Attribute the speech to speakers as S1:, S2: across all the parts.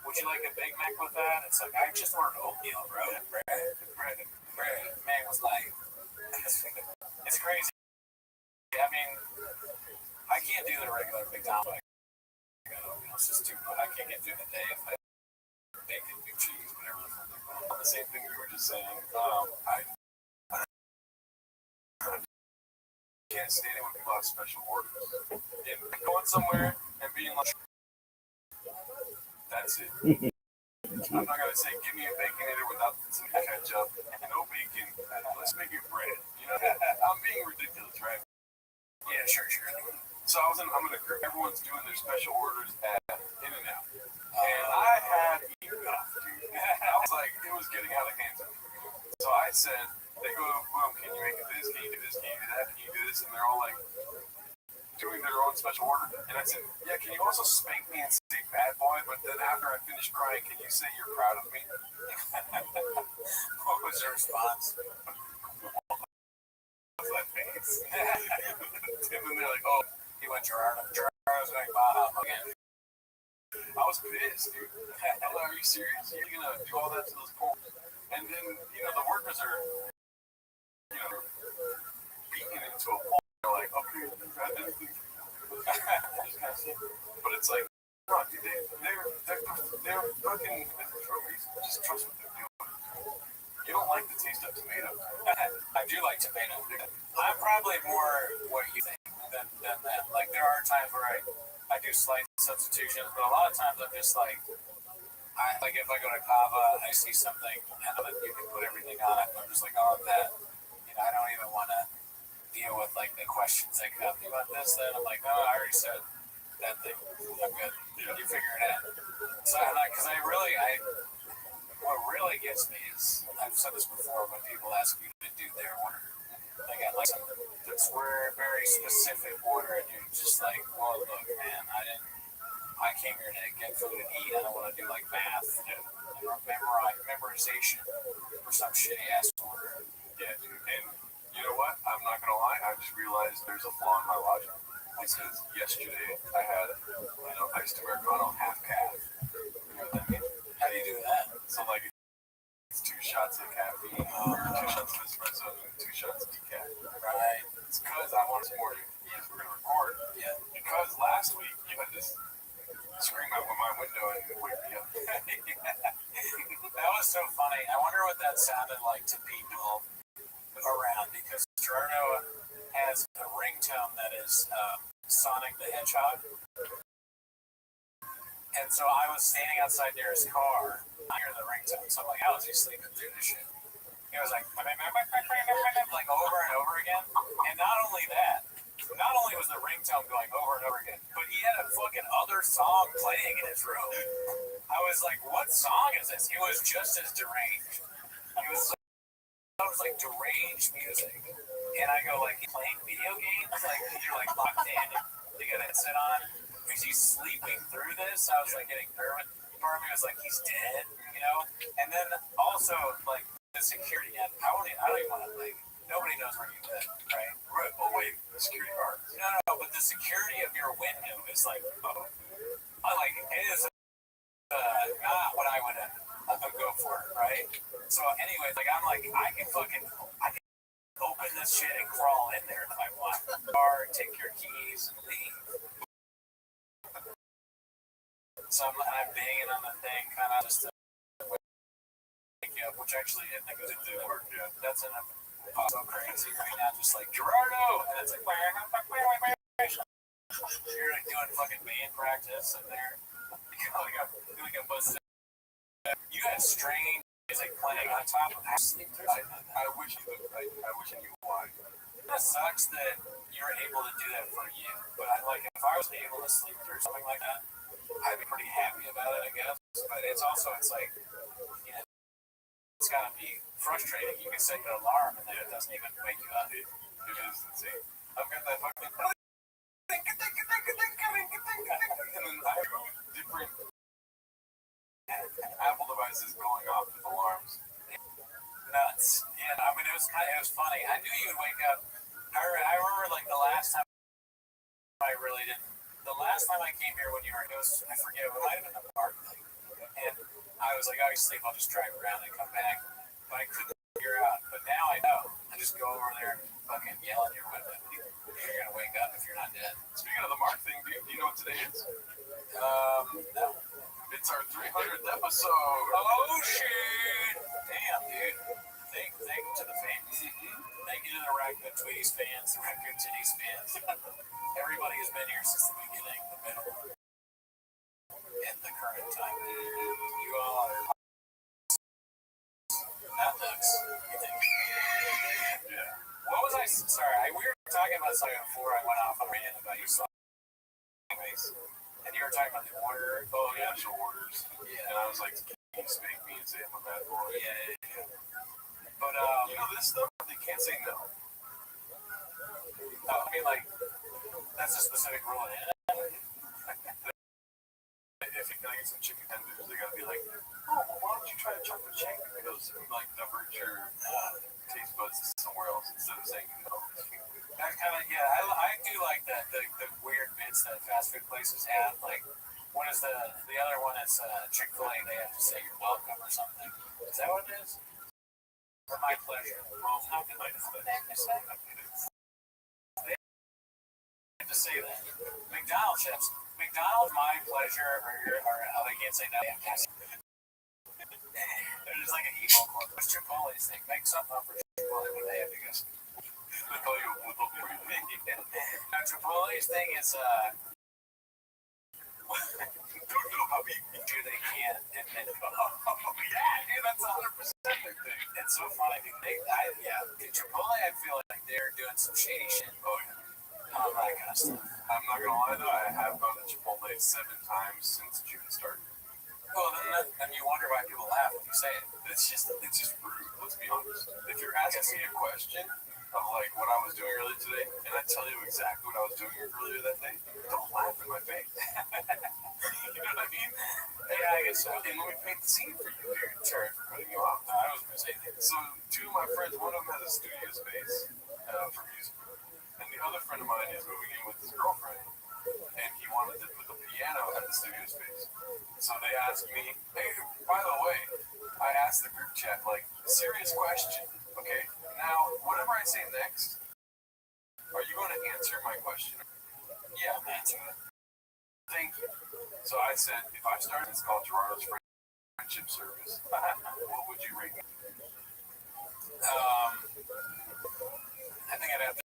S1: would you like a Big Mac with that? It's like, I just ordered oatmeal, bro. Bread. Man was like, it's crazy. I mean, I can't do the regular McDonald's. It's just too much. I can't get through the day if I bacon, big cheese, whatever. The same thing we were just saying. I can't stand it when people have special orders. And going somewhere and being like, that's it. I'm not gonna say give me a baconator without some ketchup and no bacon. Let's make it bread. I'm being ridiculous, right? Yeah, sure. So I'm gonna. Everyone's doing their special orders at In-N-Out, and I had enough, dude. I was like, it was getting out of hand. So I said, they go, boom, can you make it this? Can you do this? Can you do that? Can you do this? And they're all like doing their own special order. And I said, yeah, can you also spank me and say bad boy? But then after I finish crying, can you say you're proud of me? What was your response? What's that face? And then they're like, oh, he went Gerardo. Gerardo's going Baja again. I was pissed, dude. Are you serious? You're going to do all that to those poor? And then, the workers are, beating into a pole. They're like, okay, but it's like, no, dude, they're fucking trophies. Just trust what they're doing. You don't like the taste of tomato. I do like tomato. I'm probably more what you think than that. Like, there are times where I do slight substitutions, but a lot of times I'm just like, if I go to Cava, I see something, and then you can put everything on it, and I'm just like, oh, that. I don't even want to deal with, like, the questions that come. You want this? Then I'm like, oh, I already said that thing. I'm good. You figure it out. So, because what really gets me is, I've said this before, when people ask you to do their order, they got like something that's very specific order, and you're just like, well, look, man, I came here to get food and eat. I don't want to do like math and memorization or some shitty ass order. Yeah, dude. And you know what? I'm not gonna lie. I just realized there's a flaw in my logic. Because yesterday I had, iced Americano half calf. You know what that means? How do you do that? So like, it's 2 shots of caffeine, 2 shots of espresso, and 2 shots of decaf. Right. It's because I want to support you. Yes, we're gonna record. Yeah. Because last week you had this scream out my window and wake me up. That was so funny. I wonder what that sounded like to people around, because Gerardo has a ringtone that is Sonic the Hedgehog. And so I was standing outside near his car, I hear the ringtone, so I'm like, how is he sleeping through this shit? He was like over and over again. And not only was the ringtone going over and over again, but he had a fucking other song playing in his room. I was like, what song is this? It was just as deranged. It was like deranged music. And I go, like, playing video games? Like, you're like locked in, you got a headset on? Is he sleeping through this? I was like getting nervous. Part of me was like, he's dead, And then also, like, the security, I don't even want to, like, nobody knows where you live, right? Oh, wait, the security guard. No, but the security of your window is like, it is not what I would go for, right? So anyway, like, I'm like, I can open this shit and crawl in there if I want. Or take your keys and leave. So I'm banging on the thing, kind of just to wake you up, which actually I think it did work. Yeah, that's enough. So crazy right now, just like Gerardo, and it's like you're like doing fucking band practice in there. You got strange music playing on top of that. I wish you knew why. It sucks that you're able to do that for you, but if I was able to sleep through something like that, I'd be pretty happy about it, I guess. But it's like, it's gotta be frustrating. You can set an alarm and then it doesn't even wake you up. It is insane. I've got that fucking and then I have different Apple devices going off with alarms. Nuts. And I mean, it was funny. I knew you would wake up. I remember, like, the last time I really didn't. The last time I came here when you were, I forget, it might have been the park thing. And I was like, oh, you sleep, I'll just drive around and come back. But I couldn't figure out. But now I know. I just go over there and fucking yell in your window. You're gonna wake up if you're not dead.
S2: Speaking of the Mark thing, do you know what today is?
S1: No.
S2: It's our 300th episode.
S1: Oh shit! Damn, dude. Thank you to the fans. Thank you to the Raccoon Tweeties fans, the Raccoon Titties fans. Everybody has been here since the beginning, the middle, and the current time. You all are not ducks. You think?
S2: Yeah.
S1: What was I? Sorry, we were talking about something before I went off on rant about you. Anyways, and you were talking about the order.
S2: Oh yeah, the orders.
S1: Yeah.
S2: And I was like, can you spank me and say I'm a bad boy?
S1: Yeah. But
S2: you know this stuff, they can't say no.
S1: I mean, like, that's a specific rule in it.
S2: If you can get some chicken tenders, they gotta be like, oh, well, why don't you try a chocolate shake? Because like divert your taste buds somewhere else instead of saying no.
S1: That kind of, yeah, I do like that. The weird bits that fast food places have. Like, what is the other one? It's Chick-fil-A. They have to say you're welcome or something. Is that what it is? For my pleasure. Well, how can I say that? They have to say that. McDonald's chefs. McDonald's, my pleasure, or they can't say no. They're just like an evil quote. What's Chipotle's thing? Make something up for Chipotle when they have to go.
S2: They call you a little bit.
S1: Now, Chipotle's thing is,
S2: don't know how we
S1: do they can't admit it.
S2: yeah, dude, that's 100% their thing.
S1: It's so funny. Chipotle, I feel like they're doing some shady shit.
S2: Oh yeah.
S1: All that kind of stuff.
S2: I'm not gonna lie though, I have gone to Chipotle 7 times since June started.
S1: Well, then you wonder why people laugh when you say it.
S2: It's just rude. Let's be honest. If you're asking me a question of like what I was doing earlier today, and I tell you exactly what I was doing earlier that day, don't laugh in my face. You know what I mean?
S1: Yeah, I guess so.
S2: And let me paint the scene for you here. Sorry for cutting you off.
S1: I was gonna say that.
S2: So 2 of my friends, one of them has a studio space for music, and the other friend of mine is moving in with his girlfriend, and he wanted to put the piano at the studio space. So they asked me, hey, by the way, I asked the group chat, like, serious question, okay? Now, whatever I say next, are you going to answer my question?
S1: Yeah, I'm answering it.
S2: Thank you. So I said, if I started this called Gerardo's Friendship Service, what would you rate me?
S1: I think I'd have to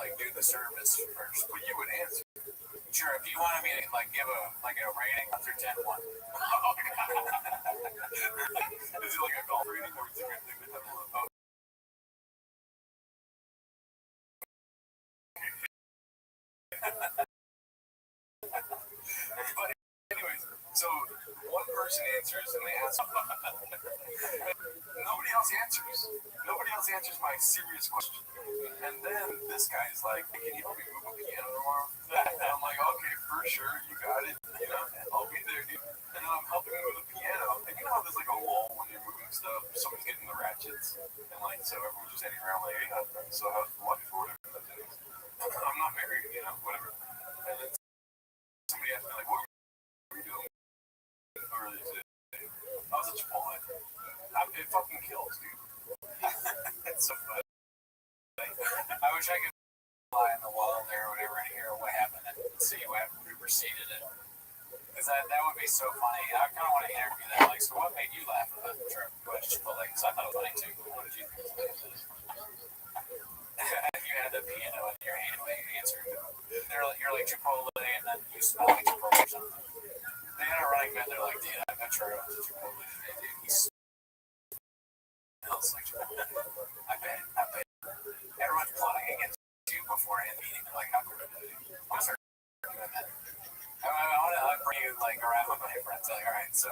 S1: like do the service first.
S2: But you would answer.
S1: Sure, if you wanted me to like give a rating 1 through 10, 1.
S2: Oh, God. Is it like a golf rating or is it a thing that has a little But anyways, so one person answers and they ask nobody else answers. Nobody else answers my serious question. And then this guy is like, hey, can you help me move a piano tomorrow? And I'm like, okay, for sure, you got it. You know, I'll be there, dude. And then I'm helping him with the piano. And you know how there's like a lull when you're moving stuff? Somebody's getting the ratchets. And like, so everyone's just standing around like, hey, so how's the life or whatever that is? I'm not married, you know, whatever. And then somebody asked me like, what were you doing earlier today? I was at Chipotle. It fucking kills, dude. It's so funny.
S1: I wish I could fly on the wall there or whatever and hear what happened and see what preceded it. Because that would be so funny. I kind of want to interview that. Like, so what made you laugh about the trip to Chipotle? Because I thought it was funny too. What did you think? If you had the piano in your hand when you answered, you're like Chipotle, and then you smell like Chipotle or something. They had a running bet. They're like, dude, I'm not sure I went to Chipotle today, dude. He smells like Chipotle. I bet. Everyone's plotting against you beforehand the meeting. They're like, how could I do it? I'm start doing that. I want to bring you like around with my friends. Like, all right, so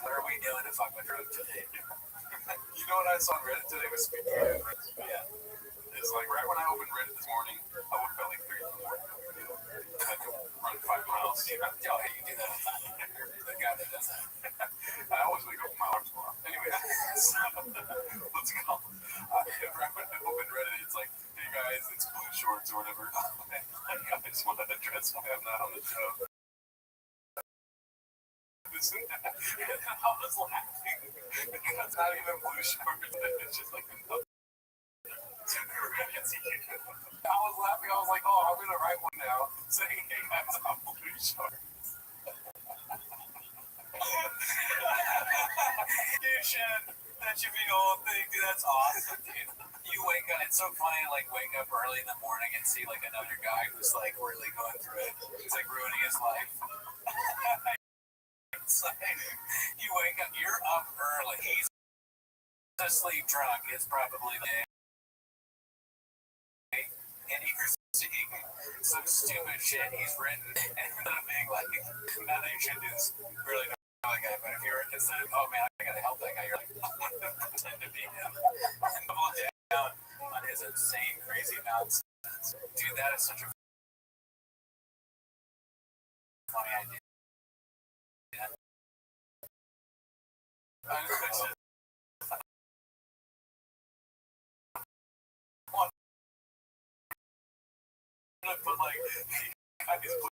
S1: what are we doing to fuck with drugs today?
S2: You know what I saw on Reddit today was speaking of friends?
S1: Yeah.
S2: It's like right when I opened Reddit this morning, I woke up at like 3 in the morning. I had to run 5 miles.
S1: Oh, hey, you do that all the time. You're the guy that does that.
S2: I always wake up with my alarms go off. Anyway, so, let's go. Right when I opened Reddit, it's like, hey guys, it's blue shorts or whatever. I just want to address why I'm not on the show. I was laughing. blue shorts. It's just like another. I was laughing. I was like, oh, I'm gonna write one now saying, hey guys, I'm blue shorts. That should be the whole thing, dude. That's awesome, dude. You wake up, it's so funny to like wake up early in the morning and see like another guy who's like really going through it. He's like ruining his life. It's like, you wake up, you're up early. He's asleep drunk. It's probably the and you're seeing some stupid shit he's written and being like, nothing you should do is really know that guy. But if you're instead of, oh man, I gotta help that guy, you're like, I'm gonna pretend to be him and double down on his insane, crazy nonsense. Dude, that is such a funny idea. Yeah. But like, I just put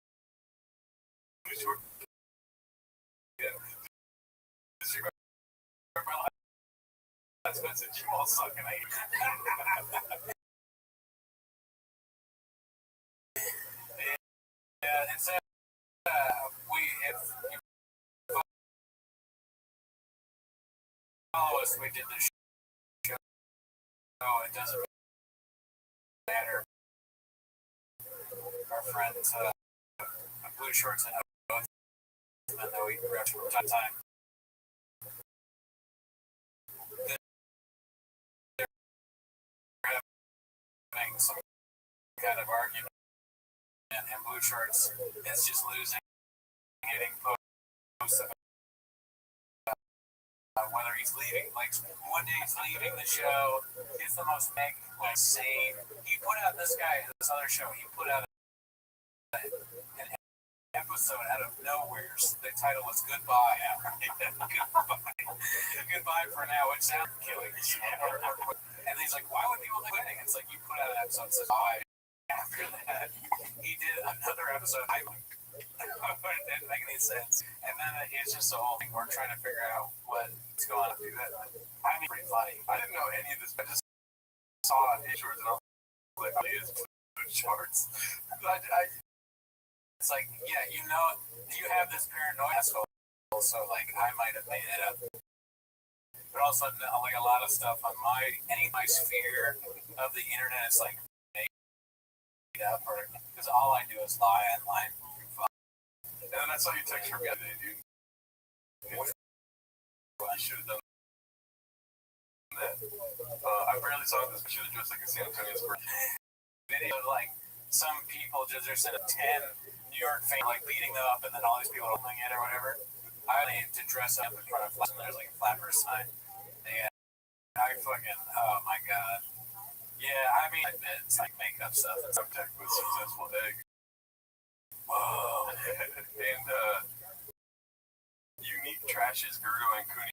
S2: short. Yeah. My life. That's message you all suck and I hate. Yeah, it's we if you follow us, we did this show. It doesn't matter. Our friends, blue shorts and both, even though we were from time to time. Having some kind of argument, and blue shorts is just losing, getting posts about whether he's leaving. Like one day he's leaving the show. It's the most insane. He put out this other show. He put out an episode out of nowhere. The title was Goodbye. Goodbye for now, which sounds killing. And he's like, why would people be quitting? It's like you put out an episode that says bye. After that, he did another episode. It didn't make any sense. And then it's just the whole thing. We're trying to figure out what's going on. I mean, pretty funny. I didn't know any of this. I just saw it in shorts and I was like, oh, it is shorts. It's like, yeah, you have this paranoia asshole, so like I might have made it up. But all of a sudden, like a lot of stuff on my sphere of the internet is like made up, or because all I do is lie online. And then I saw you text from me the other day, dude. I should have done that. I barely saw this, but should have dressed like a San Antonio Spurs. Video like some people just are sending 10 New York fans like beating them up, and then all these people holding it or whatever. I need to dress up in front of and there's like a flappers sign. And I fucking, oh my god. Yeah, I mean, it's like makeup stuff. And subject with successful egg. Whoa. And unique trashes, Gerdo and Cooney.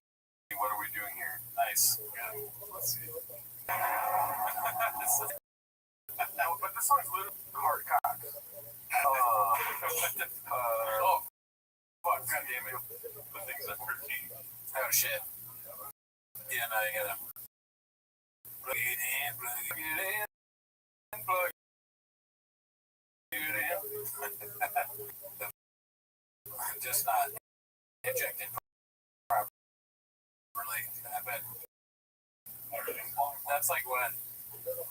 S2: What are we doing here? Nice. Yeah. Let's see. But this song's literally hard cock. Oh, fuck, god damn it. The things that were key. Oh, shit. Yeah, no, you gotta plug it in, plug it in, plug it in. Just not injected properly. I bet. That's like what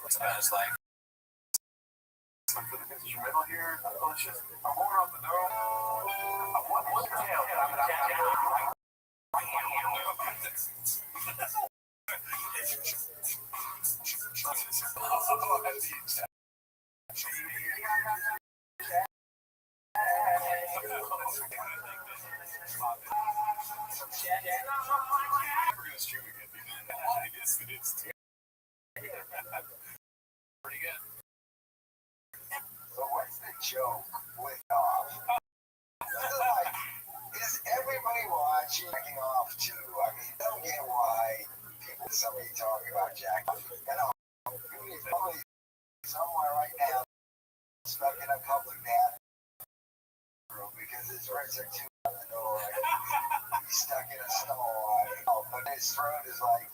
S2: it's about. It's like. For the instrumental here, oh, it's just, I'm going off the dome. What the hell? We're gonna stream again, dude. I guess it is too. Pretty good.
S3: So what's the joke with off? Is everybody watching jacking off too? I mean, I don't get why somebody talking about jacking off. You know, he's probably somewhere right now stuck in a public bathroom because his ribs are too out the door. He's stuck in a stall. But his throat is like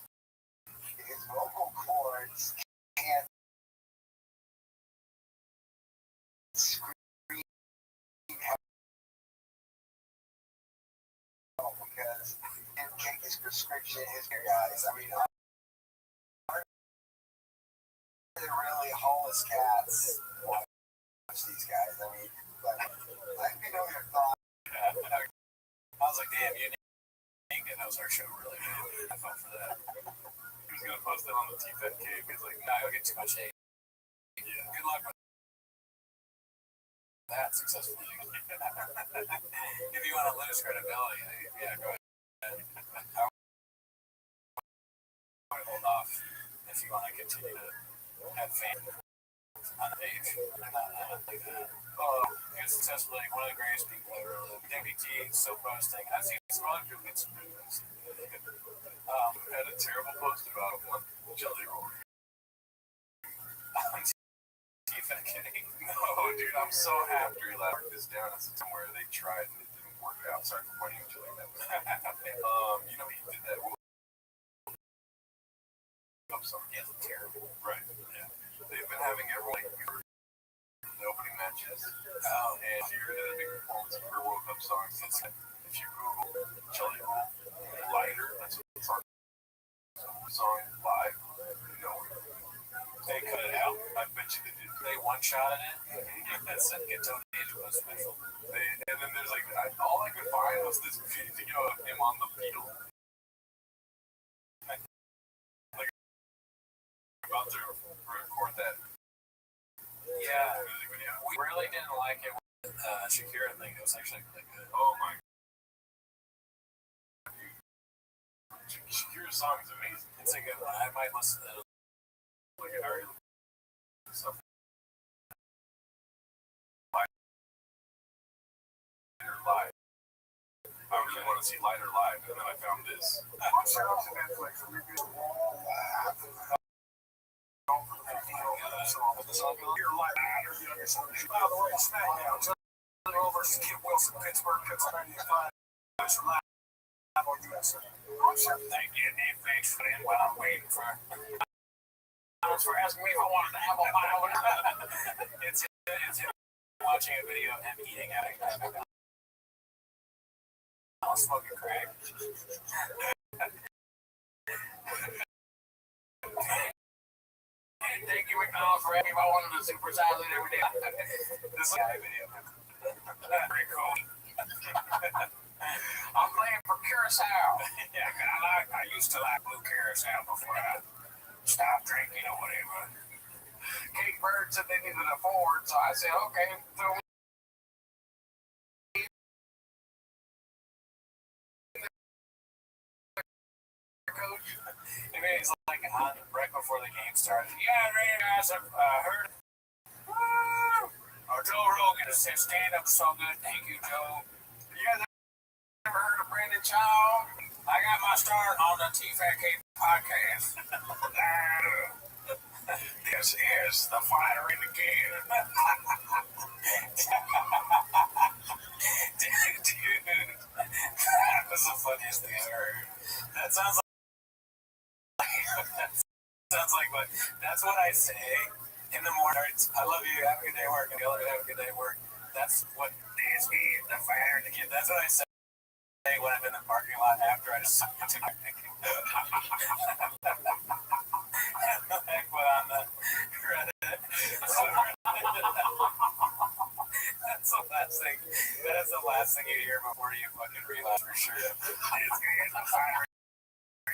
S3: his prescription, his guys. I mean, are they really homeless cats? Watch these guys. I mean, like, let me know your thoughts.
S1: I was like, damn, Unique knows our show really good. I felt for that.
S2: He was gonna post it on the T-Fed Cave. He's like,
S1: Nah, you'll get too much hate.
S2: yeah.
S1: Good luck with that successfully. If you want to lose credibility, yeah, go ahead. I would hold off if you want to continue to have fame on the page. Good successfully, one of the greatest people ever lived. DBT still posting. I've seen some other people get some good ones.
S2: Had a terrible post about one Jelly Roll.
S1: T-Fed kidding.
S2: No, dude, I'm so happy he left this down as somewhere they tried and it didn't work out. Sorry for pointing at you like that. You know, he did that up song.
S1: Yeah, it's terrible.
S2: Right. Yeah. They've been having everyone the opening matches.
S1: Oh,
S2: And if you're in a big performance for World Cup songs, it's if you Google Jelly Roll Lighter, that's what it's on. Song live, no.
S1: they cut it out.
S2: I bet you they did.
S1: They one-shotted it. That's a get Tony D'Angelo special.
S2: And then there's like, all I could find was this video of him on the Beetle. Like, about to record that
S1: Yeah,
S2: music video.
S1: we really didn't like it with Shakira thing. It was actually really good.
S2: Oh my god. Shakira's song is amazing.
S1: It's a good one. I might listen to it.
S2: Like, I already stuff. Live. I really want to see Lighter live, and then I found this.
S3: Shout out to Netflix. By the way, SmackDown. Jelly versus Kit Wilson, Pittsburgh, Pennsylvania. Live on USA.
S1: Thank you, Netflix, for that while I'm waiting for asking me if I wanted to have a mile. It's him watching a video of him eating out of a smoking crack. Thank you, McDonald's, for asking if I wanted to supersize it every day. This is a video. Pretty cool. I'm playing for Curacao. Yeah, I used to like blue Curacao before I stopped drinking or whatever. Kate Bird said they needed a forward, so I said, okay, throw me. Coach. And then he's like on right before the game started. Yeah, man, guys, I've heard. Joe Rogan said stand up so good. Thank you, Joe. You guys ever heard of Brandon Chow? I got my start on the T-Fat podcast. This is the fighter in the game. Dude, that was the funniest thing I heard. That sounds like what that's what I say in the morning. I love you, have a good day at work, and the other have a good day at work. That's what this is, the fighter in the game. That's what I say when I'm in the parking lot after I just to my picking. I put on the credit. That's the last thing. That is the last thing you hear before you fucking realize for sure. This is the fighter. I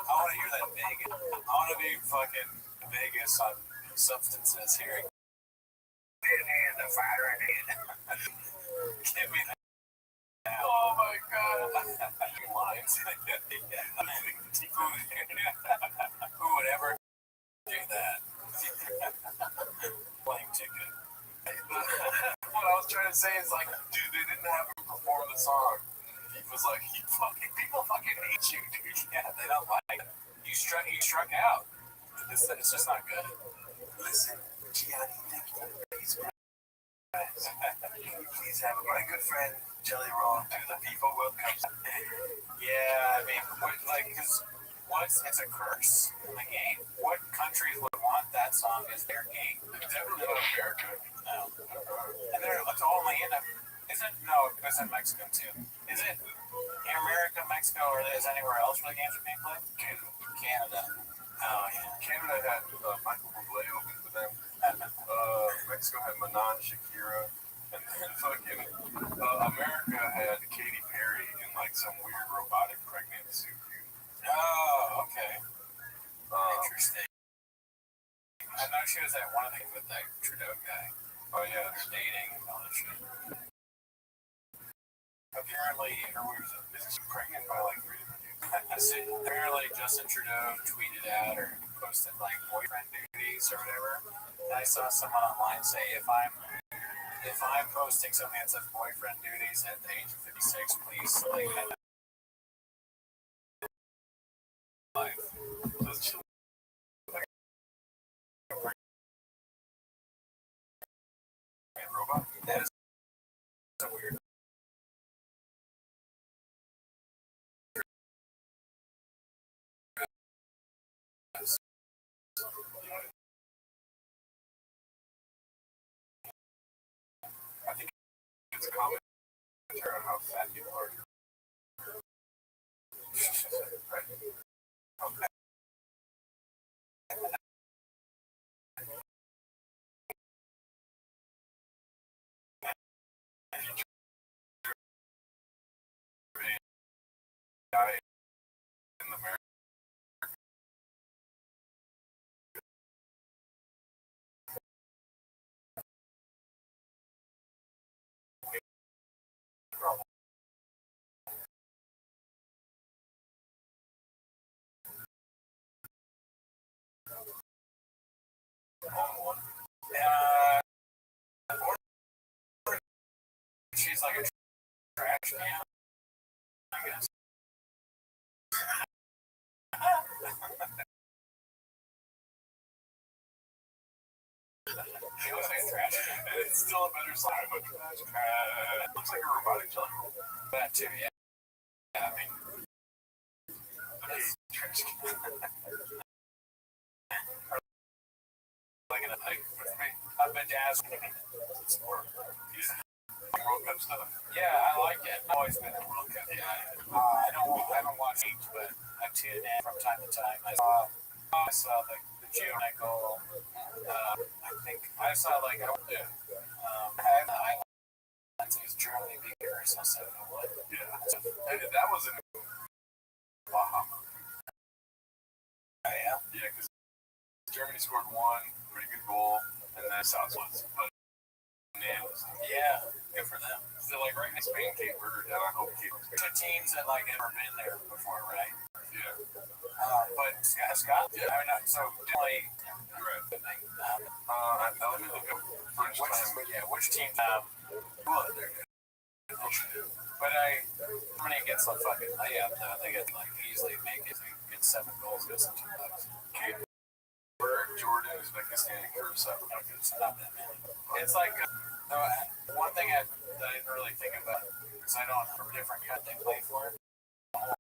S1: want to hear that Vegas. I want to be fucking Vegas on substances here. And the fighter again. Give me that. Oh my god. Lines. Who would ever do that? Playing ticket.
S2: What I was trying to say is like, dude, they didn't have him perform the song. He was like,
S1: People fucking hate you, dude. Yeah, they don't like it. You struck out. It's just not good.
S3: Listen, Gianni, thank you. Please have my good friend Jelly Roll to the people welcome.
S1: Yeah, I mean, because it's a curse in the game. What countries would want that song as their game?
S2: it's never been in America.
S1: No. And it's only in it's in Mexico too. Is it?
S4: in America, Mexico, or is anywhere else where the games are being played? Canada. Oh yeah.
S2: Canada had Michael Bublé open for them. Mexico had Manon Shakira, and then fucking America had Katy Perry in like some weird robotic pregnant suit.
S4: Oh, okay.
S2: Interesting.
S4: I know she was at one of the with that Trudeau guy.
S2: Oh yeah,
S4: they're dating and all that shit. Apparently,
S2: is she pregnant by like 3 different dudes?
S4: Apparently, Justin Trudeau tweeted out or posted like boyfriend duties or whatever. And I saw someone online say, if I'm posting something that says boyfriend duties at the age of 56, please like life.
S2: Robot.
S4: That is so weird.
S2: I think it's a commentary on how fat you are. Right? Okay. Guy in America.
S4: She's like a trash can, I guess. She looks like a trash can.
S2: It's still a better sign of a trash can. It looks like a robotic jungle.
S4: That too, yeah. Yeah, I mean,
S2: trash can.
S4: like in a hike with me. I've been to Aspen. It's more,
S2: World Cup stuff.
S4: yeah, I like it. I've always been in World Cup. Yeah. I don't watch each, but I tune in from time to time. I saw the Gio goal. I think I saw like I was Germany beat Paris on 7-1.
S2: Yeah. And that was in Bahama.
S4: Yeah.
S2: Yeah, because Germany scored one pretty good goal, and then South was nails.
S4: Yeah, good for them.
S2: So like right next Spain, Cape Verde, and I hope Cape Verde.
S4: The teams that like never been there before, right?
S2: Yeah.
S4: But Scott,
S2: Yeah.
S4: I mean, so definitely.
S2: Right. Let me look up French time.
S4: Which team?
S2: Well, they're good.
S4: But Germany gets a fucking layup though. They get like easily make it. They get 7 goals, goes to $2.
S2: Cape Verde, Jordan, Uzbekistan, and Kyrgyzstan.
S4: It's not that many. It's like one thing that I didn't really think about because I don't from different countries they play for. A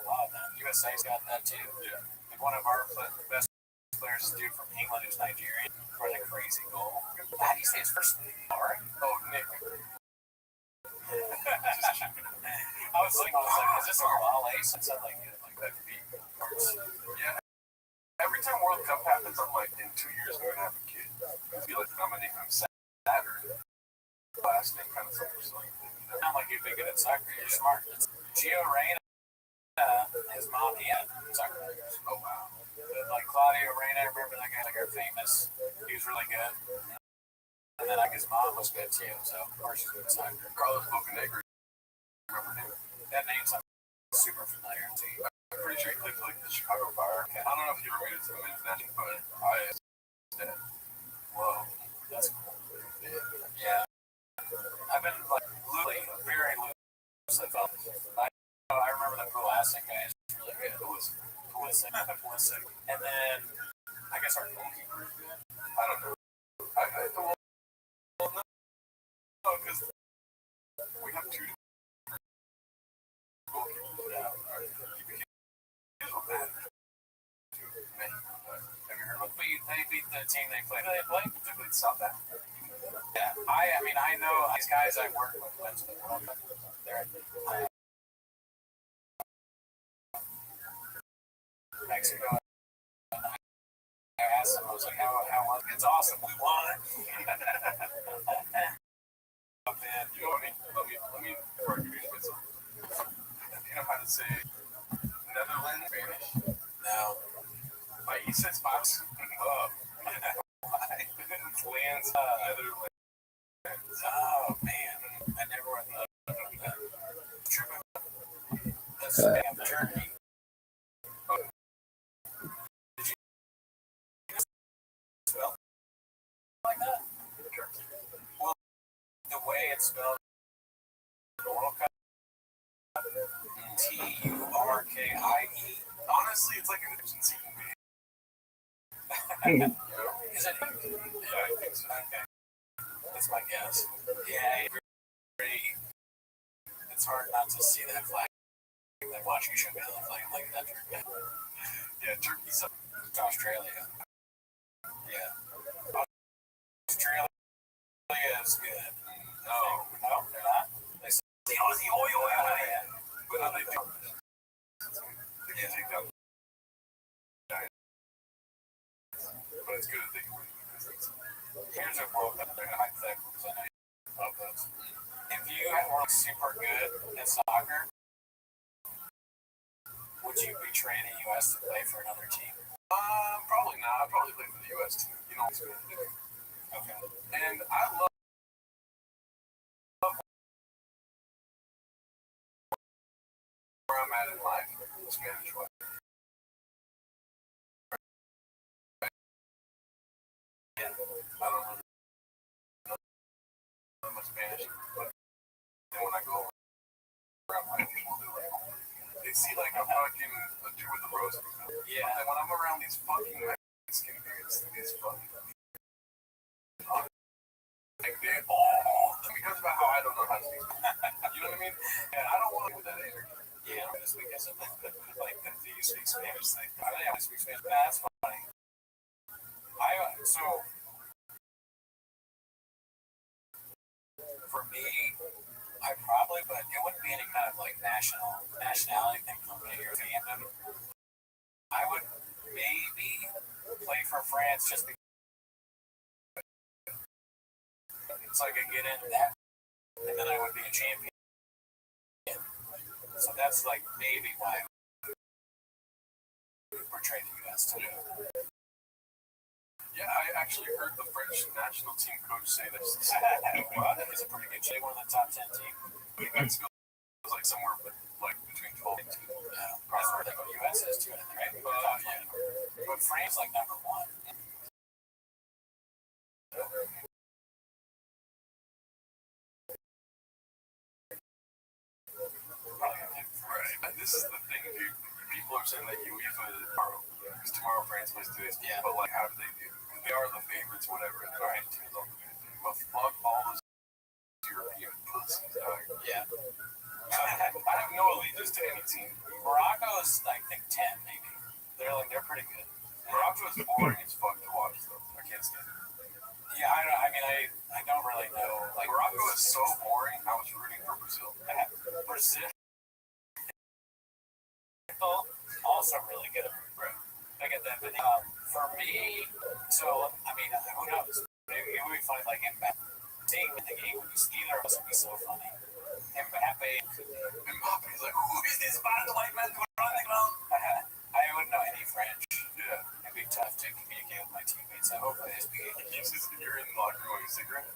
S4: lot of them. USA's got that too.
S2: Yeah.
S4: Like one of our best players is dude from England who's Nigerian for the crazy goal. How do you say his first name? Alright.
S2: Oh, Nick.
S4: I was like, is this a Lale? It sounded like that beat parts.
S2: Yeah. Every time World Cup happens, I'm like, in 2 years, we're gonna have a kid. I feel like I'm gonna name him Saturn. Last name kind of something.
S4: Sound like you'd be good at soccer. You're smart. Gio Reyna, his mom, he had soccer players.
S2: Oh wow.
S4: Like Claudio Reyna, I remember that guy, like our famous. He was really good. And then like his mom was good too, so of course she's good at soccer.
S2: Carlos Bocanegra. Remember him?
S4: That name sounds super familiar to you.
S2: I'm pretty sure he played for like the Chicago Fire. Okay. I don't know if he ever made it to the men's national, but I said, whoa,
S4: that's cool. Yeah. I've been like literally very loosely following. I remember the Pulisic guy is really good. Pulisic. And then I guess our goalkeeper is good.
S2: I don't know. Well, no, because we have 2 goalkeepers now. Here's what matters to me. Have you heard about
S4: They beat the team they played. They played?
S2: They played South Africa.
S4: Yeah. I mean, I know these guys I work with went to the World Cup. They're Mexico. I asked him, I was like, how was it? It's awesome. We won.
S2: Oh, man, you know what I mean? Let me before I introduce myself. Do you know how to say Netherlands Spanish?
S4: No.
S2: Like he says box. Lands, Netherlands.
S4: Oh man, I never went the trip. Let's say Turkey. Did you spell like that? Well, the way it's spelled, Turkie.
S2: Honestly, it's like an emergency movie.
S4: Is it?
S2: Yeah, I think so.
S4: Okay. That's my guess. Yeah, it's hard not to see that flag. Like watching a show with a flag like that.
S2: Yeah, Turkey's up.
S4: Australia. Yeah. Australia is good. No, they're not. They say the Aussie oil out of it.
S2: But no, they do. They can take down. But it's good that they can win.
S4: Here's a World Cup hypothetical because I know you love those. If you were super good at soccer, would you betray the U.S. to play for another team?
S2: Probably not. I'd probably play for the U.S. team. You know what I'm saying?
S4: Okay.
S2: And I love where I'm at in life. Spanish way. I don't really know much Spanish, but then when I go around my people, they see like I'm fucking a dude with a rose.
S4: Yeah.
S2: And when I'm around these fucking Mexican dudes, these fucking like they because about how I don't know how to speak. You know what I mean? And I don't want to do that energy.
S4: Yeah, just because of like the you speak Spanish thing. I don't know, I speak Spanish. That's funny. So for me, I probably, but it wouldn't be any kind of like nationality thing for me or fandom. I would maybe play for France just because so I could get into that, and then I would be a champion. So that's like maybe why I would portray the U.S. too.
S2: Yeah, I actually heard the French national team coach say this.
S4: Well, that is a pretty good shape, one of the top 10 teams.
S2: But Mexico was like somewhere like between 12 and 2.
S4: That's where the U.S. is too, right?
S2: Yeah.
S4: But France like number one.
S2: Right. This is the thing, dude. People are saying that UEFA is tomorrow. Because tomorrow France plays today's team.
S4: Yeah.
S2: But like, how do they do? They are the favorites, whatever. And they're teams on the team. But fuck all those European pussies.
S4: Yeah.
S2: I have no allegiance to any team.
S4: Morocco's, I think, 10 maybe. They're pretty good.
S2: Morocco is boring as fuck to watch, though. I can't stand it.
S4: Yeah, I don't really know. Like
S2: Morocco is so boring. I was rooting for Brazil.
S4: Brazil also really good.
S2: Right.
S4: I get that, but for me, so I mean, who knows? Maybe it would be funny, like Mbappe. Seeing the game would be either of us would be so funny.
S2: Mbappe's like, who is this bad white man running around?
S4: I wouldn't know any French.
S2: Yeah.
S4: It'd be tough to communicate with my teammates. I hopefully they speak English.
S2: You're in the locker room with a cigarette?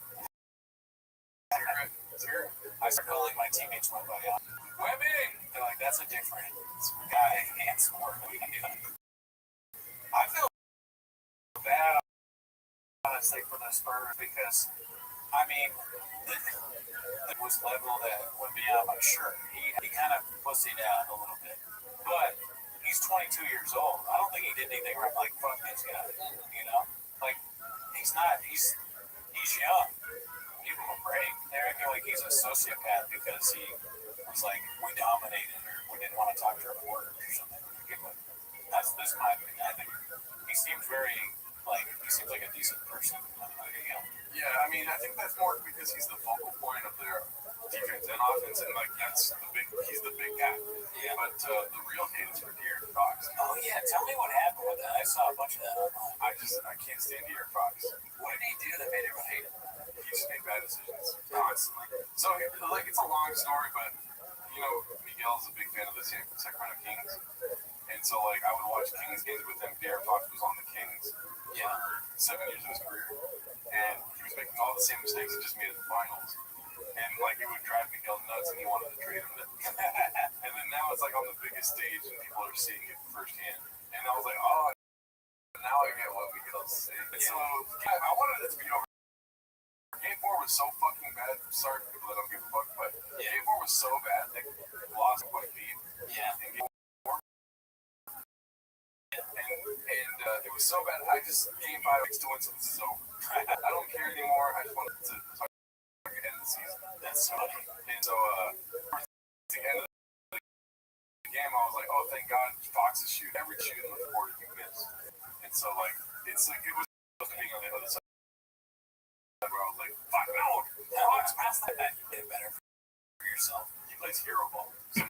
S2: Cigarette?
S4: I start calling my teammates one by one. Women! They're like, that's a different guy and sport. I feel bad, honestly, for the Spurs because, I mean, it was level that would be up, I'm sure. He kind of pussied out a little bit. But he's 22 years old. I don't think he did anything wrong. Like, fuck this guy. You know? Like, he's young. Give him a break. They're acting like he's a sociopath because he was like, we dominated or we didn't want to talk to reporters or something. That's my opinion. I think he seems like a decent person.
S2: Yeah, I mean, I think that's more because he's the focal point of their defense and offense, and like he's the big guy.
S4: Yeah.
S2: But the real hate is for De'Aaron Fox.
S4: Oh yeah, Tell me what happened with that. I saw a bunch of that online.
S2: I can't stand De'Aaron Fox.
S4: What did he do that made everyone hate him?
S2: He just made bad decisions constantly. So, like, it's a long story, but, you know, Miguel's a big fan of the Sacramento Kings. And so, like, I would watch Kings games with him. De'Aaron Fox was on the Kings for 7 years of his career. And he was making all the same mistakes he just made in the finals. And, like, it would drive Miguel nuts, and he wanted to trade him. And then now it's, like, on the biggest stage, and people are seeing it firsthand. And I was like, oh, now I get what Miguel's saying. Yeah. So, I wanted it to be over. Game 4 was so fucking bad. Sorry for people that don't give a fuck, but Game 4 was so bad they lost by lead.
S4: Yeah.
S2: In Game 4. And it was so bad. Game 5 I still went, so this is over. I don't care anymore. I just wanted to end the season.
S4: That's funny.
S2: And so, at the end of the game, I was like, oh, thank God Fox is shooting. Every shoot in the quarter he missed. And so, like, it was supposed to be on the other side. Where I was like, fuck no! Fox, pass that.
S4: You get better for yourself.
S2: He plays hero ball. So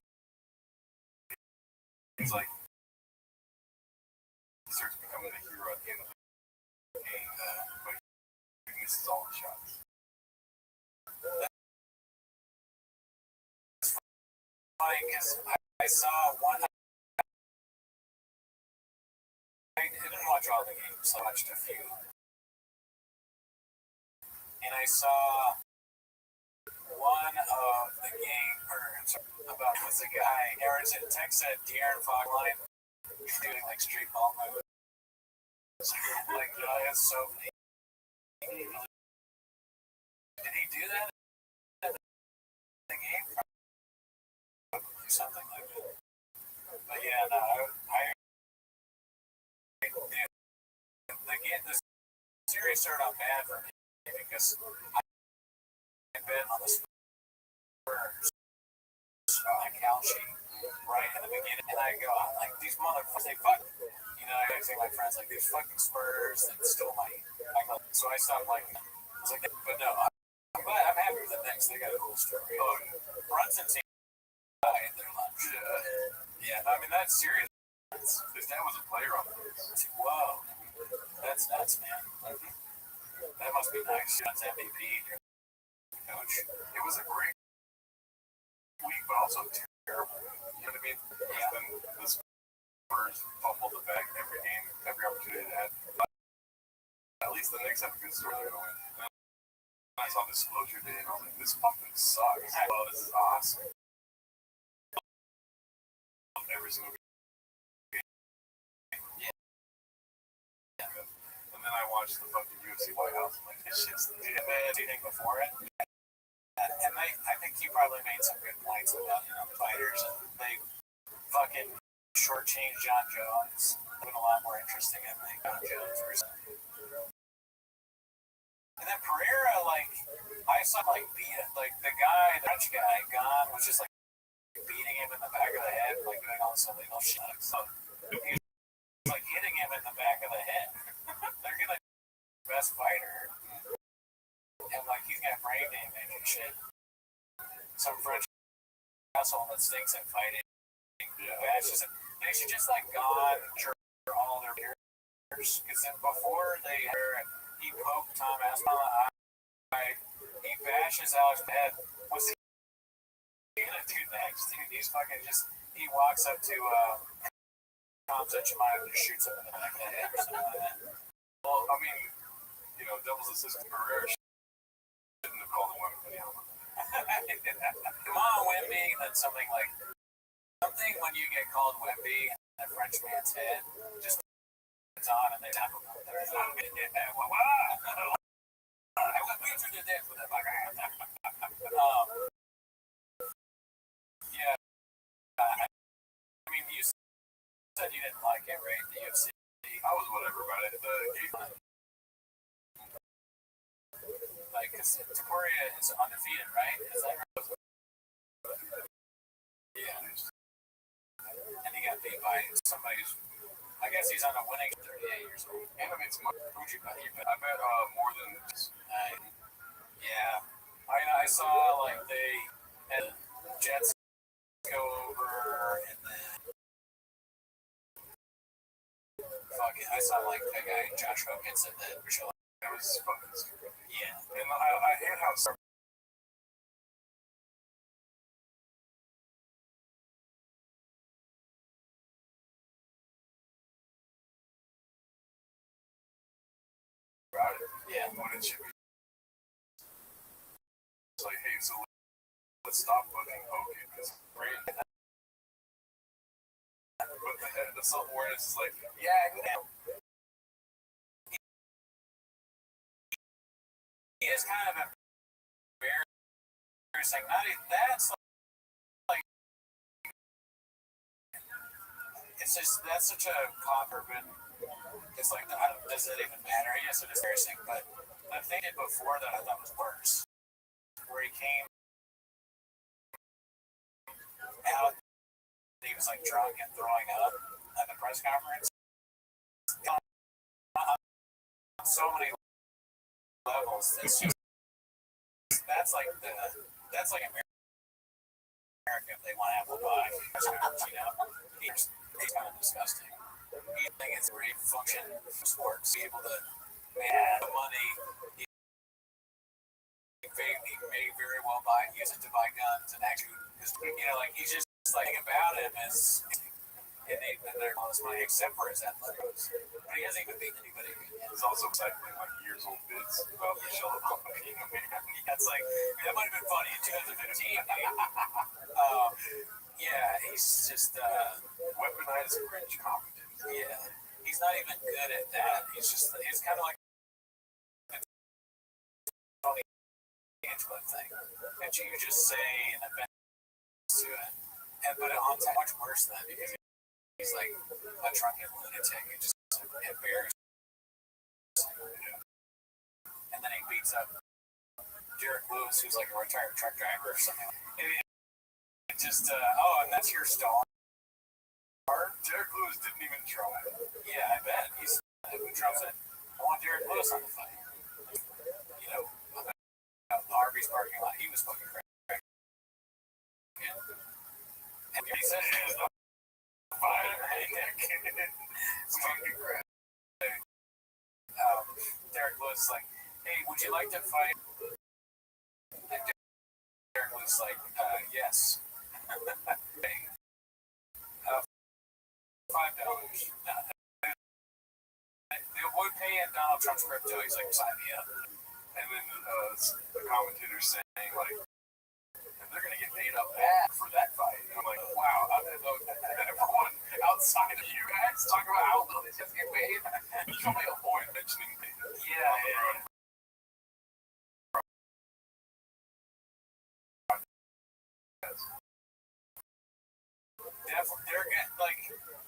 S2: he's like, he starts becoming a hero at the end of the game, but he misses all the shots.
S4: That's funny because I saw one. I didn't watch all the games, I watched a few. And I saw one of the game, about was the guy, Aaron said, text said De'Aaron Fox line, doing like street ball moves. Like, that's so funny. Did he do that in the game? Probably something like that. But yeah, no, the series started out bad for me because I've been on the Spurs on Cal sheet right in the beginning, and I go, I'm like, these motherfuckers, they fuck. You know, I say my friends like these fucking Spurs that stole my. So I stopped liking them. I was like, but no, I'm glad. I'm happy with the Knicks. They got a cool story. Oh, Brunson team died their lunch. Yeah, I mean that's serious.
S2: His dad was a player on the Knicks.
S4: Whoa, that's nuts, man. That must be nice. That's MVP, coach.
S2: It was a great week, but also terrible. You know what I mean?
S4: Yeah.
S2: Then the Spurs fumbled the bag every game, every opportunity they had. At least the Knicks have a good story they're going to win. And I saw Disclosure Day, and I was like, this fucking sucks. Oh, this is awesome. Every single game.
S4: Yeah.
S2: And then I watched the fucking UFC White House. I'm like, this shit's the
S4: Did you think before it? And I think he probably made some good points about, fighters, and they fucking shortchanged John Jones. Been a lot more interesting, I think, John Jones recently. And then Pereira, like, I saw beat the guy, the French guy, Gon was just beating him in the back of the head, doing all this illegal shit. So he was hitting him in the back of the head. They're gonna the best fighter. And he's got brain damage and shit. Some French asshole that stinks at fighting. Bashes him. They should just gone for all their peers. Because then before he poked Tom Aspinall in the eye, he bashes Alex in the head. What's he gonna do next? He's he walks up to Tom Zechimai and just shoots him in the back of the head or something like that.
S2: Well, I mean, Devil's assistant Pereira shouldn't have called him Wemby.
S4: Come on, Wemby. Then something when you get called Wemby, that French man's head just it's on and they tap him. I went way through the dance with that fucker. Yeah. I mean, you said you didn't like it, right? The UFC.
S2: I was whatever about it.
S4: Because Topuria is undefeated, right? Is that right? Yeah. And he got beat by somebody who's, I guess he's on a winning 38 years old.
S2: And I made some money.
S4: Who'd you bet?
S2: I bet more than this.
S4: Yeah. I saw they had Jets go over and then I saw like that guy Josh Hogan said that Michelle.
S2: That was fucking stupid.
S4: Yeah.
S2: And I hate how about it.
S4: Yeah.
S2: When it should be. It's like, hey, so let's stop fucking Hogan because great. But the self-awareness is like, yeah, you know.
S4: He is kind of embarrassing. Not even that's like it's just that's such a compliment. It's like does it even matter? Yes, it is embarrassing, but the thing he did before that I thought was worse, where he came out, he was like drunk and throwing up at the press conference. On so many levels, it's just that's like America if they want apple pie. You know, he's kind of disgusting. You think it's a great function for sports, be able to make the money. He may very well use it to buy guns and actually, you know, like he's just like about him is. And they're all this money except for his athletics. But he hasn't even beaten anybody.
S2: He's also cycling like years old bits about Michelle Obama.
S4: That's like, that might have been funny in 2015. Yeah, he's just
S2: Weaponized cringe comedy.
S4: yeah, he's not even good at that. He's kind of like the Tony Hinchcliffe thing that you just say and offend to it. But on top, much worse than because he's like a drunken lunatic and just embarrassed. And then he beats up Derek Lewis, who's like a retired truck driver or something. It just, and that's your star.
S2: Derek Lewis didn't even try.
S4: Yeah, I bet. He's Trump said, I want Derek Lewis on the fight. You know, Arby's parking lot, he was fucking crazy. And he said, Derek Lewis like, hey, would you like to fight? And Derek was like, yes. $5. They would pay in Donald Trump's crypto. He's like, sign me up.
S2: And then the commentator's saying like, and they're gonna get paid up bad for that fight. And I'm like, wow, everyone outside of you guys talk about how little these guys get paid. There's only a point mentioning me.
S4: Yeah. Definitely, they're getting like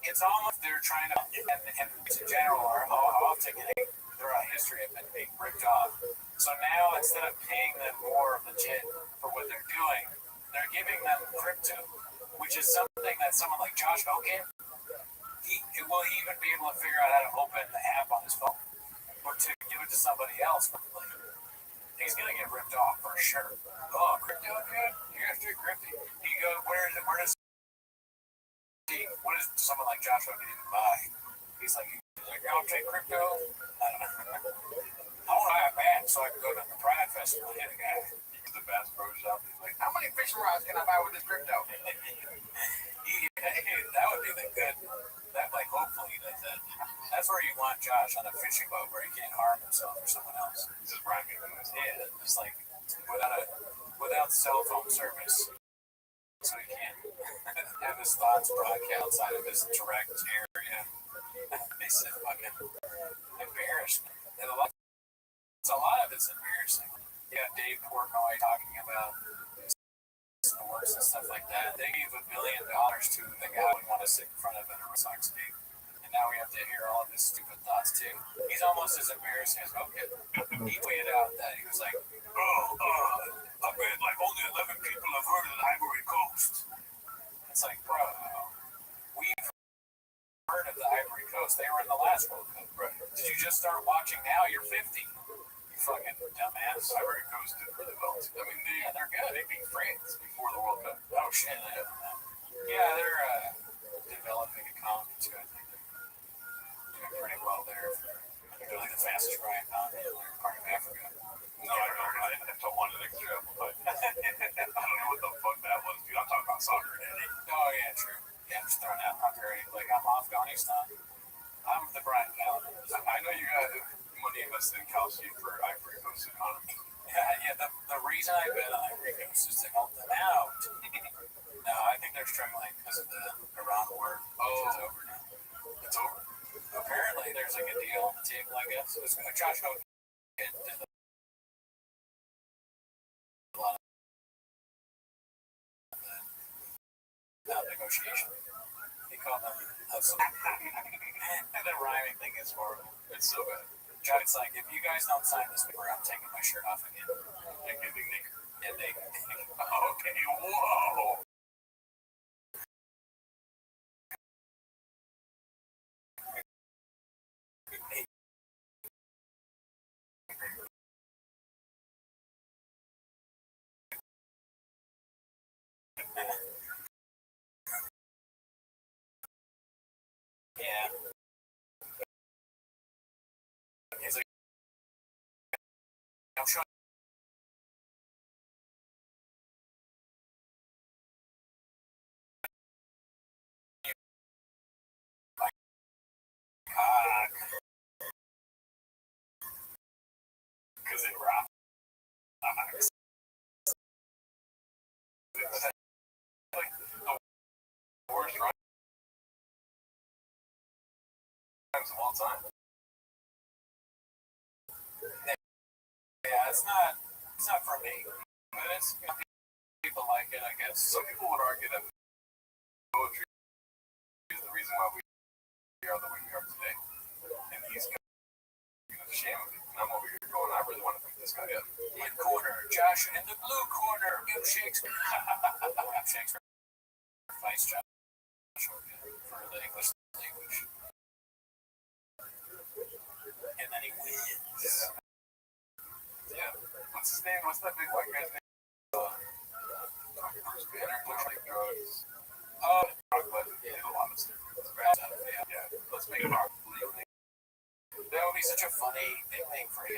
S4: it's almost they're trying to and in general are often getting throughout history have been being ripped off. So now instead of paying them more legit for what they're doing, they're giving them crypto, which is something that someone like Josh Hogan, will he even be able to figure out how to open the app on his phone or to give it to somebody else? He's gonna get ripped off for sure. Oh, crypto, dude, you have to do crypto. He goes, where does someone like Josh Hogan even buy? He's like, I'll take crypto. I don't know. I want to buy a bat so I can go to the Pride Festival and hit a guy.
S2: He's the Bass Pro Shop. He's like, how many fishing rods can I buy with this crypto?
S4: That would be the good. That like hopefully he does that. That's where you want Josh on a fishing boat where he can't harm himself or someone else.
S2: He's just rhyming on his
S4: Yeah, just like without cell phone service, so he can't have his thoughts broadcast outside of his direct area. It's a fucking embarrassment. And a lot of it's embarrassing. You got Dave Portnoy talking about sports and stuff like that. They gave $1 billion to the guy who would want to sit in front of a Red Sox game. And now we have to hear all of his stupid thoughts too. He's almost as embarrassing as Hogan. He tweeted out that he was like, I bet like only 11 people have heard of the Ivory Coast. It's like, bro, we've heard of the Ivory Coast. They were in the last World Cup. Right. Did you just start watching now? You're 50. You fucking dumbass.
S2: Ivory Coast did really well. I mean,
S4: they're good.
S2: They beat France before the World Cup.
S4: Oh shit. Yeah, they're developing economy too. I think they're doing pretty well.
S2: invested in Kalshi for Ivory Coast economy.
S4: Yeah, the reason I bet on Ivory Coast is to help them out. No, I think they're struggling because of the Iran war, which is over now.
S2: It's over.
S4: Apparently, there's like a deal on the table, I guess. It was Josh Hogan did a lot of negotiation. He called them hustle. And the rhyming thing is horrible.
S2: It's so bad.
S4: It's like, if you guys don't sign this paper, I'm taking my shirt off again.
S2: And getting naked.
S4: And they,
S2: Okay, whoa.
S4: yeah. He's like, I'm sure. Because it rocks.
S2: Like the worst run times of all time.
S4: Yeah, it's not for me, but it's, you know, people like it, I guess.
S2: Some people would argue that poetry is the reason why we are the way we are today. And he's ashamed of it. And I'm over here going, I really want to beat this guy up.
S4: In corner, Josh in the blue corner. Give Shakespeare. Shakespeare fights Josh for the English language. And then he wins.
S2: Yeah. What's his name? What's that big white guy's name? Bruce Banner. Looks like drugs.
S4: Oh,
S2: But he did a lot of stuff. Yeah. Let's make it our legal name.
S4: that would be such a funny thing for you.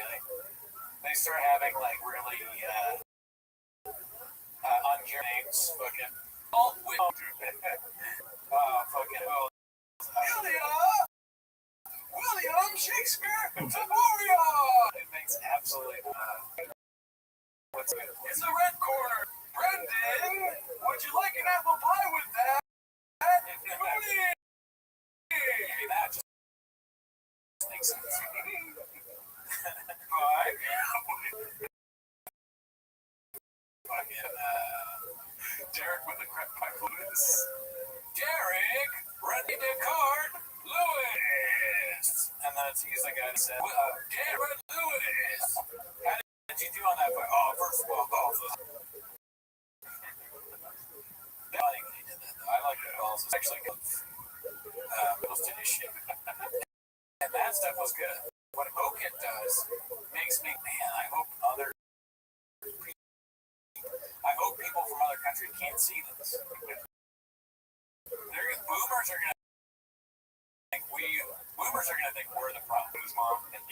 S4: They start having like really ungeared names. Fucking. Oh, fucking. William Shakespeare Taboria. It makes absolutely. What's good?
S2: In the red corner, Brendan, would you like an apple pie with that?
S4: Maybe that just makes sense.
S2: Pie.
S4: Fucking,
S2: Derek with the crap pie Lewis.
S4: Derek, Randy Descartes, Lewis. And then he's the guy that said, Derek Lewis. How did you do on that fight? Oh, first of all, funny when he did that, though. I like the calls. It's actually good. Middle to his shit. And that stuff was good. What Hogan does makes me, man, I hope people from other countries can't see this. Boomers are gonna think we're the problem. His mom and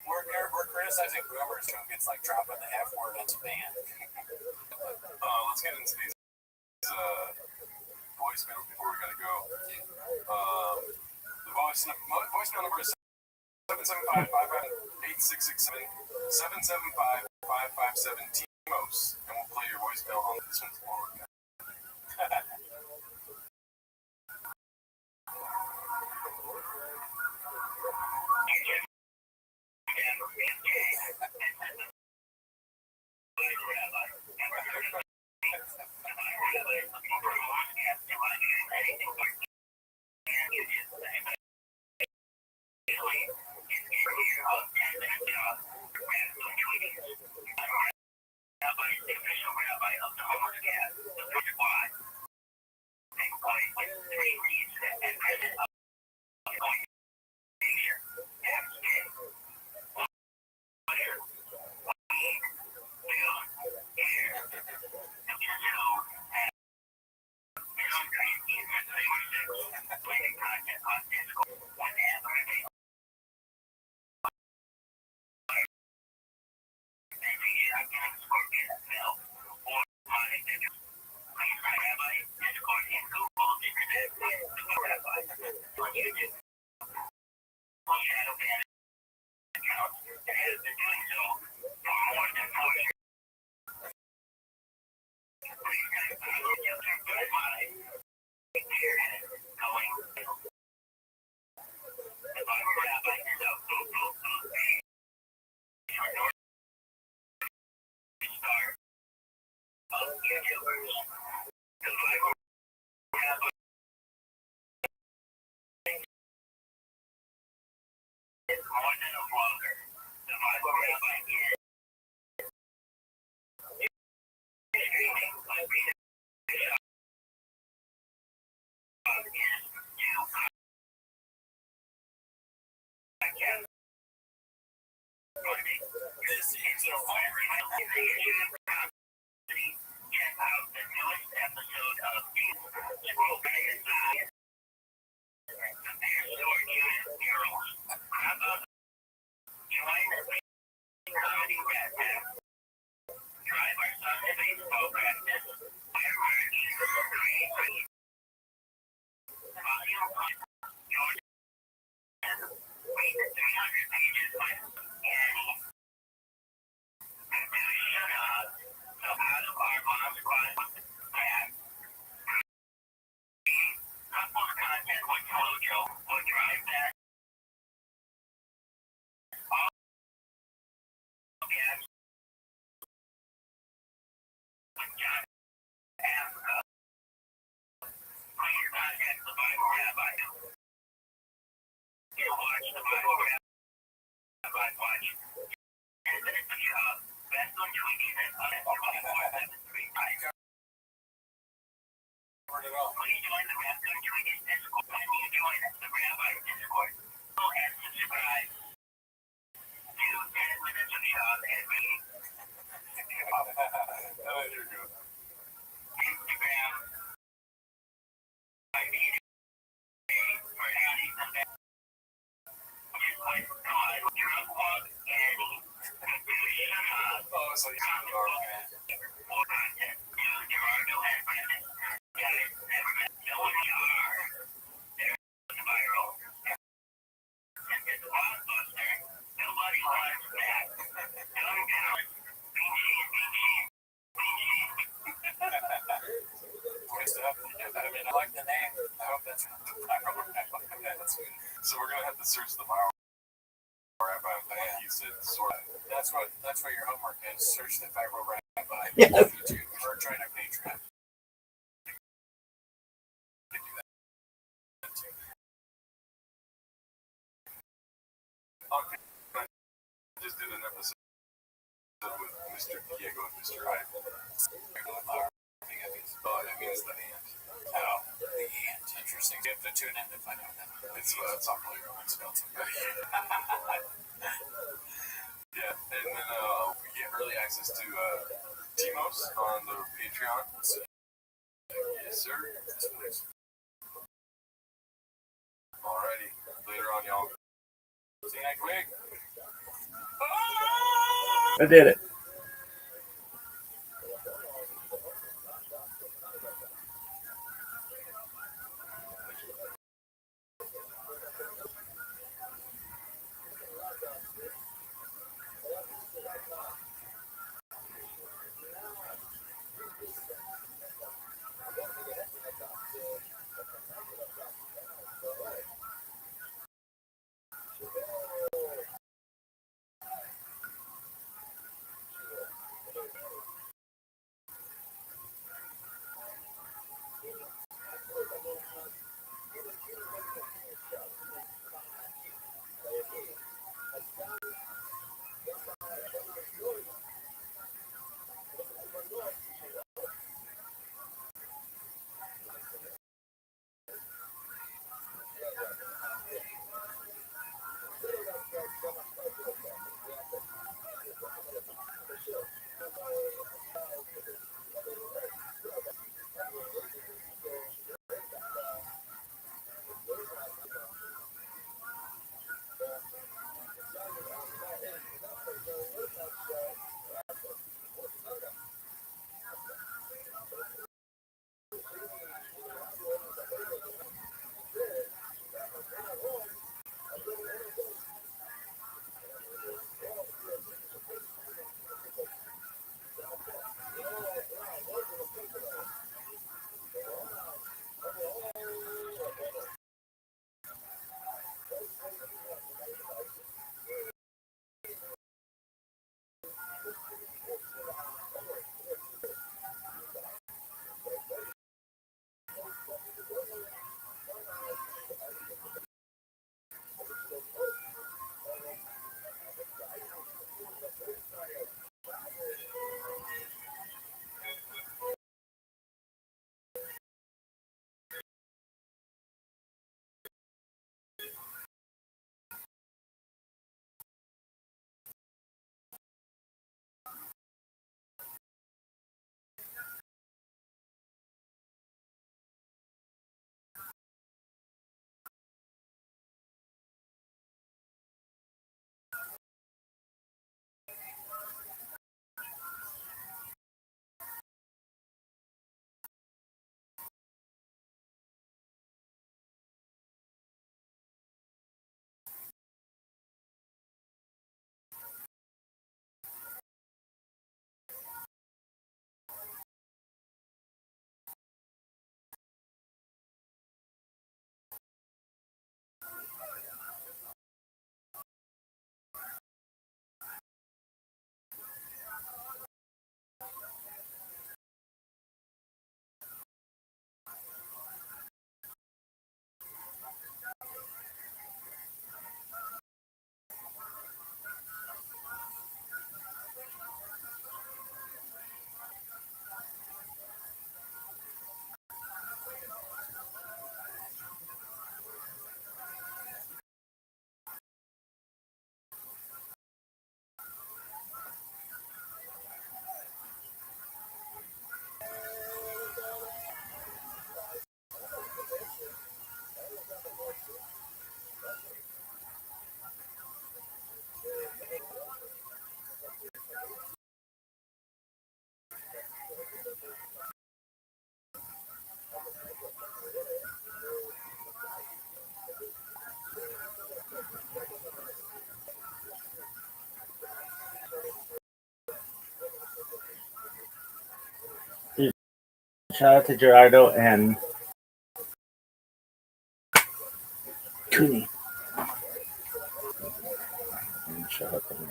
S4: we're criticizing boomers who gets like dropping the F word on the band.
S2: Let's get into these voicemails before we gotta go. The voicemail number is 775-558-6667, 775-557-TMOS, and we'll play your voicemail on this one's long.
S5: Rabbi of the Homer
S2: So he's on the arm, man. Good stuff. I mean, I like the name. I hope that's good. So we're gonna have to search the viral rabbi, like you said, sort of. That's what your homework is. Search the viral rabbi.
S5: Yes.
S2: On YouTube or join our Patreon. I just did an episode with Mr. Diego and Mr. Ivan. It means the ant.
S4: Oh, the ant. Interesting. You have to tune in to find out that.
S2: It's on Playground. It's got some Yeah, and then we get early access to Timos on the Patreon. So, yes, sir. Alrighty. Later on, y'all. See you next week.
S5: I did it. Shout out to Gerardo and Cooney. Shout out to them.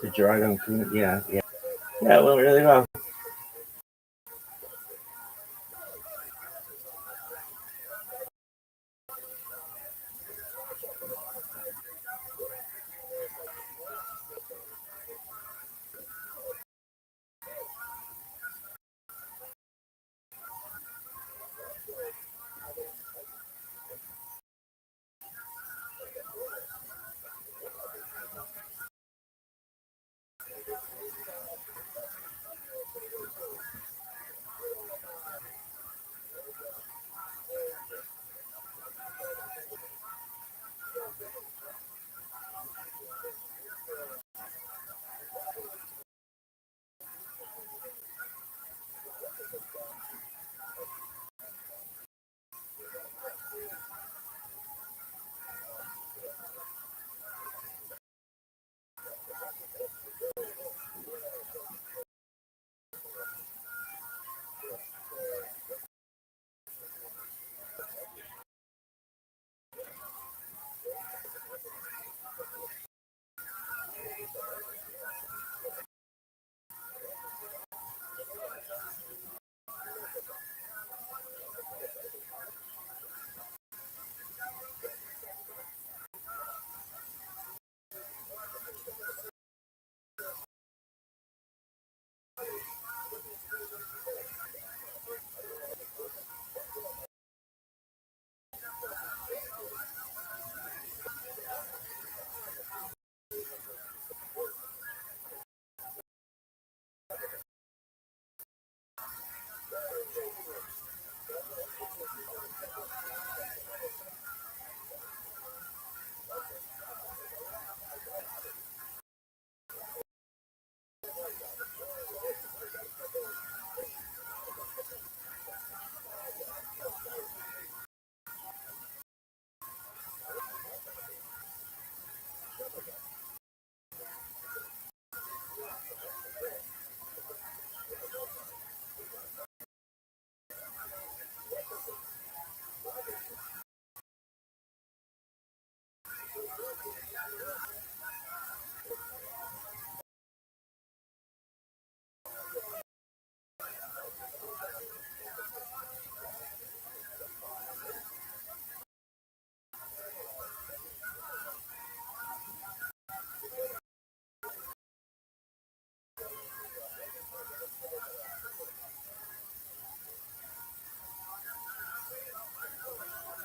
S5: To Gerardo and Cooney. Yeah. Yeah, it went really well.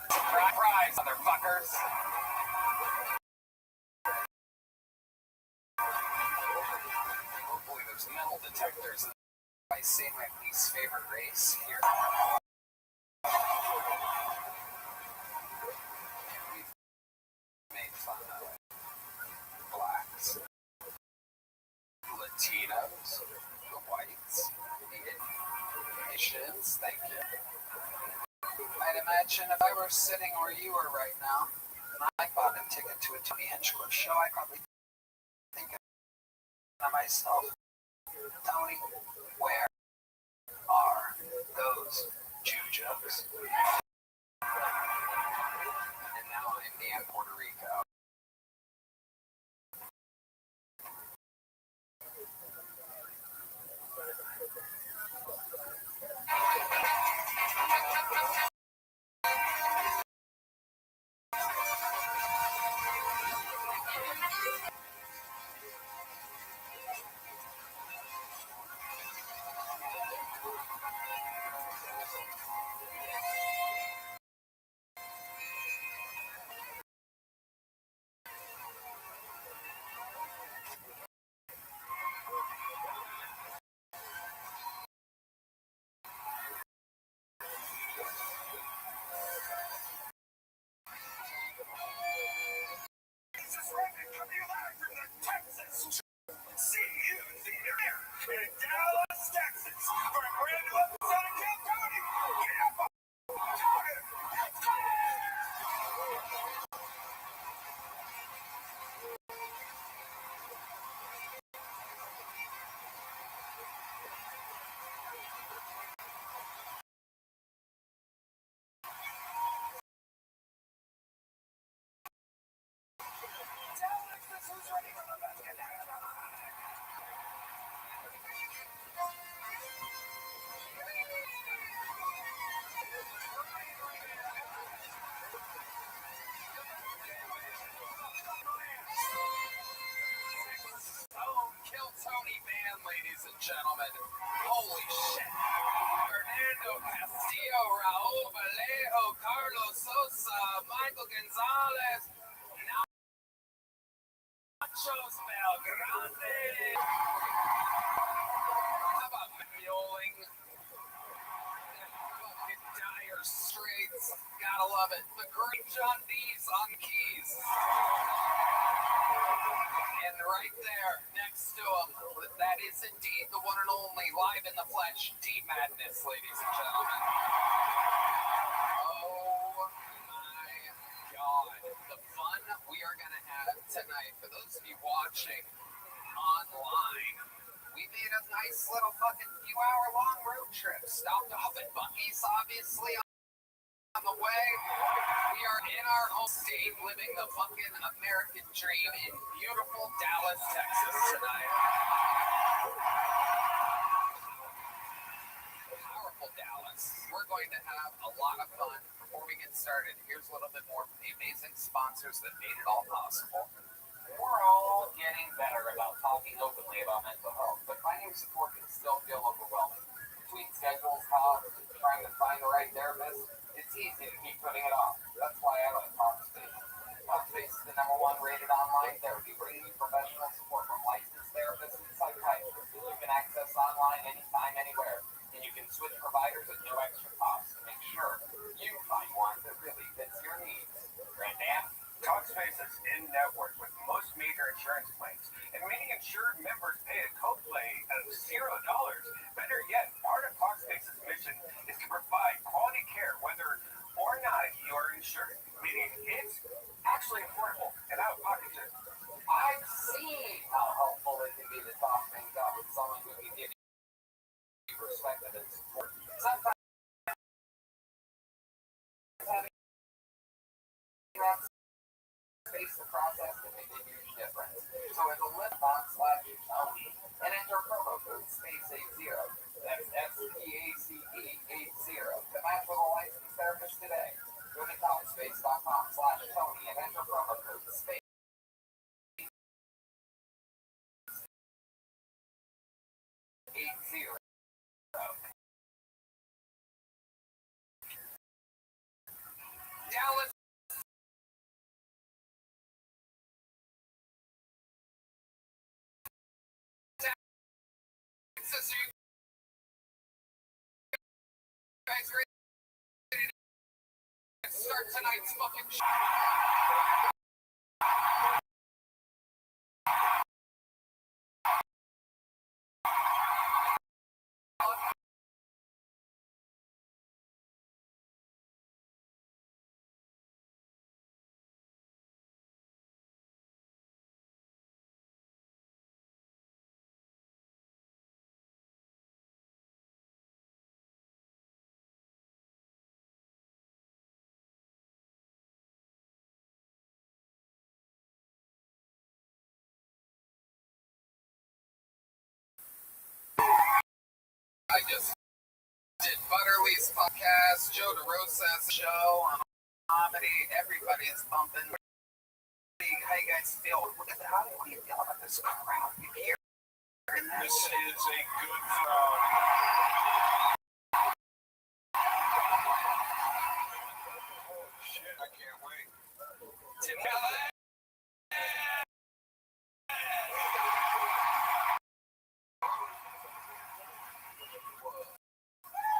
S4: Surprise, motherfuckers! Hopefully there's metal detectors. I say my least favorite race here. We've made fun of blacks, Latinos, the whites, the Asians, thank you. I'd imagine if I were sitting where you are right now, and I bought a ticket to a Tony Hinchcliffe show, I'd probably think to myself, Tony, where are those Jew jokes? And now I'm in Puerto Rico.
S2: ladies and gentlemen. Holy shit. Fernando Castillo, Raul Vallejo, Carlos Sosa, Michael Gonzalez, Nachos Belgrande. How about Mewling? Fucking Dire Straits. Gotta love it. The great John Dees on keys. And right there, next to him, that is indeed the one and only, live in the flesh, D Madness, ladies and gentlemen. Oh my God. The fun we are going to have tonight. For those of you watching online, we made a nice little fucking few hour long road trip. Stopped off at Buc-ee's, obviously, on the way. We are in our home state, living the fucking American dream in beautiful Dallas, Texas tonight. Powerful Dallas. We're going to have a lot of fun. Before we get started, here's a little bit more from the amazing sponsors that made it all possible. We're all getting better about talking openly about mental health, but finding support can still feel overwhelming. Between schedules, costs, trying to find the right therapist, it's easy to keep putting it off. That's why I like Talkspace. Talkspace is the #1 rated online therapy, bringing you professional support from licensed therapists and psychiatrists that you can access online anytime, anywhere. And you can switch providers at no extra cost to make sure you find one that really fits your needs. Grandam?
S1: Talkspace is in-network with most major insurance plans, and many insured members pay a copay of $0. Better yet, part of Talkspace's mission is to provide quality care whether or not you are insured, meaning it's actually affordable and out-of-pocket too.
S2: I've seen how helpful it can be to talk things out with someone who can give you perspective and support. Sometimes having that space to process can make a huge difference. So at the lip.com/Tony and enter promo code SPACE80. That's SPACE80 to match with a licensed therapist today. Go to Talkspace.com/Tony and enter promo code SPACE80. Dallas. Texas, you guys ready to start tonight's fucking show? I just did Butterly's podcast, Joe DeRosa's show on comedy. Everybody's bumping. How you guys feel? How do you feel about this crowd? You hear in
S1: This
S2: this?
S1: is a good crowd. Oh shit, I can't wait.
S2: Tonight.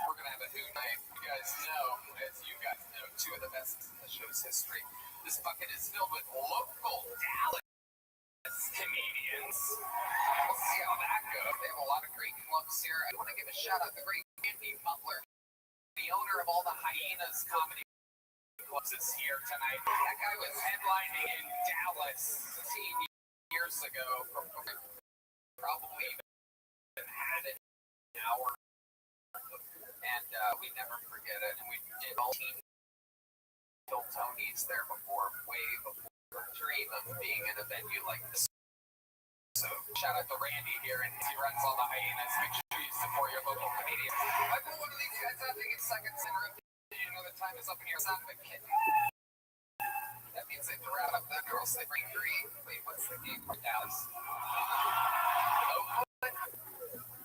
S2: We're gonna have a hoot night. You guys know, as you guys know, two of the best in the show's history. This bucket is filled with local Dallas comedians. We'll see how that goes. They have a lot of great clubs here. I want to give a shout out to the great Andy Butler, the owner of all the Hyenas comedy clubs, is here tonight. That guy was headlining in Dallas 15 years ago. Probably even had an hour. And we never forget it. And we did all team Bill Tony's there before, way before the dream of being in a venue like this. So shout out to Randy here, and he runs all the Hyenas. Make sure you support your local comedians. I put one of these guys out, they get seconds in room. You know the time is up here. Sound of a kitten. That means they have to wrap up that girl. So they bring green. Wait, what's the game for Dallas? Oakland.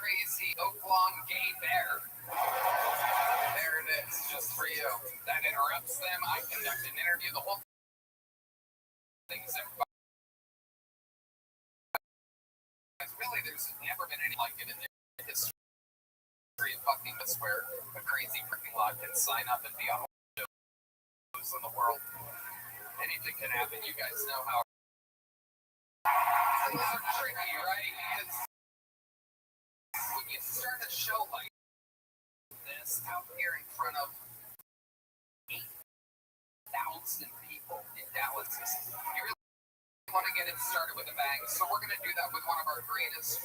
S1: crazy oblong gay bear. There it is, just for you. That interrupts them. I conduct an interview. The whole thing's really, there's never been any like it in the history of fucking this where a crazy parking lot can sign up and be on shows in the world. Anything can happen. You guys know how things are tricky, right? Because when you start a show like this out here in front of 8,000 people in Dallas, you really want to get it started with a bang. So we're going to do that with one of our greatest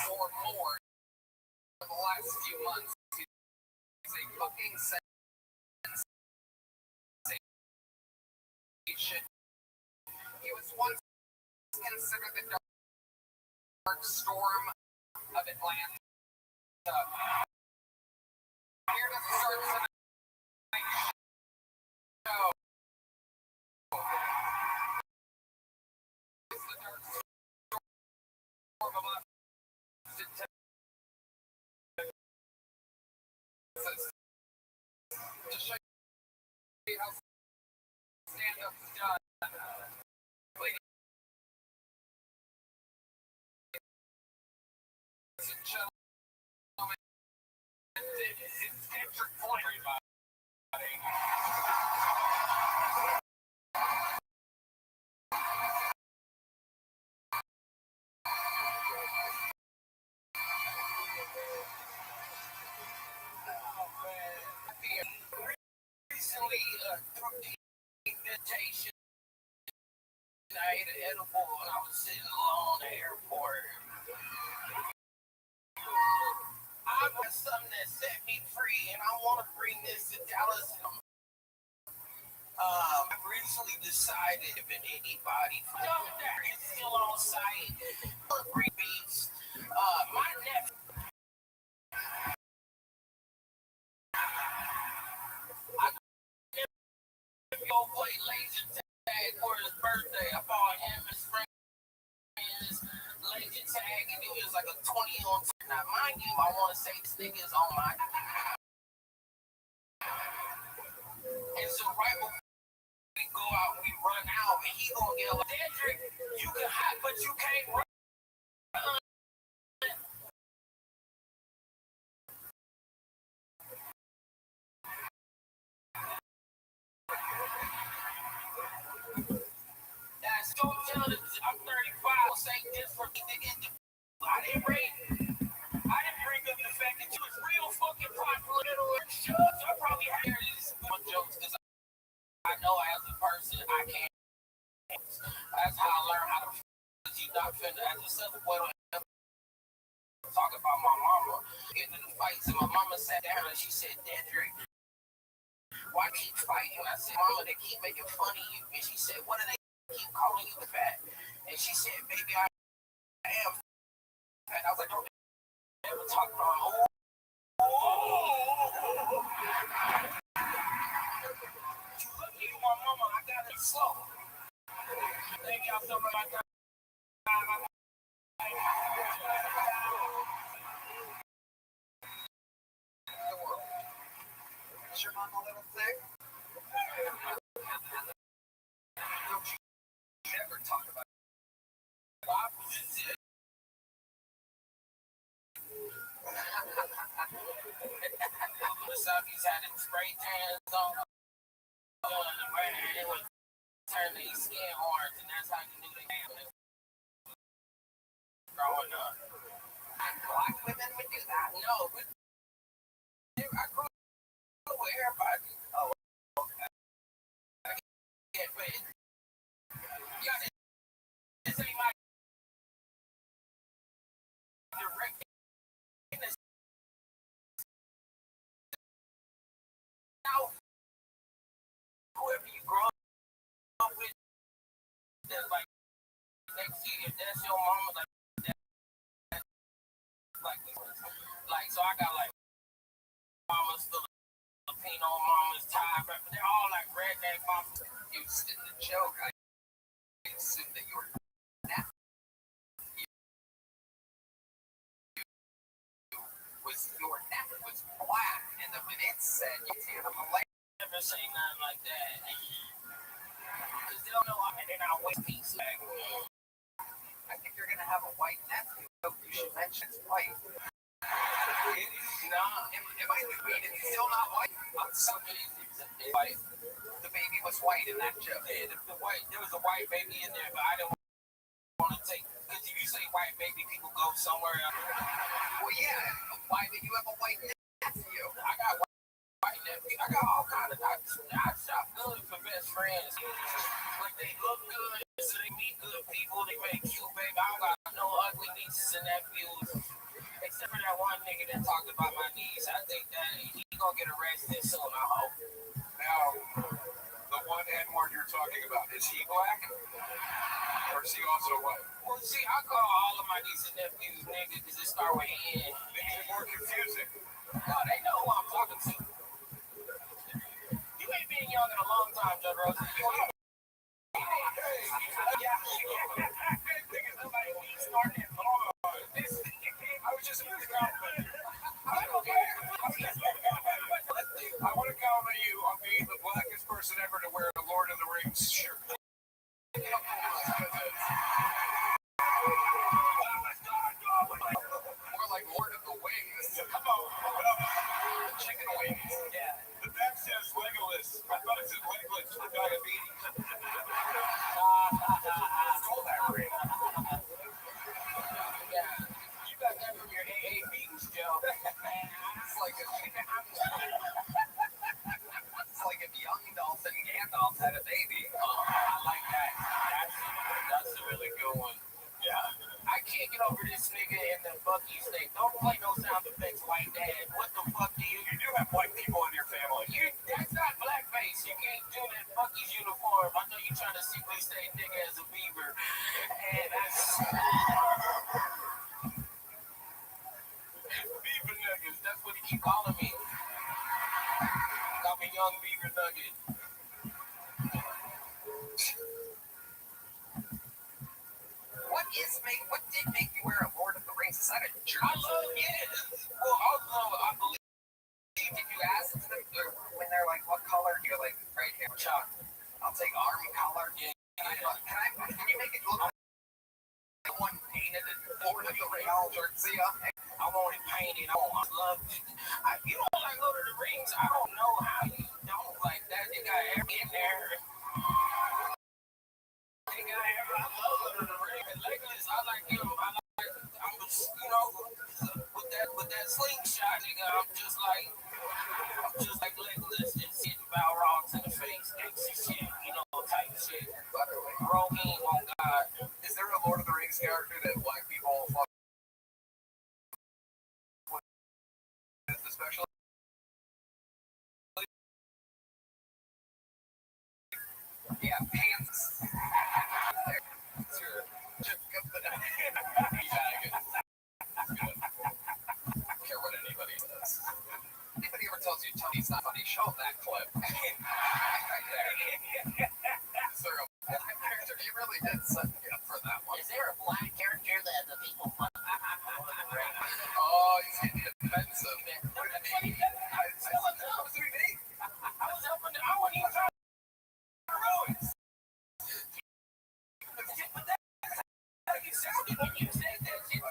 S1: or more for the last few months. He's a fucking sensation. He was once considered the dark storm of Atlanta. Here to start tonight's show is the dark storm of Austin, Texas. To show you how stand-up is done. Ladies and gentlemen, it's Kendrick Floyd, everybody. Recently, through the invitation, I ate an edible when I was sitting alone in the airport. I got something that set me free, and I want to bring this to Dallas. I recently decided if anybody is still on site for Green Beats, my nephew. Go play laser tag for his birthday. I bought him his friends laser tag, and it was like a 20 on. Now, mind you, I want to say this nigga is on my. And so right before we go out, we run out, and he gonna get like, Kendrick, you can hide, but you can't run. Don't tell them I'm 35. Say this for me, nigga. I didn't bring up the fact that you was real fucking popular little shows. I probably had these jokes because I know as a person I can't. That's how I learned how to. You not finna as a simple boy. Talk about my mama getting in the fights, and my mama sat down and she said, "Kendrick, why keep fighting?" I said, "Mama, they keep making fun of you." And she said, "What are they?" Keep calling you fat. And she said, "Baby, I am fat." I was like, "Don't ever talk about you look at my mama, I got it slow. Thank y'all so much. Is your mom a little thick? Don't you ever talk about it. He's had him spray tans on. It would turn their skin orange, and that's how you knew they had it. Growing up. Black women would do that? No. I grew up with everybody. Oh, okay. Yeah, but yeah, this ain't my direct. Now, whoever you grow up with, that's like next to you, if that's your mama, like that, like so I got like mamas, Filipino mamas, Thai, they're all like redneck mamas. You sit in the joke.
S3: assumed that your nephew was black, and then when it said you can't
S4: Never say nothing like that. Because they don't know I'm in our white piece.
S3: I think you're gonna have a white nephew. You should mention it's white.
S4: Nah,
S3: It might be white, it's still not white.
S4: white.
S3: The baby was white in that joke.
S4: Yeah, there was a white baby in there, but I didn't want to take. Because if you say white baby, people go somewhere else.
S3: Well, yeah. Why do you have a white nephew?
S4: I got white nephew. I got all kinds of. I shop good for best friends. Like they look good, so they meet good people. They make cute baby. I don't got no ugly nieces and nephews. Except for that one nigga that talked about my niece. I think that he gonna get arrested soon, I hope.
S2: Now, the one N-word you're talking about, is he black? Or is he also white?
S4: Well, see, I call all of my nieces and nephews niggas because it start with N.
S2: Makes it more confusing.
S4: No, they know who I'm talking to. You ain't been young in a long time, Judge Rose. You ain't.
S2: I was just going to compliment. I want to compliment you on being the blackest person ever to wear a Lord of the Rings shirt.
S3: More like Lord of the Wings.
S2: Come on.
S3: The chicken wings.
S4: Yeah.
S2: The back says Legolas. I thought it said Legolas for diabetes.
S3: Stole that ring.
S4: Yeah. You got that from your AA meetings, Joe.
S3: It's like if young Dolph and Gandalf had a baby.
S4: I like that. That's a really good one.
S2: Yeah.
S4: I can't get over this nigga in the Buc-ee's thing. Don't play no sound effects, white dad. What the fuck do you?
S2: You do have white people in your family.
S4: That's not blackface. You can't do that Buc-ee's uniform. I know you're trying to secretly say nigga as a beaver. And that's... Beaver nuggets. That's what he keep calling me. Call me young beaver nugget.
S3: What did make you wear a Lord of the Rings? Is that a jersey?
S4: I love it. Well, also, I believe
S3: Did you ask them when they're like, what color? You're like, right here, chocolate. I'll take arm color.
S4: Yeah.
S3: Can you make it look like someone painted a Lord of the Rings jersey on it?
S4: I want it painted on. I love it. You don't like Lord of the Rings. I don't know how you don't like that. They got everything in there. They got everything. I love Lord of the Rings. And Legolas, I like him. With that slingshot, nigga, I'm just like Legolas, just hitting Balrogs in the face, gangsta shit, type shit. Rohim on God.
S3: Is there a Lord of the Rings character that black people fuck with, especially? Yeah, pants. It's your chip of the night. I don't care what anybody says. Anybody ever tells you Tony's not funny, show them that clip. Right there. Is there a black character? You really did set me up for that one.
S4: Is there a black character that the people fuck?
S3: Oh, he's getting defensive.
S4: I was helping. I wasn't even trying to ruin. But that's how you sounded when you said that shit. Oh,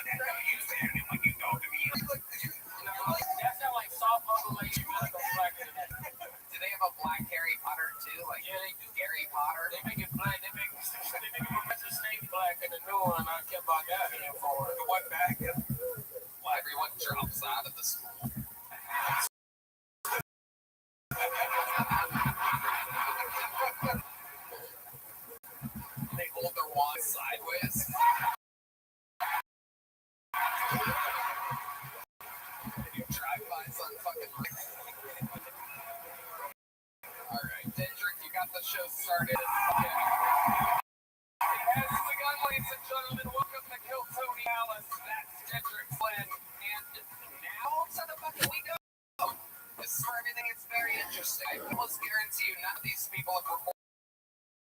S4: that's how you sounded when you talked to me. That sound like soft modulation.
S3: Do they have a black Harry Potter too? Like,
S4: Yeah, they do.
S3: Harry Potter?
S4: They make it black. They make Professor Snape black in the new one. I kept on asking for it.
S3: The one back? Well, everyone drops out of the school. They hold their wands sideways. You drive-bys on fucking... Alright, Kendrick, you got the show started. It has begun, ladies and gentlemen. Welcome to Kill Tony Alice. That's Kendrick Flynn. And now, to the fucking we go. This is where everything is very interesting. I almost guarantee you none of these people have reported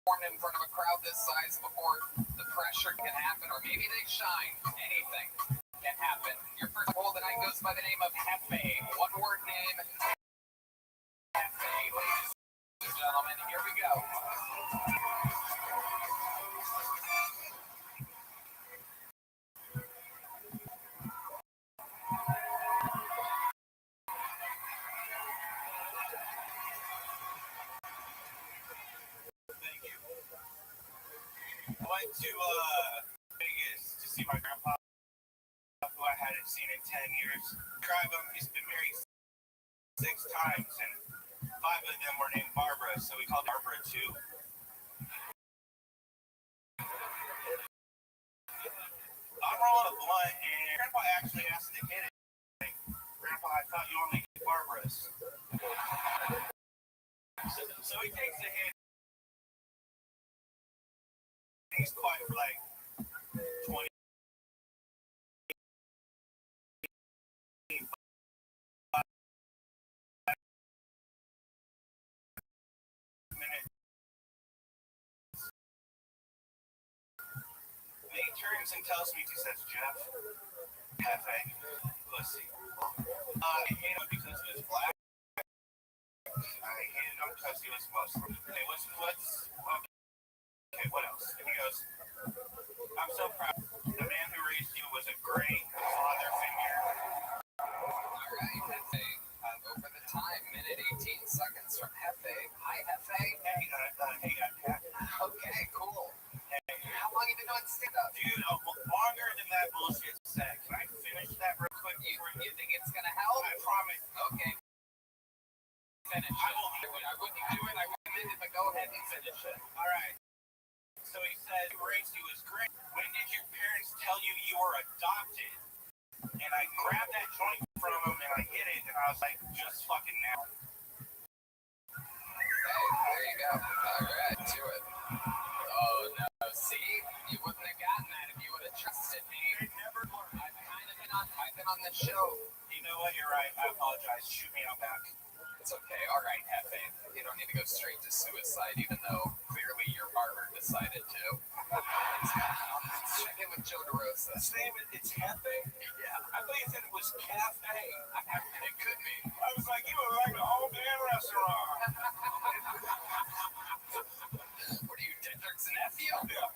S6: in front of a crowd this size before the pressure can happen, or maybe they shine. Anything can happen. Your first poll tonight goes by the name of Hefe. One word name, Hefe. Ladies and gentlemen, here we go.
S1: I went to Vegas to see my grandpa, who I hadn't seen in 10 years. Drive him, he's been married 6 times, and 5 of them were named Barbara, so we called Barbara too. I'm rolling a blunt, and Grandpa actually asked to hit it. Like, Grandpa, I thought you only hit Barbara's. So he takes a hit. He's quiet for like 20 minutes. Then he turns and tells me, he says, Jeff, Hefe, pussy. I hate him because he was black. I hated him because he was Muslim. Okay, okay, what else? And he goes, I'm so proud. The man who raised you was a great father figure.
S6: All right, Hefe. Over the time, minute 18 seconds from Hefe. Hi, Hefe. Okay, cool. How long have you been doing stand-up?
S1: Dude, longer than that bullshit set. Can I finish that real quick?
S6: You think it's gonna help?
S1: I promise.
S6: Okay. Finish it. I wouldn't do it. I wouldn't, but go ahead and finish it.
S1: All right. So he said, who raised you was great. When did your parents tell you you were adopted? And I grabbed that joint from him and I hit it, and I was like, just fucking now.
S6: There you go. All right, do it. Oh, no. See? You wouldn't have gotten that if you would have trusted me.
S1: I never learned.
S6: I've been on the show.
S1: You know what? You're right. I apologize. Shoot me out back.
S6: It's okay. All right, Hefe. You don't need to go straight to suicide, even though clearly your barber decided to. Let's check in with Joe DeRosa.
S1: His name it's Hefe?
S6: Yeah.
S1: I thought you said it was Cafe.
S6: It could be.
S1: I was like, you look like a whole damn restaurant.
S6: What are you, Dendrick's nephew?
S1: Yeah.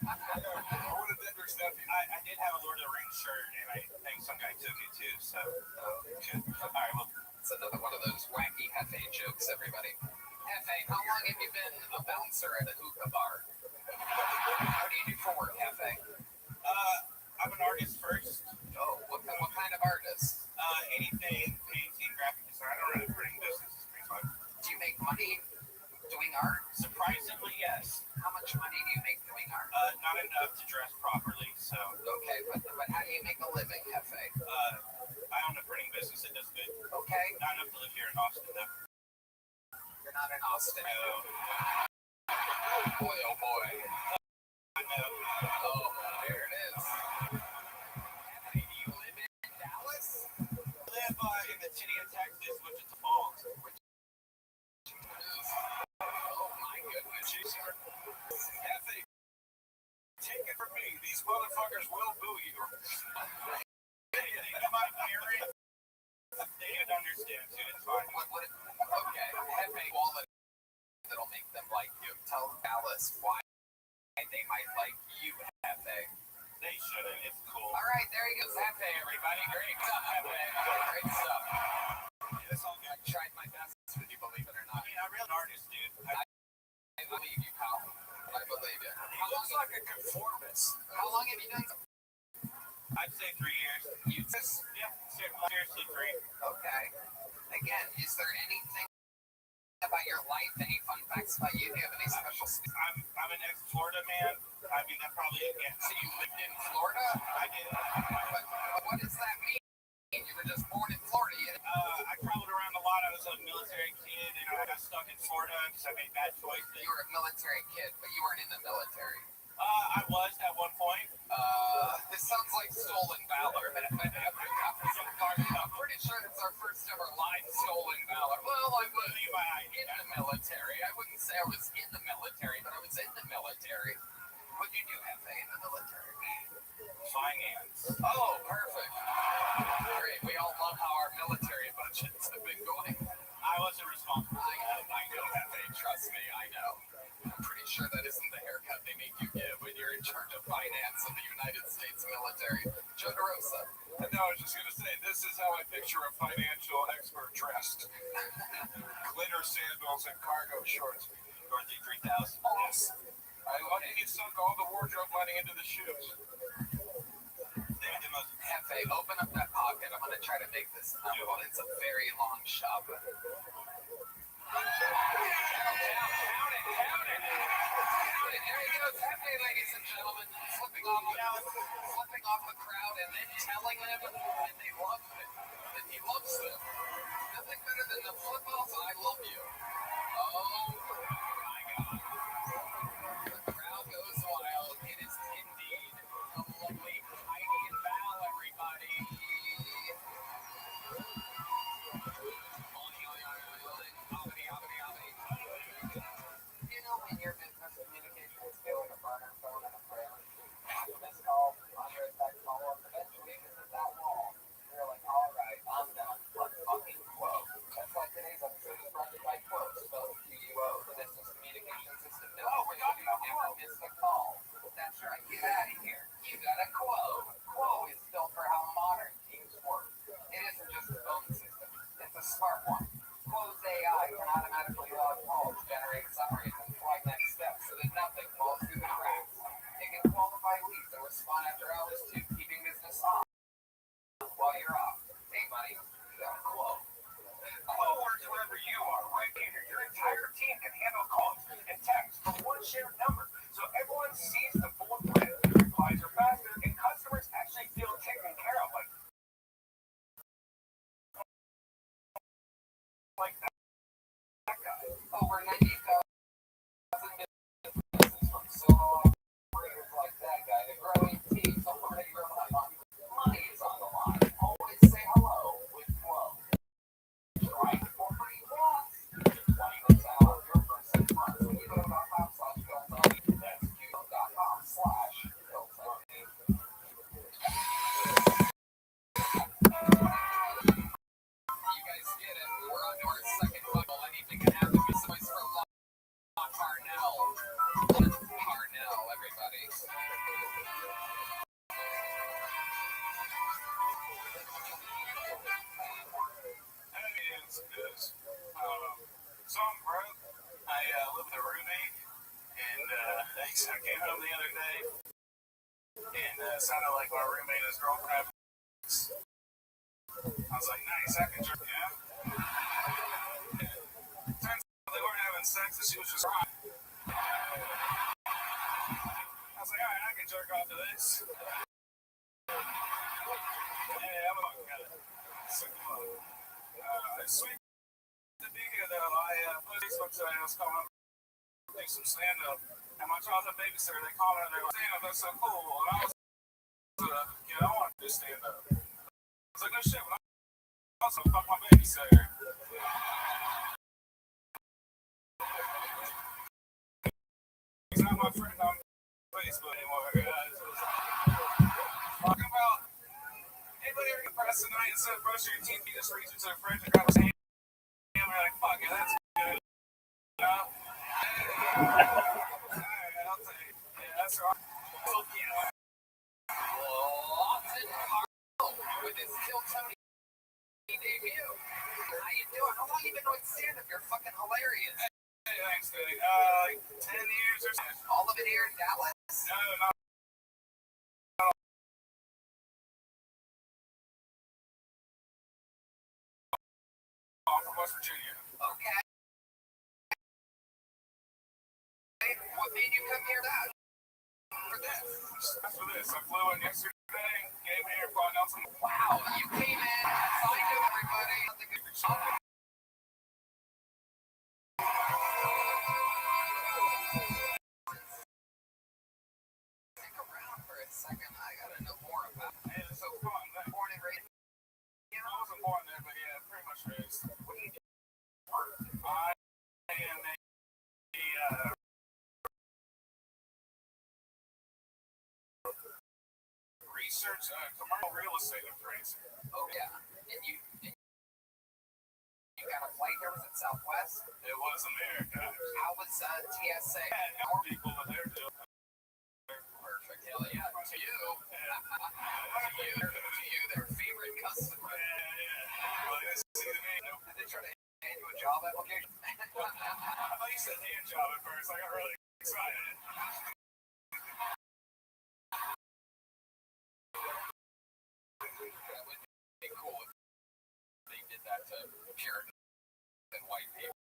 S1: What a Dendrick's nephew. I did have a Lord of the Rings shirt, and I think some guy took it too, so. Good. All right, well.
S6: It's another one of those wacky Hefe jokes, everybody. Hefe, how long have you been a bouncer at a hookah bar? What do you do for work, Hefe?
S1: I'm an artist first.
S6: Oh, what kind of artist?
S1: Anything, painting, graphic design, or a printing business is pretty fun.
S6: Do you make money doing art?
S1: Surprisingly, yes.
S6: How much money do you make doing art?
S1: Not enough to dress properly, so.
S6: Okay, but how do you make a living, Hefe?
S1: I own a printing business that does good.
S6: Okay.
S1: Not enough to live here in Austin, though.
S6: You're not in Austin.
S1: No.
S6: Boy, oh boy.
S1: I know.
S6: Oh, there it is. Hefe, do you live in Dallas?
S1: I live in the city of Texas, Wichita Falls.
S6: Oh my goodness.
S1: Hefe, take it from me. These motherfuckers will boo you. Am I married? They would understand too. It's fine.
S6: Okay. Hefe, wallet that'll make them like you. Tell Dallas why they might like you, Hefe.
S1: They shouldn't. It's cool.
S6: All right, there he goes, Hefe, everybody. Great stuff, Hefe. Great stuff.
S1: Yeah, it's all good.
S6: I tried my best, would you believe it or not?
S1: I mean, I'm really an artist, dude.
S6: I believe you, pal. I believe you.
S1: He looks like a conformist.
S6: How long have you done this?
S1: I'd say 3 years.
S6: You just,
S1: Yeah, seriously 3.
S6: okay. Again, is there anything about your life, any fun facts about you? Do you have any special skills?
S1: I'm an ex-Florida man. I mean, that probably, yeah.
S6: So you lived in Florida?
S1: I did.
S6: But what does that mean? You were just born in Florida.
S1: I traveled around a lot. I was a military kid, and I got stuck in Florida because I made bad choices.
S6: You were a military kid, but you weren't in the military.
S1: I was at one point.
S6: This sounds like stolen valor. I'm pretty sure it's our first ever live stolen valor. Well, I was in the military. I wouldn't say I was in the military, but I was in the military.
S1: wasn't responsible.
S6: I know, Hefe. Trust me, I know. I'm pretty sure that isn't the haircut they make you get when you're in charge of finance of the United States military. Joe DeRosa.
S2: No, I was just gonna say, this is how I picture a financial expert dressed. Glitter sandals and cargo shorts.
S1: Dorothy 3000. Yes.
S2: I love that he sunk all the wardrobe money into the shoes.
S1: They're the most.
S6: Hefe, open up that pocket. I'm gonna try to make this number. It's a very long shop. Count it. There he goes, Hefe, ladies and gentlemen, flipping off the crowd and then telling them that they love him, that he loves them. Nothing better than the flip off. I love you. Oh my God. The crowd goes wild. It is indeed the lovely Heidi and Val, everybody. You know, in your business, communication is feeling a burner phone and a prayer. This call, under attack follow-up, eventually misses that wall. You're like, all right, I'm done. Let's fucking quote. That's why today's episode is brought to you by Quote, spelled Q-U-O, the business communication system. No, we're talking about never miss a call. That's right, get out of here. You got a quote. Quote is still for how modern teams work. It isn't just a phone system. It's a smart one. Quote's AI can automatically log calls, generate summaries, and flag next steps so that nothing falls through the cracks. It can qualify leads and respond after hours too, keeping business on while you're off. Hey, buddy, you got a quote.
S2: Quote works wherever you are, right here. Your entire team can handle calls and texts from one shared number, so everyone sees the full print. Replies are faster, and customers actually feel taken care of. Like that guy.
S6: Over 90,000 businesses from solo operators like that guy to growing teams already rely on. Money is on the line. Always say hello with Quo. Right for free plus 20% off your first 6 months when you go to .com/GoTony. That's Q.com/GoTony. You guys get it. We're on to our second bubble. Anything can happen. This voice for Parnell. Parnell, everybody.
S2: Some broke. I live with a roommate, and I came home the other day, and it sounded like my roommate and his girlfriend. I was like, nice, I can jerk, yeah. Turns out they weren't having sex, and she was just crying. I was like, all right, I can jerk off to this. Yeah, I'm fucking got it. Sick of it. Sweet. The video though, I put a Facebook today, I was calling do some stand-up, and my childhood babysitter, they called her, they were like, stand-up, that's so cool, and I was I want to do stand-up. I was like, no shit, but I also fuck my babysitter. He's not my friend on Facebook anymore, guys. Talking about, anybody ever get pressed tonight instead of brushing your teeth, you just reach into a fridge and grab a hand? And we're like, fuck it, that's good. You know? Alright, I'll take it. Yeah, that's right.
S6: Lawson Harlow with his Till Tony debut. How you doing? How long you been doing stand-up? You're fucking hilarious.
S2: Hey, thanks, Dave. Like 10 years or so.
S6: All of it here in Dallas?
S2: No, not. From West Virginia.
S6: Okay. What made you come here for this?
S2: For this, I flew in yesterday, came here, brought out some.
S6: Wow, you came in. How you doing, everybody? Stick around for a second. I gotta know more about it.
S2: Hey, it's so fun.
S6: Born and raised.
S2: I wasn't born there, but yeah, pretty much raised.
S6: What do you do?
S2: I am a research commercial real estate appraiser.
S6: Oh yeah, and you got a flight here? Was it Southwest?
S2: It was America.
S6: How was TSA?
S2: And more people in there too.
S6: Perfect. Hell yeah. To you, their favorite customer.
S2: Well, they see me.
S6: Did they try to hand you a job application?
S2: I thought you said hand job at first. I got really excited.
S6: That would be cool if they did that to Puritan and white people.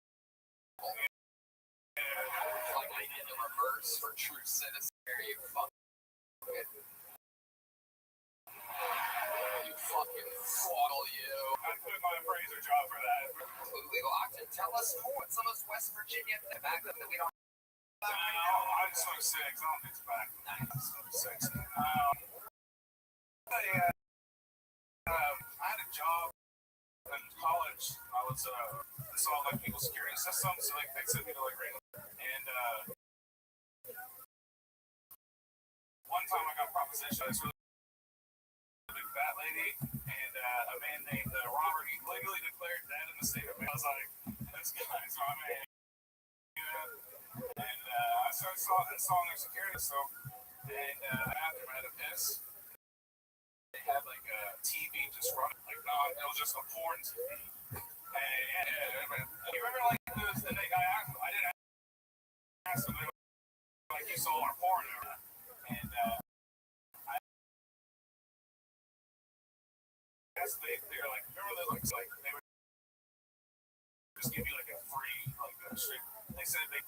S6: Like they did the reverse for true citizens. You fucking swaddle you.
S2: I quit my appraiser job for that.
S6: Absolutely locked. Tell us more. Some of West Virginia back that we don't.
S2: I'm 26. I don't think it's back.
S6: Nice.
S2: 26. I had a job in college. I was installed like people security systems, so like they sent me to like random. And one time I got propositioned by this really big fat lady, and a man named Robert. He legally declared dead in the state of Maine. I was like, this guy's my man. And I started installing their security system, and after I had a piss. They had like a TV just running, like no, it was just a porn TV. And you remember like the night I didn't ask them, like you saw our porn and I guess they were like, remember they like they would just give you like a free like a straight. They said they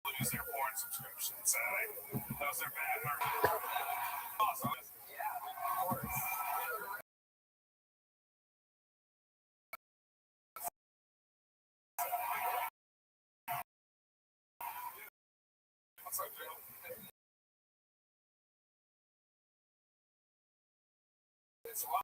S2: lose their porn subscription, so that was their bad mark. Awesome.
S6: Yeah, of course.
S2: What's up, Joe? It's what?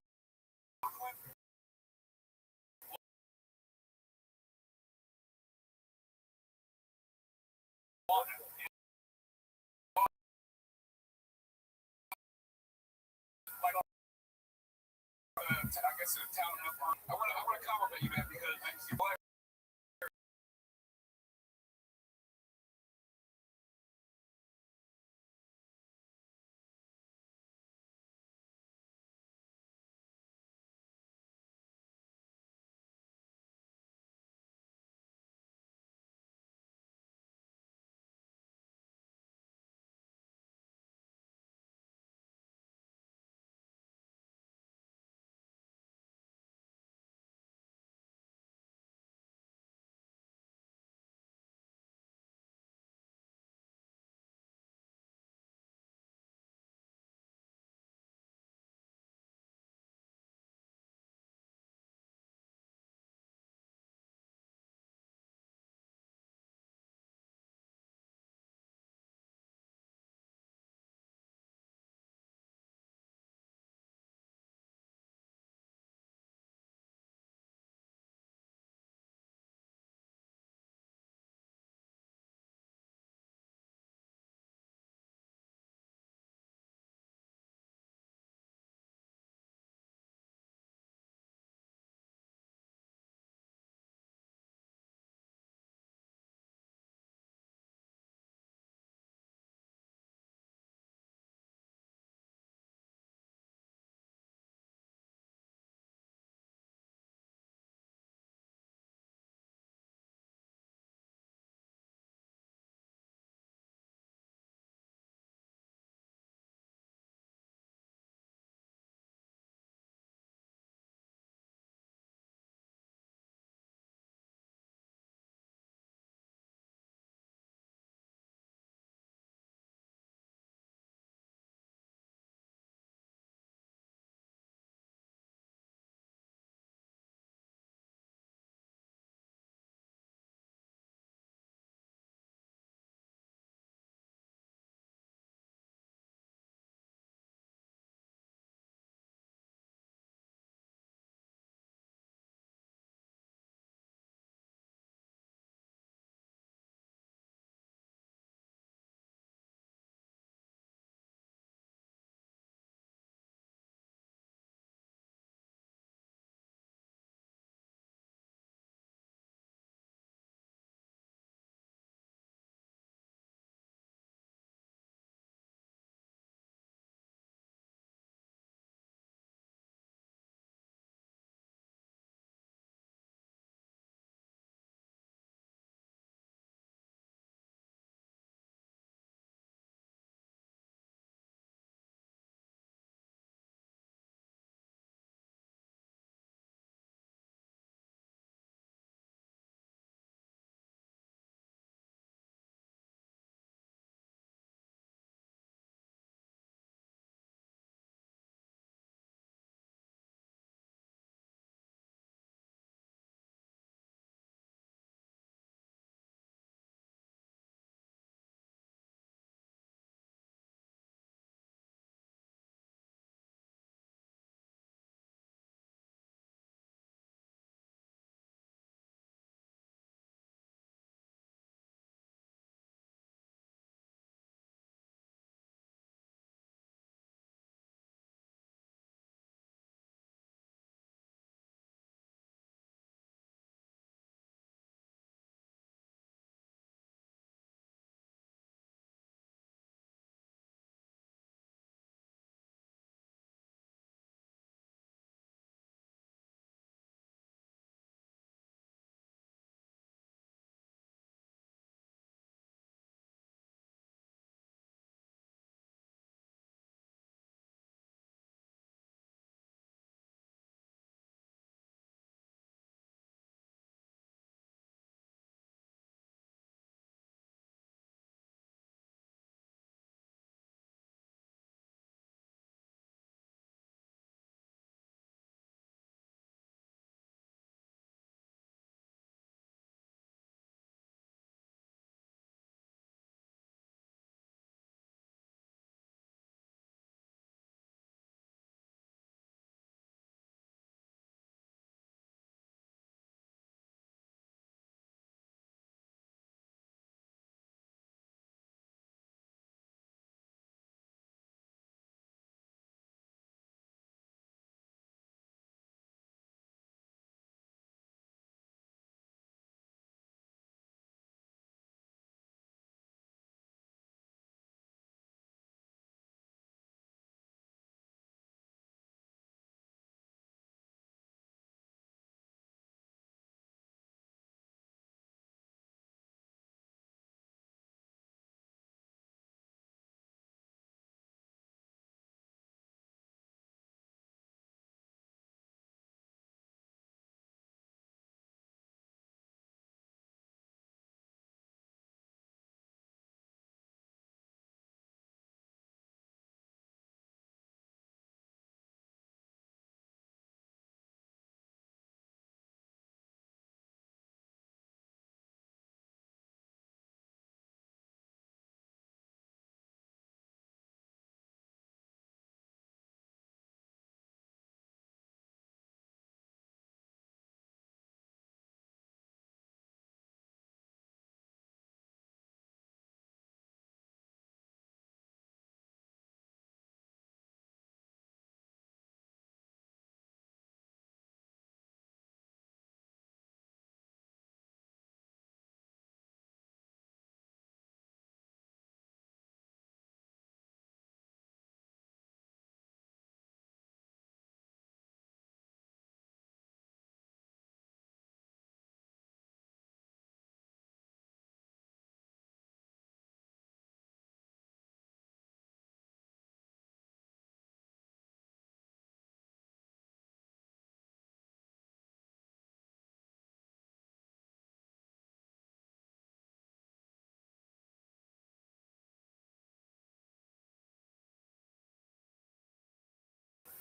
S2: I guess it's a town. I want to compliment you, man, because you play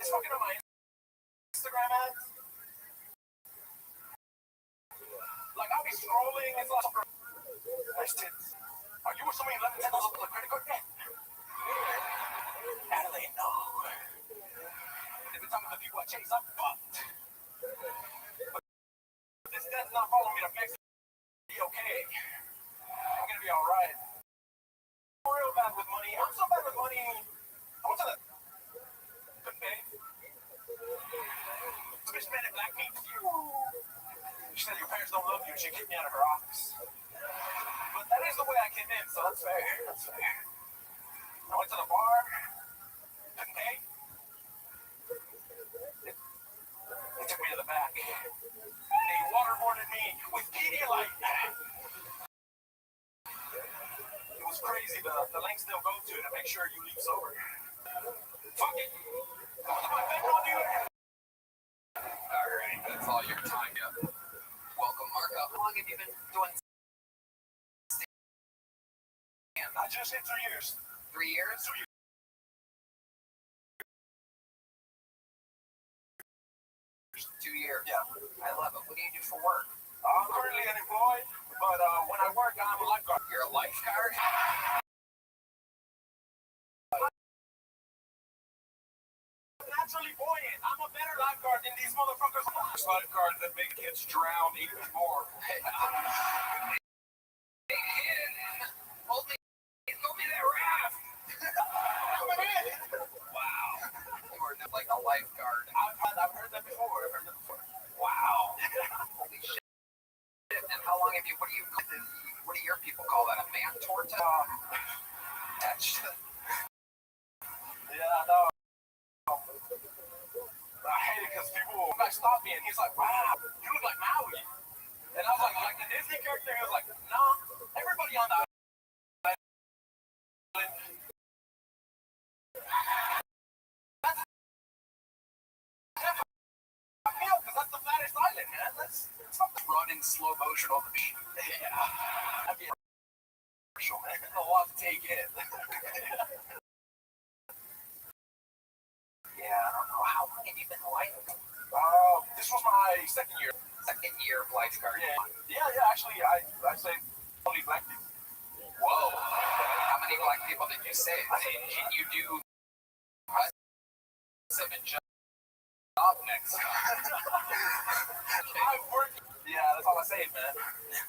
S1: It's fucking on my Instagram ads. Like, I'll be scrolling, it's like, nice tits. Are you assuming $11 on the credit card? Yeah. Adelaide, no. Every time the people I chase, I'm fucked. But this dad's not following me to Mexico. Be okay. I'm gonna be alright. I'm real bad with money. I'm so bad with money. I went to the buffet. This bitch made it black meat. She said your parents don't love you and she kicked me out of her office. But that is the way I came in, so that's fair. That's fair. I went to the bar. Couldn't pay. They took me to the back. They waterboarded me with Pedialyte. It was crazy, the lengths they'll go to make sure you leave sober. Fuck it. Come on, my back on you.
S6: Alright, that's all your time, yeah. Welcome, Marco. How long have you been doing stand?
S1: I just hit 3 years.
S6: 3 years?
S1: 2 years.
S6: Two years.
S1: Yeah.
S6: I love it. What do you do for work?
S1: I'm currently unemployed, but when I work, I'm a lifeguard.
S6: You're a lifeguard?
S1: Naturally buoyant. I'm a better lifeguard than these motherfuckers. Lifeguards that make kids drown even more.
S6: Hey, kid, hold me, throw me that raft.
S1: Coming in.
S6: Wow. You were like a lifeguard.
S1: I've heard that before.
S6: Wow. Holy shit. And how long have you, what do your people call that? A man torta? That's
S1: Yeah, I know. I hate it because people might stop me and he's like, wow, you look like Maui. And I was like the Disney character, he was like, no, everybody on the island. Because that's the fattest island, man. Let's
S6: run in slow motion on the beach.
S1: yeah. That'd be a commercial, man. I'll have to take it.
S6: Yeah, I don't know. How long have you been a lifeguard?
S1: This was my second year.
S6: Second year of lifeguard.
S1: Yeah, actually, I say only black people.
S6: Whoa. How many black people did you save? Can you do seven job next?
S1: I work. Yeah, that's all I say, man.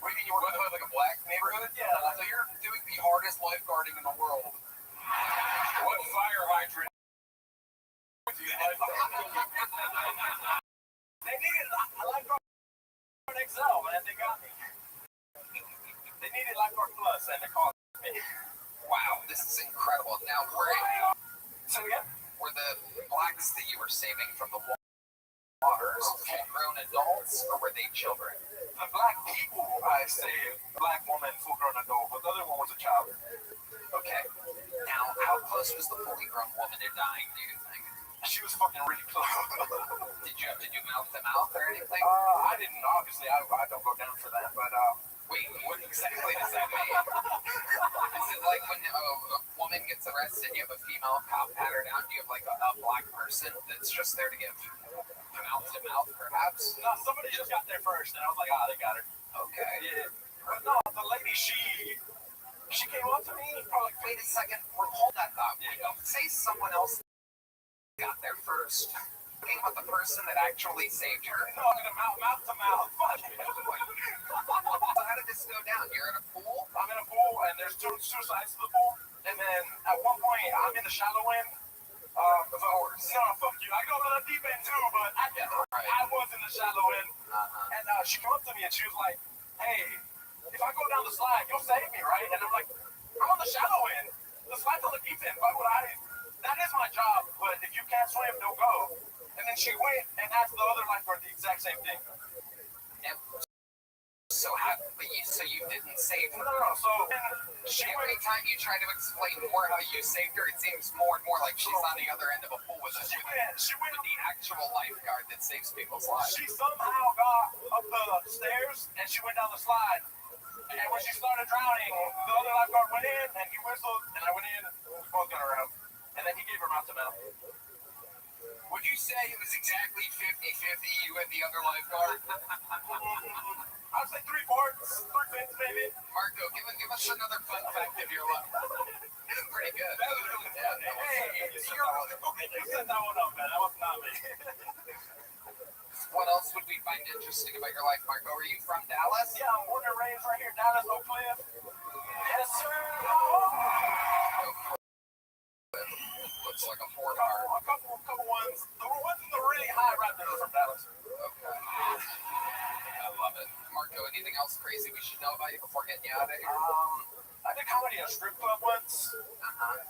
S6: What do you mean you work in like a black neighborhood?
S1: Yeah,
S6: So you're doing the hardest lifeguarding in the world.
S1: what fire hydrant? They needed a lifeguard XL, man. They got me. They needed lifeguard plus, and they called me.
S6: Wow, this is incredible. Now,
S1: So yeah,
S6: were the blacks that you were saving from the waters full-grown adults, or were they children?
S1: the black people, I saved, black woman, full-grown adult, but the other one was a child.
S6: Okay. Now, how close was the fully grown woman to dying, do you think?
S1: She was fucking really close.
S6: Did you have to do mouth-to-mouth or anything?
S1: I didn't, obviously, I don't go down for that, but
S6: Wait, what exactly does that mean? Is it like when a woman gets arrested, you have a female cop pat her down, do you have like a black person that's just there to give mouth-to-mouth, perhaps?
S1: no, somebody just got there first, and I was like, they got her.
S6: Okay.
S1: Yeah. But no, the lady, she came up to me, probably like,
S6: Wait a second, hold that thought. Say someone else got there first. Talking about the person that actually saved her.
S1: no, I'm gonna mouth to mouth. Fuck.
S6: So how did this go down? You're in a pool?
S1: I'm in a pool, and there's two sides to the pool, and then at one point, I'm in the shallow end.
S6: Of course.
S1: No, fuck you. I go to the deep end too, but I was in the shallow end, and she came up to me and she was like, "Hey, if I go down the slide, you'll save me, right?" And I'm like, "I'm on the shallow end. The slide's on the deep end. Why would I? That is my job. But if you can't swim, don't go." And then she went and asked the other lifeguard the exact same thing.
S6: Yep. So you didn't save her.
S1: No. So she
S6: Every
S1: went.
S6: time you try to explain more how you saved her, it seems more and more like she's on the other end of a pool with us.
S1: She went.
S6: With the actual lifeguard that saves people's lives.
S1: She somehow got up the stairs and she went down the slide. And when she started drowning, the other lifeguard went in and he whistled, and I went in and we both got her out. And then he gave her mouth to mouth.
S6: Would you say it was exactly 50-50, you and the other lifeguard?
S2: I'd say 3/4, 3/5 maybe.
S6: Marco, give us another fun fact of your life. This is pretty good.
S2: That was really
S6: Yeah,
S2: funny.
S6: hey,
S2: You set that one up, man. That was not me.
S6: what else would we find interesting about your life, Marco? Are you from Dallas?
S2: Yeah, I'm born and raised right here, Dallas, Oak Cliff. Yes, sir.
S6: Looks like a four bar.
S2: A couple ones. The ones in the really high right there are from Dallas.
S6: Okay. I love it. Marco, anything else crazy we should know about you before getting you out of here?
S2: I did comedy at a strip club once,
S6: Uh-huh.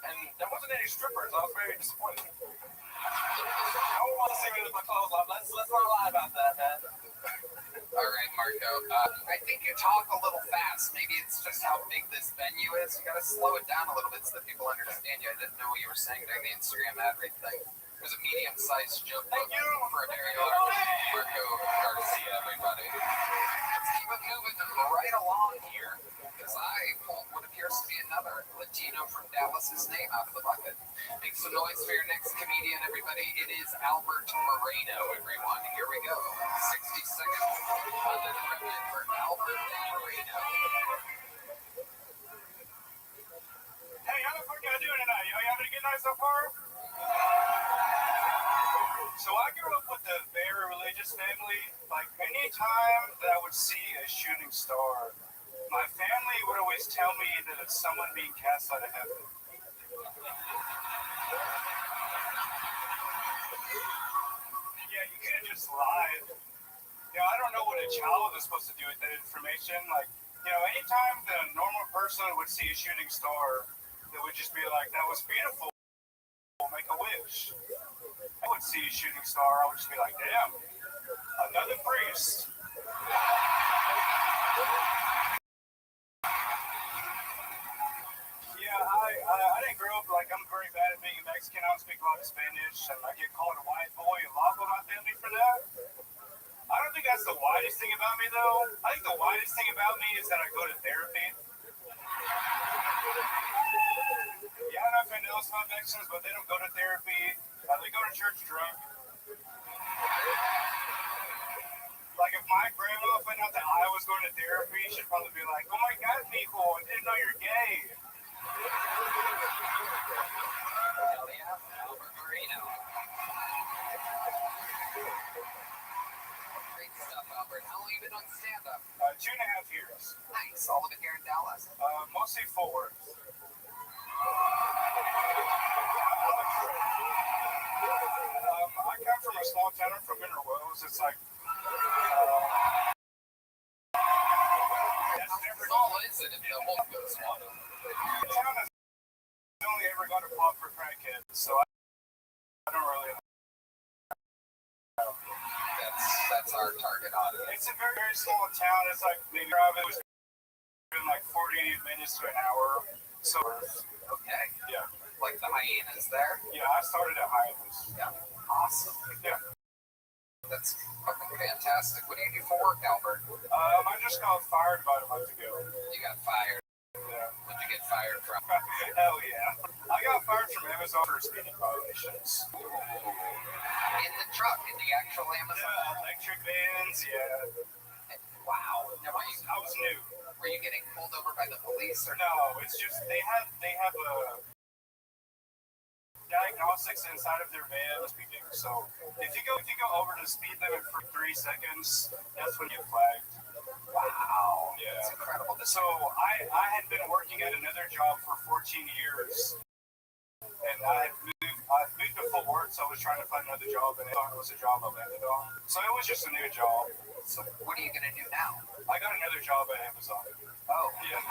S2: and there wasn't any strippers. I was very disappointed. I don't want to see me with my clothes on. Let's not lie about that, man.
S6: All right, Marco. I think you talk a little fast. Maybe it's just how big this venue is. You got to slow it down a little bit so that people understand you. I didn't know what you were saying during the Instagram ad read thing. There's a medium-sized joke book for a very large Marco Garcia, everybody. Let's keep it moving right along here, because I pulled what appears to be another Latino from Dallas's name out of the bucket. Make some noise for your next comedian, everybody. It is Albert Moreno, everyone. Here we go. 60 seconds uninterrupted for Albert Moreno.
S2: Hey, how the fuck y'all doing tonight? Y'all having a good night so far? So I grew up with a very religious family. Like, any time that I would see a shooting star, my family would always tell me that it's someone being cast out of heaven. Yeah, you could have just lied. You know, I don't know what a child is supposed to do with that information. Like, you know, anytime that a normal person would see a shooting star, it would just be like, that was beautiful. Make a wish. I would see a shooting star, I would just be like, damn, another priest. Yeah, I didn't grow up like I'm very bad at being Mexican. I don't speak a lot of Spanish, and I get called a white boy a lot by my family for that. I don't think that's the widest thing about me, though. I think the widest thing about me is that I go to therapy. Yeah, I don't know if I know some Mexicans, but they don't go to therapy. They go to church drunk. Like, if my grandma found out that I was going to therapy, she'd probably be like, oh my God, mijo, I didn't know you're gay.
S6: Hell yeah, Albert Moreno. Great stuff, Albert. How long have you been on stand-up?
S2: 2.5 years.
S6: Nice. All of it here in Dallas?
S2: Mostly Fort Worth. I come from a small town. I'm from Mineral Wells. It's like,
S6: How small is it if the whole goes on?
S2: the town has only ever got a plot for crackheads, so I don't really know.
S6: That's our target audience.
S2: It's a very, very small town. It's like maybe drive it was in like 40 minutes to an hour. So,
S6: Okay.
S2: yeah.
S6: Like the hyenas there?
S2: Yeah, I started at Highlands.
S6: Yeah. Awesome.
S2: Yeah.
S6: That's fucking fantastic. What do you do for work, Albert?
S2: I just got fired about a month ago.
S6: You got fired.
S2: Yeah.
S6: What'd you get fired from?
S2: Hell yeah. I got fired from Amazon for speeding violations.
S6: In the truck, in the actual Amazon?
S2: Yeah, electric vans, yeah.
S6: Wow. Now,
S2: I was new.
S6: were you getting pulled over by the police or
S2: No, it's just they have a diagnostics inside of their van speeding. So if you go over the speed limit for 3 seconds, that's when you get flagged.
S6: Wow.
S2: Yeah.
S6: That's incredible.
S2: So I had been working at another job for 14 years, and I moved to Fort Worth, so I was trying to find another job, and it was a job I landed on. So it was just a new job.
S6: So what are you going to do now?
S2: I got another job at Amazon.
S6: Oh,
S2: Yeah.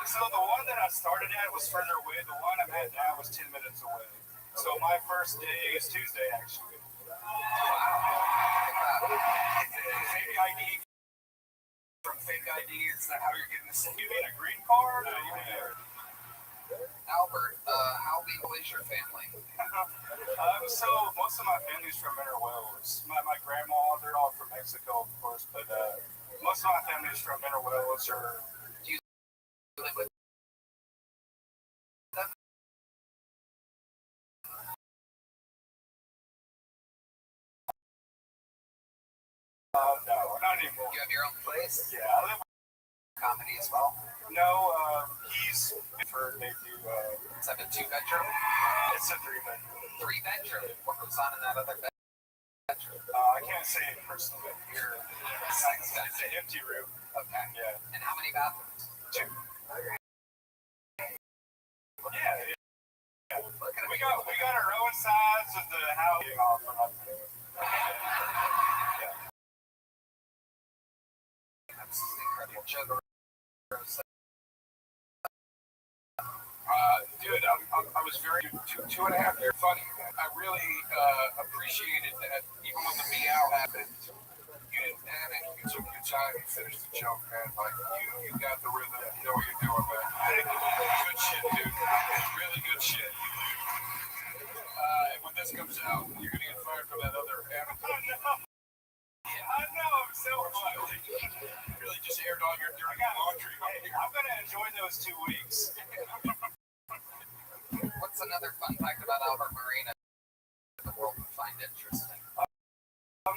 S2: So the one that I started at was further away. The one I'm at now is 10 minutes away. So my first day is Tuesday, actually.
S6: wow.
S2: Fake ID. From fake ID, is that how you're getting this? You mean a green card? Or you mean
S6: Albert, how legal is your family?
S2: So most of my family's from Mineral Wells. My grandma, they're all from Mexico, of course, but most of my family's from Mineral Wells or
S6: Live with
S2: No, not anymore.
S6: You have your own place?
S2: Yeah, I live
S6: Comedy as well?
S2: no, he's for they do,
S6: Is that a 2-bedroom?
S2: it's a 3-bedroom.
S6: 3-bedroom? What goes on in that other bedroom?
S2: I can't say it personally, but here, it's an empty room.
S6: Okay.
S2: Yeah.
S6: And how many bathrooms?
S2: 2. Yeah,
S6: Look at
S2: we got our own sides of the house getting off for nothing.
S6: absolutely incredible. Joe,
S2: Dude, I was very 2.5 years funny. I really appreciated that even when the meow happened, you didn't panic. You took your time. You finished the joke, man. Like you got the rhythm. You know what you're doing, man. Good shit, dude. Really good shit. And when this comes out, you're gonna get fired from that other Amazon. I know. I'm so funny. Really just aired all your dirty laundry. I'm gonna enjoy those 2 weeks.
S6: what's another fun fact about Albert Marina that the world would find interesting?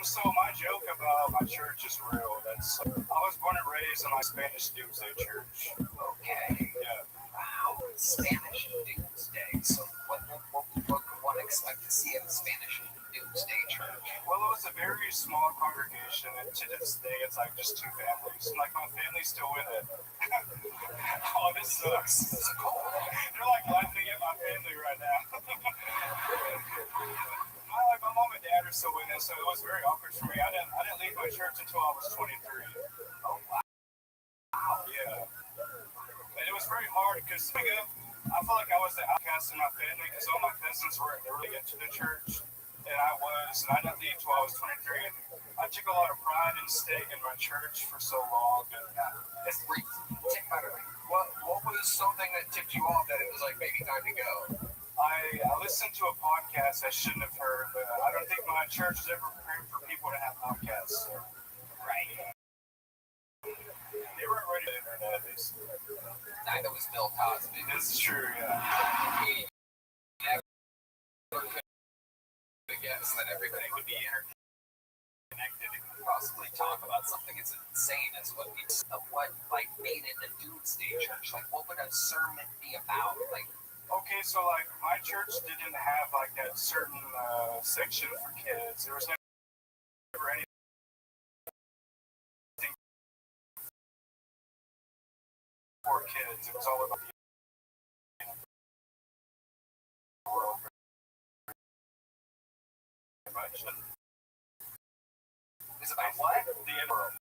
S2: So my joke about my church is real. That's I was born and raised in my Spanish Doomsday church.
S6: Okay.
S2: Yeah.
S6: Wow. Spanish Doomsday. So what could one expect to see at a Spanish Doomsday church?
S2: Well, it was a very small congregation, and to this day, it's like just 2 families. And like my family's still in it. Oh, this sucks. They're like laughing at my family right now. My mom and dad are still in it, so it was very awkward for me. I didn't leave my church until I was 23.
S6: Oh, wow.
S2: Yeah. And it was very hard because I felt like I was the outcast in my family because all my cousins were really into the church. And I didn't leave until I was 23. And I took a lot of pride in staying in my church for so long. And
S6: It's tick better. What was something that tipped you off that it was like maybe time to go?
S2: I listened to a podcast I shouldn't have heard, but I don't think my church is ever prepared for people to have podcasts. So.
S6: Right.
S2: They weren't ready for the internet.
S6: Neither was Bill Cosby.
S2: This is true, yeah.
S6: He never could guess that everybody would be interconnected and could possibly talk about something as insane as what made it a doomsday church. Like, what would a sermon be about? Like,
S2: Okay, so like my church didn't have like that certain section for kids. There was never anything for kids. It was all about the world. Pretty much.
S6: it's about what?
S2: The end of the world.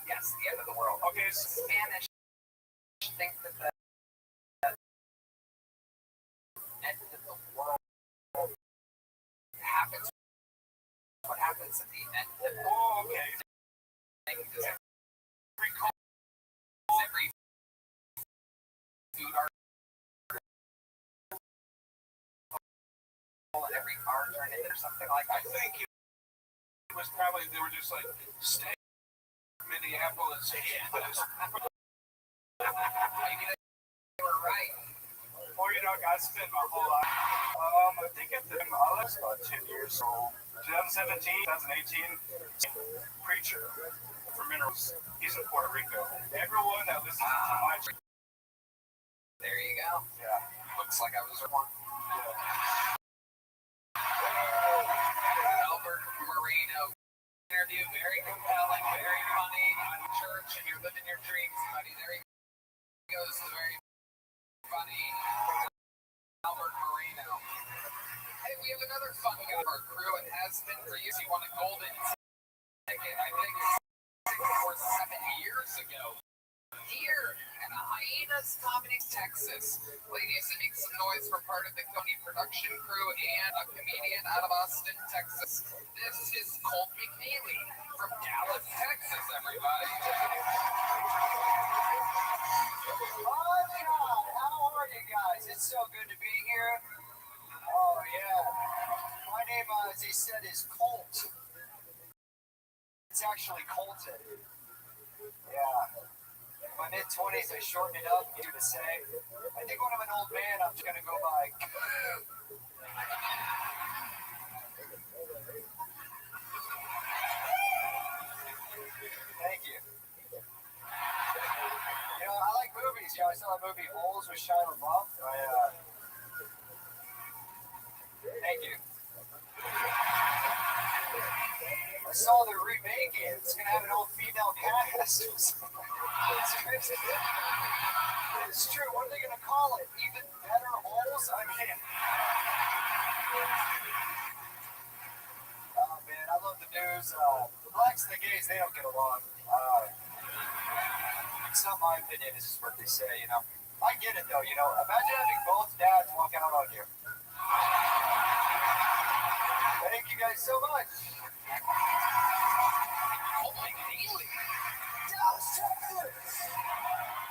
S6: Yes, the end of the world.
S2: Okay, so
S6: Spanish think that the end of the world happens. What happens at the end of the
S2: okay.
S6: thing? Does every food art and every car turn into something like
S2: I
S6: that?
S2: think it was probably they were just like stay Minneapolis.
S6: Maybe they were right.
S2: Or I spent my whole life. I think at the I was about 10 years old. 2017, 2018. Preacher from Minerals. He's in Puerto Rico. Everyone that listens to my church.
S6: There you go.
S2: Yeah.
S6: Looks like I was one. Albert Marino. Interview, very compelling, very funny. On church, and you're living your dreams, buddy. There he goes. Very funny. Albert Marino. Hey, we have another fun guy of our crew and has been for years. He won a golden ticket, I think, 6 or 7 years ago. Here at Hyenas Comedy, Texas. Ladies, make some noise for part of the Coney production crew and a comedian out of Austin, Texas. This is Colt McNeely from Dallas, Texas, everybody.
S7: How are you guys? It's so good to be here. Oh, yeah. My name, as he said, is Colt. It's actually Colton. Yeah. In my mid-20s, I shortened it up, easier to say. I think when I'm an old man, I'm just going to go by. I saw that movie Holes with Shia LaBeouf. Thank you. I saw they're remaking it. It's gonna have an all-female cast. It's true. What are they gonna call it? Even better holes? I mean, oh man, I love the news. The blacks and the gays, they don't get along. It's not my opinion. It's just what they say. You know. I get it though. You know. Imagine having both dads walk out on you. Thank you guys so much.
S6: Oh my daily.
S7: Dallas, Texas.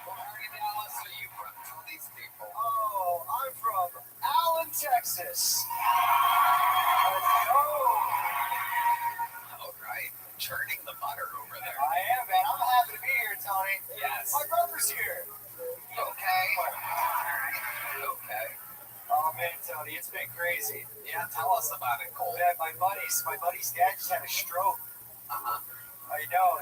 S6: What part of Dallas are you from? Tell these people.
S7: Oh, I'm from Allen, Texas. Let's go.
S6: All right. Churning the butter over there.
S7: I am, man. I'm happy to be here, Tony.
S6: Yes.
S7: My brother's here.
S6: Okay. Okay.
S7: Oh man, Tony, it's been crazy.
S6: Yeah, tell us about it, Cole.
S7: Man, my buddy's dad just had a stroke.
S6: Uh-huh.
S7: I know.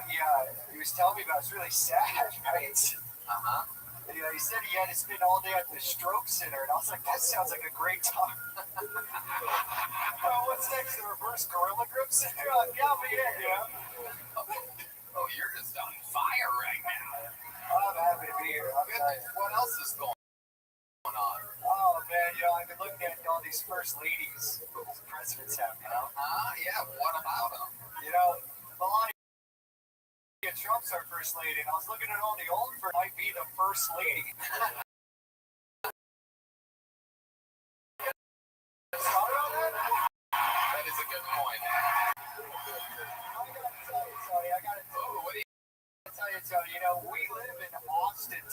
S7: He was telling me about it. It's really sad, right?
S6: Uh-huh.
S7: And, he said he had to spend all day at the stroke center, and I was like, that sounds like a great time. What's next? The reverse gorilla grip center? Count me in,
S6: Oh, you're just on fire right now.
S7: I'm happy to be here.
S6: What else is going on?
S7: Oh man, I've been looking at all these first ladies the presidents have,
S6: Yeah, what about them?
S7: Melania Trump's our first lady, and I was looking at all the old first might be the first lady.
S6: That is a good point.
S7: I gotta tell you, Tony, we live in Austin,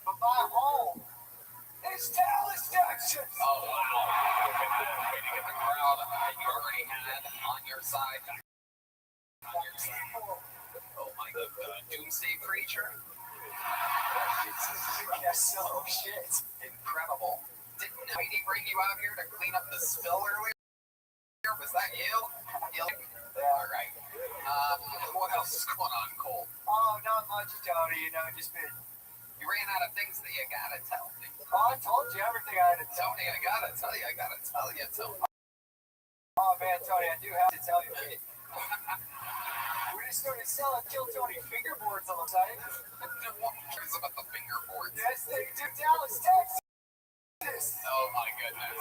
S7: but my home is Dallas, Texas.
S6: Oh, wow. Way to get the crowd you already had on your side. Oh, my God. Doomsday Preacher?
S7: Yes, so shit.
S6: Incredible. Didn't Heidi bring you out here to clean up the spill earlier? Was that you? All right. What else is going on, Cole?
S7: Oh, not much, Tony. Just been.
S6: You ran out of things that you gotta tell me.
S7: Oh, I told you everything I had to tell.
S6: Tony, I gotta tell you, Tony.
S7: Oh man, Tony, I do have to tell you. We just started selling Kill Tony fingerboards on the site.
S6: No one cares about the fingerboards.
S7: Yes, they do. Dallas, Texas.
S6: Oh my goodness.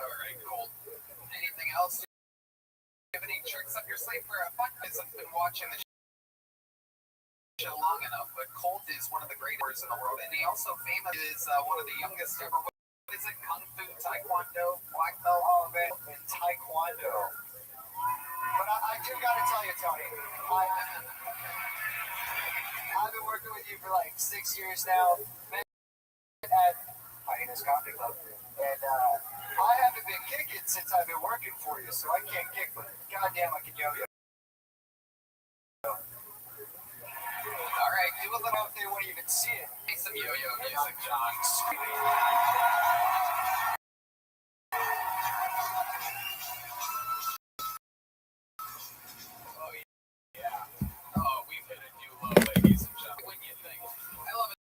S6: All right, cool. Anything else? Do you have any tricks up your sleeve for a fun? I've been watching the show long enough, but Colt is one of the greatest in the world, and he also famous is one of the youngest ever. What is it? Kung Fu, Taekwondo, Black Belt?
S7: Oh man, in Taekwondo. But I do gotta tell you, Tony, I've been working with you for like 6 years now. At Hyenas Comedy Club, and I haven't been kicking since I've been working for you, so I can't kick, but goddamn, I can yo-yo.
S6: All right, do a little.
S7: If they won't even see it.
S6: Make some yo-yo music, John. Oh yeah. Oh, we've hit a new low, ladies and gentlemen. What do you think? I love it.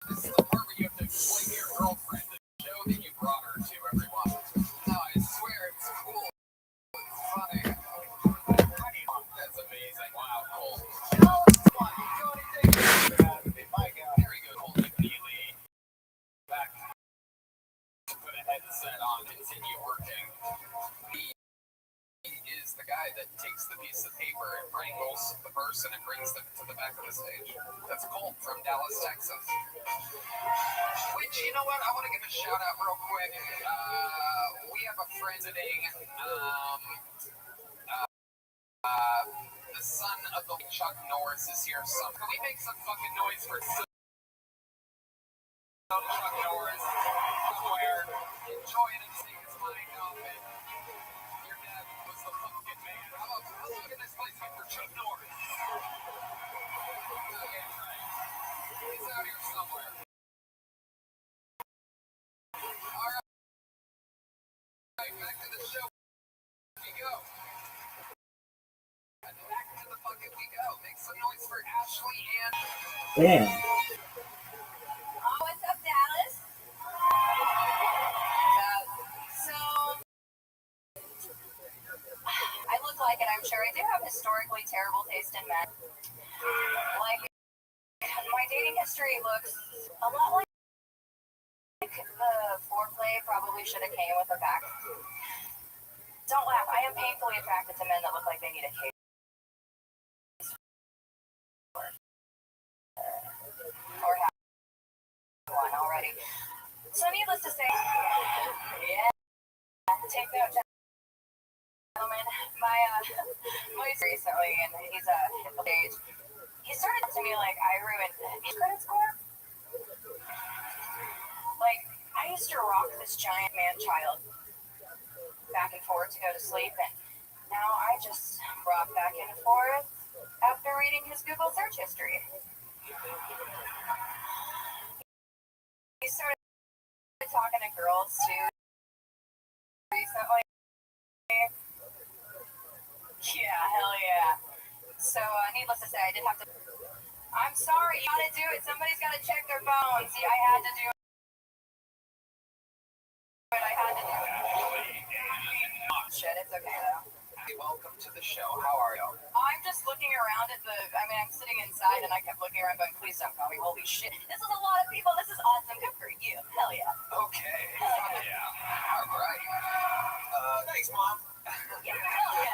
S6: This is the part where you have to explain to your girlfriend the show that you brought her to every once. No, I swear it's cool. It's funny. That's amazing. Wow, cool. Very good. Cole McNeely. Back. Put a headset on. Continue working. He is the guy that takes the piece of paper and wrangles the person and brings them to the back of the stage. That's Colt from Dallas, Texas. Which, you know what? I want to give a shout out real quick. We have a friend today, the son of the Chuck Norris is here. So can we make some fucking noise for Chuck Norris? Somewhere enjoying and seeing his mind open. Your dad was the pumpkin man. How long can this place be for Chuck Norris? He's out here somewhere. All right, back to the show. Here we go. And back to the bucket we go. Make some noise for Ashley and...
S5: Damn.
S8: like it, I'm sure. I do have historically terrible taste in men. Like, my dating history looks a lot like the foreplay probably should have came with a back. Don't laugh. I am painfully attracted to men that look like they need a case. Or have one already. So needless to say, yeah, take note, gentlemen. My recently, and he's at the age. He started to me like I ruined his credit score. Like, I used to rock this giant man child back and forth to go to sleep, and now I just rock back and forth after reading his Google search history. He started talking to girls too recently. Yeah, hell yeah. So, needless to say, I did have to. I'm sorry, you gotta do it. Somebody's gotta check their phones. Yeah, I had to do it. I had to do it. Shit, it's okay though.
S6: Welcome to the show. How are you?
S8: I'm just looking around at I'm sitting inside and I kept looking around going, please don't call me. Holy shit. This is a lot of people. This is awesome. Good for you. Hell yeah.
S6: Okay. Yeah. All right. Thanks, Mom.
S8: Yeah, hell yeah.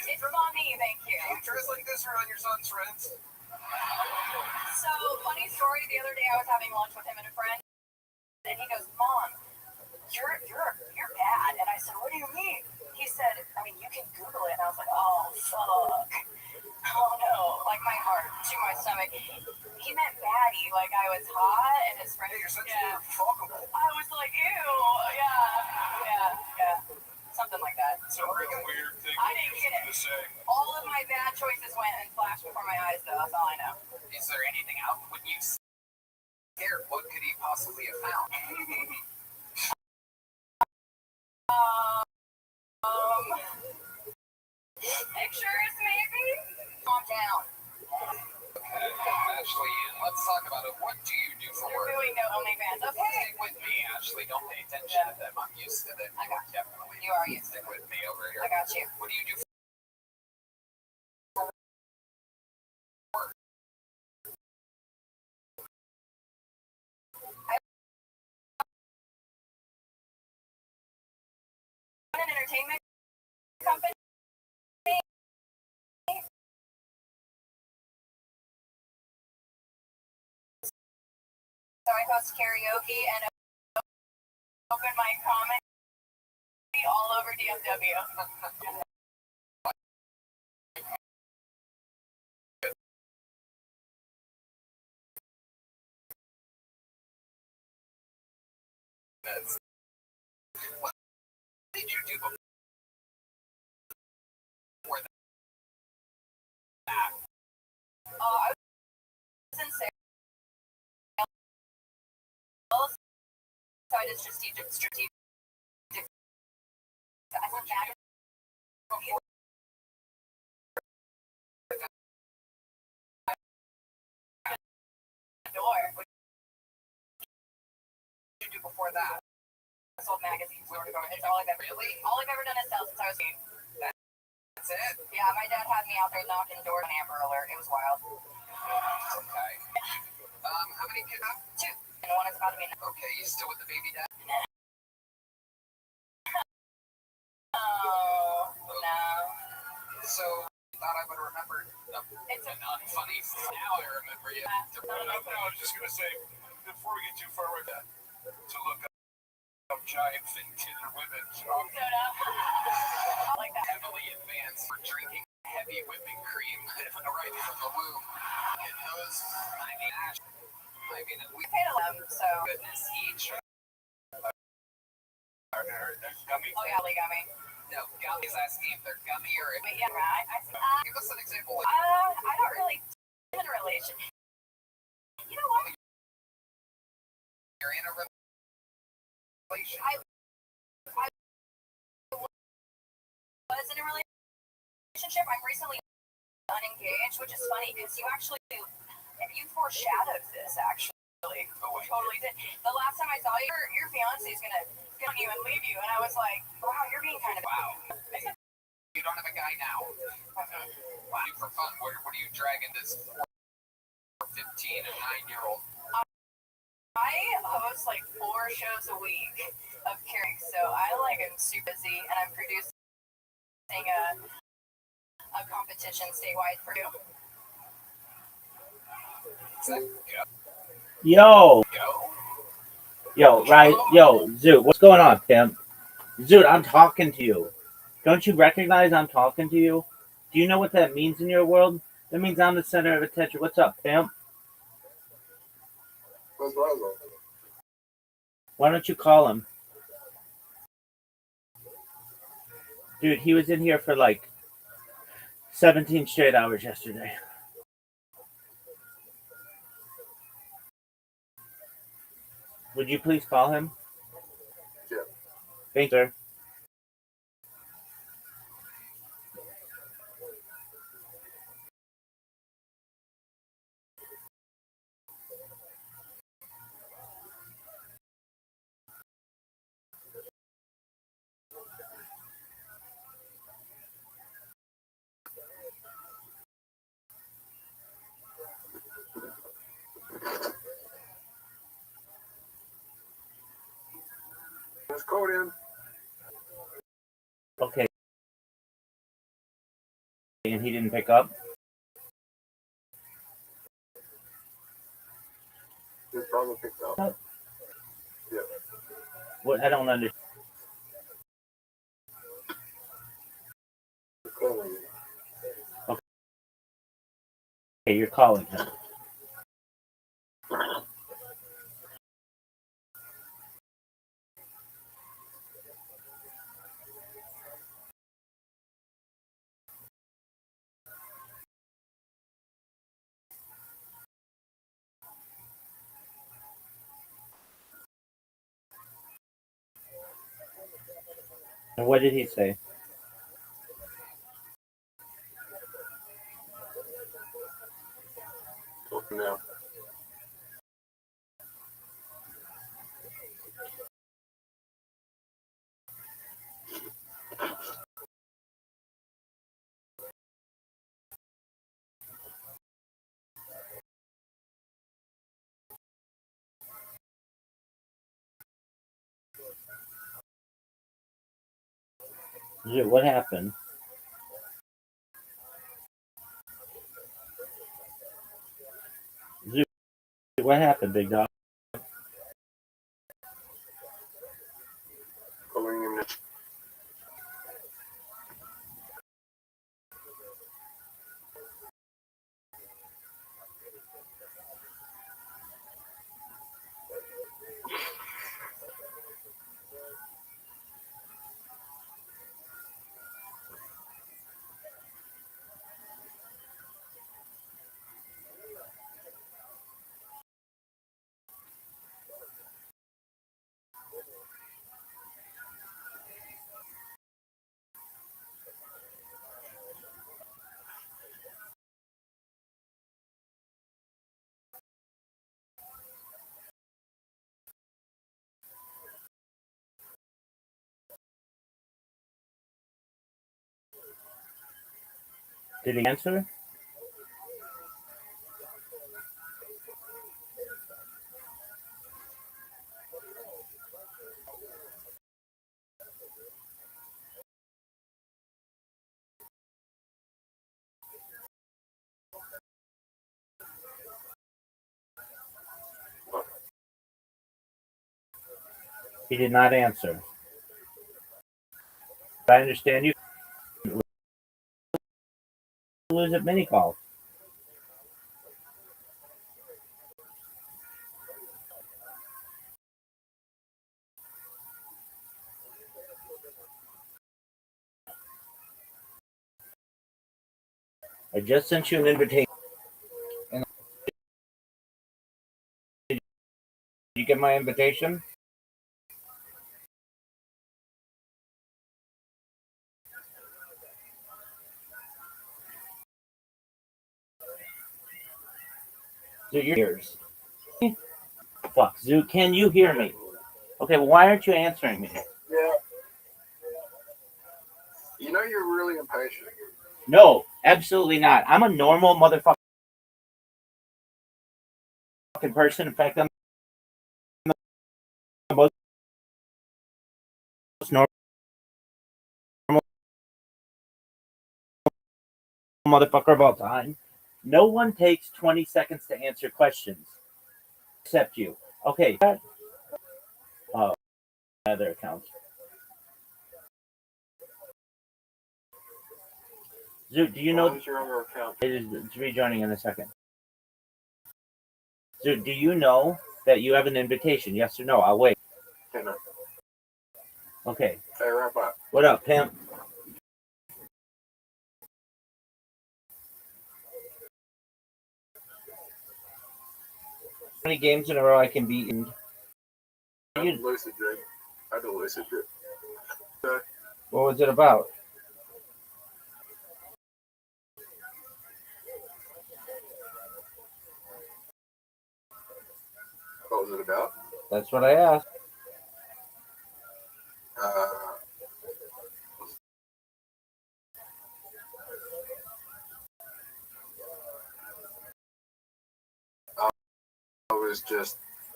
S8: It's mommy, thank you.
S6: Do you dress like this around your son's friends?
S8: So, funny story, the other day I was having lunch with him and a friend, and he goes, Mom, you're bad. And I said, what do you mean? He said, I mean, you can Google it. And I was like, oh, fuck. Oh, no. Like, my heart to my stomach. He meant baddie. Like, I was hot, and his friend...
S6: Hey, you're such a fuckable.
S8: I was like, ew. Yeah. Something like that.
S2: It's a real weird thing
S8: I didn't get it.
S2: to say.
S8: All of my bad choices went and flashed before my eyes, though. That's all I know.
S6: Is there anything out when you scared? What could he possibly have found?
S8: Pictures, maybe? Calm down.
S6: Okay, Ashley, let's talk about it. What do you do for
S8: You're
S6: work?
S8: doing no OnlyFans. Okay.
S6: Stick with me, Ashley. Don't pay attention to them. I'm used to them.
S8: I got you.
S6: Definitely.
S8: You are used to
S6: Stick with me over here.
S8: I got you.
S6: What do you do for
S8: An entertainment company. So I host karaoke and open mic comedy all over DFW.
S6: this? What did you do before that?
S8: I was in sales, so I did strategic. I went back before. Door. What did you do before that? I sold magazines. It's all I've ever done is sell since I was 8.
S6: That's it?
S8: Yeah, my dad had me out there knocking doors on Amber Alert. It was wild.
S6: Okay. How many kids have?
S8: 2. And one is about to be.
S6: Okay, you still with the baby dad?
S8: Oh, no.
S6: So, thought I would remember.
S8: It's
S6: not funny. Now I remember you.
S2: I was just gonna say, before we get too far with that, to look up giant thin-titted women.
S8: soda. I like that.
S6: Heavily advanced for drinking heavy whipping cream right from the womb. And those, we
S8: Paid a lot, so.
S6: goodness, each.
S2: Gummy.
S8: Oh, yeah, got me.
S6: No, Gummies asking if they're gummy or if.
S8: But yeah, right.
S6: Give us an example.
S8: I don't really in a relation. You know what?
S6: You're in a relation.
S8: I was in a relationship. I'm recently unengaged, which is funny because you foreshadowed this actually. Totally did. The last time I saw you, your fiance is gonna get on you and leave you, and I was like, wow, you're being kind of
S6: You don't have a guy now. Wow. For fun, what are you dragging this 15 and 9-year-old?
S8: I host like 4 shows a week of caring, so I am super busy, and I'm producing a competition statewide for you.
S5: Yo, right? Yo, Zoot, what's going on, Tim? Zoot, I'm talking to you. Don't you recognize I'm talking to you? Do you know what that means in your world? That means I'm the center of attention. What's up, Tim? Why don't you call him? Dude, he was in here for like 17 straight hours yesterday. Would you please call him?
S2: Yeah.
S5: Thanks, sir.
S2: Let's code in.
S5: Okay. And he didn't pick up?
S2: He probably picked up. Yeah.
S5: What? I don't understand. Okay, you're calling him. And what did he say?
S2: Now.
S5: Zoot, what happened? Zoot, what happened, big dog?
S2: Calling him now.
S5: Did he answer? He did not answer. I understand you lose at mini calls. I just sent you an invitation. Did you get my invitation? Zoot, your ears. Fuck, Zoot, can you hear me? Okay, well, why aren't you answering me?
S2: Yeah. You know you're really really impatient.
S5: No, absolutely not. I'm a normal motherfucking person. In fact, I'm the most normal motherfucker of all time. No one takes 20 seconds to answer questions except you. Okay. Other accounts. Zoot, do you know?
S2: What's your other account?
S5: It's rejoining in a second. Zoot, do you know that you have an invitation? Yes or no? I'll wait.
S2: Dinner.
S5: Okay.
S2: Hey, right back.
S5: What up, pimp? How many games in a row I can beat?
S2: I had a lucid dream.
S5: What was it about?
S2: What was it about?
S5: That's what I asked.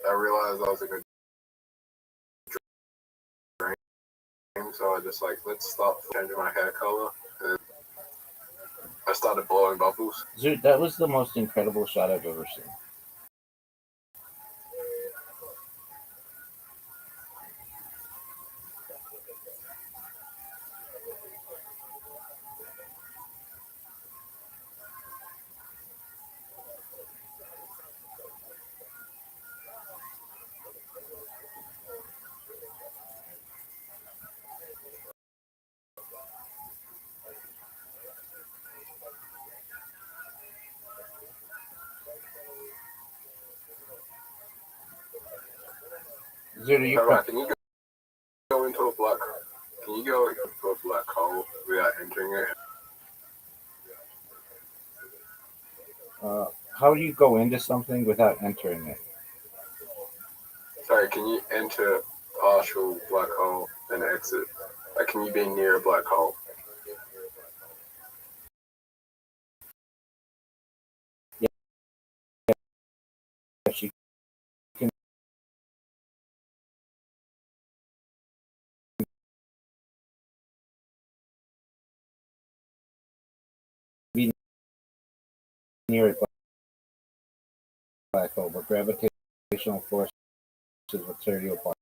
S2: I realized I was in a dream, so I just let's stop changing my hair color. And I started blowing bubbles.
S5: Dude, that was the most incredible shot I've ever seen. Dude, are you
S2: Alright, can you go into a black? Can you go into a black hole without entering it?
S5: how do you go into something without entering it?
S2: Sorry, can you enter partial black hole and exit? Can you be near a black hole?
S5: Yes, you can be near a black hole, but gravitational forces will tear you apart.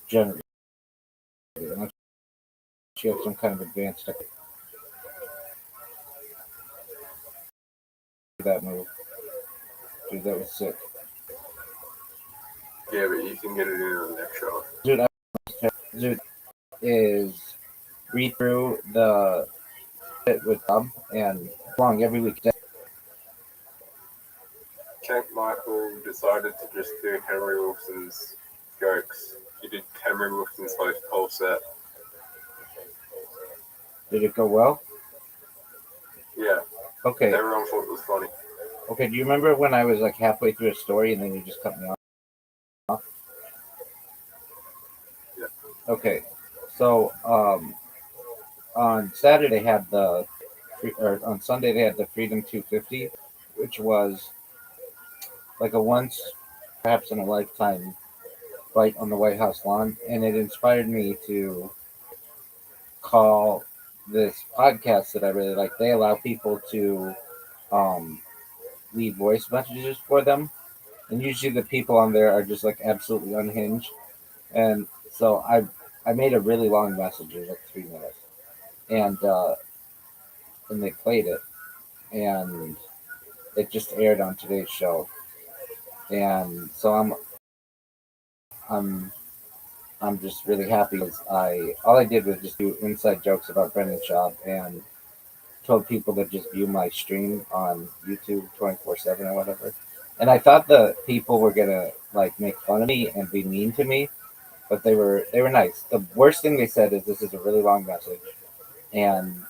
S5: Generally, unless you have some kind of advanced that move. Dude, that was sick.
S2: Yeah, but you can get it in the next shot.
S5: Dude is read through the bit with Bob and long every week.
S2: Tank Michael decided to just do Henry Wilson's jokes. He did Henry Wilson's whole set.
S5: Did it go well?
S2: Yeah.
S5: Okay.
S2: Everyone thought it was funny.
S5: Okay, do you remember when I was halfway through a story and then you just cut me off?
S2: Yeah.
S5: Okay. So on Saturday had on Sunday they had the Freedom 250, which was like a once, perhaps in a lifetime fight on the White House lawn, and it inspired me to call this podcast that I really like. They allow people to leave voice messages for them, and usually the people on there are just absolutely unhinged. And so I made a really long message, it was 3 minutes, and they played it, and it just aired on today's show. And so I'm just really happy because all I did was just do inside jokes about Brendan Schaub, and told people to just view my stream on YouTube 24/7 or whatever. And I thought the people were gonna like make fun of me and be mean to me, but they were nice. The worst thing they said is this is a really long message, and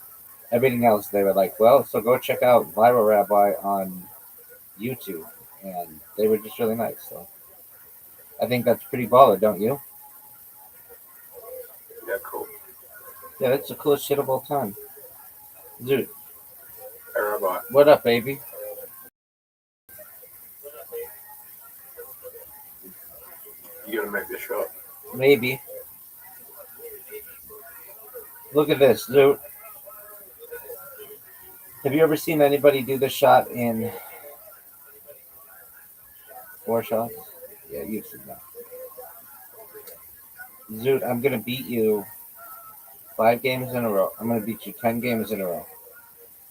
S5: everything else they were like, well, so go check out Viral Rabbi on YouTube, and they were just really nice. So I think that's pretty baller, don't you?
S2: Yeah, cool.
S5: Yeah, that's the coolest shit of all time, dude.
S2: Hey, Rabbi,
S5: What up, baby?
S2: you gonna make this shot?
S5: Maybe. Look at this, dude. Have you ever seen anybody do this shot in 4 shots? Yeah, you've seen that. Dude, I'm gonna beat you 5 games in a row. I'm gonna beat you 10 games in a row.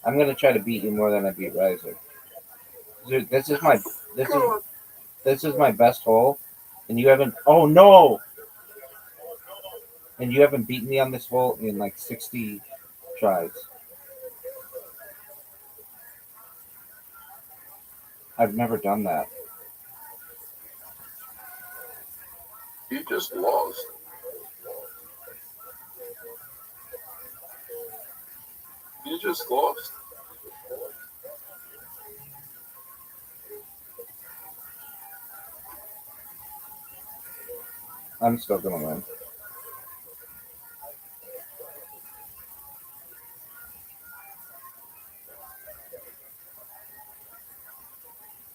S5: I'm gonna try to beat you more than I beat Riser. Dude, this is this is my best hole, and you haven't. Oh no! And you haven't beaten me on this hole in like 60 tries. I've never done that.
S2: You just lost. You just lost.
S5: I'm still gonna win.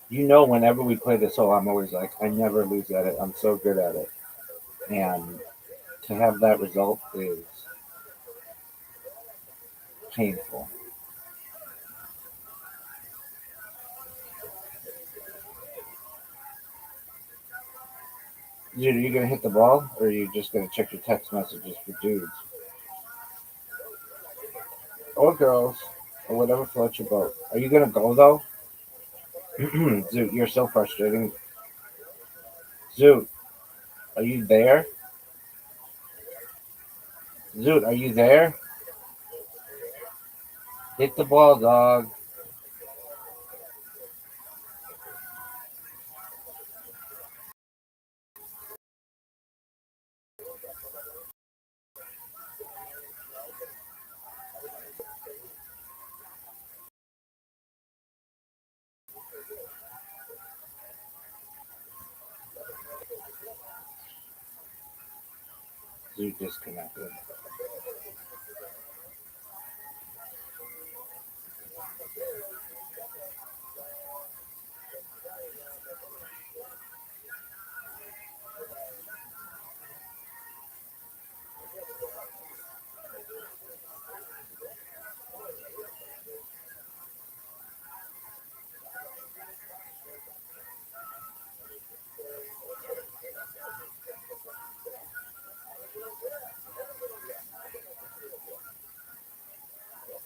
S5: You know, whenever we play this hole, I'm always like, I never lose at it. I'm so good at it. And to have that result is painful. Dude, are you gonna hit the ball, or are you just gonna check your text messages for dudes or girls or whatever floats your boat? Are you gonna go though? Dude, you're so frustrating. Dude, are you there? Dude, are you there? Hit the ball, dog. Dude disconnected.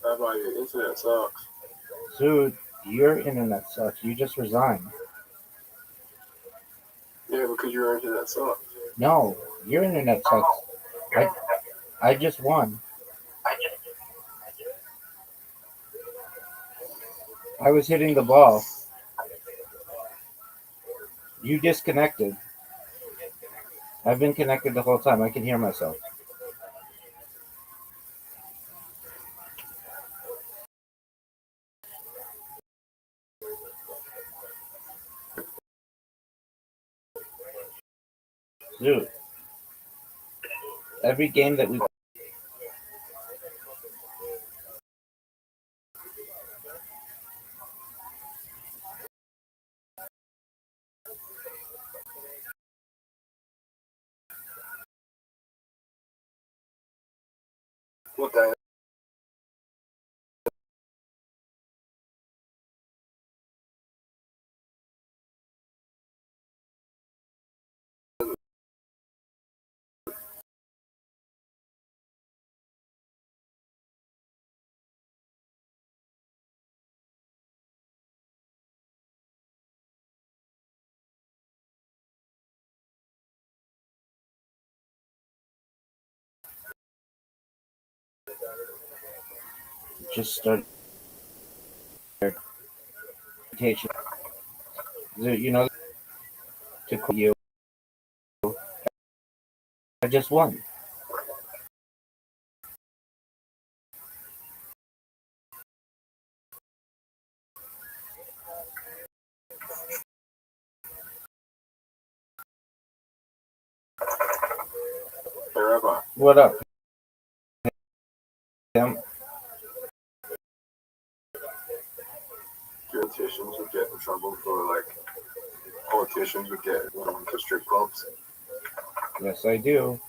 S2: Rabbi, your internet sucks.
S5: Dude, your internet sucks. You just resigned.
S2: Yeah, because your internet sucks.
S5: No, your internet sucks. I just won. I was hitting the ball. You disconnected. I've been connected the whole time. I can hear myself. Dude, every game that we
S2: What the
S5: just started meditation. You know, to quote you, I just won.
S2: Forever.
S5: What up, Tim?
S2: Politicians would get in trouble for like politicians would get going to strip clubs.
S5: Yes, I do.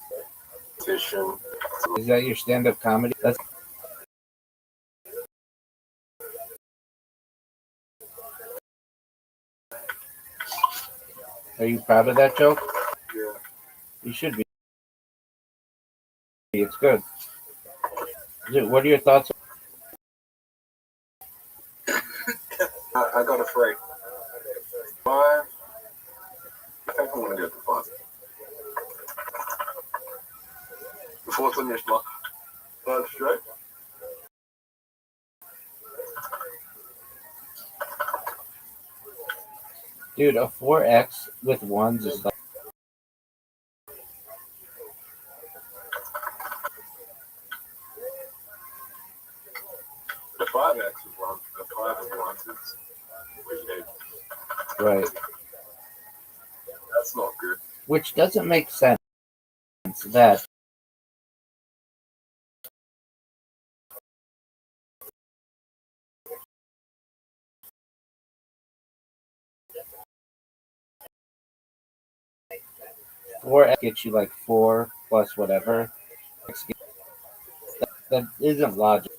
S2: Politician.
S5: Is that your stand-up comedy? That's. Are you proud of that joke?
S2: Yeah.
S5: You should be. It's good. Dude, what are your thoughts?
S2: I got a three. Five. I think I'm gonna go for 5. Before finish my 5 straight.
S5: Dude, a 4x with ones is like.
S2: The 5x is one. The 5 of ones is weird.
S5: Right.
S2: That's not good.
S5: Which doesn't make sense. That. Four gets you like 4 plus whatever. That isn't logic.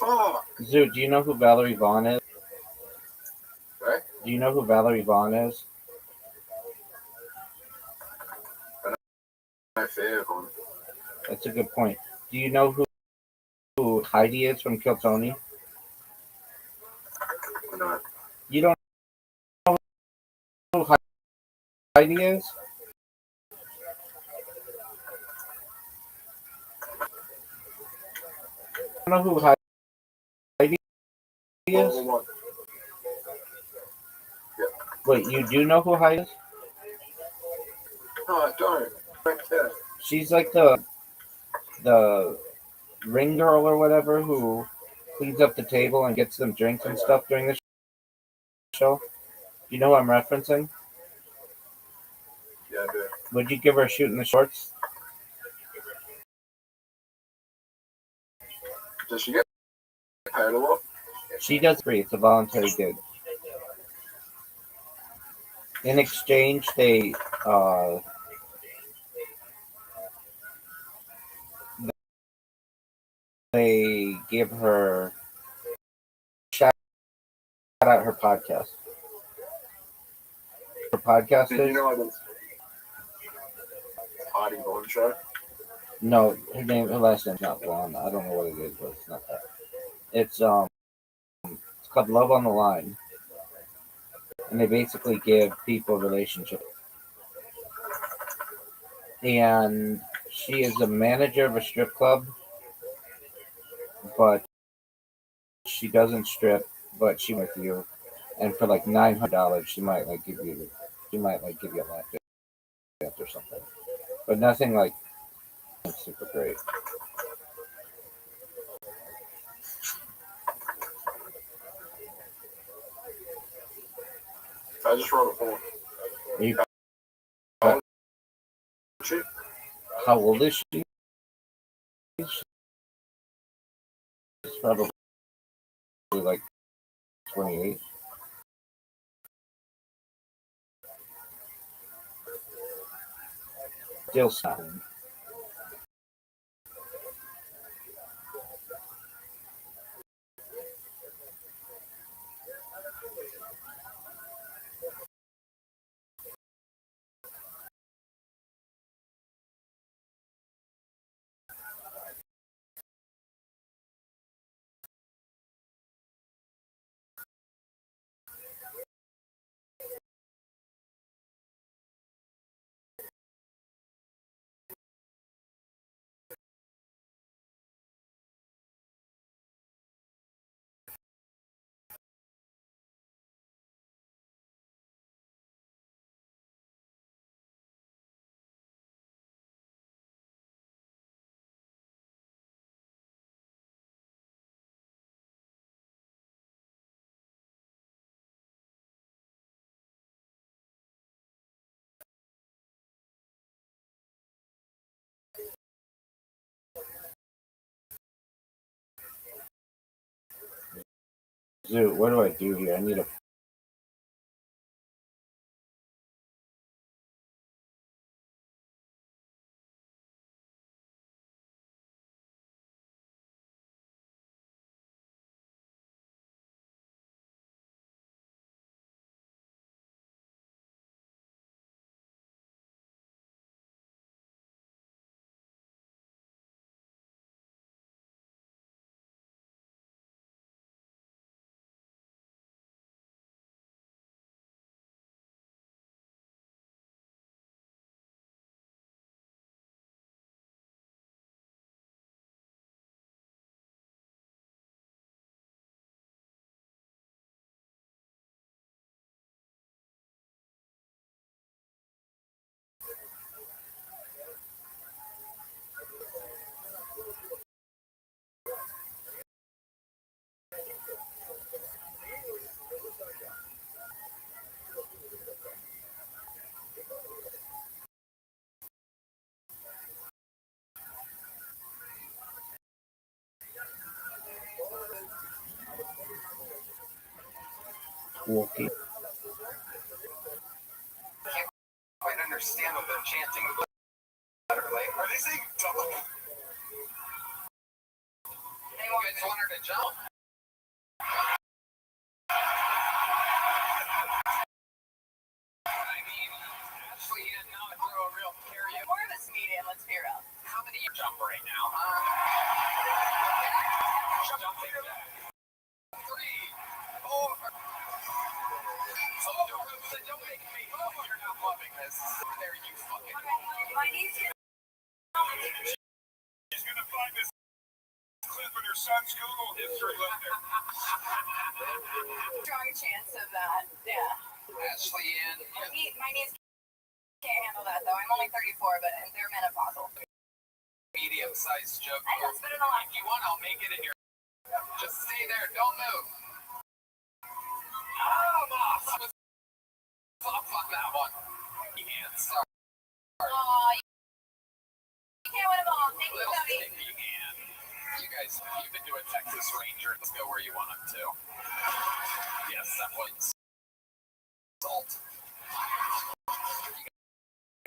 S2: Oh,
S5: Zoo, do you know who Valerie Vaughn is?
S2: right?
S5: Do you know who Valerie Vaughn is?
S2: My favorite one.
S5: That's a good point. Do you know who Heidi is from Kill Tony?
S2: No.
S5: You don't know who Heidi is? You don't know who Heidi is?
S2: One.
S5: Wait, you do know who Heidi is?
S2: No, I don't. Right there.
S5: She's like the ring girl or whatever who cleans up the table and gets them drinks and stuff during the show. You know who I'm referencing?
S2: Yeah, I do.
S5: Would you give her a shoot in the shorts?
S2: Does she get paid a lot?
S5: She does free. It's a voluntary gig. In exchange, they give her shout out her podcast. Her podcast
S2: Did you
S5: is
S2: know I was Hardy Bond show?
S5: no, her last name's not Blonde. I don't know what it is, but it's not that. It's called Love on the Line, and they basically give people relationships. And she is a manager of a strip club, but she doesn't strip. But she with you, and for like $900, she might give you a lap dance or something, but nothing like super great.
S2: I just wrote a form.
S5: You,
S2: She?
S5: how old is she? She's probably like 28. Still sound. Dude, what do I do here? I need a walkie.
S6: Quite understand what they're chanting. Are they saying double? They want her to jump. I mean, Ashley and now I throw a real carry.
S8: More of a comedian, let's be real.
S6: How many you jump right now? Jumping back. 3, 4. Don't make me. Oh, you're not loving this. There, you fucking.
S8: My niece is
S2: She's gonna find this clip in her son's Google history later.
S8: strong chance of that. Yeah.
S6: Ashley and
S8: My niece can't handle that though. I'm only 34, but they're menopausal.
S6: medium-sized joke.
S8: I know, it's better than life.
S6: If you want, I'll make it in your. Just stay there. Don't move. Oh, boss. Fuck that one. Hands. Sorry.
S8: Aw, you can't win them all. Thank you,
S6: Little
S8: Tony.
S6: sticky hand. You guys, you've been doing Texas Ranger. Let's go where you want them to. Yes, that was salt. You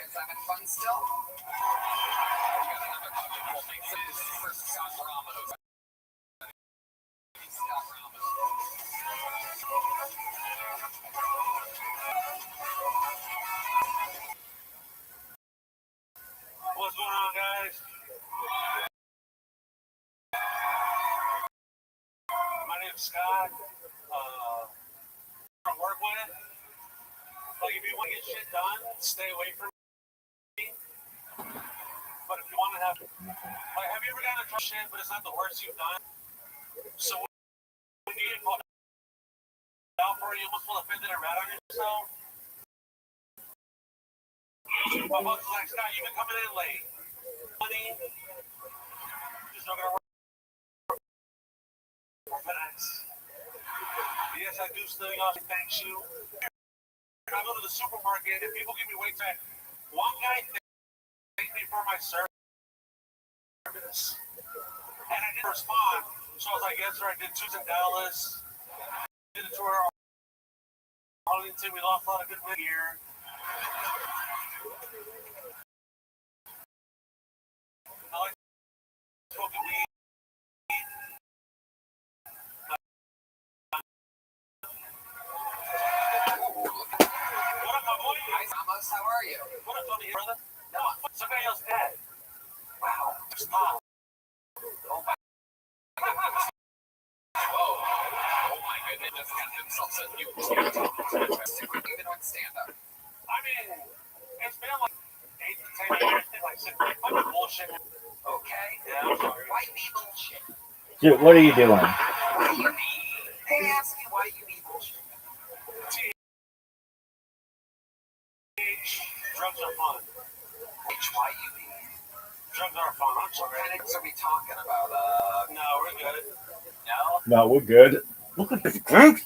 S6: guys having fun still? You got another couple cool mixes for Scott Ramos. Scott Ramos.
S2: What's going on, guys? My name's Scott. From work with. Like, if you want to get shit done, stay away from me. But if you want to have you ever gotten a truck shit, but it's not the worst you've done? So when you get called out for it, you almost feel offended or mad on yourself. My boss is like, Scott, you've been coming in late. Money, just not gonna work. Yes, I do still y'all. Thanks you. I go to the supermarket and people give me wait time. One guy thanked me for my service, and I didn't respond. So I was like, yes, sir, I did Tuesday in Dallas. Did a tour. Arlington, we lost a lot of good men here. I like smoking weed. What up, my boy?
S6: Hi, Thomas. How are you?
S2: What up, Tony, brother? No, somebody else dead. Wow, stop.
S6: Oh my. Whoa. Oh my goodness. Just got himself a new stick with even on stand-up.
S2: I mean, it's been like 8 to 10 years. Like, fucking bullshit.
S6: Okay.
S2: Yeah, I'm sorry.
S6: Why be bullshit?
S5: Dude, what are you doing?
S6: Why you be? They ask you why you be bullshit.
S2: Drugs are fun.
S6: Why you be?
S2: Drugs are fun. I'm
S6: What
S2: sorry.
S6: kind of things are we talking about?
S2: No, we're good.
S6: No?
S5: No, we're good. Look at this drink.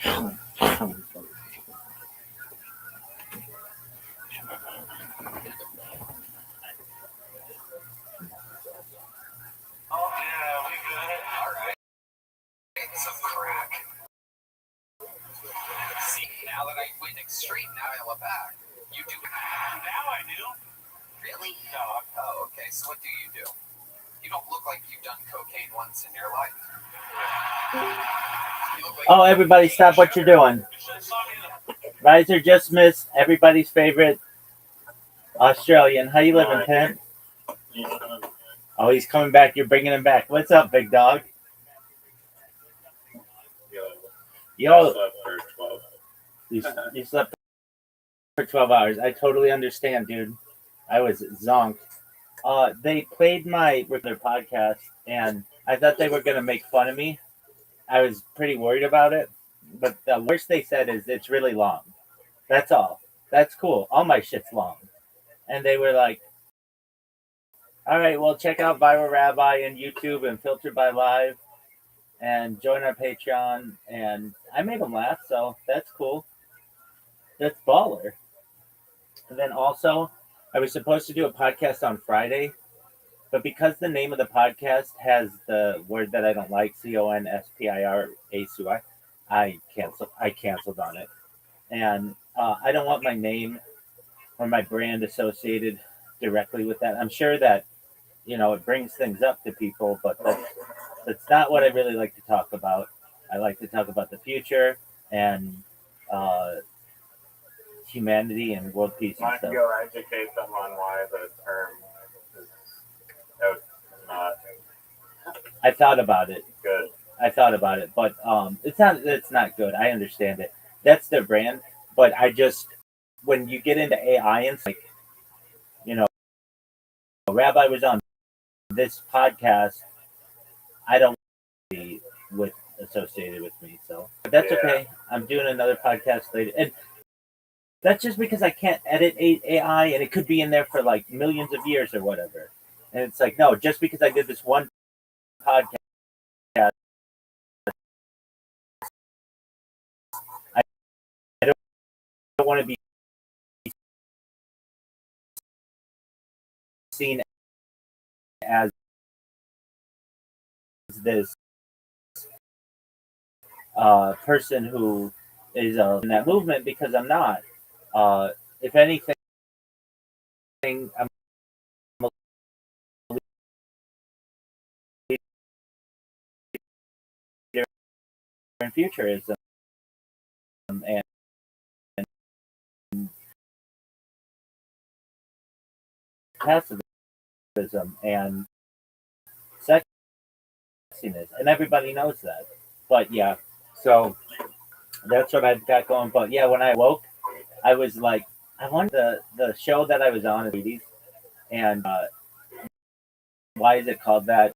S2: Oh yeah, we good.
S6: All right. Some crack. See, now that I went extreme, now I look back. You do.
S2: Now I do.
S6: Really?
S2: No,
S6: Oh, okay. So what do? You don't look like you've done cocaine once in your life. You look like
S5: Oh, everybody, stop what you're doing.
S2: you should have saw me in the
S5: Riser just missed everybody's favorite Australian. How you living, Pimp? Oh, he's coming back. You're bringing him back. What's up, big dog? Yo,
S9: Slept for 12.
S5: you slept for 12 hours. I totally understand, dude. I was zonked. They played my regular podcast, and I thought they were going to make fun of me. I was pretty worried about it. But the worst they said is it's really long. That's all. That's cool. All my shit's long. And they were like, all right, well, check out Viral Rabbi and YouTube and Filtered by Live and join our Patreon. And I made them laugh, so that's cool. That's baller. And then also, I was supposed to do a podcast on Friday, but because the name of the podcast has the word that I don't like, CONSPIRACY, I canceled on it. And I don't want my name or my brand associated directly with that. I'm sure that, it brings things up to people, but that's not what I really like to talk about. I like to talk about the future and humanity and world peace and
S9: Why don't
S5: stuff.
S9: you go educate them on why the term is not
S5: I thought about it.
S9: good?
S5: But it's not good. I understand it. That's their brand, but when you get into AI and like, Rabbi was on this podcast, I don't be with associated with me, so but that's okay. I'm doing another podcast later, and that's just because I can't edit AI, and it could be in there for like millions of years or whatever. And it's like, no, just because I did this one podcast, I don't want to be seen as this person who is in that movement, because I'm not. If anything, I'm a leader in futurism and pacifism and sexiness, and everybody knows that. But yeah, so that's what I've got going. But yeah, when I woke, I was like, I wanted the show that I was on in the 80s, and why is it called that?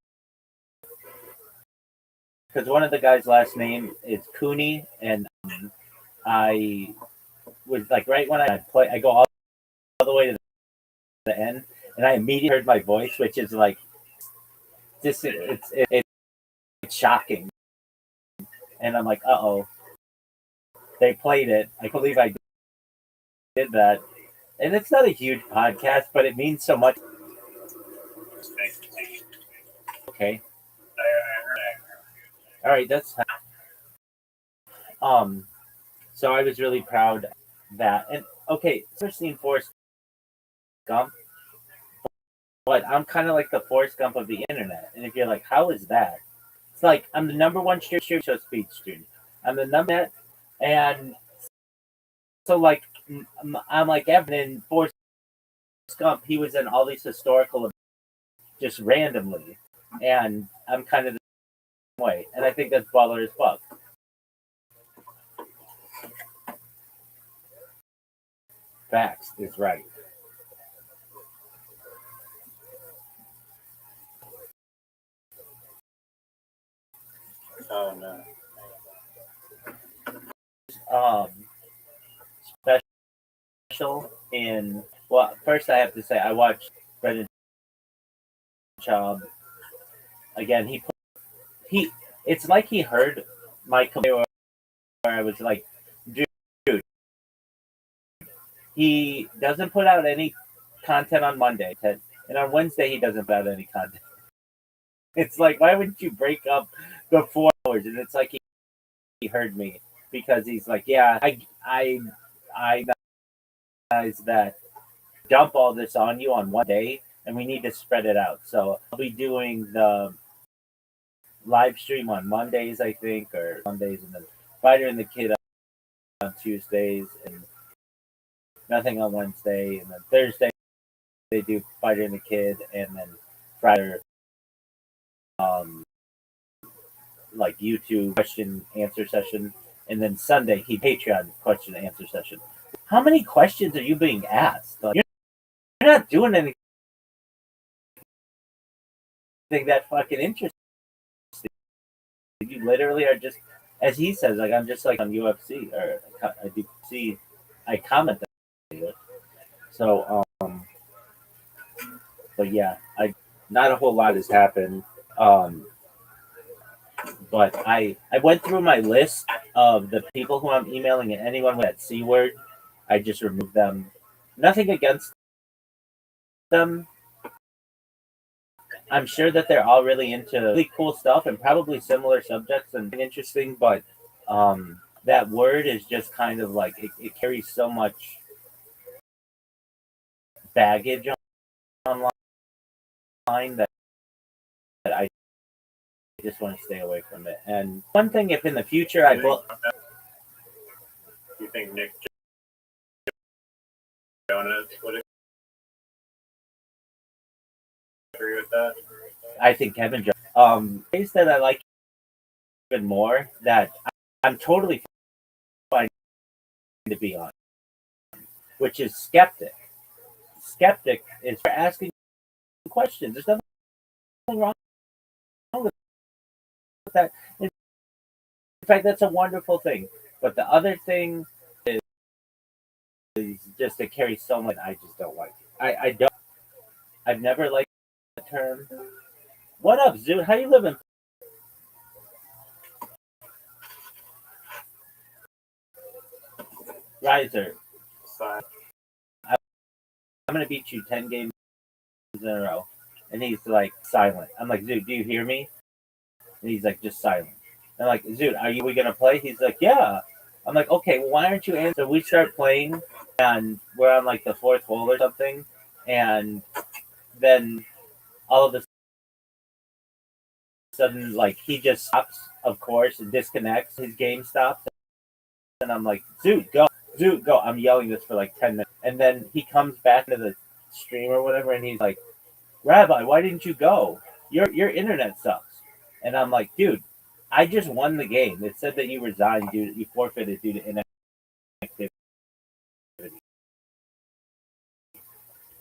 S5: Because one of the guys' last name is Cooney, and I was like, right when I go all the way to the end, and I immediately heard my voice, which is like, just it's shocking, and I'm like, uh-oh, they played it. I believe I did that, and it's not a huge podcast, but it means so much. Okay, all right, that's so I was really proud of that. And okay, so I've seen Forrest Gump, but I'm kind of like the Forrest Gump of the internet. And if you're like, how is that? It's like I'm the number one show speed student. I'm the number, and so like I'm like Evan in Forrest Gump. He was in all these historical events just randomly, and I'm kind of the same way. And I think that's baller as fuck. Facts is right.
S9: Oh no.
S5: Special in, well, first I have to say I watched Brendan Schaub again. It's like he heard my complaint where I was like, dude, he doesn't put out any content on Monday, and on Wednesday he doesn't put out any content. It's like, why wouldn't you break up the 4 hours? And it's like he heard me because he's like, yeah, I guys that dump all this on you on one day, and we need to spread it out. So I'll be doing the live stream on Mondays, I think, or Mondays, and then Fighter and the Kid on Tuesdays, and nothing on Wednesday, and then Thursday they do Fighter and the Kid, and then Friday, like YouTube question answer session, and then Sunday he Patreon question answer session. How many questions are you being asked? Like, you're not doing anything that fucking interesting. You literally are just, as he says, like, I'm just like on UFC, or I do see, I comment that. So, but yeah, not a whole lot has happened. But I went through my list of the people who I'm emailing, and anyone with that C word, I just removed them. Nothing against them. I'm sure that they're all really into really cool stuff and probably similar subjects and interesting, but that word is just kind of like it carries so much baggage online that I just want to stay away from it. And one thing, if in the future
S9: do you think Nick Jonas would agree with that?
S5: I think Kevin Jones. Ways that I like even more that I'm totally fine to be on, which is skeptic. Skeptic is for asking questions. There's nothing wrong with that. In fact, that's a wonderful thing. But the other thing is just it carries so much. I just don't like it. I don't. I've never liked the term. What up, Zoot? How you living? Riser, I'm gonna beat you 10 games in a row. And he's like silent. I'm like, Zoot, do you hear me? And he's like, just silent. I'm like, Zoot, we gonna play? He's like, yeah. I'm like, okay, well, why aren't you answering? So we start playing, and we're on like the fourth hole or something, and then all of a sudden, like, he just stops, of course, and disconnects. His game stops, and I'm like, Zoot, go. Zoot, go. I'm yelling this for like 10 minutes. And then he comes back into the stream or whatever, and he's like, Rabbi, why didn't you go? Your internet sucks. And I'm like, dude, I just won the game. It said that you resigned you forfeited due to inactivity.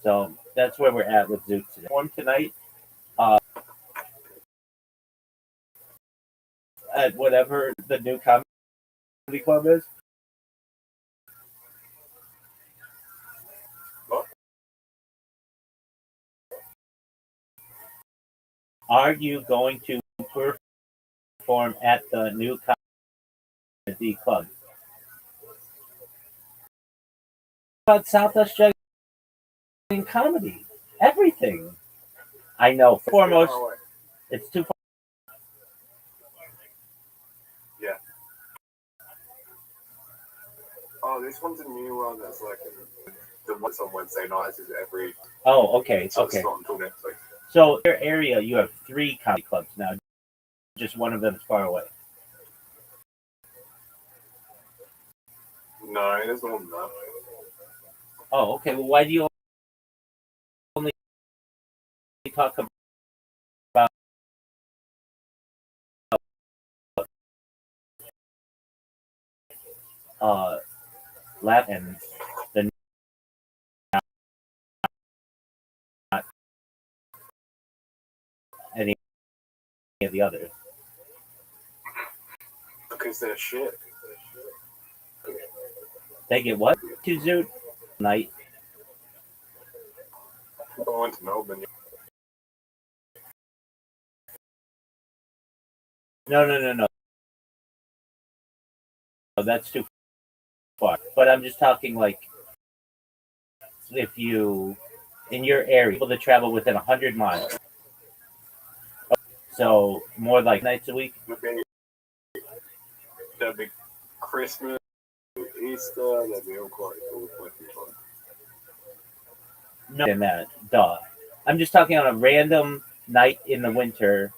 S5: So that's where we're at with Zoot today. Tonight, at whatever the new comedy club is. Are you going to perform at the new comedy club? About South Australian comedy, everything. I know. Foremost, it's too far.
S9: Yeah. Oh, this one's a new one that's like the one's on Wednesday nights is every.
S5: Oh, okay,
S9: So
S5: okay.
S9: it's not until next week.
S5: So in your area, you have 3 comedy clubs now. Just one of them is far away.
S9: No, there's more than that.
S5: Oh, okay. Well, why do you only talk about Latin than not any of the others?
S9: Because they're shit.
S5: They get what to Zoot night?
S9: I went to Melbourne.
S5: No. that's too far. But I'm just talking like if you in your area able to travel within 100 miles. So more like nights a week.
S9: That'd be Christmas, Easter, that'd be all quite fun.
S5: No, than that, duh. I'm just talking on a random night in the winter.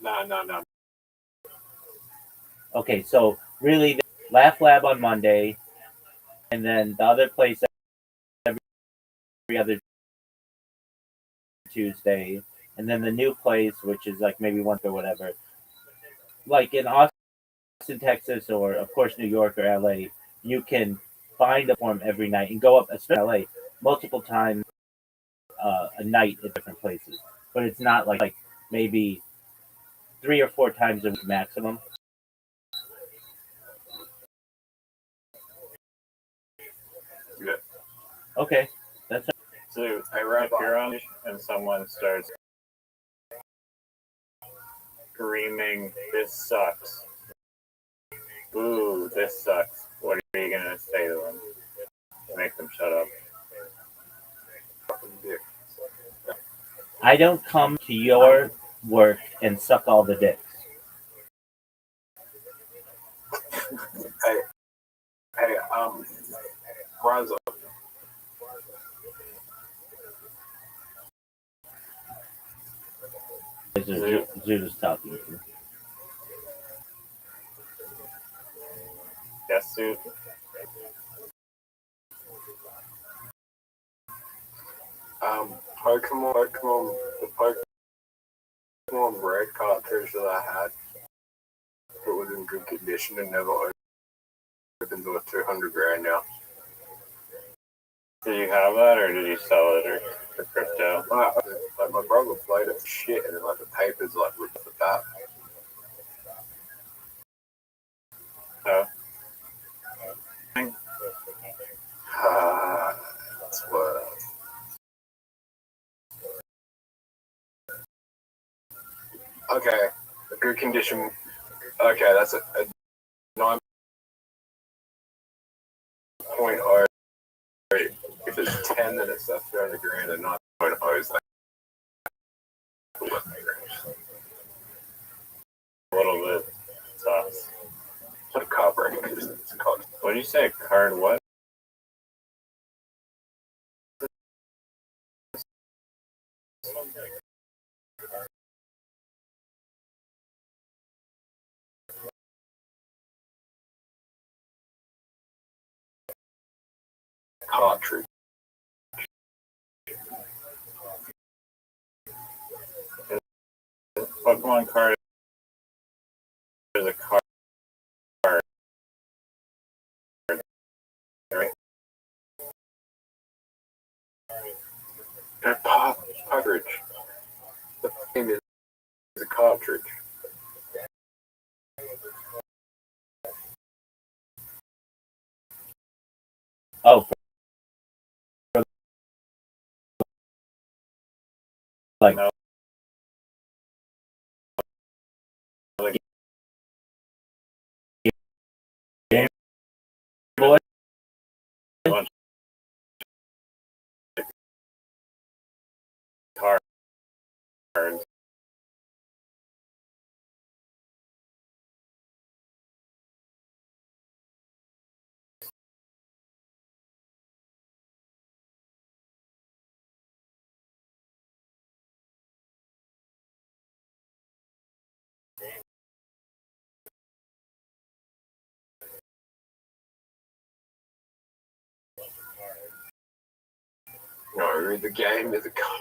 S9: No.
S5: Okay, so really, Laugh Lab on Monday, and then the other place every other Tuesday, and then the new place, which is like maybe once or whatever. Like in Austin, Texas, or of course New York or LA, you can find a form every night and go up, especially LA, multiple times a night at different places. But it's not like maybe 3 or 4 times a week maximum.
S9: Yeah.
S5: Okay, that's
S10: So I run here on and someone starts screaming, "This sucks! Ooh, this sucks!" What are you gonna say to them? Make them shut up.
S5: I don't come to your work and suck all the dicks.
S9: Hey, rise up.
S5: Zuta's talking to you.
S10: Yes, suit.
S9: The Pokemon Red cartridge that I had, it was in good condition and never opened to a 200 grand now.
S10: Did you have that, or did you sell it, or for crypto?
S9: Like my brother played it for shit, and then like the papers like ripped the back.
S10: Oh,
S9: That's what. Okay, a good condition. Okay, that's a 9.0. If it's 10, then it's 300 grand, and 9.0 is like
S10: a little bit sucks.
S9: what a car break is. It's a car.
S10: What did you say? Card what?
S9: Cartridge.
S10: Pokemon card is a card, right?
S9: A cartridge. The game is a cartridge.
S5: Oh, like
S10: No.
S5: Game Boy.
S10: Cards.
S9: No, the game is a cartridge.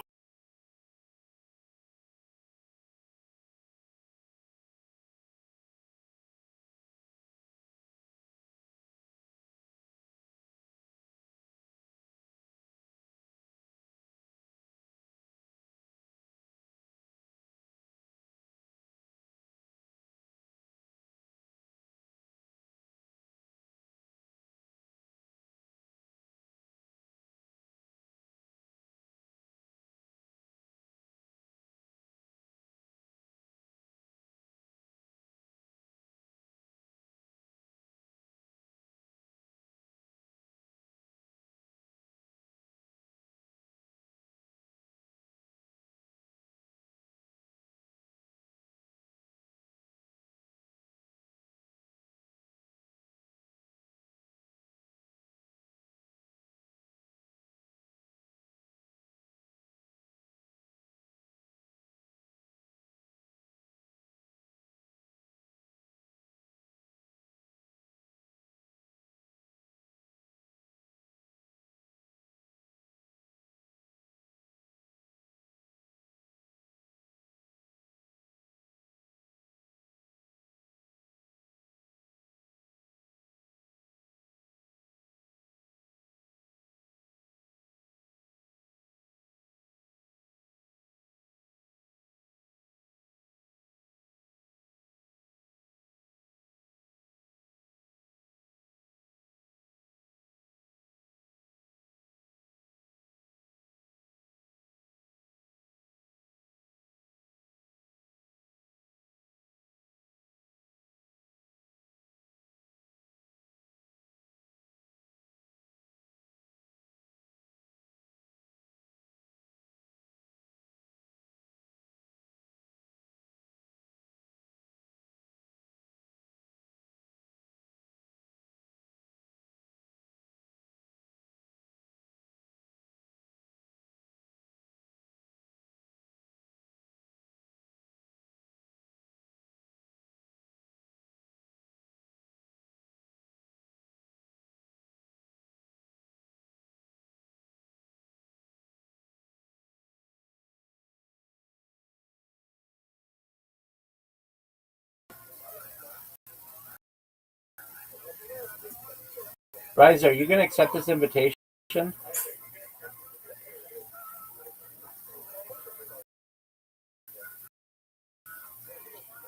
S5: Riser, are you gonna accept this invitation?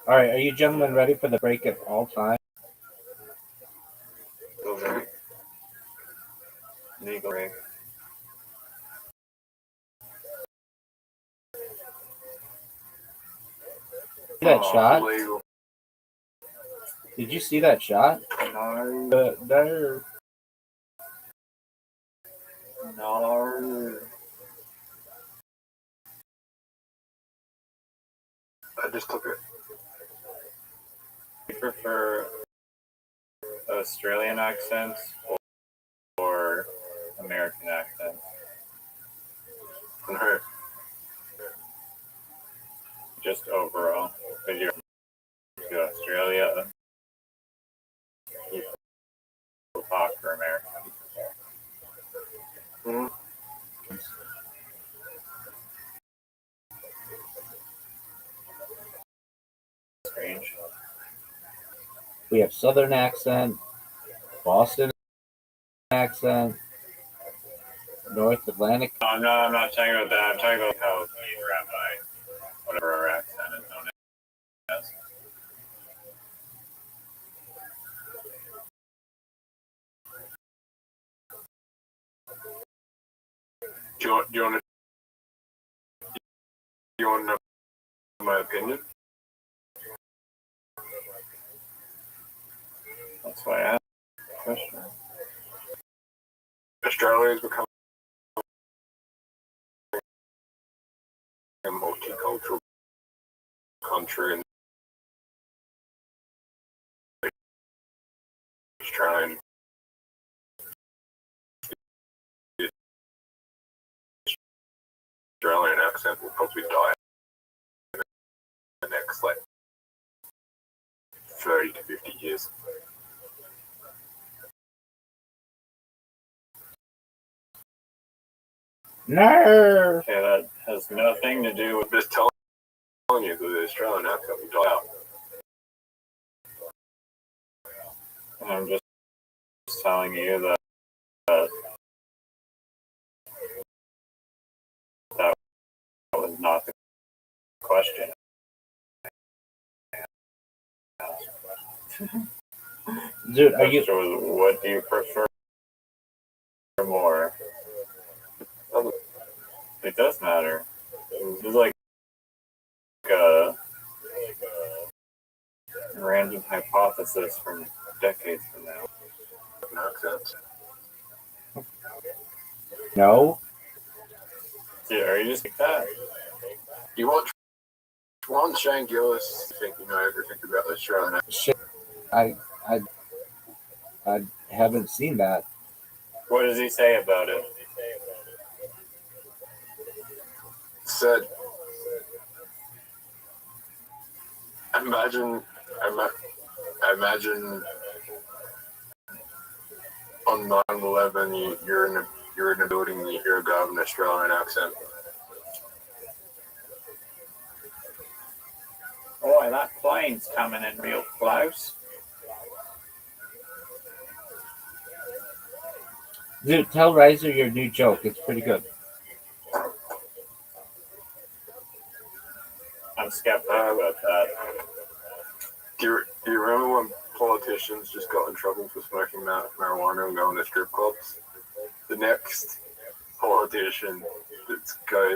S5: All right, are you gentlemen ready for the break at all time?
S10: Legal break.
S5: See that shot?
S9: Legal.
S5: Did you see that shot?
S10: No.
S5: No.
S10: No.
S9: I just took it.
S10: Do you prefer Australian accents or American accents?
S9: No.
S10: Just overall. Because you're to Australia, you talk for American.
S9: Mm-hmm.
S10: Strange.
S5: We have Southern accent, Boston accent, North Atlantic.
S10: No, I'm not talking about that. I'm talking about how he's rabbi, whatever our accent is known as.
S9: Do you want to know my opinion?
S10: That's why I asked the question.
S9: Australia has become a multicultural country, and Australian accent will probably die in the next 30 to 50 years.
S5: No.
S10: Okay, that has nothing to do with
S9: Just telling you that the Australian accent will die out.
S10: And I'm just telling you that that was not the question.
S5: Dude, are you?
S10: What do you prefer more? It does matter. It's like a random hypothesis from decades from now.
S9: Accents.
S5: No.
S10: Dude, are you just like that?
S9: You watch one Shane Gillis, you think you know everything about the Australian accent.
S5: Shit. I haven't seen that.
S10: What does he say about it?
S9: Said, imagine on 9/11 you're in a building and you hear a guy with an Australian accent.
S10: Boy, that plane's coming in real close.
S5: Dude, tell Riser your new joke. It's pretty good.
S10: I'm skeptical about that.
S9: Do you remember when politicians just got in trouble for smoking marijuana and going to strip clubs? The next politician goes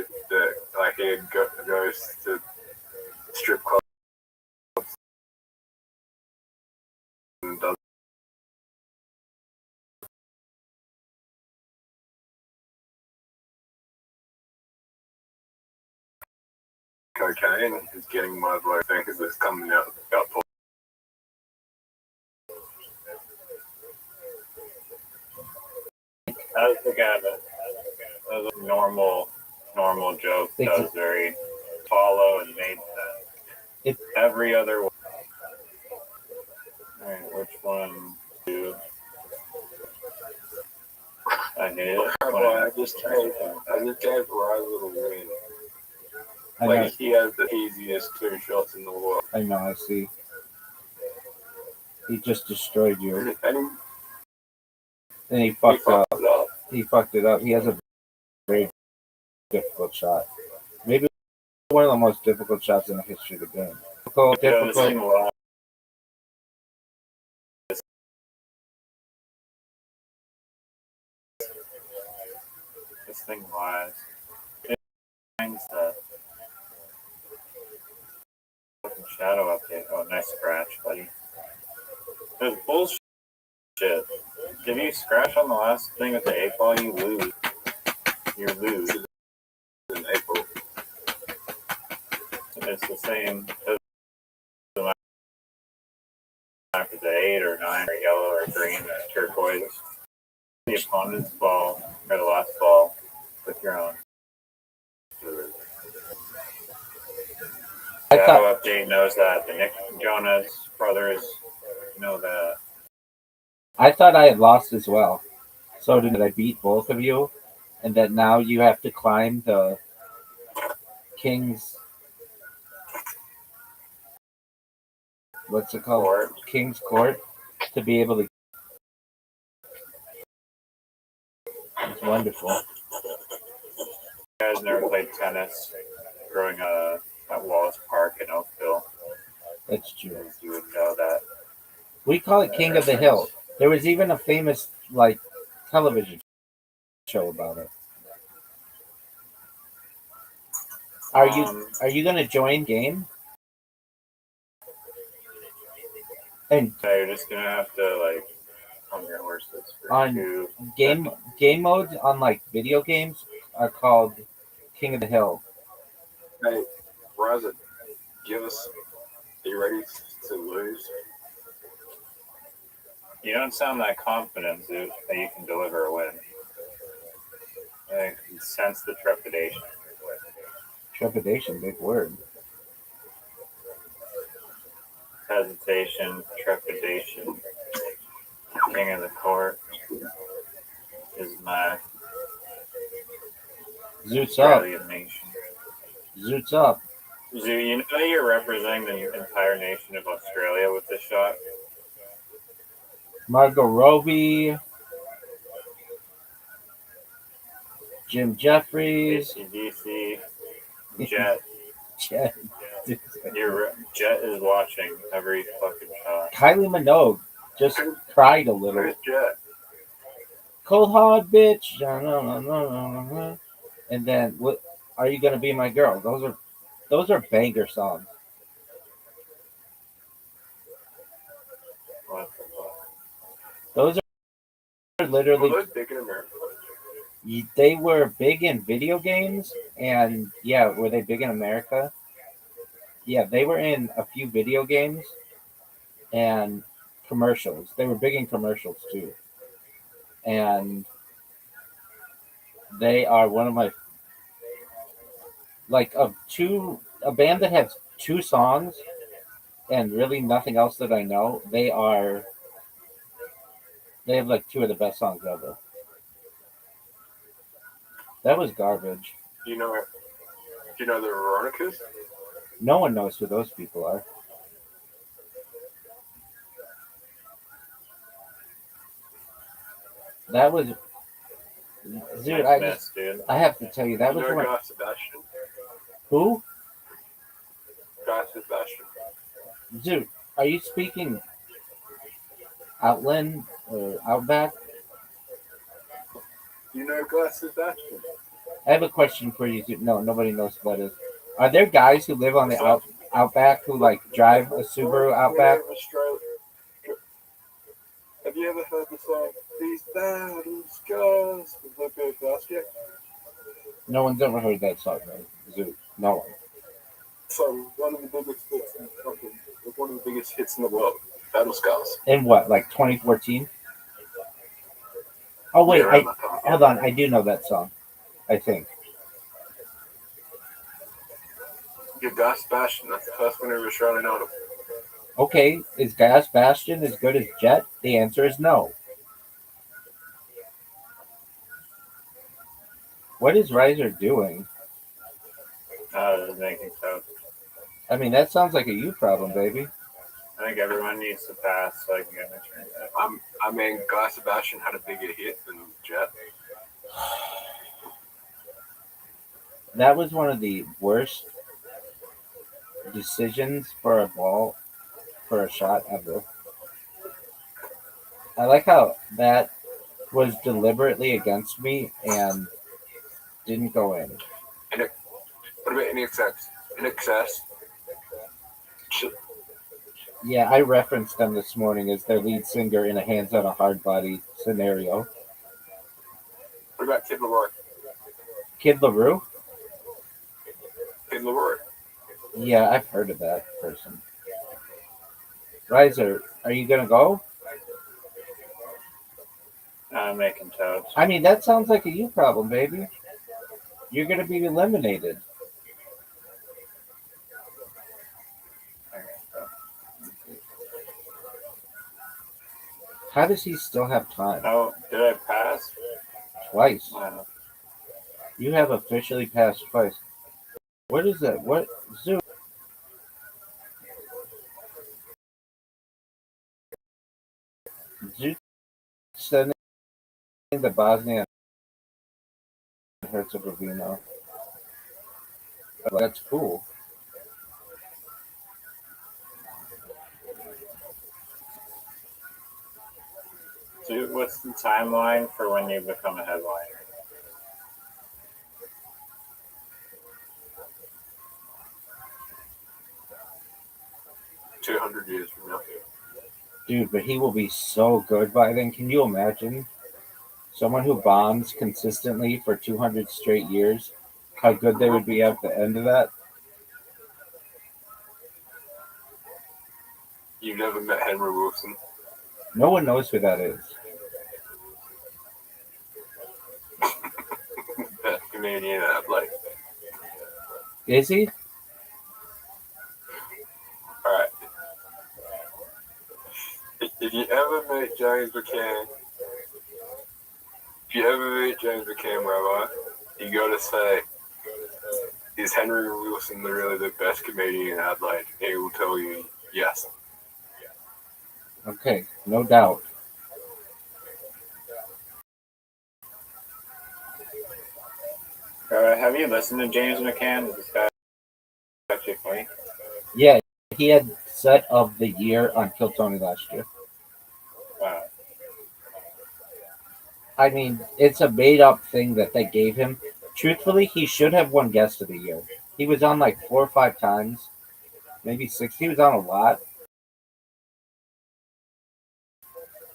S9: to strip clubs and does cocaine is getting my vote because it's coming out about
S10: That's the guy that was a normal joke. That was very follow and made sense. Every other one. Alright, which one do I hate it?
S9: I just gave Riser the win.
S5: I know.
S9: Like, he has the easiest 2 shots in the world.
S5: I know. I see. He just destroyed you.
S9: And
S5: And he
S9: He
S5: fucked up.
S9: fucked it up.
S5: He fucked it up. He has a very difficult shot. Maybe one of the most difficult shots in the history of the game. Difficult,
S10: Yeah, this thing
S5: difficult.
S10: lies. This thing lies. It finds the fucking shadow update. Oh, nice scratch, buddy. There's bullshit. If you scratch on the last thing with the 8-ball, you lose. You lose.
S9: In April.
S10: It's the same. Doesn't matter if it's an 8 or 9 or yellow or green or turquoise. The opponent's ball or the last ball with your own.
S5: I
S10: Shadow
S5: thought
S10: update knows that. The Nick Jonas brothers know that.
S5: I thought I had lost as well. So did I beat both of you, and that now you have to climb the King's. What's it called?
S10: Court.
S5: King's Court to be able to. It's wonderful.
S10: You guys never played tennis growing up at Wallace Park in Oakville.
S5: That's true.
S10: You would know that.
S5: We call it King of the Hill. There was even a famous television show about it. Are you gonna join game? And
S10: So you're just gonna have to on your horses for
S5: On-
S10: 2.
S5: game modes on video games are called King of the Hill.
S9: Hey, Raza, are you ready to lose?
S10: You don't sound that confident, Zoot, that you can deliver a win. I can sense the trepidation.
S5: Trepidation, big word.
S10: Hesitation, trepidation. King of the court is my
S5: Zoot's up.
S10: Australian nation.
S5: Zoot's up.
S10: Zoot, you know you're representing the entire nation of Australia with this shot?
S5: Margot Robbie. Jim Jeffries.
S10: ACDC, Jet.
S5: Jet.
S10: Jet is watching every fucking shot.
S5: Kylie Minogue just cried a little.
S9: Where's Jet?
S5: Cold hard bitch. And then what? Are you gonna be my girl? Those are banger songs.
S10: What the fuck?
S5: Those are literally.
S9: Well, those big in America.
S5: They were big in video games, and yeah, were they big in America? Yeah, they were in a few video games and commercials. They were big in commercials too, and they are one of my a band that has 2 songs and really nothing else that I know. They have 2 of the best songs ever. That was garbage.
S9: Do you know the Veronicas?
S5: No one knows who those people are. That was, dude.
S10: Dude.
S5: I have to tell you, that
S9: You
S5: was
S9: know
S5: one.
S9: Guy Sebastian?
S5: Who?
S9: Guy Sebastian.
S5: Dude, are you speaking Outland or Outback?
S9: You know Guy Sebastian?
S5: I have a question for you. No, nobody knows who that is. Are there guys who live on the Outback who drive a Subaru Outback?
S9: Have you ever heard the song "These Battle Scars" with Lupe Fiasco?
S5: No one's ever heard that song, right? Zoo. No one.
S9: So one of the biggest hits in the world, Battle Scars.
S5: In what, 2014? Oh wait,
S9: Yeah, around that time.
S5: hold on. I do know that song. I think.
S9: You're Guy Sebastian. That's the first winner of Australian Idol.
S5: Okay, is Gas Bastion as good as Jet? The answer is no. What is Riser doing?
S10: Making toast.
S5: I mean, that sounds like a you problem, baby.
S10: I think everyone needs to pass so I can get my turn back.
S9: I mean, Guy Sebastian had a bigger hit than Jet.
S5: That was one of the worst decisions for a ball, for a shot ever. I like how that was deliberately against me and didn't go in.
S9: What about in excess? In excess?
S5: Yeah, I referenced them this morning as their lead singer in a hands on a hard body scenario.
S9: What about Kid Leroy?
S5: Kid LaRue?
S9: Kid Leroy.
S5: Yeah, I've heard of that person. Riser, are you gonna go?
S10: I'm making toast.
S5: I mean, that sounds like a you problem, baby. You're gonna be eliminated. How does he still have time?
S10: Oh, did I pass?
S5: Twice.
S10: Wow.
S5: You have officially passed twice. What is that? What? Zoom. Zoom sending the Bosnia and Herzegovina. That's cool.
S10: So what's the timeline for when you become a headliner?
S9: Two 200 years from now.
S5: Dude, but he will be so good by then. Can you imagine? Someone who bombs consistently for 200 straight years, how good they would be at the end of that?
S9: You've never met Henry Wilson?
S5: No one knows who that is.
S9: Best comedian I've like.
S5: Is he?
S9: Alright. If you ever meet James McCann, Rabbi, you gotta say, is Henry Wilson really the best comedian in Adelaide? He will tell you yes.
S5: Okay, no doubt.
S10: Have you listened to James McCann? Is this guy actually funny?
S5: Yeah, he had set of the year on Kill Tony last year.
S10: Wow.
S5: I mean, it's a made up thing that they gave him. Truthfully, he should have won Guest of the Year. He was on like 4 or 5 times, maybe 6. He was on a lot.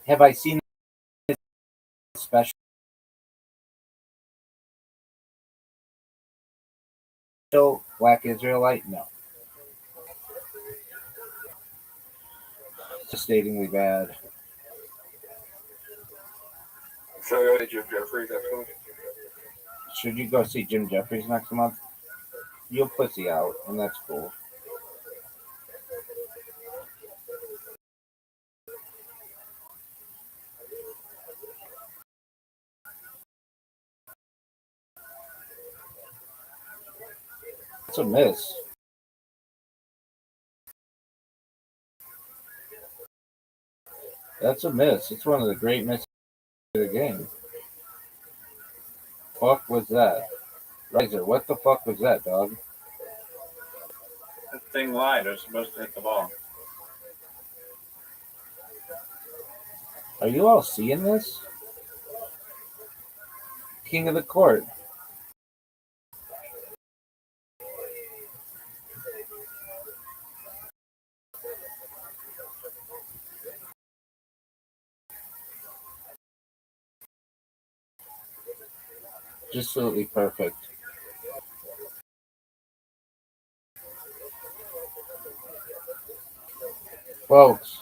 S5: Have I seen his special Black Israelite? No. It's devastatingly bad.
S9: So I got Jim Jeffries actually.
S5: Should you go see Jim Jeffries next month? You'll pussy out, and that's cool. That's a miss. That's a miss. It's one of the great misses of the game. Fuck was that? Riser, what the fuck was that, dog?
S10: That thing lied. I was supposed to hit the ball.
S5: Are you all seeing this? King of the court. Just absolutely perfect. Folks.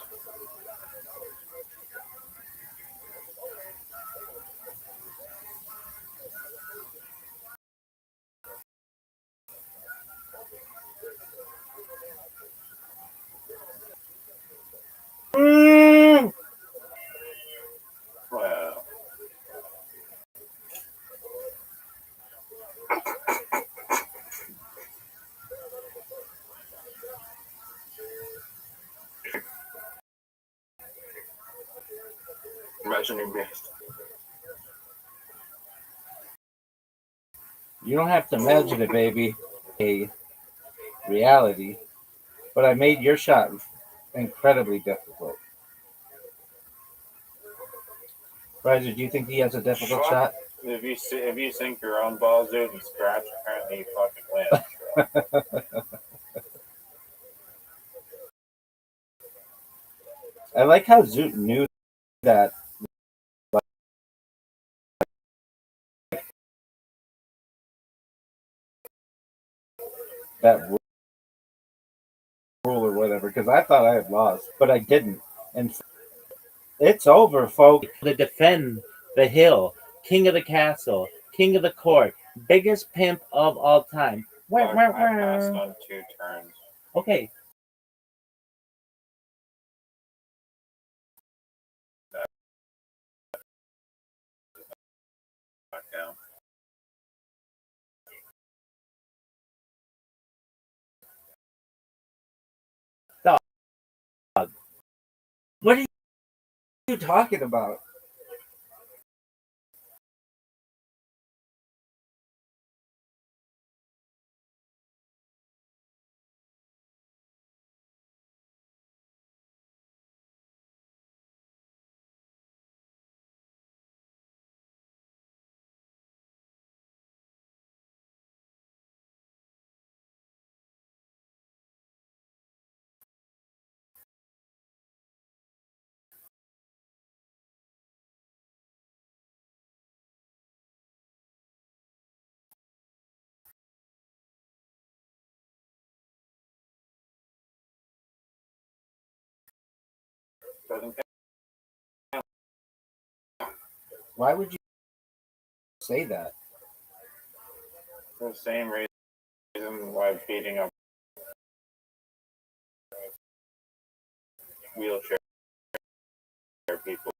S10: Wow.
S9: Imagining based.
S5: You don't have to imagine it, baby. A reality. But I made your shot incredibly difficult. Riser, do you think he has a difficult shot?
S10: If you sink your own balls, dude, and scratch, apparently you fucking win.
S5: I like how Zoot knew that. That rule or whatever, because I thought I had lost, but I didn't. And it's over, folks. To defend the hill, king of the castle, king of the court, biggest pimp of all time.
S10: I passed on 2 turns.
S5: Okay.
S10: Back down.
S5: Dog. What are you talking about?
S10: Doesn't
S5: Why would you say that?
S10: the same reason why beating up wheelchair people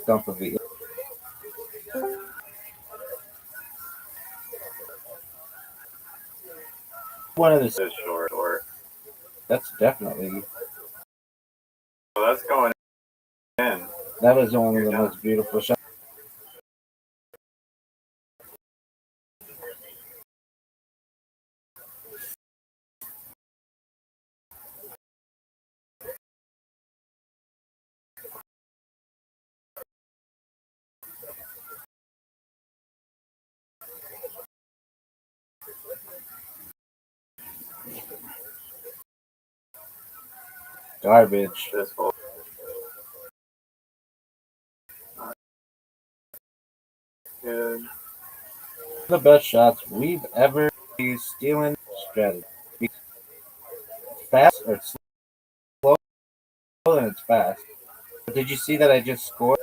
S5: dump of it. One of the.
S10: It's short.
S5: That's definitely.
S10: Well, that's going in.
S5: That was one of the most beautiful shots. Garbage.
S10: This whole good.
S5: The best shots we've ever used. Stealing strategy. Fast or slow, and it's fast. But did you see that I just scored?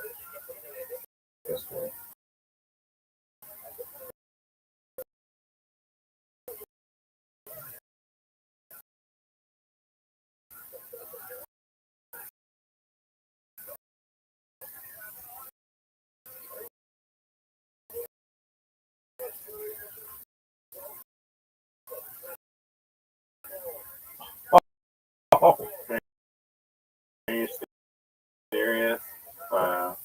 S5: Oh,
S10: Are you serious? Wow.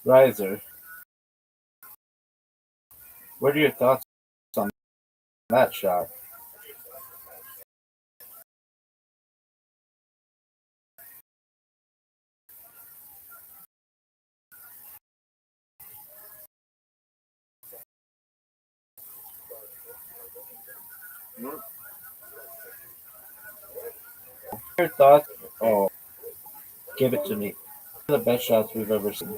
S5: Riser. What are your thoughts on that shot? Your thoughts? Oh, give it to me. One of the best shots we've ever seen.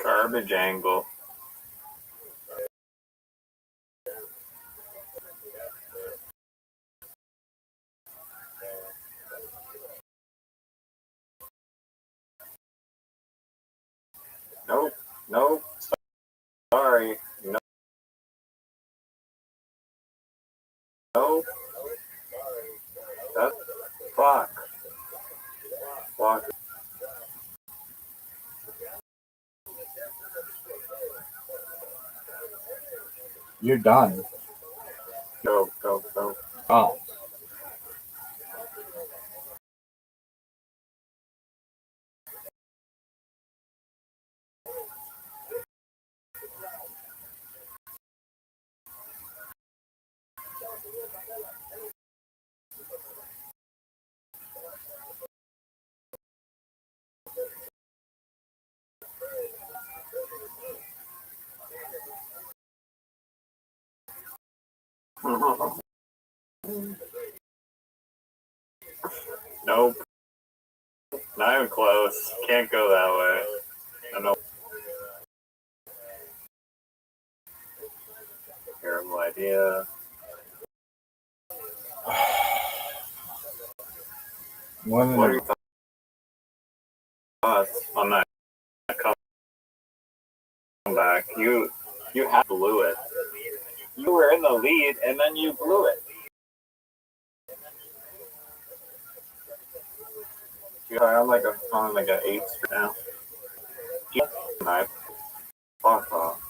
S10: Garbage angle. Nope. Sorry. No. That's fuck. Fuck.
S5: You're done.
S10: Go.
S5: Oh.
S10: Nope. Not even close. Can't go that way. I know. Terrible idea.
S5: One of
S10: What are
S5: the
S10: your thoughts on that comeback? You had blew it. You were in the lead and then you blew it. I'm like on like an 8 now. I fuck off.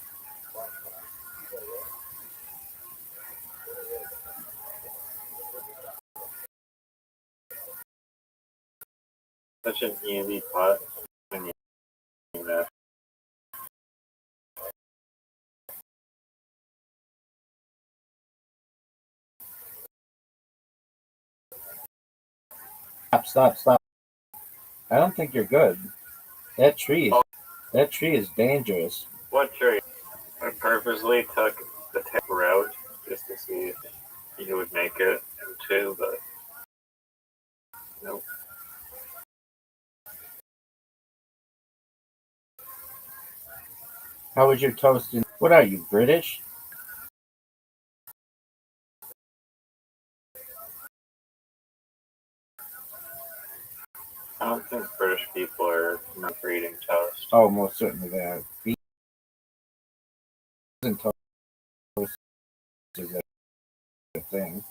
S10: Such an easy putt. And you know,
S5: Stop. I don't think you're good. That tree is dangerous.
S10: what tree? I purposely took the tip route just to see if you would make it too, but nope.
S5: How was your toast? What are you, British?
S10: I don't think British people are not for eating toast.
S5: Oh, most certainly they are. Beans and toast. is a thing.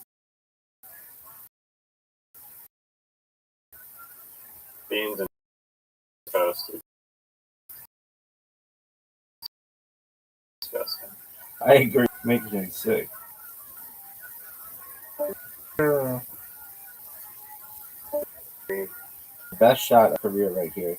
S10: Beans and toast is disgusting.
S5: I agree. Makes me sick. The best shot of career right here.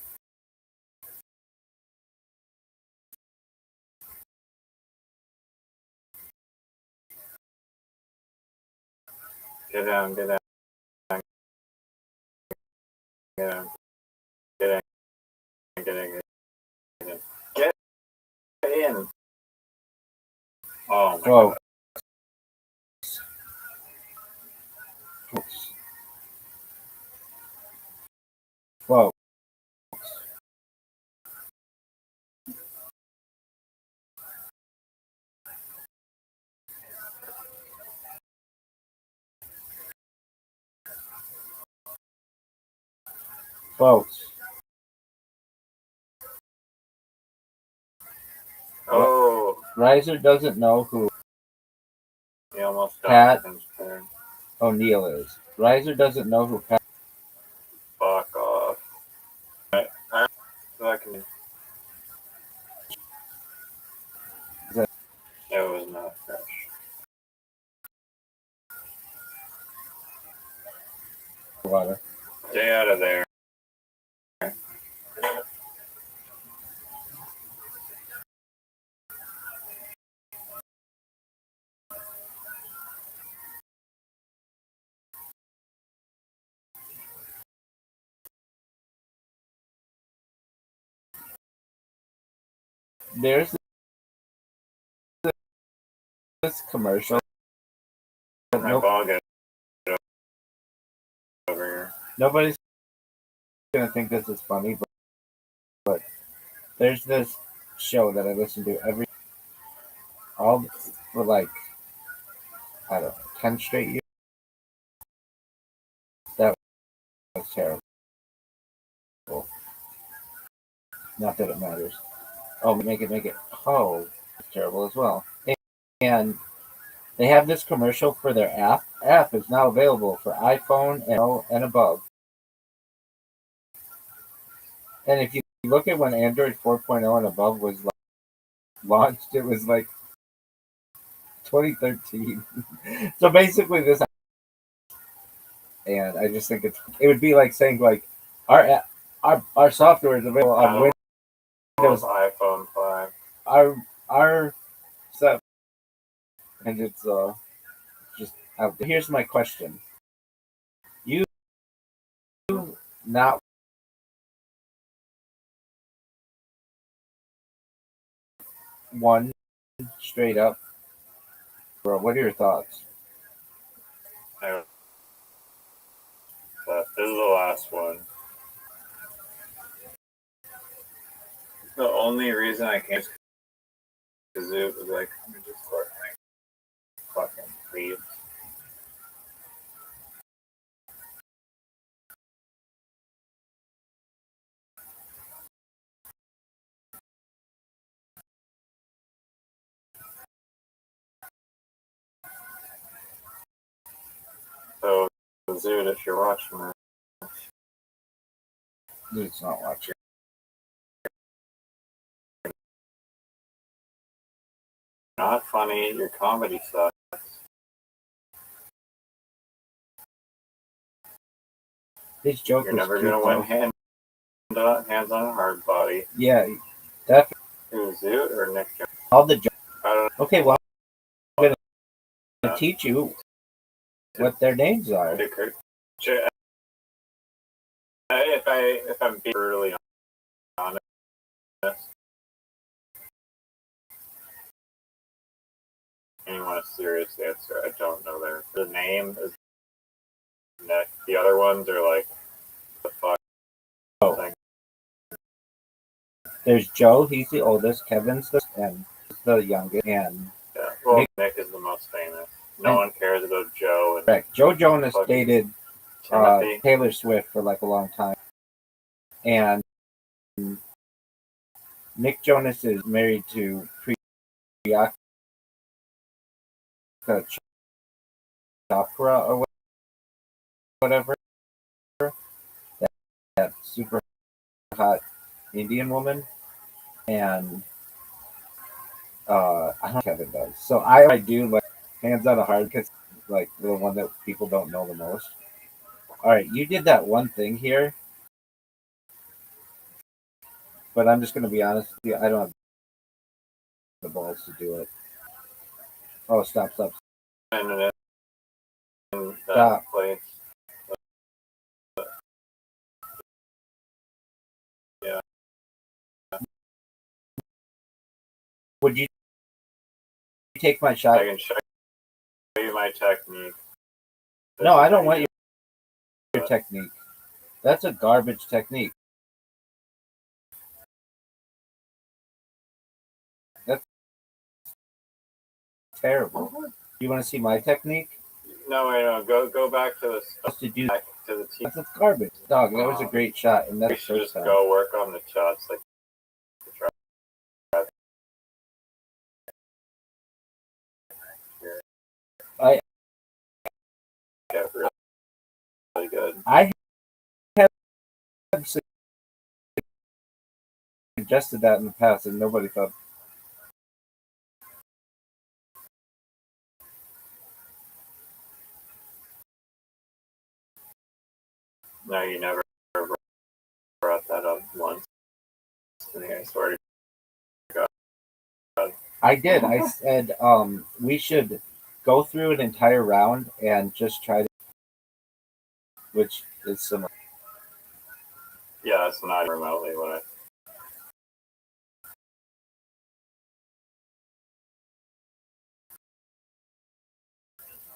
S10: Get down, get down, get down, get in, get in, get in. Get in. Oh my
S5: Whoa.
S10: god.
S5: Whoa. Folks.
S10: Oh,
S5: Riser doesn't know who
S10: he almost
S5: Pat
S10: got his turn.
S5: O'Neill is. Riser doesn't know who Pat.
S10: Fuck off. Right. Fucking.
S5: That-
S10: It was not fresh.
S5: Water.
S10: Stay out of there.
S5: There's this commercial.
S10: My
S5: Nope.
S10: ball got over here.
S5: Nobody's gonna think this is funny, but there's this show that I listen to all for like, I don't know, 10 straight years. That was terrible. Not that it matters. Oh, make it. Oh, it's terrible as well. And they have this commercial for their app. App is now available for iPhone and above. And if you look at when Android 4.0 and above was launched, it was like 2013. So basically, this, and I just think it would be like saying like our software is available on Windows,
S10: iPhone 5.
S5: our stuff, and it's just out there. Here's my question: You not one straight up, bro? What are your thoughts?
S10: But this is the last one. The only reason I came to Zoo was like, let me just fucking leave. So, Zoo, if you're watching that,
S5: Dude's not watching.
S10: not funny, your comedy sucks.
S5: His joke
S10: You're
S5: was
S10: never
S5: cute,
S10: gonna
S5: though.
S10: win hands on a hard body.
S5: Yeah, definitely.
S10: Who's Zoo or Nick Jones?
S5: All the jokes.
S10: I don't know.
S5: Okay, well, I'm gonna teach you what their names are.
S10: If I'm being brutally honest, and you want a serious answer, I don't know the name is Nick. The other ones are like the fuck thing.
S5: There's Joe, he's the oldest, Kevin's the youngest, and
S10: Yeah. Well, Nick is the most famous. No one cares about Joe and
S5: correct. Joe Jonas dated
S10: Timothy.
S5: Taylor Swift for like a long time, and Nick Jonas is married to a chakra or whatever. That super hot Indian woman, and I don't know if Kevin does. So I do like hands on a heart because like the one that people don't know the most. All right, you did that one thing here, but I'm just gonna be honest with you. I don't have the balls to do it. Oh, stop!
S10: And then that
S5: Stop.
S10: place. Yeah.
S5: Would you take my shot?
S10: I can show you my technique.
S5: No, I don't want your technique. That's a garbage technique. That's terrible. You want to see my technique?
S10: No, wait, no. Go back to the
S5: Just to do
S10: back to the team.
S5: that's garbage, dog. That was a great shot, and
S10: We
S5: that's
S10: should just
S5: first time.
S10: go work on the shots like the try.
S5: I
S10: Get really good.
S5: I have suggested that in the past, and nobody thought.
S10: No, you never brought that up once. I think I swear to God.
S5: I did. I said we should go through an entire round and just try to, which is similar.
S10: Yeah, that's not remotely what I.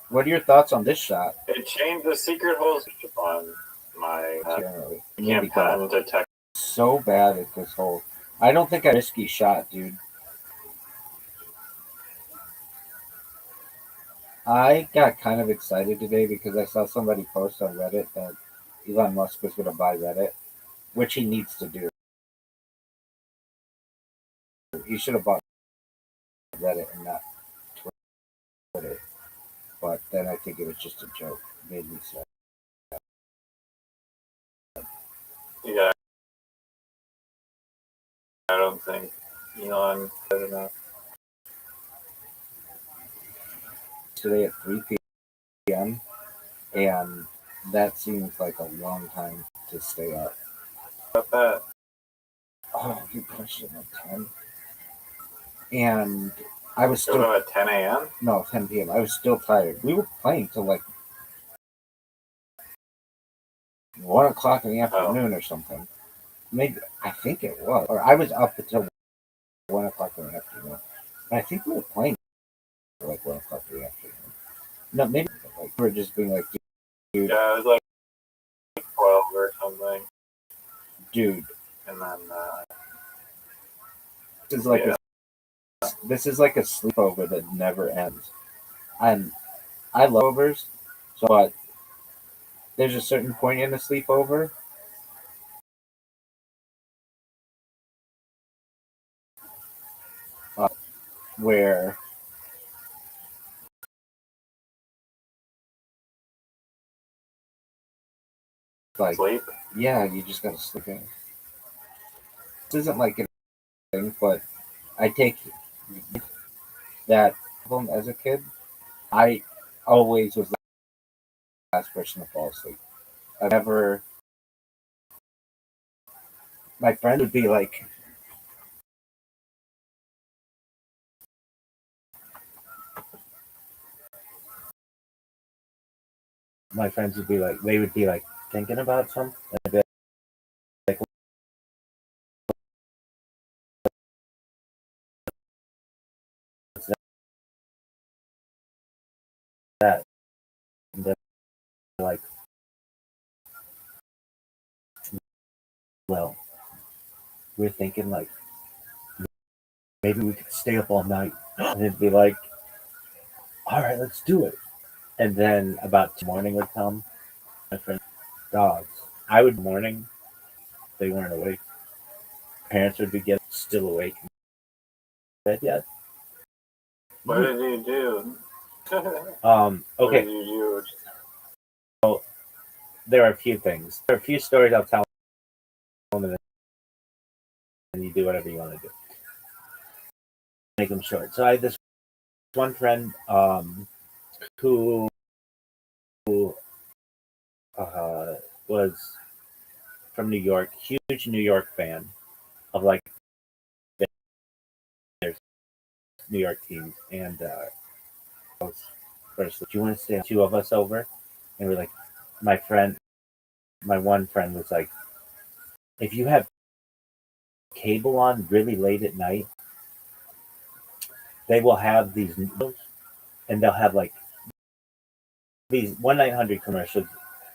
S5: What are your thoughts on this shot?
S10: It changed the secret holes on my.
S5: Generally,
S10: Can't patent a tech.
S5: so bad at this hole. I don't think I risky shot, dude. I got kind of excited today because I saw somebody post on Reddit that Elon Musk was going to buy Reddit, which he needs to do. He should have bought Reddit and not Twitter. But then I think it was just a joke. It made me sad.
S10: Yeah, I don't think Elon did enough.
S5: Today at 3 p.m. and that seems like a long time to stay up.
S10: About that.
S5: Oh, good question. At 10. And I was
S10: Go
S5: still
S10: to at 10 a.m.
S5: no 10 p.m. I was still tired. We were playing till like 1 o'clock in the afternoon or something. Maybe I think it was, or I was up until 1 o'clock in the afternoon. And I think we were playing till like 1 o'clock in the afternoon. No, maybe like we were just being like, dude,
S10: Yeah, it was like 12 or something.
S5: dude,
S10: And then
S5: this is like
S10: yeah.
S5: this is like a sleepover that never ends. And I love overs, but there's a certain point in a sleepover where like
S10: Sleep.
S5: yeah, you just gotta sleep in. This isn't like a thing, but I take that problem as a kid. I always was the last person to fall asleep. I never. My friend would be like, my friends would be like, they would be like thinking about something. I'd be like, what's that? And they're like, well, we're thinking like maybe we could stay up all night. And it'd be like, all right, let's do it. And then about morning would come. My friend, dogs. I would morning. They weren't awake. Parents would be getting still awake. Bed yet?
S10: What did you do?
S5: Okay,
S9: You,
S5: there are a few things. There are a few stories I'll tell them, and you do whatever you want to do. Make them short. So I had this one friend who was from New York, huge New York fan of like their New York teams, and first, do you want to stay two of us over? And we're like, my one friend was like, if you have cable on really late at night, they will have these news, and they'll have like these 1-900 commercials.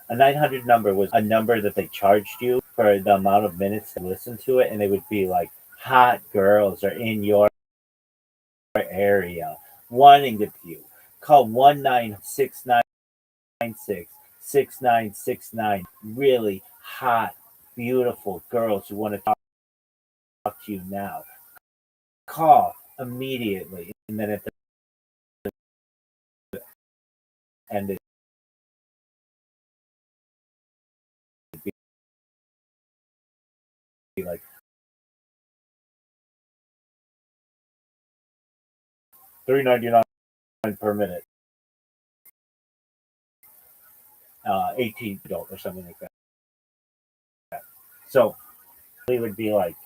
S5: A 900 number was a number that they charged you for the amount of minutes to listen to it, and it would be like hot girls are in your area wanting to view. Call 1-969-6969. Really hot, beautiful girls who want to talk to you now. Call immediately, and then at the end, it'd be like $3.99 per minute, 18 adult or something like that. So we would be like,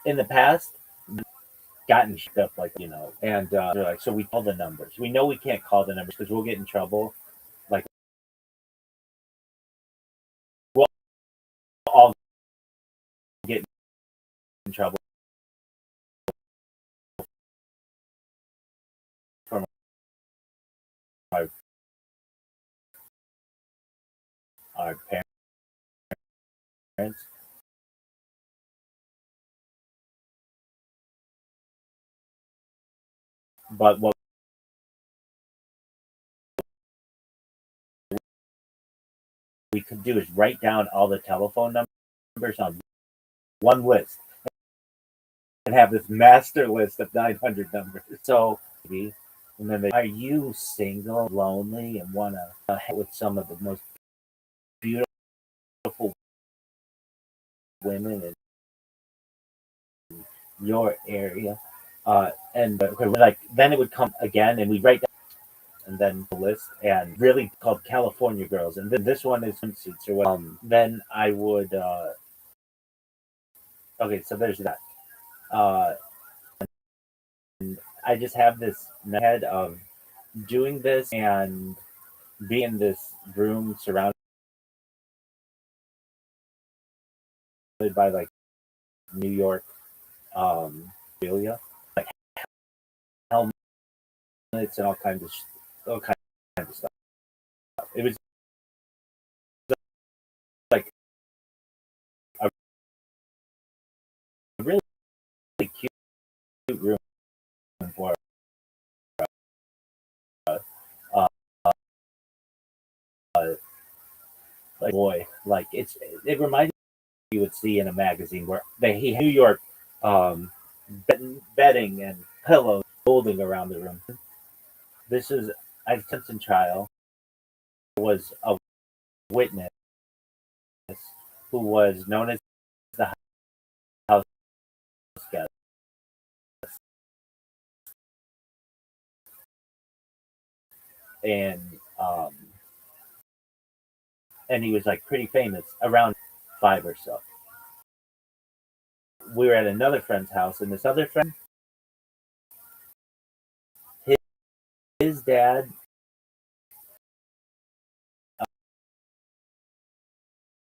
S5: in the past, gotten stuff like and they're like, so we call the numbers. We know we can't call the numbers because we'll get in trouble. Like we'll all get in trouble from our parents. But what we could do is write down all the telephone numbers on one list and have this master list of 900 numbers. So, and then are you single, lonely, and want to hang with some of the most beautiful women in your area? And like then it would come again, and we write down and then the list and really called California Girls, and then this one is swimsuits or what. Then I would okay, so there's that. Uh, I just have this in my head of doing this and being in this room surrounded by like New York, Australia, like helmets and all kinds of stuff. It was like a really cute room for uh, like boy, like it reminded me you would see in a magazine where he had New York bedding and pillows folding around the room. This is a Simpson trial was a witness who was known as the house guest, and um, and he was like pretty famous around 5 or so. We were at another friend's house, and this other friend, his dad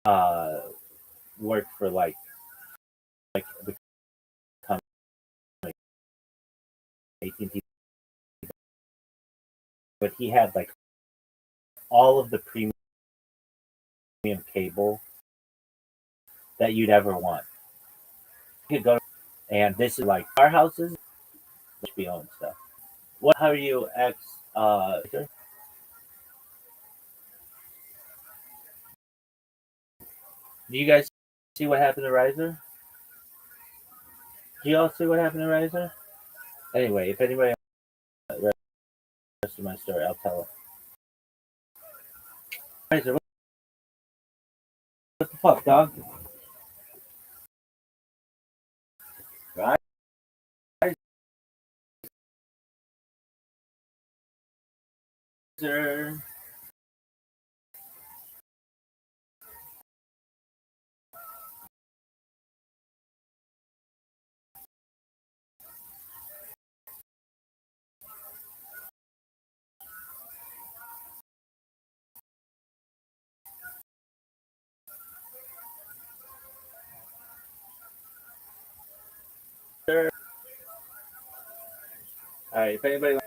S5: uh, worked for like the company AT&T, but he had like all of the premium cable that you'd ever want. You could go, and this is like our houses, HBO and stuff. How are you, ex? Do you guys see what happened to Riser? Do you all see what happened to Riser? Anyway, if anybody of my story. I'll tell her. Kaiser, what the fuck, dog? Kaiser. All right, if anybody.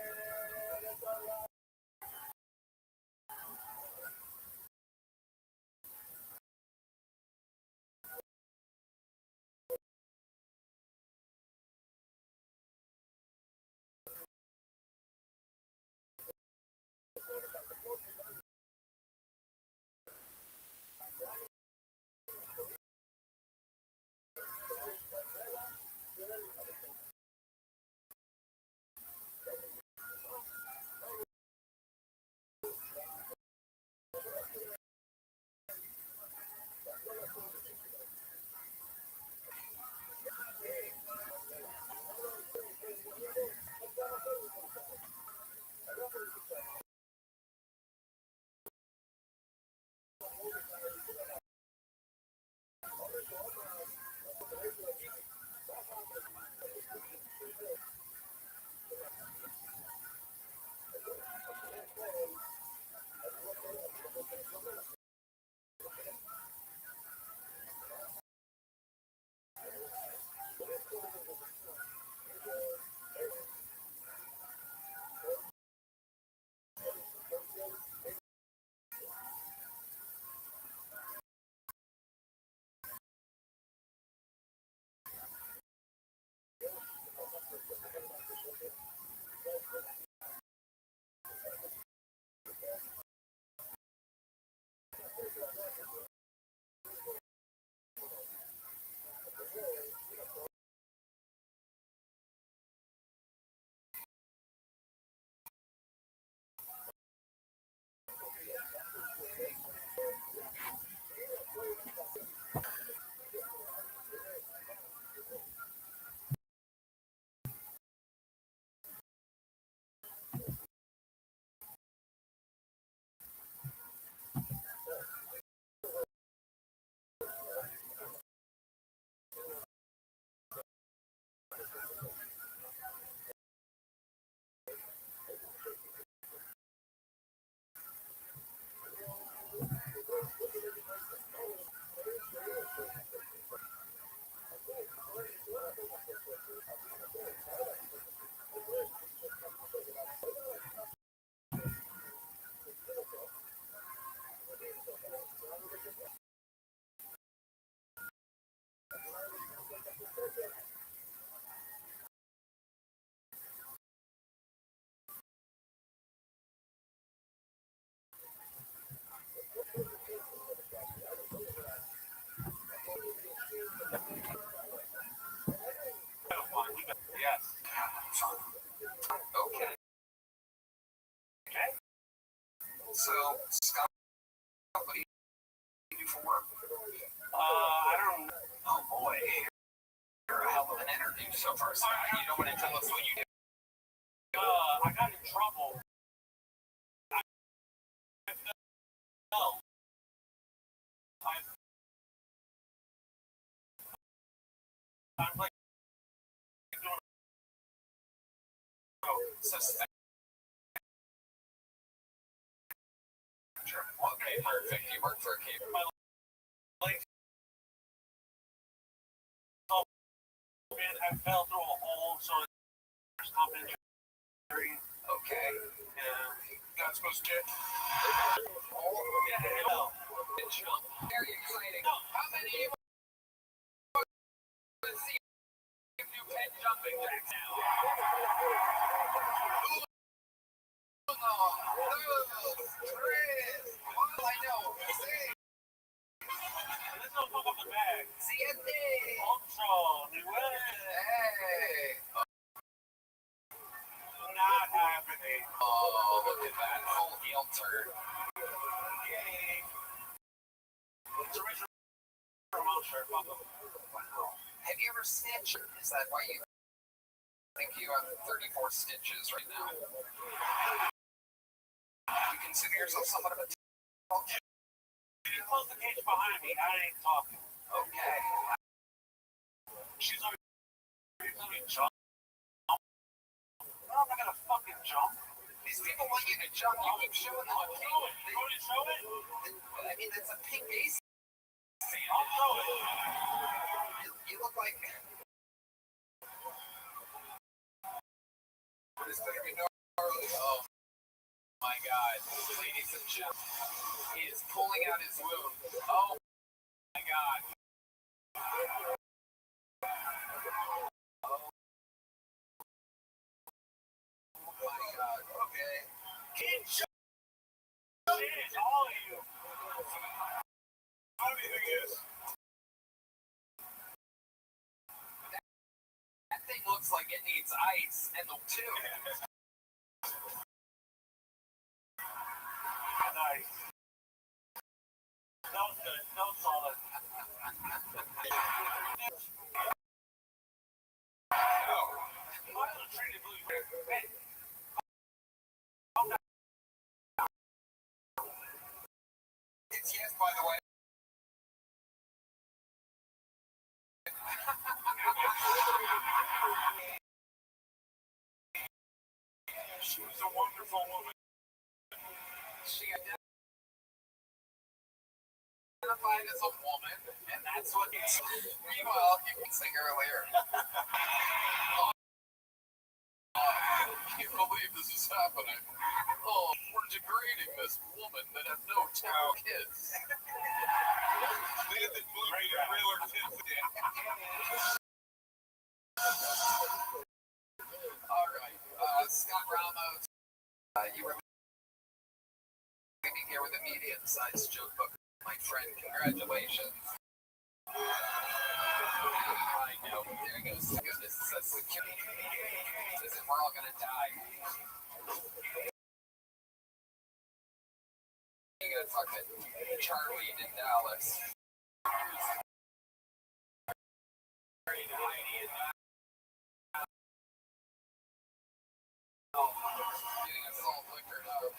S6: Yes. Okay. So, Scott, what do you do for work? I don't know. Oh boy, you're a hell of an interview so far, Scott. You don't want to tell us what you do? I got in trouble. I'm like doing suspect. Okay, perfect. You work for a cable. My life. I fell through a hole, so there's top injury. Okay. Yeah. Got supposed to get. Yeah, very exciting. How many of you want to see if you can jumping jacks now? Chris. Well, I know. See. Let's go fuck up the bag. Siete. Ultra. Hey.
S1: not happening.
S6: Oh, look at that full heel turn.
S1: It's original promotion.
S6: Wow. Have you ever stitched? Is that why you think you have 34 stitches right now? You consider yourself somewhat of a
S1: You close the cage behind me. I ain't talking.
S6: okay.
S1: She's already telling me jump. No, I'm not gonna fucking jump.
S6: These people want you to jump. You keep showing them a pink.
S1: You want to show it?
S6: I mean, that's a pink base.
S1: I'll show it.
S6: You look like. This better be gnarly. Oh my god. Ladies and gentlemen, he is pulling out his wound. Oh my god. Oh my god. Okay.
S1: Keep shit, all of you. How do you think it is?
S6: That thing looks like it needs ice and the too.
S1: Nice. That was good. That was solid.
S6: It's yes, by the way.
S1: She was a wonderful woman.
S6: She identified as a woman, and that's what he's. Meanwhile, you can sing earlier. I can't believe this is happening. Oh, we're degrading this woman that has no two kids.
S1: They had the regular tips in.
S6: All right, Scott Ramos, you were leaving here with a medium-sized joke book, my friend. Congratulations. I know. There he goes. Goodness, that's the cute. Listen, we're all gonna die. You gotta talk to Charlie in Dallas. Getting us all liquored up.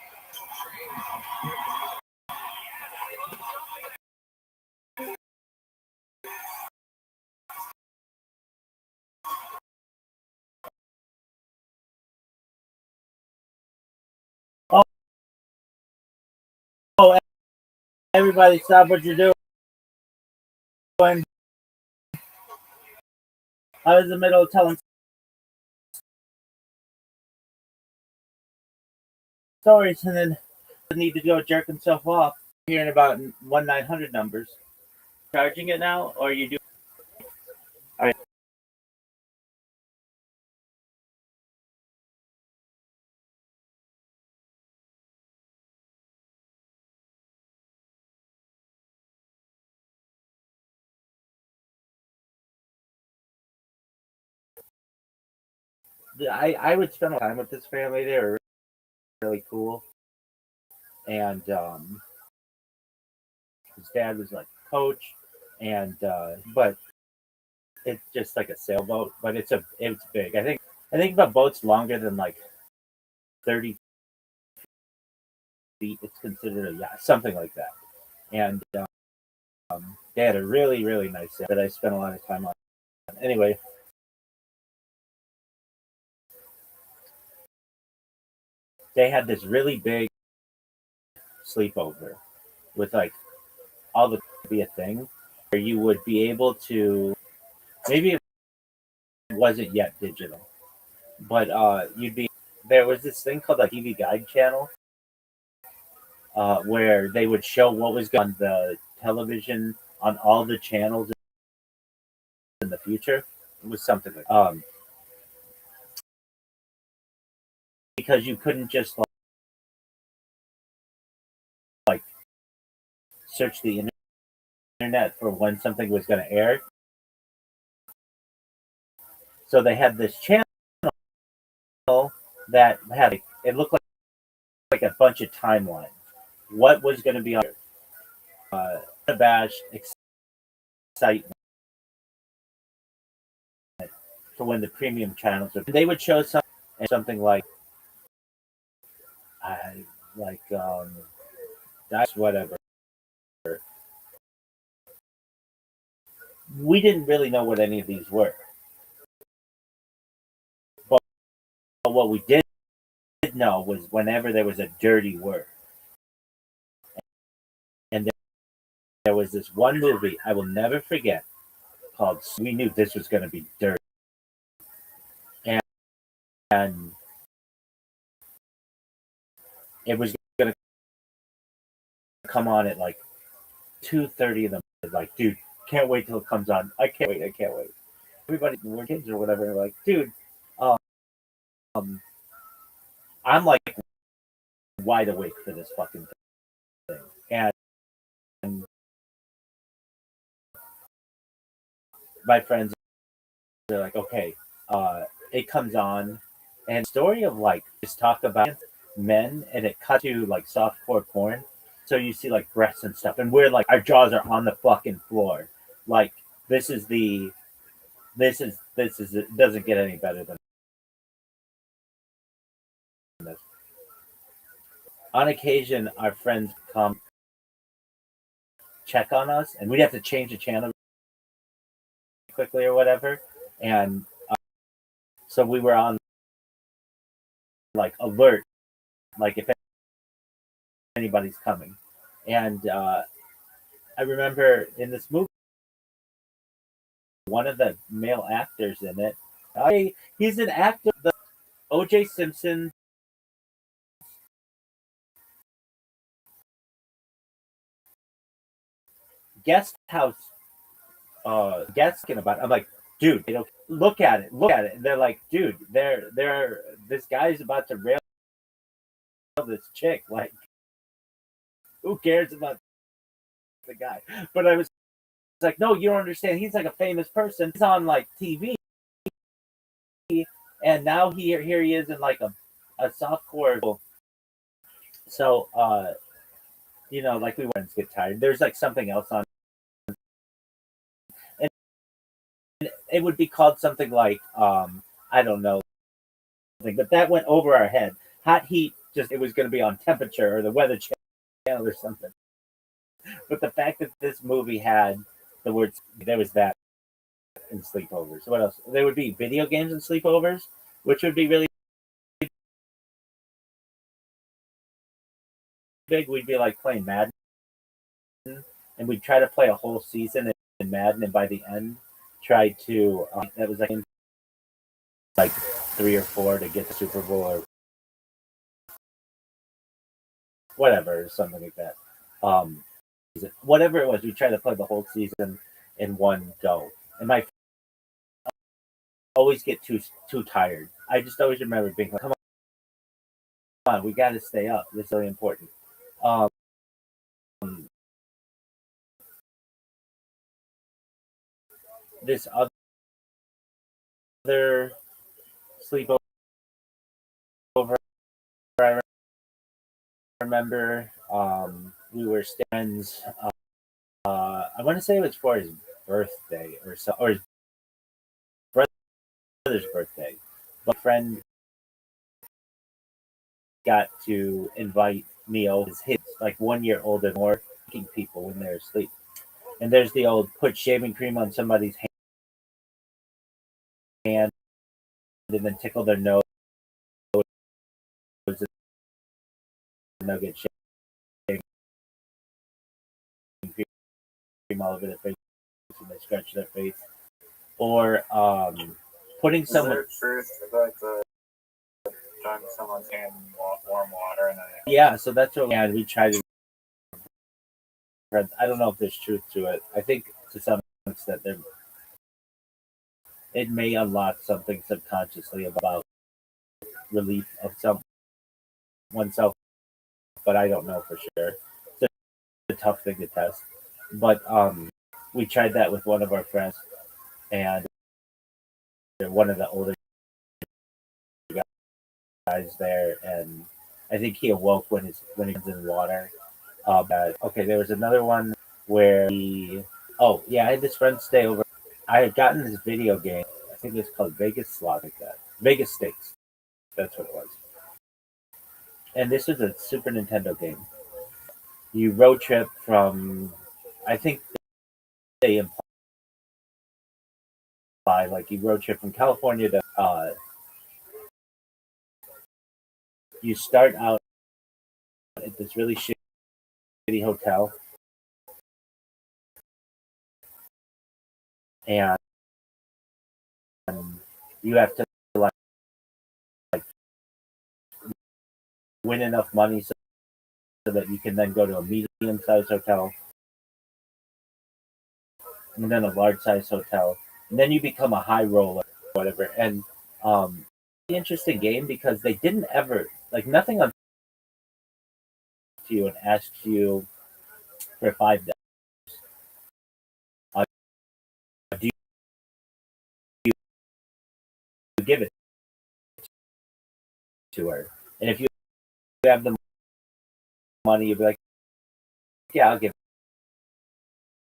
S5: Oh, everybody, stop what you're doing. I was in the middle of telling stories, and then I need to go jerk himself off. Hearing about 1-900 numbers. Charging it now, or you do? All right. I would spend a lot of time with this family. They were really cool, and his dad was like a coach, and but it's just like a sailboat, but it's big. I think the boat's longer than like 30 feet. It's considered a yacht, something like that. And they had a really, really nice sail that I spent a lot of time on. Anyway, they had this really big sleepover with like all the be a thing where you would be able to, maybe it wasn't yet digital, but there was this thing called the TV Guide channel where they would show what was on the television on all the channels in the future. It was something like because you couldn't just like search the internet for when something was going to air. So they had this channel that had it looked like a bunch of timelines. What was going to be on abashed excitement for when the premium channels would, they would show something like I like that's whatever. We didn't really know what any of these were, but what we did know was whenever there was a dirty word, and there was this one movie I will never forget called. We knew this was going to be dirty, and it was going to come on at like 2:30 in the morning. Like, dude, can't wait till it comes on. I can't wait. I can't wait. Everybody, we're kids or whatever. Like, dude, um, I'm like wide awake for this fucking thing, and my friends are like, okay, it comes on, and story of like just talk about men, and it cut to like softcore porn. So you see like breasts and stuff, and we're like our jaws are on the fucking floor. Like this is it doesn't get any better than this. On occasion, our friends come check on us, and we'd have to change the channel quickly or whatever. And so we were on like alert, like if anybody's coming. And I remember in this movie, one of the male actors in it, he's an actor, the O.J. Simpson guest house guesting about it. I'm like, dude, look at it. And they're like, dude, they're this guy's about to rail this chick. Like, who cares about the guy? But I was like, no, you don't understand. He's like a famous person. He's on like TV, and now here he is in like a softcore. So like we went to get tired. There's like something else on, and it would be called something like I don't know, but that went over our head. Hot heat, just it was going to be on temperature or the weather channel or something. But the fact that this movie had the words, there was that in sleepovers. What else? There would be video games and sleepovers, which would be really big. We'd be like playing Madden, and we'd try to play a whole season in Madden, and by the end, try to that was like 3 or 4 to get the Super Bowl or whatever, something like that. Whatever it was, we tried to play the whole season in one go. And my always get too tired. I just always remember being like, come on, we got to stay up. This is really important. This other sleepover, I remember we were friends. I want to say it was for his birthday or his brother's birthday. But a friend got to invite me over his like 1 year older, more people when they're asleep. And there's the old put shaving cream on somebody's hand and then tickle their nose and they'll get shaving cream all over their face and they scratch their face. Or putting someone.
S10: Is there truth about the dunking someone's hand in warm water and then
S5: Yeah, so that's what we try to. I don't know if there's truth to it. I think to some extent it may unlock something subconsciously about relief of oneself, but I don't know for sure. It's a tough thing to test. But we tried that with one of our friends, and one of the older guys there, and I think he awoke when he was in water. Okay, there was another one where I had this friend stay over. I had gotten this video game. I think it was called Vegas Slot, like that. Vegas Stakes. That's what it was. And this was a Super Nintendo game. You road trip from, I think they imply like you road trip from California to. You start out at this really shitty hotel, and you have to like win enough money so that you can then go to a medium-sized hotel, and then a large-sized hotel, and then you become a high roller, whatever. And interesting game because they didn't ever like nothing on to you and asks you for $5. Do you give it to her? And if you have the money, you'll be like, yeah, I'll give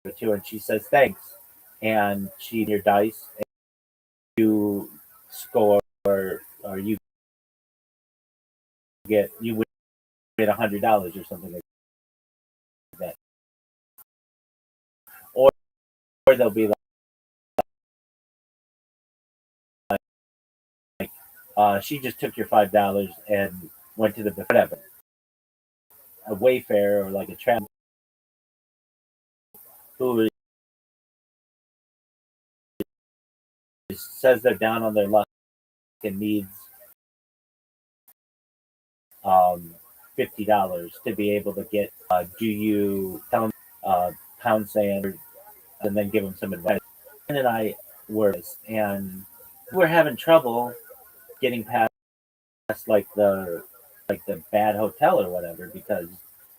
S5: it to her. And she says, thanks. And she your dice, and you score, or you win $100 or something like that. Or they'll be like, she just took your $5 and went to the whatever, a Wayfair or like a tram who says they're down on their luck and needs $50 to be able to get. Do you tell them pound sand and then give them some advice? And I were, and we're having trouble getting past like the bad hotel or whatever because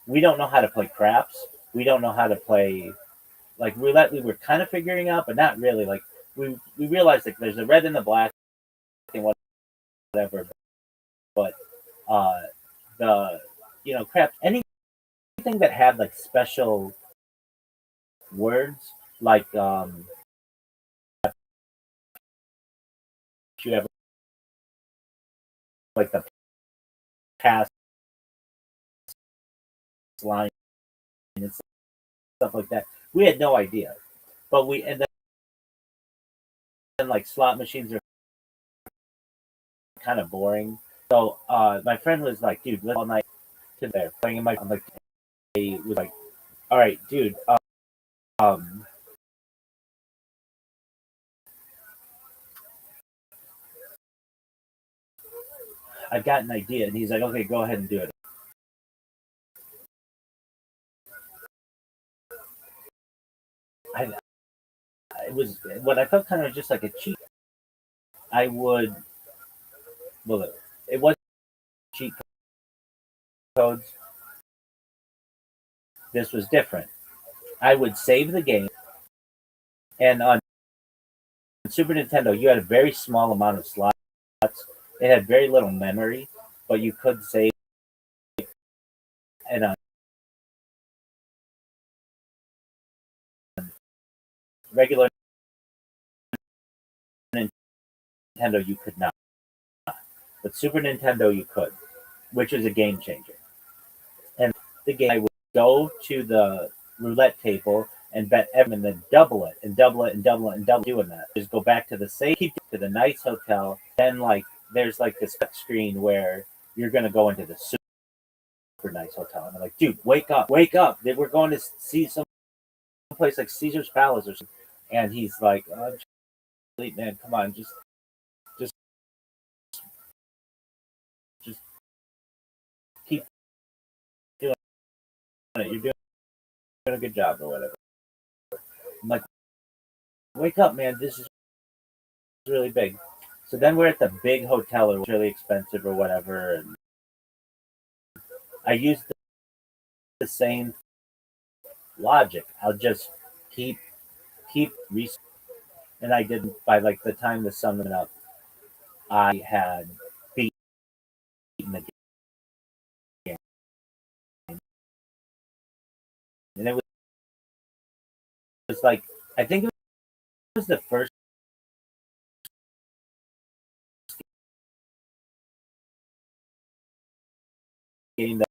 S5: we don't know how to play craps. We don't know how to play like roulette. We were kind of figuring out, but not really. Like we realized like there's a red and the black and whatever, but the craps, anything that had like special words like you have like the past line and stuff like that. We had no idea, but and then like slot machines are kind of boring. So my friend was like, dude, let's all night to there playing in my. I'm like, he was like, all right, dude. I've got an idea, and he's like, okay, go ahead and do it. It was what I felt kind of just like a cheat. I would, well, it was cheat codes. This was different. I would save the game, and on Super Nintendo, you had a very small amount of slots. It had very little memory, but you could save. And regular Nintendo, you could not, but Super Nintendo, you could, which is a game changer. And the game, I would go to the roulette table and bet and then double it and double it and double it and double doing that. Just go back to the same to the nice hotel. Then like there's like this screen where you're gonna go into the super nice hotel. And I'm like, dude, wake up, wake up. We're going to see some place like Caesar's Palace or something. And he's like, oh, sleep, man, come on, just keep doing it. You're doing a good job or whatever. I'm like, wake up, man. This is really big. So then we're at the big hotel, or really expensive or whatever. And I used the same logic. I'll just keep researching. And I didn't. By like the time the sun went up, I had was like, I think it was the first game that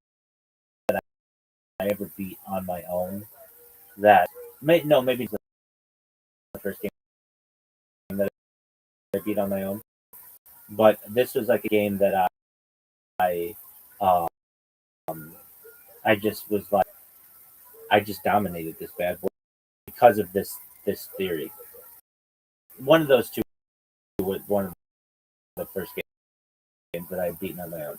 S5: I ever beat on my own. Maybe it's the first game that I beat on my own. But this was like a game that I um, I just was like, I just dominated this bad boy because of this theory. One of those two was one of the first games that I had beaten on my own.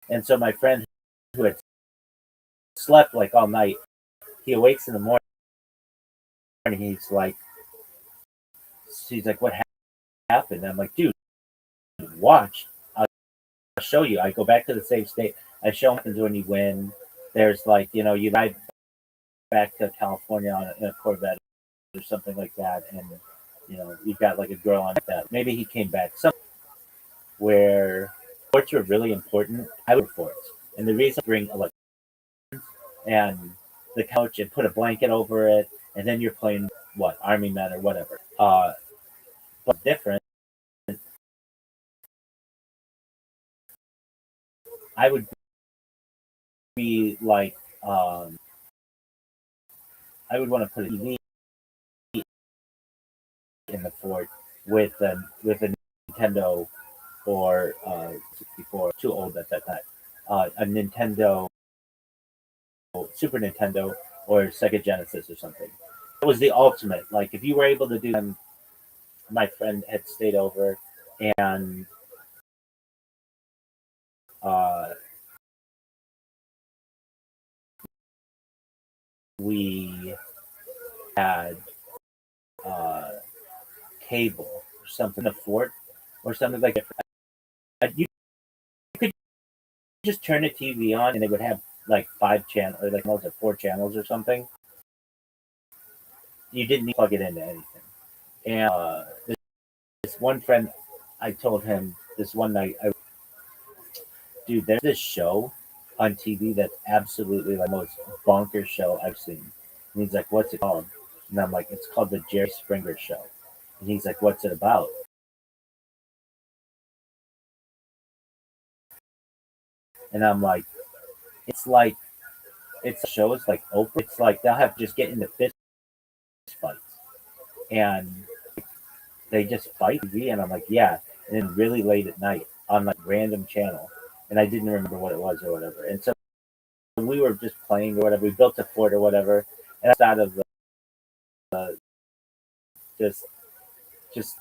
S5: And so my friend who had slept like all night, he awakes in the morning. He's like, what happened? And I'm like, dude, watch. I'll show you. I go back to the same state. I show him when you win. There's like, you ride back to California in a Corvette or something like that, and you've got like a girl on that. Maybe he came back. Some where sports were really important. I would sports, and the reason I bring electronics and the couch and put a blanket over it, and then you're playing what Army Men or whatever. But different. I would be like, I would want to put a TV in the fort with a Nintendo or 64. Too old at that time. A Nintendo, Super Nintendo, or Sega Genesis or something. It was the ultimate. Like if you were able to do them, my friend had stayed over, and we had cable or something, a fort or something like that. You could just turn a TV on, and it would have like 5 channels, or like 4 channels or something. You didn't need to plug it into anything. And this one friend, I told him this one night, dude, there's this show on TV that's absolutely like the most bonkers show I've seen. And he's like, what's it called? And I'm like, it's called the Jerry Springer Show. And he's like, what's it about? And I'm like, it's a show. It's like Oprah. It's like they'll have to just get into fist fights, and they just fight. And I'm like, yeah. And then really late at night on like random channel, and I didn't remember what it was or whatever. And so we were just playing or whatever. We built a fort or whatever, and out of just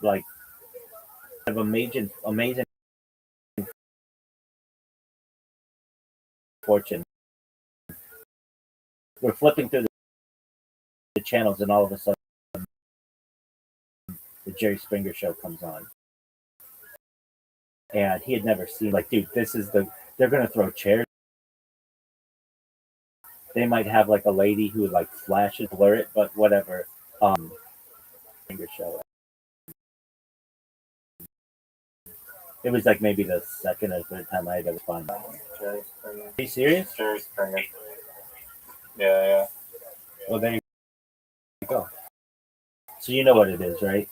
S5: like of amazing fortune. We're flipping through the channels, and all of a sudden, the Jerry Springer Show comes on, and he had never seen. Like, dude, they're gonna throw chairs. They might have like a lady who would like flash and blur it, but whatever. Springer Show. It was like maybe the second or third time I had ever found that one.
S10: Jerry Springer.
S5: Are you serious?
S10: Jerry Springer. Yeah.
S5: Well, there you go. So you know what it is, right?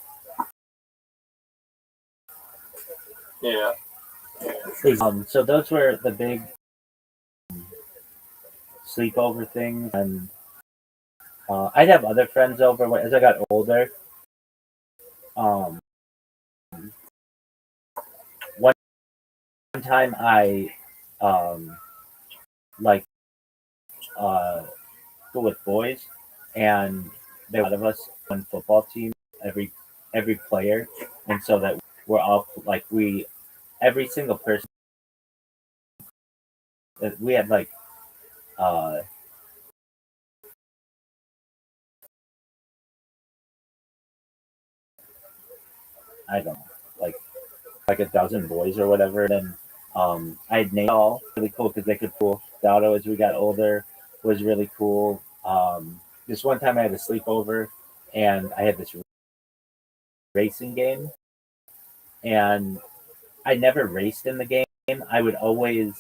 S10: Yeah.
S5: So those were the big sleepover things, and I'd have other friends over as I got older. One time I like go with boys, and there were a lot of us on football team, every player, and so that we're all like every single person. We had like I don't know, like a dozen boys or whatever. And then I had named all really cool because they could pull the auto as we got older was really cool. This one time I had a sleepover, and I had this racing game, and I never raced in the game. I would always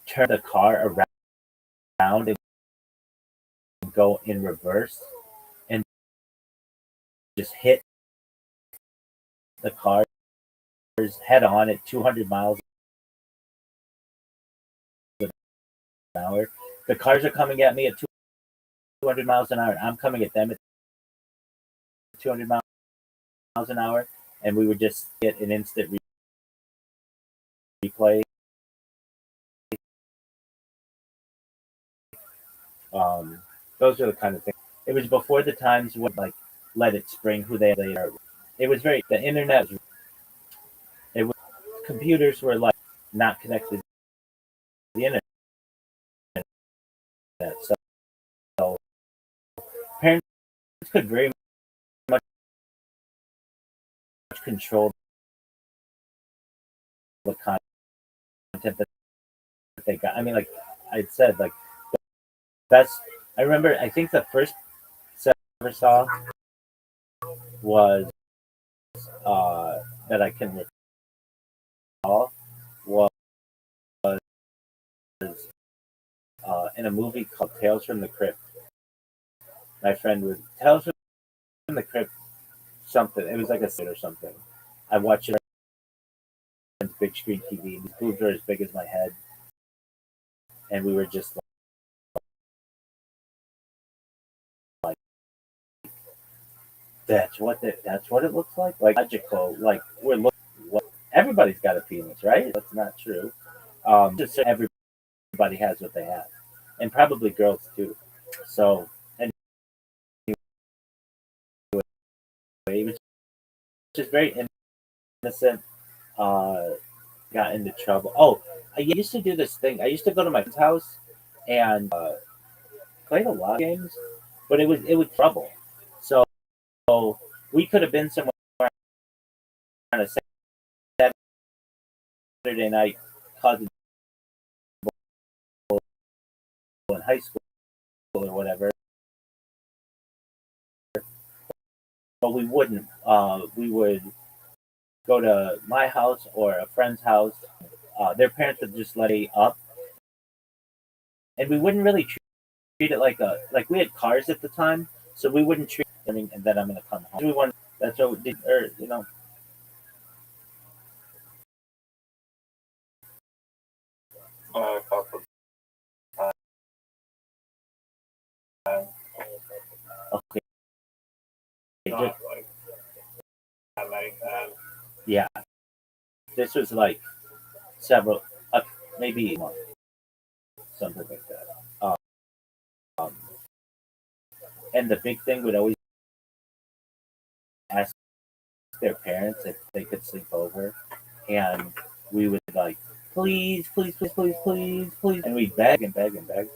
S5: turn the car around and go in reverse and just hit the cars head on at 200 miles an hour. The cars are coming at me at 200 miles an hour, and I'm coming at them at 200 miles an hour, and we would just get an instant replay. Those are the kind of things. It was before the times when like let it spring who they are. It was very the internet. It was computers were like not connected to the internet, so parents could very much control the content that they got. I mean, like I said, like the best. I remember. I think the first set I ever saw was that I can recall was in a movie called Tales from the Crypt. My friend would Tales from the Crypt something. It was like a sit or something. I watched it on big screen TV. His boobs were as big as my head, and we were just like, that's what it looks like. Like magical. Like we're looking. What everybody's got a penis, right? That's not true. Just so everybody has what they have, and probably girls too. So anyway, it was just very innocent. Got into trouble. Oh, I used to do this thing. I used to go to my friend's house and played a lot of games, but it was trouble. So we could have been somewhere on a Saturday night, causing in high school or whatever, but we wouldn't. We would go to my house or a friend's house. Their parents would just let it up, and we wouldn't really treat it like we had cars at the time, so we wouldn't treat it and then I'm gonna come home. We want that's what we did, or you know.
S10: A couple times.
S5: Okay.
S10: Not like that many times.
S5: Yeah, this was like several, maybe a month, something like that. Um, and the big thing would always ask their parents if they could sleep over, and we would like, please, please, please, please, please, please, and we'd beg and beg and beg,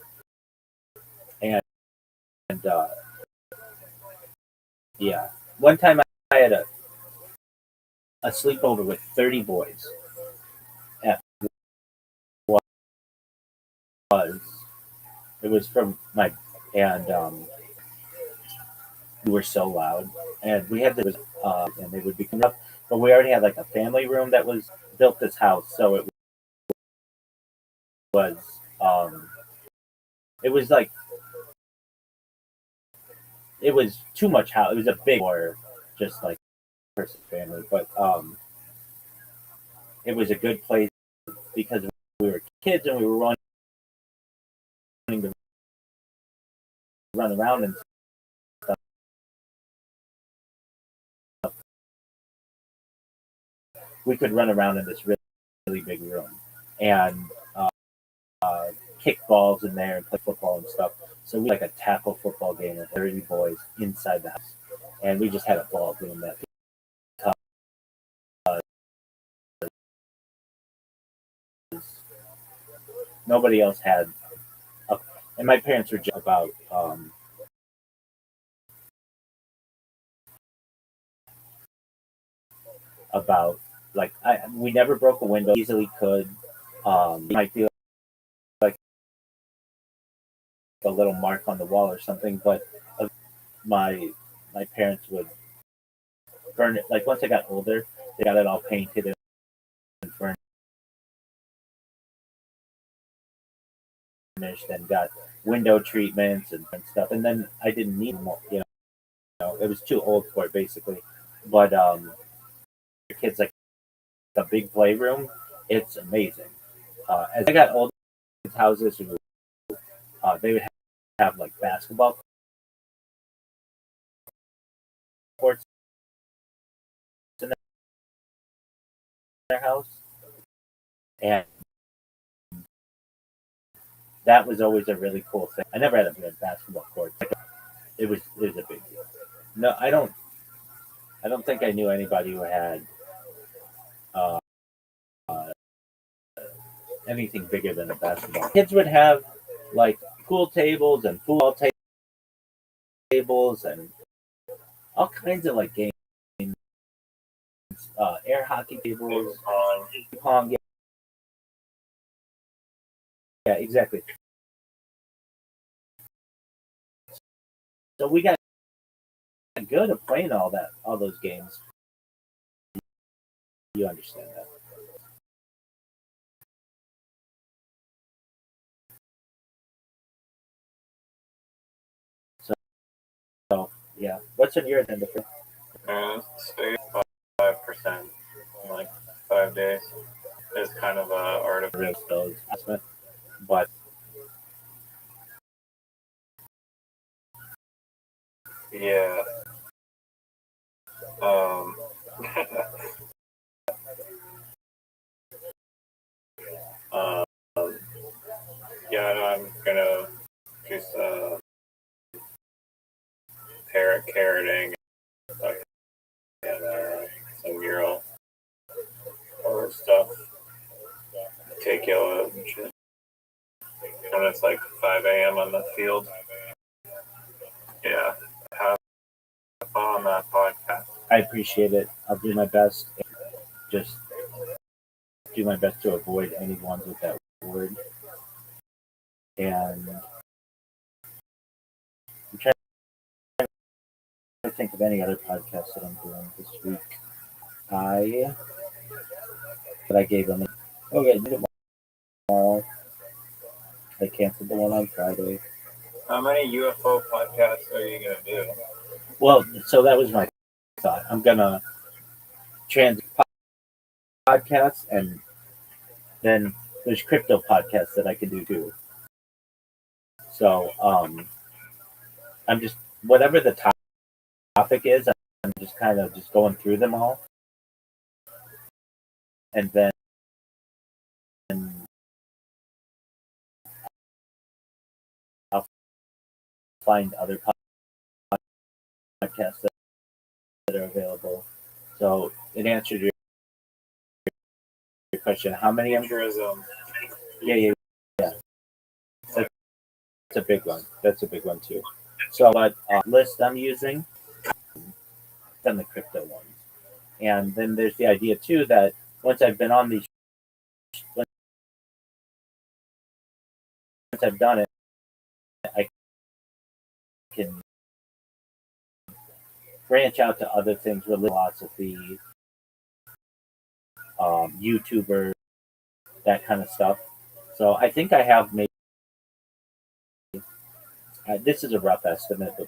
S5: and yeah, one time I had a sleepover with 30 boys. At was it was from my and we were so loud, and we had this and they would be coming up, but we already had like a family room that was built this house, so was um it was like it was too much house. It was a big or just like person family, but it was a good place because we were kids and we were wanting to run around and stuff. We could run around in this really, really big room and kick balls in there and play football and stuff. So we like a tackle football game with 30 boys inside the house, and we just had a ball doing that. Nobody else had, and my parents were just about like we never broke a window. Easily could. Might be like a little mark on the wall or something, but my parents would burn it. Like once I got older, they got it all painted and furnished and got window treatments and stuff. And then I didn't need more, it was too old for it basically. But your kids like a big playroom, it's amazing. As I got older, houses they would have like basketball courts in their house, and that was always a really cool thing. I never had a good basketball court. It was a big deal. No, I don't think I knew anybody who had uh, uh, anything bigger than a basketball. Kids would have like pool tables and football tables and all kinds of like games, air hockey tables, ping pong. Yeah, exactly. So we got good at playing all those games. You understand that? So yeah, what's on your agenda for?
S10: Stay 5% in like 5 days. It's kind of a artificial,
S5: But
S10: yeah. Um, um, yeah, no, I'm gonna do some carroting and some mural or stuff. Take yellow and shit. When it's like 5 a.m. on the field. Yeah, have fun on that podcast.
S5: I appreciate it. I'll do my best. Just do my best to avoid any ones with that word. And I'm trying to think of any other podcasts that I'm doing this week. I gave them. Okay, do it tomorrow. I canceled the one on Friday.
S10: How many UFO podcasts are you gonna do?
S5: Well, so that was my thought. I'm gonna trans podcasts, and then there's crypto podcasts that I could do too. So I'm just whatever the topic is, I'm just kind of just going through them all, and then I'll find other podcasts that are available. So it answered your question. How many? Yeah. That's a big one. That's a big one too. So what list I'm using? Then the crypto ones, and then there's the idea too that once I've been on these, once I've done it, I can branch out to other things, religion, philosophy, YouTuber, that kind of stuff. So I think I have maybe. This is a rough estimate, but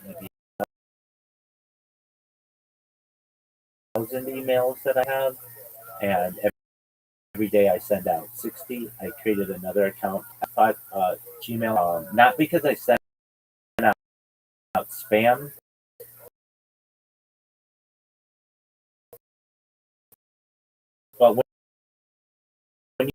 S5: maybe 1,000 emails that I have, and every day I send out 60. I created another account, 5 Gmail, not because I send out spam. But when you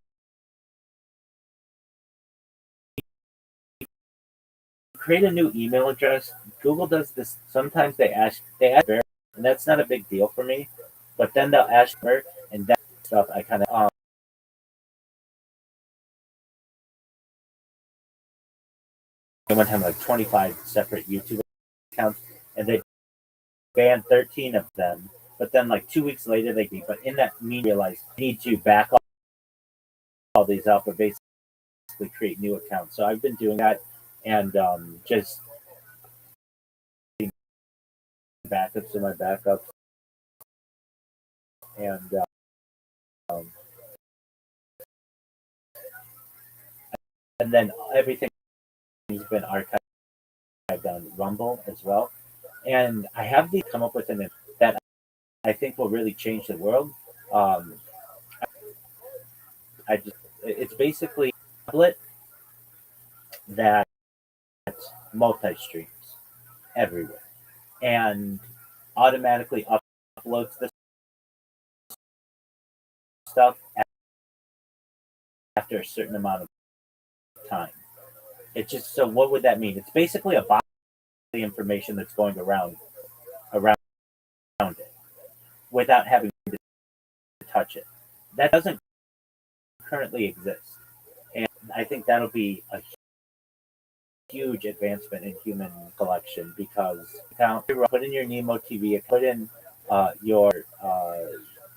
S5: create a new email address, Google does this. Sometimes they ask, and that's not a big deal for me. But then they'll ask for, and that stuff I kind of someone have like 25 separate YouTube accounts, and they banned 13 of them. But then like 2 weeks later, but in that mean realize I need to back all these up, or basically create new accounts. So I've been doing that, and just backups of my backups, and and then everything's been archived on Rumble as well. And I have these come up with an that I think will really change the world. Um, I just it's basically a tablet that multi streams everywhere and automatically uploads the stuff after a certain amount of time. It's just so what would that mean? It's basically a box of the information that's going around it without having to touch it. That doesn't currently exist. And I think that'll be a huge advancement in human collection because put in your Nemo TV, put in your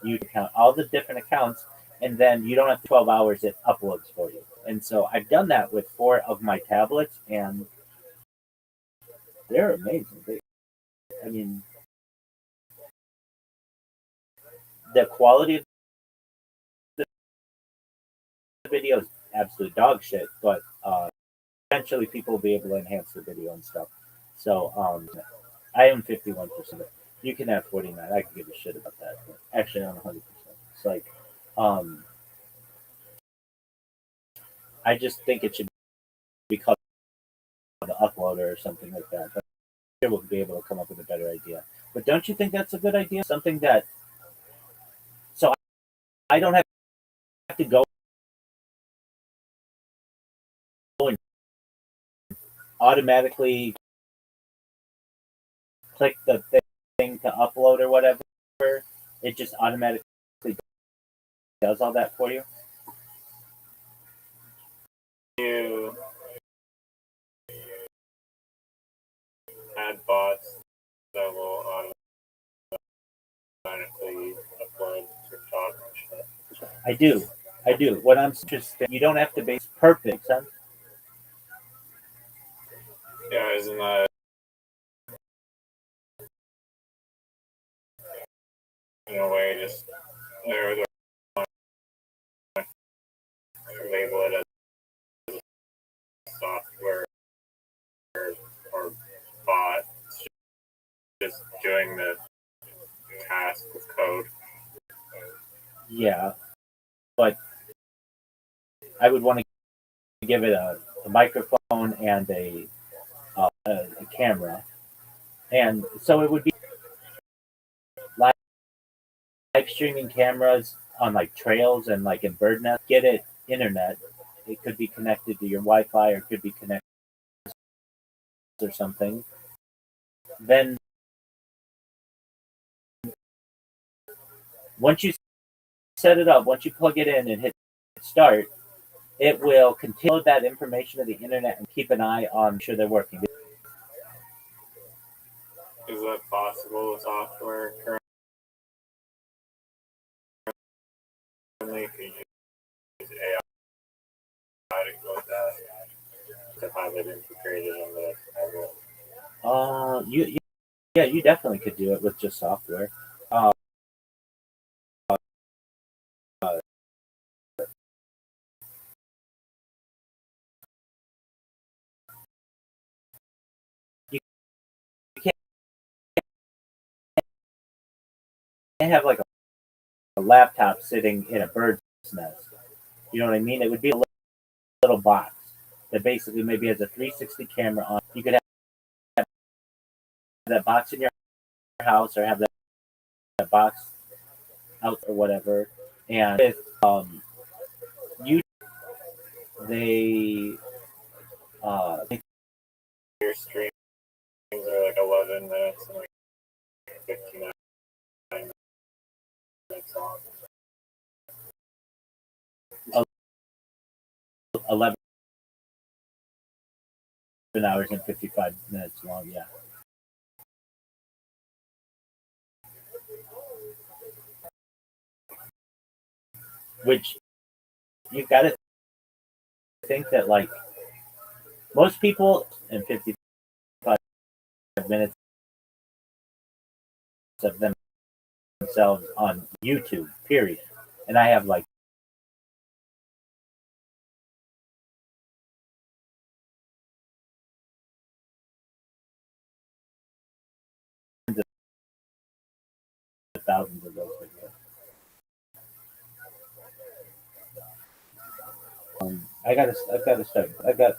S5: YouTube account, all the different accounts, and then you don't have 12 hours, it uploads for you. And so I've done that with 4 of my tablets, and they're amazing. I mean, the quality of the video is absolute dog shit, but eventually people will be able to enhance the video and stuff. So I own 51% of it. You can have 49. I can give a shit about that. But actually, I own 100%. It's like, I just think it should be called the uploader or something like that. But we'll be able to come up with a better idea. But don't you think that's a good idea? Something that so I don't have to go and automatically click the thing to upload or whatever. It just automatically does all that for you.
S10: You add bots that will automatically upload TikTok and shit.
S5: I do. What I'm interested, you don't have to base perfect sense.
S10: Yeah, isn't that in a way just they're label it as software or bot just doing the task with code?
S5: Yeah, but I would want to give it a microphone and a camera, and so it would be live streaming cameras on like trails and like in bird nest. Get it internet. It could be connected to your Wi-Fi or it could be connected or something. Then once you set it up, once you plug it in and hit start, it will continue that information to the internet and keep an eye on sure they're working.
S10: Is that possible with software currently? If you use AI to code that, to have it integrated in the tablet?
S5: You definitely could do it with just software. You can't have like a laptop sitting in a bird's nest. You know what I mean? It would be a little box that basically maybe has a 360 camera on. You could have that box in your house or have that box out or whatever. And if you they
S10: your streams are like 11 minutes and like 59 minutes long.
S5: 11 hours and 55 minutes long, yeah. Which you've got to think that like most people in 55 minutes of themselves on YouTube, period. And I have like thousands of those videos. I've got to start. I've got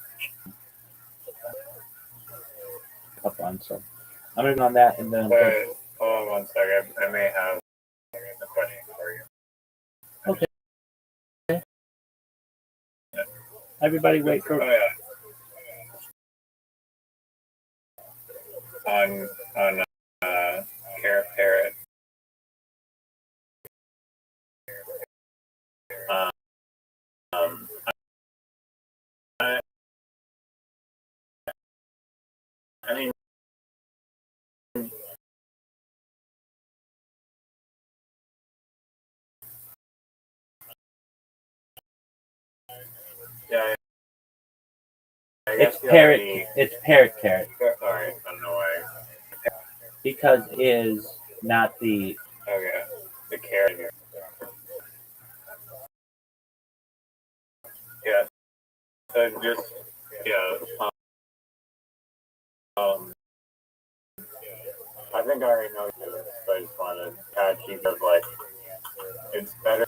S5: a couple on, so I'm gonna go on that, and then
S10: Wait, hold on one second. I may have a question for you.
S5: everybody wait for.
S10: Oh yeah. On Care Parrot. Um, I, I mean, yeah. I guess
S5: It's parrot. It's parrot carrot
S10: Alright, I don't know why.
S5: because it is not the.
S10: Okay, the carrot here. Yeah. So just I think I already know you, but I just want to kind of keep it like it's better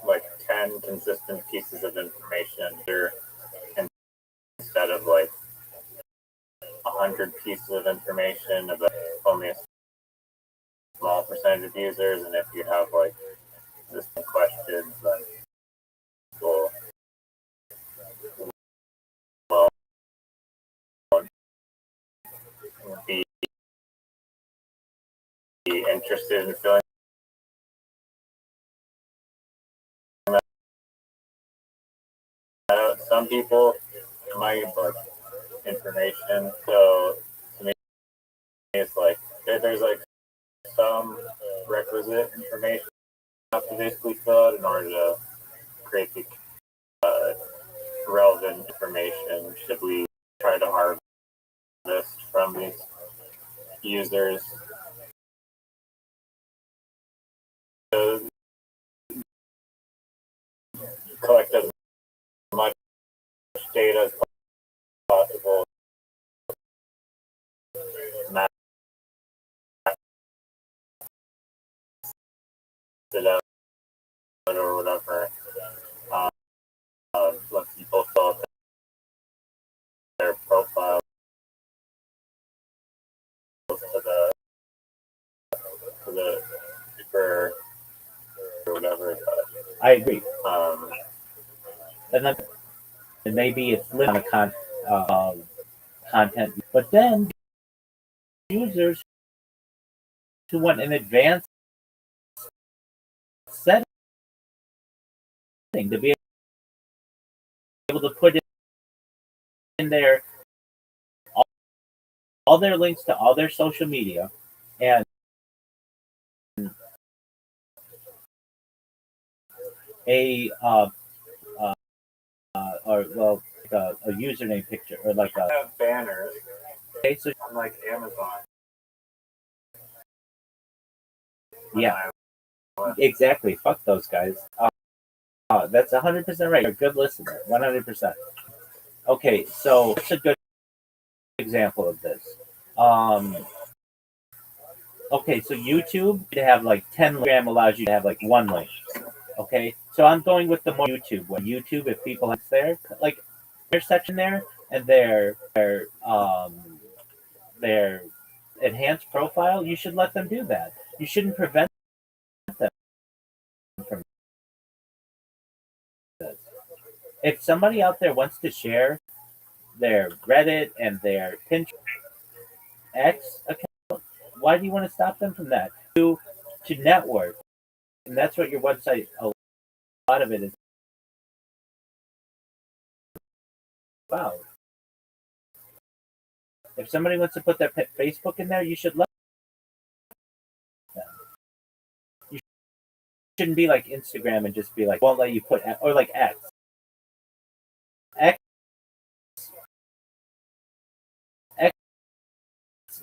S10: like 10 consistent pieces of information there instead of like 100 pieces of information about only a small percentage of users, and if you have like existing questions, then we'll be interested in filling that out. Some people might like information, so to me it's like there's like some requisite information you have to basically fill out in order to create the relevant information. Should we try to harvest from these users to collect as much data as possible, max it out or whatever. Let people fill out their profile to the for or whatever.
S5: I agree,
S10: And
S5: and then maybe it's limited on content, but then users who want an advanced setting to be able to put in there all their links to all their social media and a or well like a username picture or like a
S10: have banners
S5: okay, so
S10: on like Amazon.
S5: yeah, exactly. Fuck those guys. That's 100% right. You're a good listener. 100%. Okay, so what's a good example of this? Okay, so YouTube to have like 10 gram allows you to have like one link. Okay, so I'm going with the more YouTube. When YouTube, if people like there, like their section there and their enhanced profile, you should let them do that. You shouldn't prevent them from this. If somebody out there wants to share their Reddit and their Pinterest X account, why do you want to stop them from that? To network, and that's what your website. A lot of it is about. If somebody wants to put their Facebook in there, you should let them. You shouldn't be like Instagram and just be like, won't let you put, or like X. X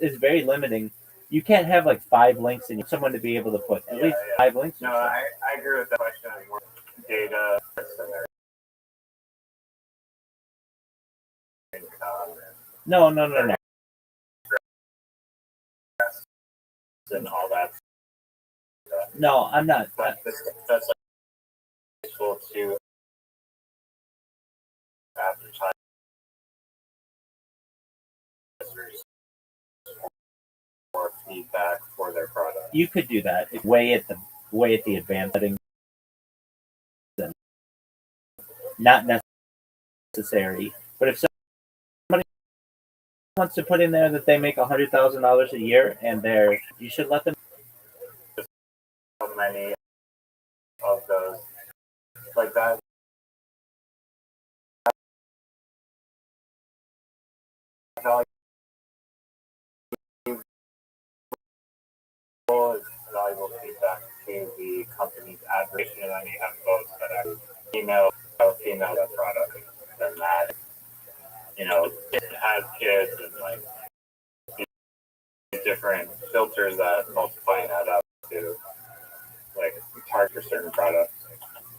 S5: is very limiting. You can't have like 5 links and someone to be able to put at least 5 links.
S10: No, I agree with that question. More data
S5: No.
S10: and all that.
S5: No, I'm not.
S10: That's like useful to advertisers for feedback for their product.
S5: You could do that. Way at the advanced settings. Not necessary. But if somebody wants to put in there that they make $100,000 a year and you should let them.
S10: So many of those like that. Valuable feedback to the company's advertising, and then you have folks that are female that product, then that it has kids and like these different filters that multiply that up to like target for certain products.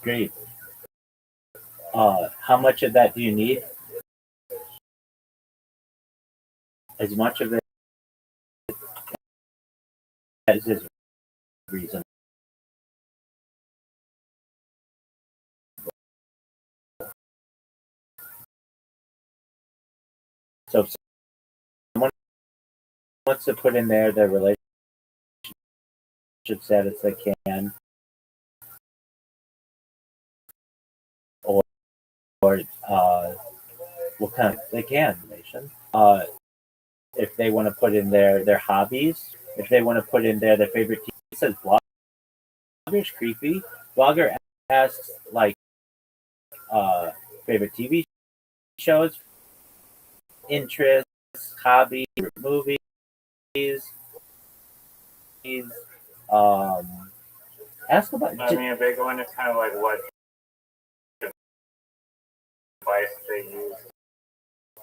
S5: Great. How much of that do you need? As much of it as is reason. So if someone wants to put in there their relationship status, they can, or what kind of they can information. If they want to put in their hobbies, if they want to put in there their favorite TV, it says blogger's creepy. Blogger asks like favorite TV shows, interests, hobbies, movies. Ask about.
S10: I mean, a big one is kind of like what device they use.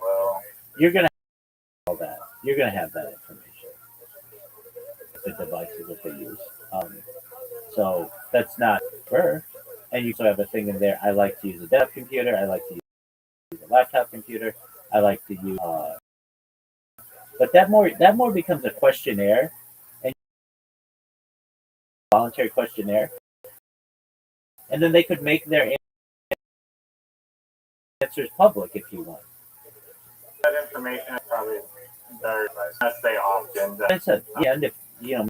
S10: Well,
S5: you're gonna have all that. You're gonna have that information. The devices that they use. So that's not her. And you also have a thing in there. I like to use a desktop computer. I like to use a laptop computer. I like to use. But that more becomes a questionnaire, and voluntary questionnaire, and then they could make their answers public if you want.
S10: That information is probably better unless they opt in.
S5: I said, yeah, and if you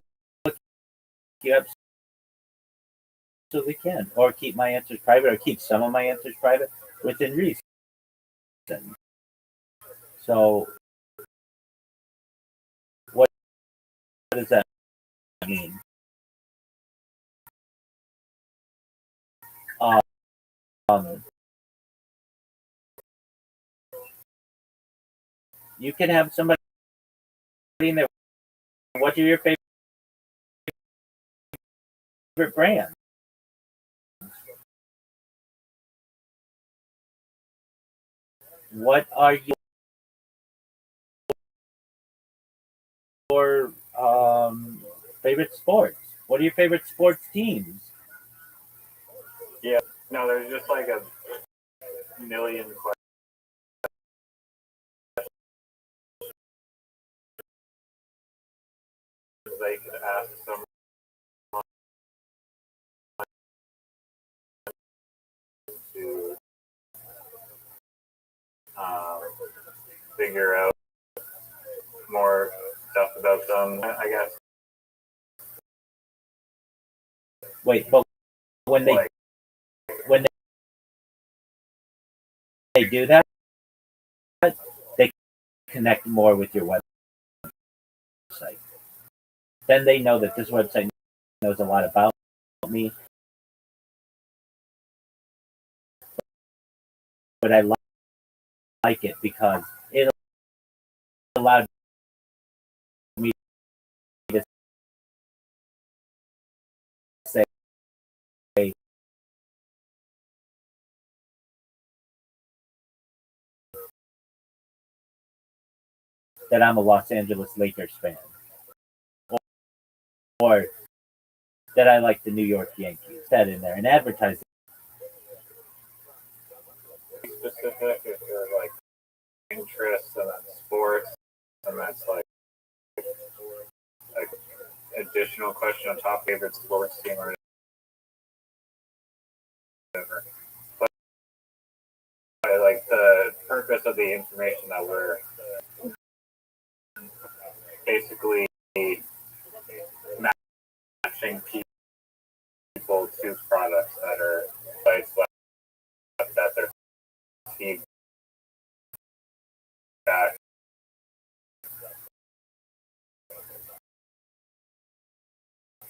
S5: absolutely can, or keep my answers private, or keep some of my answers private within reason. So, what does that mean? You can have somebody in there. What are your favorite brands? What are your favorite sports? What are your favorite sports teams?
S10: Yeah, no, there's just like a million questions they could ask someone to figure out more stuff about them, I guess.
S5: Wait, but when they do that, they connect more with your website. Then they know that this website knows a lot about me. But I like it because it allowed me to say that I'm a Los Angeles Lakers fan, or that I like the New York Yankees. That in there and advertise it.
S10: Specific if you're like interests and then sports, and that's like additional question on top favorite sports team or whatever. But like the purpose of the information that we're basically matching people to products that are sites that their feedback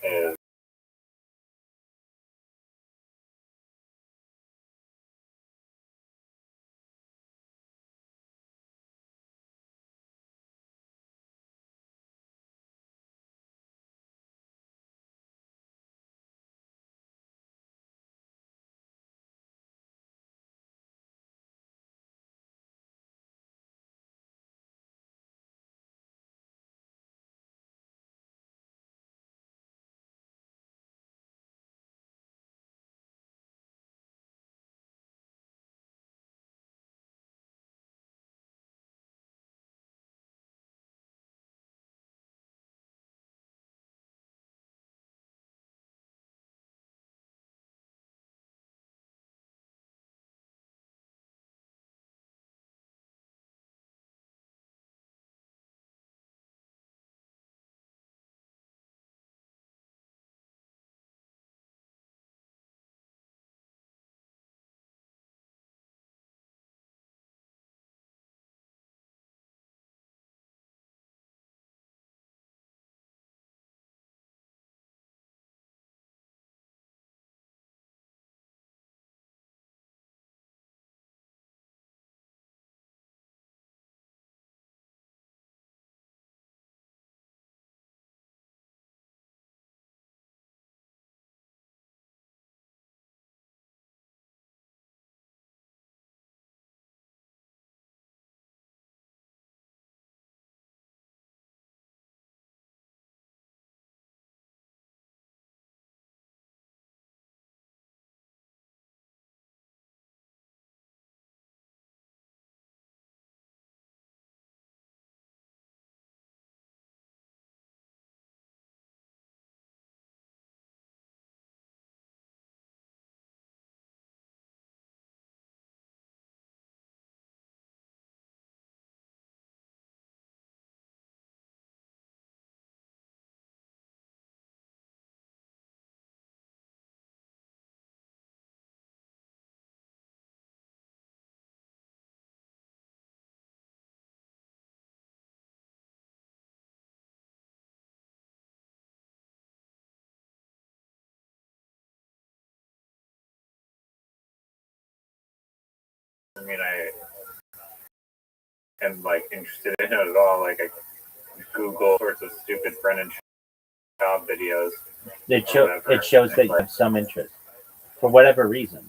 S10: is I mean, I am like interested in it at all. Like, I Google sorts of stupid Brennan Schaub videos.
S5: It shows that you have some interest for whatever reason.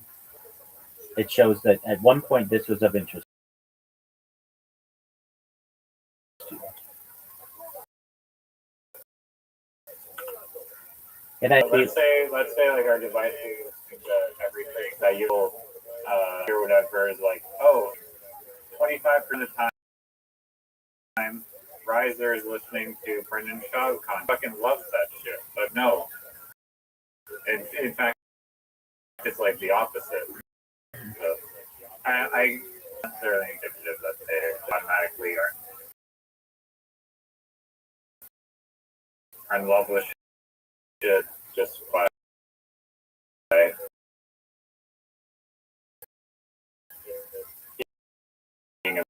S5: It shows that at one point this was of interest. And
S10: let's say like our devices everything that you'll hear whatever is like, oh, 25% of the time Riser is listening to Brendan Schaub fucking loves that shit. But no. In fact, it's like the opposite. So, I not necessarily indicative that they automatically are in love with shit just by being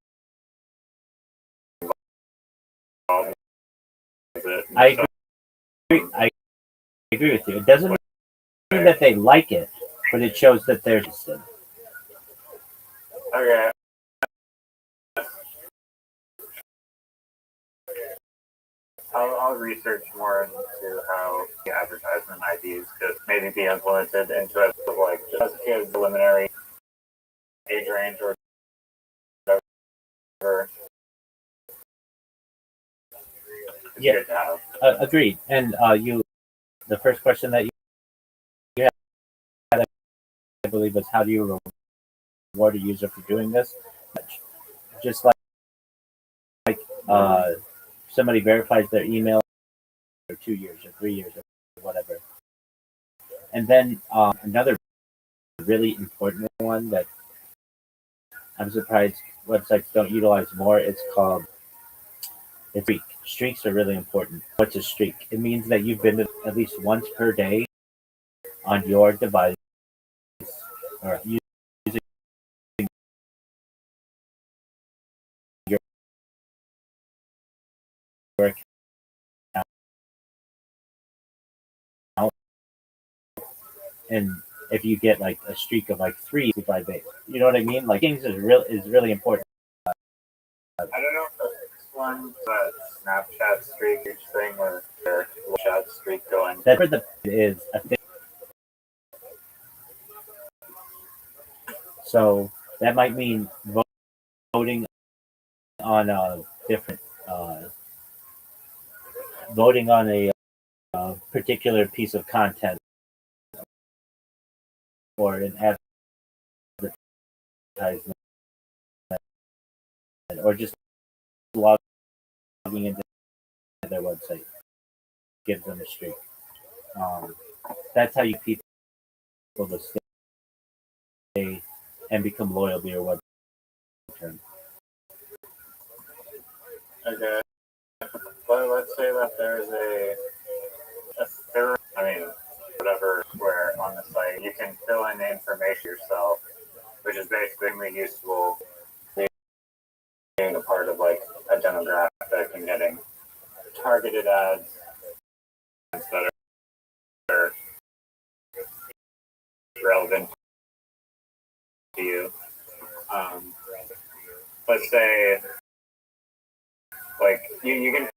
S10: involved with it.
S5: I agree with you. It doesn't mean that they like it, but it shows that they're interested.
S10: Okay. I'll research more into how the advertisement IDs could maybe be implemented into it, like just give preliminary age range or whatever. It's
S5: Yeah,
S10: good to have.
S5: Agreed. And the first question that you had, I believe, was how do you reward a user for doing this? Just like somebody verifies their email 2 years or 3 years or whatever. And then another really important one that I'm surprised websites don't utilize more. It's called a streak. Streaks are really important. What's a streak? It means that you've been at least once per day on your device or using your account. And if you get like a streak of like 3 to 5 days, you know what I mean? Like things is really important.
S10: I don't know if this one, but Snapchat streak thing or their chat streak going.
S5: That's where the is a thing. So that might mean voting on a different, voting on a particular piece of content or an advertisement, or just logging into their website gives them a streak. That's how you keep people to stay and become loyal to your website.
S10: Okay. But let's say that there's a third, whatever, where on the site you can fill in the information yourself, which is basically useful being a part of like a demographic and getting targeted ads that are relevant to you. Let's say like you can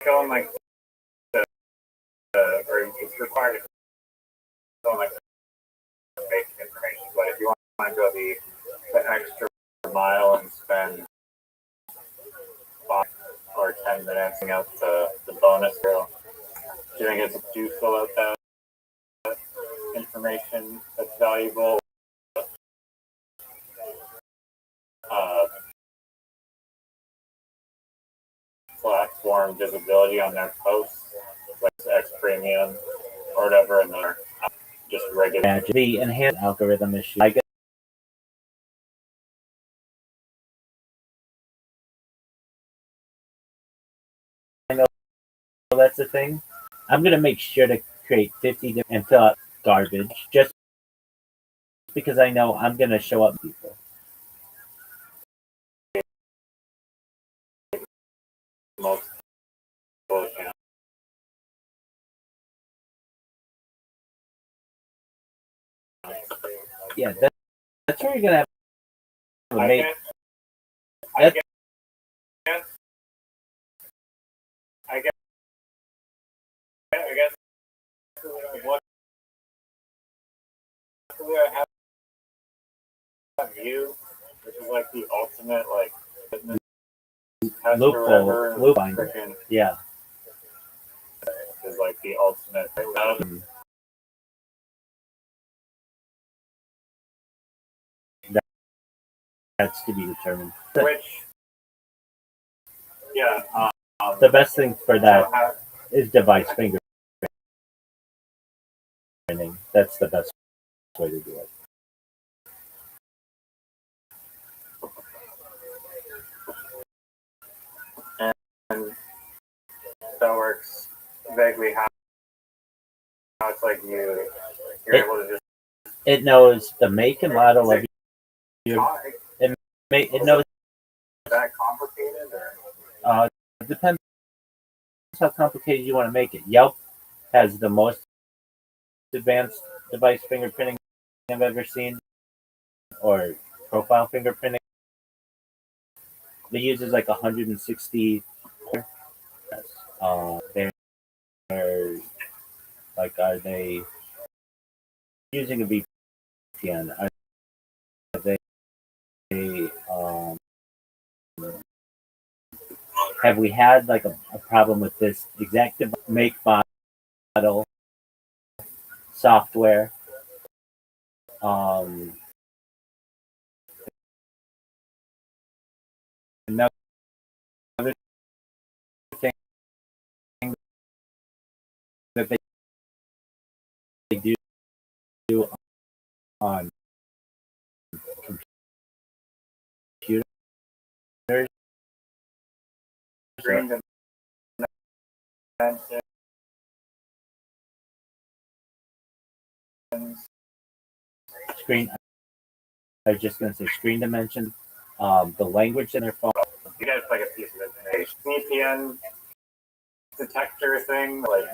S10: fill in like or it's required to fill in like basic information, but if you want to go the extra mile and spend 5 or 10 minutes out the bonus reel, do you think it's do fill out that information that's valuable? Platform visibility on their posts, like X Premium or whatever, and they're just regular.
S5: The enhanced algorithm issue. I guess I know that's a thing. I'm gonna make sure to create 50 and fill out garbage just because I know I'm gonna show up people.
S10: Most
S5: Yeah, that's where you're gonna have to make.
S10: I guess what do I have you, which is like the ultimate like business
S5: Loophole finder. Yeah.
S10: Is like the ultimate.
S5: That's to be determined.
S10: Which, yeah.
S5: The best thing for that is device fingerprinting. That's the best way to do it.
S10: And that works vaguely how it's like you're able to just.
S5: It knows the make and model of your. It knows.
S10: Is that complicated or?
S5: It depends how complicated you want to make it. Yelp has the most advanced device fingerprinting I've ever seen, or profile fingerprinting. It uses like 160. They're like, are they using a VPN? Are they have we had like a problem with this exact make model software? Another thing do on computers.
S10: Screen dimensions.
S5: Screen. I was just going to say screen dimension, the language in their phone.
S10: You guys like a piece of information. VPN detector thing, like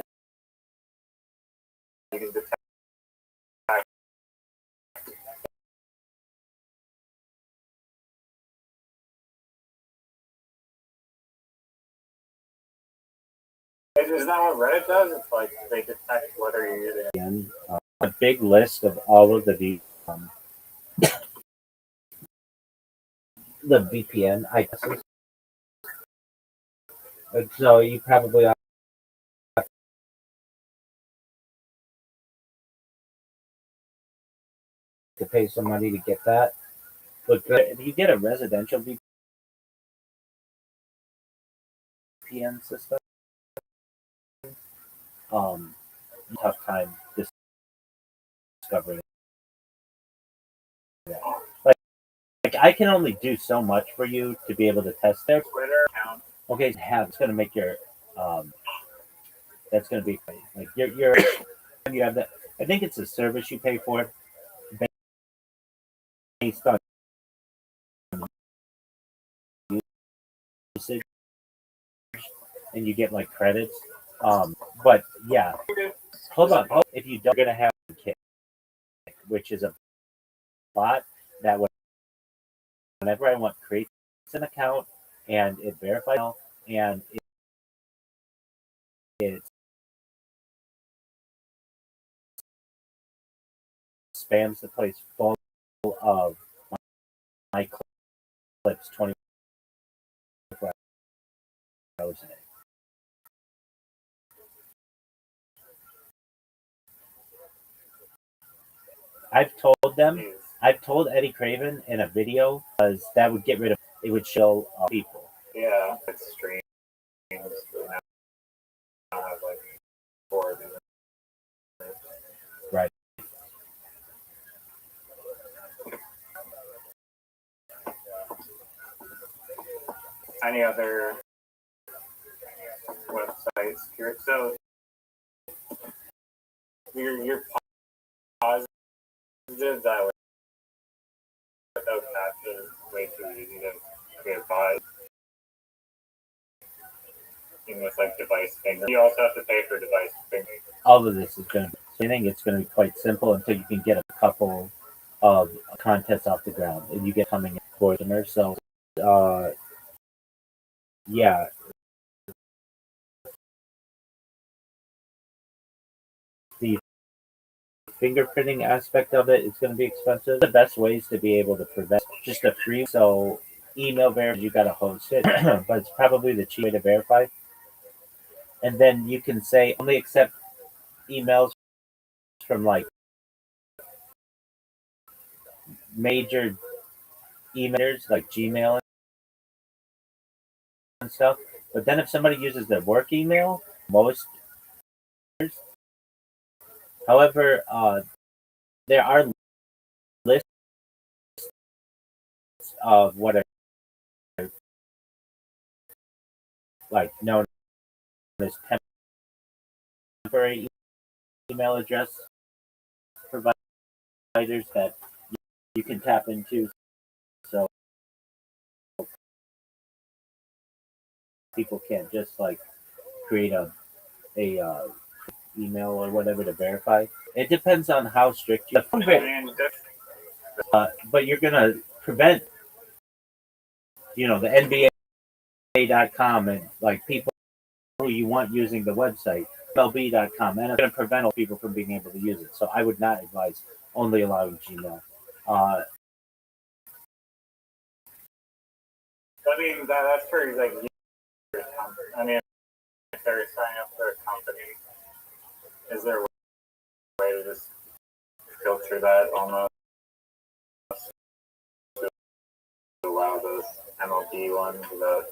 S10: you can detect. Is that what Reddit does? It's like they detect whether you're using it.
S5: And, a big list of all of the VPN IPs. So you probably have to pay some money to get that. But if you get a residential VPN system, tough time discovering that. Like I can only do so much for you to be able to test their
S10: Twitter account.
S5: Okay, it's going to make your that's going to be like your you have that. I think it's a service you pay for based on usage, and you get like credits. But yeah, hold on. If you don't, going to have a kit, which is a bot that whenever I want creates an account and it verifies and it spams the place full of my clips 24 hours a day. I've told Eddie Craven in a video because that would get rid of it would show people.
S10: Yeah, it's streams. Now I have like 4 of them.
S5: Right.
S10: Any other websites? So you're positive that without captions, way too easy to create bots. Even with like device finger. You also have to pay for device finger.
S5: All of this is going to be it's going to be quite simple until you can get a couple of contests off the ground and you get coming in customers. So yeah. The fingerprinting aspect of it is going to be expensive. The best ways to be able to prevent just a free email verify you got to host it, but it's probably the cheap way to verify. And then you can say only accept emails from like major emailers like Gmail and stuff. But then if somebody uses their work email, however, there are lists of what are like known as temporary email address providers that you can tap into. So people can't just like create a email or whatever to verify. It depends on how strict you. But you're gonna prevent, the NBA.com and like people who you want using the website, MLB.com, and it's gonna prevent people from being able to use it. So I would not advise only allowing Gmail.
S10: I mean that's for like. I mean, if they're signing up for a company, is there a way to just filter that almost to allow those MLB ones without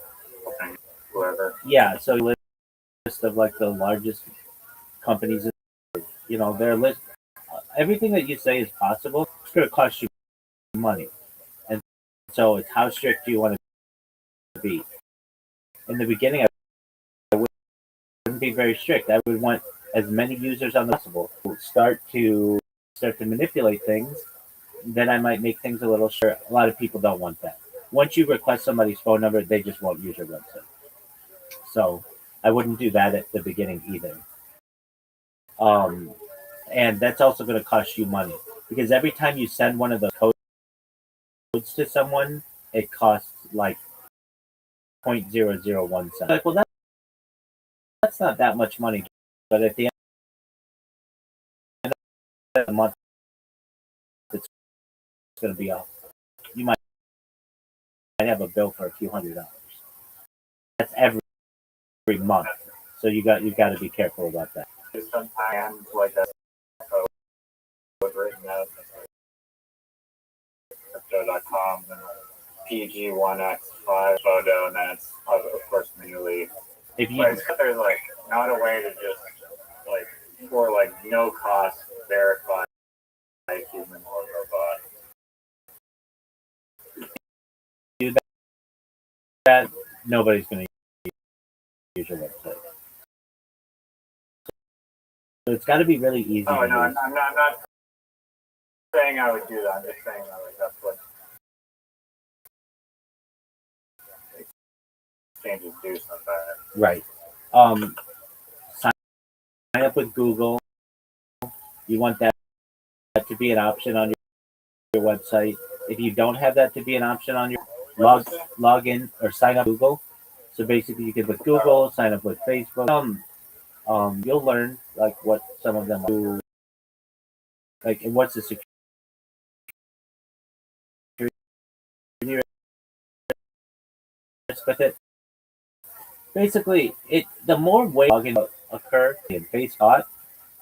S10: whoever?
S5: Yeah, so list of like the largest companies, their list everything that you say is possible. It's going to cost you money, and so it's how strict do you want to be. In the beginning, I wouldn't be very strict. I would want as many users on the possible. Start to manipulate things. Then I might make things a little sure. A lot of people don't want that. Once you request somebody's phone number, they just won't use your website. So I wouldn't do that at the beginning either. And that's also going to cost you money because every time you send one of those codes to someone, it costs like 0.001 cents. Like, well, that's not that much money, but at the end of the month, it's going to be up. You might have a bill for a few $100s. That's every month, so you got to be careful about that.
S10: Sometimes like that code written out crypto.com and PG1X5 photo, and then it's of course manually.
S5: If you
S10: But there's like not a way to just like for like no cost verify human or robot.
S5: do that, nobody's going to use your website. So it's got to be really easy.
S10: Oh
S5: to
S10: no,
S5: use.
S10: I'm not saying I would do that. I'm just saying that like that's what exchanges do sometimes.
S5: Right. Sign up with Google. You want that to be an option on your website. If you don't have that to be an option on your log in or sign up Google. So basically, you can with Google, sign up with Facebook. You'll learn like what some of them do, like and what's the security risk with it. Basically, the more ways login occur in Facebook,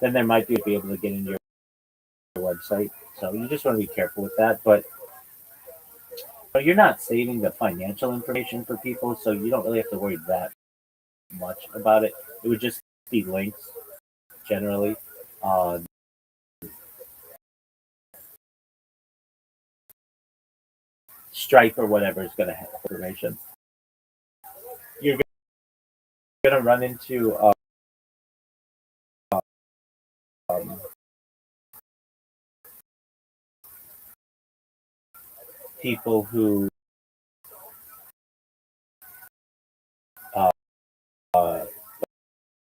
S5: then there might be able to get into your website. So you just want to be careful with that, but you're not saving the financial information for people, so you don't really have to worry that much about it. It would just be links generally. Stripe or whatever is going to have information. You're going to run into people who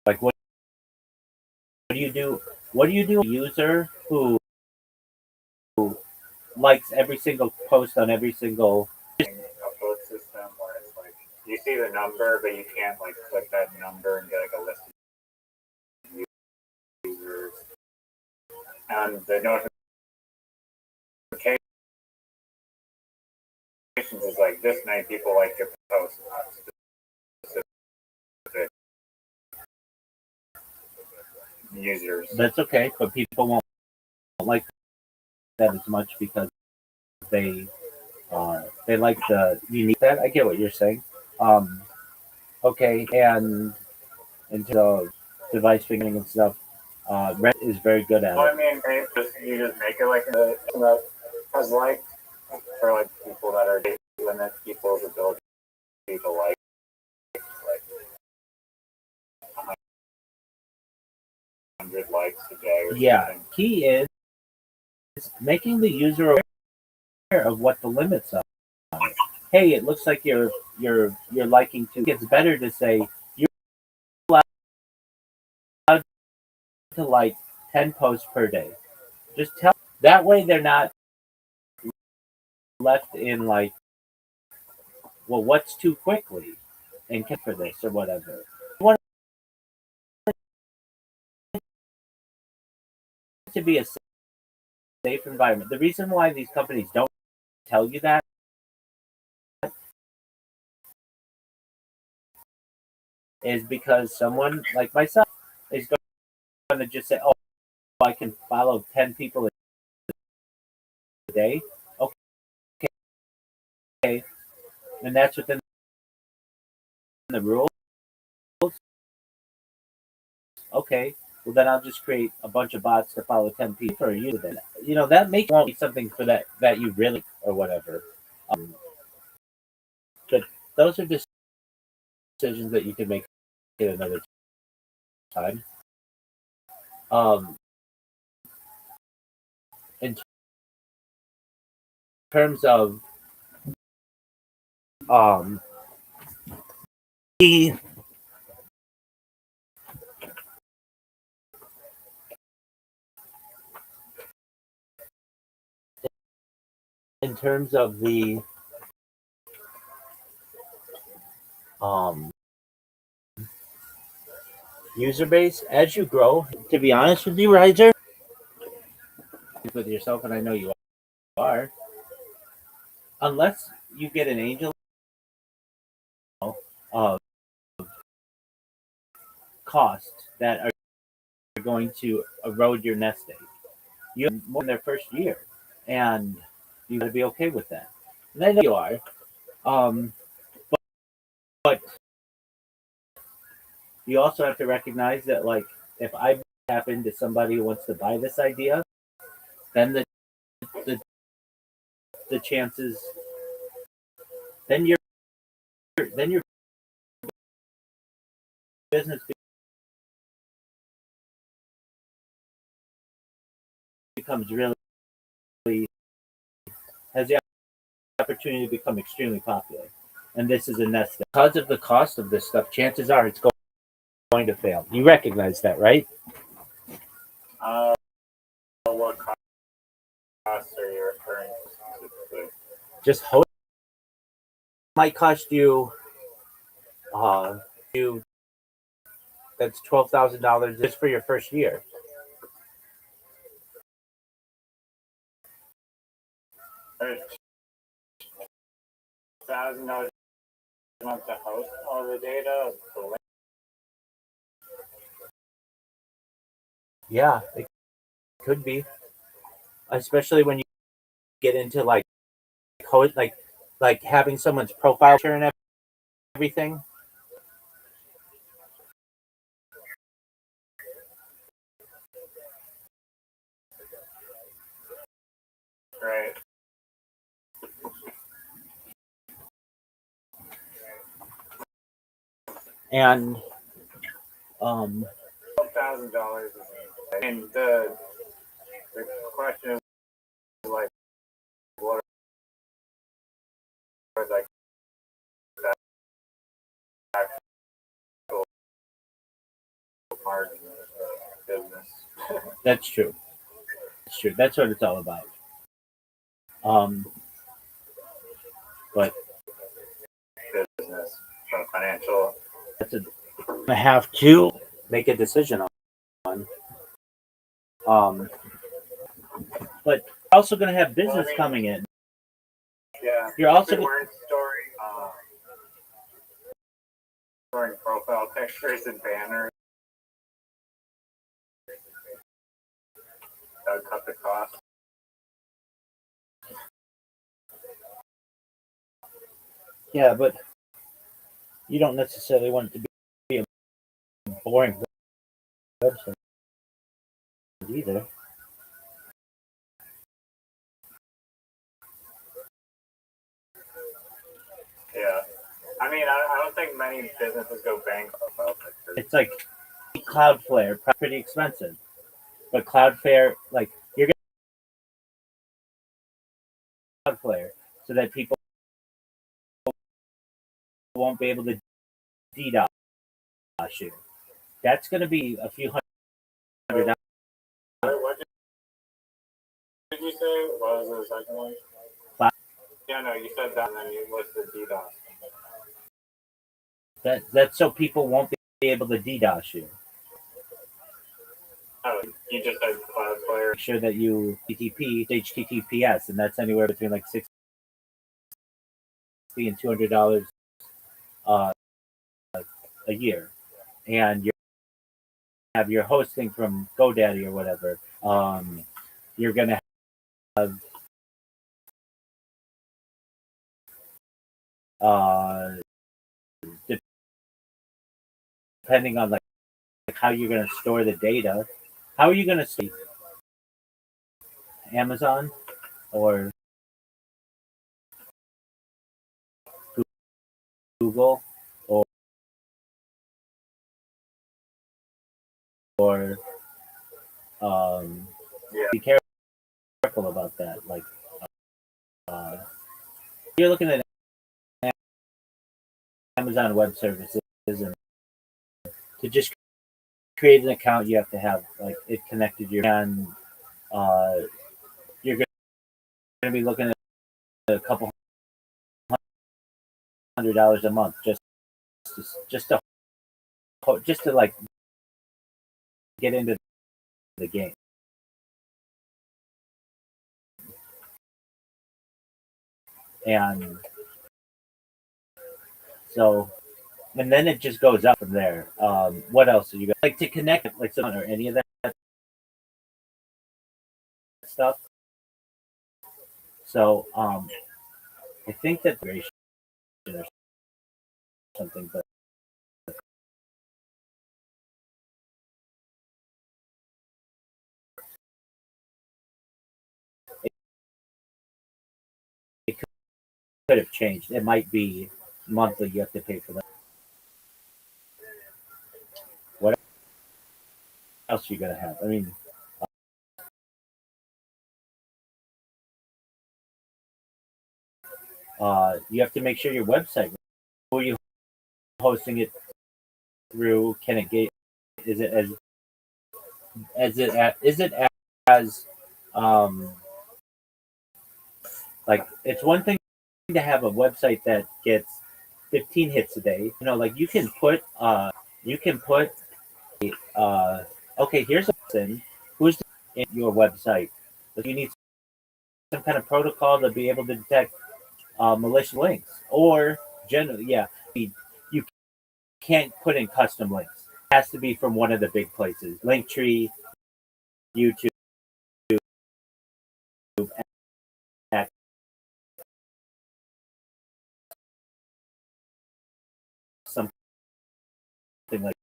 S5: like what do you do? What do you do? A user who likes every single post on every single
S10: Upload system where it's like you see the number, but you can't like click that number and get like a list of users. And the notifications is like this many people like your post, not specific users.
S5: That's okay, but people won't like that as much because they like the unique that. I get what you're saying. Okay, and into the device figuring and stuff, Reddit is very good at
S10: Well,
S5: it.
S10: I mean, you just make it like that has like for like people that are limit people's ability to like 100 likes a day or
S5: Yeah,
S10: something.
S5: key is making the user aware of what the limits are. Hey, it looks like you're liking to. It's better to say you're allowed to like 10 posts per day. Just tell that way they're not left in like, well, what's too quickly and for this or whatever. You want it to be a safe environment. The reason why these companies don't tell you that is because someone like myself is going to just say, "Oh, I can follow 10 people a day." Okay, and that's within the rules. Okay, Well, then I'll just create a bunch of bots to follow 10 people for you. Then, that makes won't be something for that you really or whatever. But those are decisions that you can make at another time. In terms of the in terms of the user base as you grow, to be honest with you, Riser, with yourself, and I know you are, unless you get an angel of costs that are going to erode your nest egg. You have more in their first year, and you got to be okay with that. And I know you are, but you also have to recognize that, like, if I happen to somebody who wants to buy this idea, then the chances, then your business becomes really has the opportunity to become extremely popular. And this is a nest egg. Because of the cost of this stuff, chances are it's going to fail. You recognize that, right?
S10: What costs are you referring to specifically?
S5: Just host might cost you that's $12,000 just for your first year.
S10: $1,000 a month to host all the data.
S5: Yeah, it could be, especially when you get into like having someone's profile picture and everything.
S10: Right.
S5: And
S10: $12,000 is and the question is like what are like the actual margin of the business?
S5: That's true. That's true. That's what it's all about. But
S10: business from financial.
S5: I have to make a decision on. But you're also going to have business coming in.
S10: Yeah.
S5: You're also
S10: storing profile pictures and banners. That would cut the cost.
S5: Yeah, but you don't necessarily want it to be a boring website either.
S10: Yeah. I mean, I don't think many businesses go bankrupt.
S5: It's like Cloudflare, pretty expensive. But Cloudflare, like, you're going to Cloudflare so that people won't be able to DDoS you. That's going to be a few $100.
S10: What did you say? What was the second one? Yeah, no, you said that, and then you listed DDoS.
S5: That's so people won't be able to DDoS you.
S10: Oh, you just said Cloudflare.
S5: Make sure that you HTTPS, and that's anywhere between like $60 and $200 a year, and you have your hosting from GoDaddy or whatever. You're gonna have depending on like how you're going to store the data. How are you going to see Amazon or Google or
S9: Yeah.
S5: be careful about that. Like you're looking at Amazon Web Services, and to just create an account, you have to have like it connected to your, and you're going to be looking at a couple $100 a month just to like get into the game. And so, and then it just goes up from there. What else are you guys like to connect, like someone or any of that stuff? So, I think that or something, but it could have changed. It might be monthly. You have to pay for that. What else are you gonna have? I mean, you have to make sure your website. Who are you hosting it through? Can it get? Is it as like it's one thing to have a website that gets 15 hits a day. You know, like you can put okay, here's a person who's in your website. But you need some kind of protocol to be able to detect malicious links, or generally, yeah, you can't put in custom links. It has to be from one of the big places: Linktree, YouTube, X, something like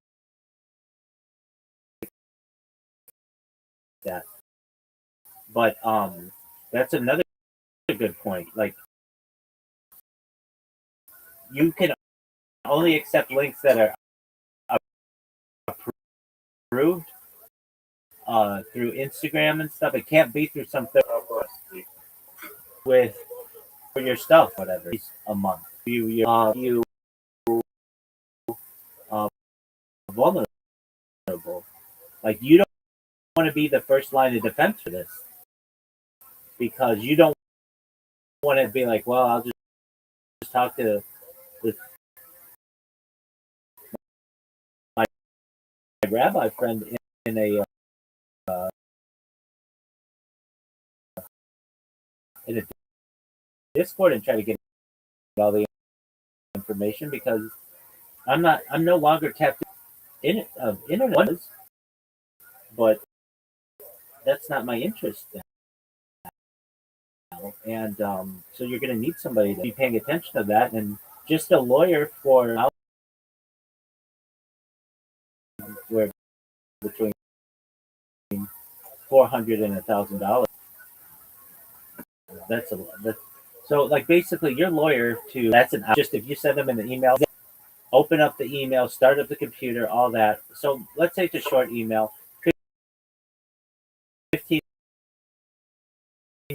S5: that. But that's another good point. Like you can only accept links that are approved through Instagram and stuff. It can't be through something with for your stuff, whatever. A month, you vulnerable. Like you don't want to be the first line of defense for this because you don't want to be like, well, I'll just talk to this, my rabbi friend in a in a Discord and try to get all the information because I'm no longer tapped in internet, but that's not my interest now. And so you're going to need somebody to be paying attention to that, and just a lawyer for where between $400 and $1,000. So like basically your lawyer to that's an just if you send them an email, open up the email, start up the computer, all that. So let's say it's a short email, 15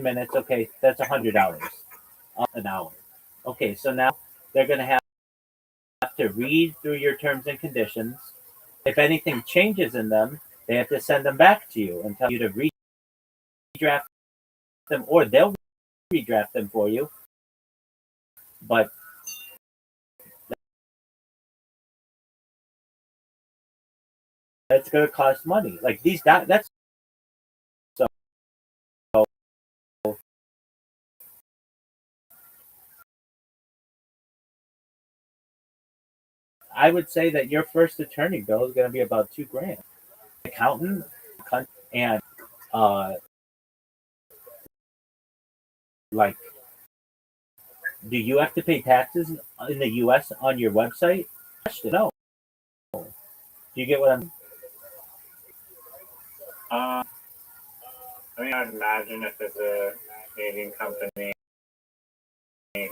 S5: minutes. Okay, that's $100 an hour. Okay, so now they're going to have to read through your terms and conditions. If anything changes in them, they have to send them back to you and tell you to redraft them, or they'll redraft them for you. But that's going to cost money. Like that's so. I would say that your first attorney bill is going to be about $2,000. Accountant and like, do you have to pay taxes in the U.S. on your website? No. Do you get what I'm?
S10: I mean, I'd imagine if it's a Canadian company and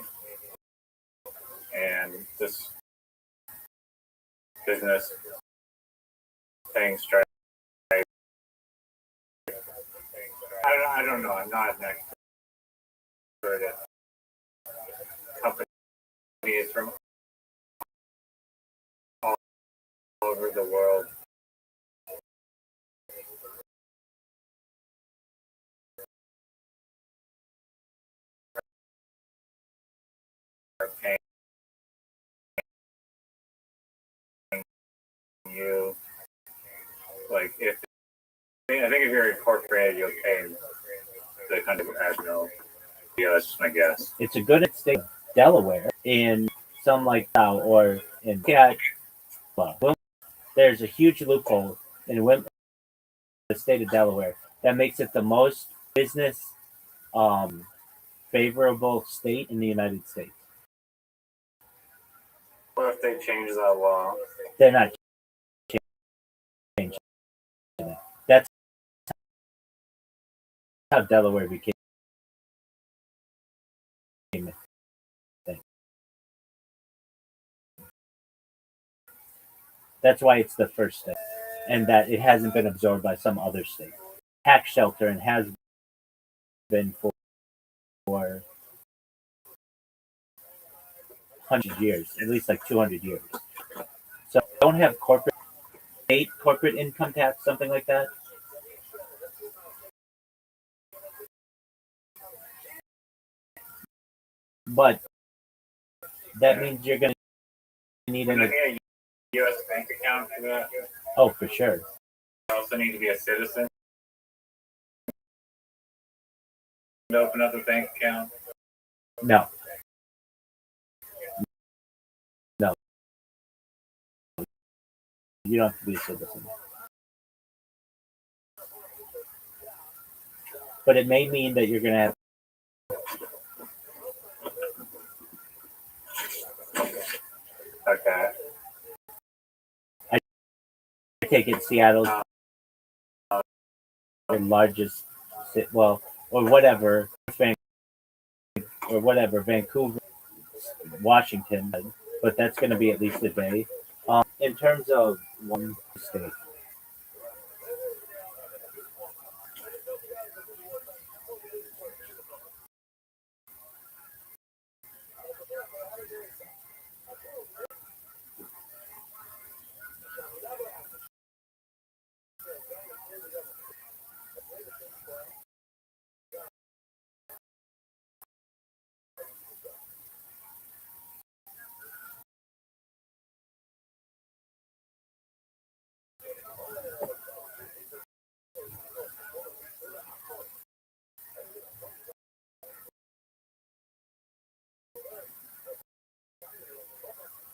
S10: this business thing strike. I don't know. I'm not an expert at companies from all over the world. Are paying you like if I think if you're incorporated, you'll pay the country. I don't know. Yeah, that's just my guess.
S5: It's a good state, Delaware, in some like now or in well, there's a huge loophole in the state of Delaware that makes it the most business favorable state in the United States.
S10: What if they change that law?
S5: They're not changing it. That's how Delaware became a thing. That's why it's the first state, and that it hasn't been absorbed by some other state. Tax shelter and has been for 100 years, at least like 200 years. So don't have corporate income tax, something like that. But that means you're going to need
S10: a U.S. bank account for that.
S5: Oh, for sure.
S10: You also need to be a citizen to open up a bank account.
S5: No. You don't have to be a citizen. But it may mean that you're going to have.
S10: Okay.
S5: I take it Seattle's the largest, well, or whatever, Vancouver, Washington, but that's going to be at least a day. In terms of one state.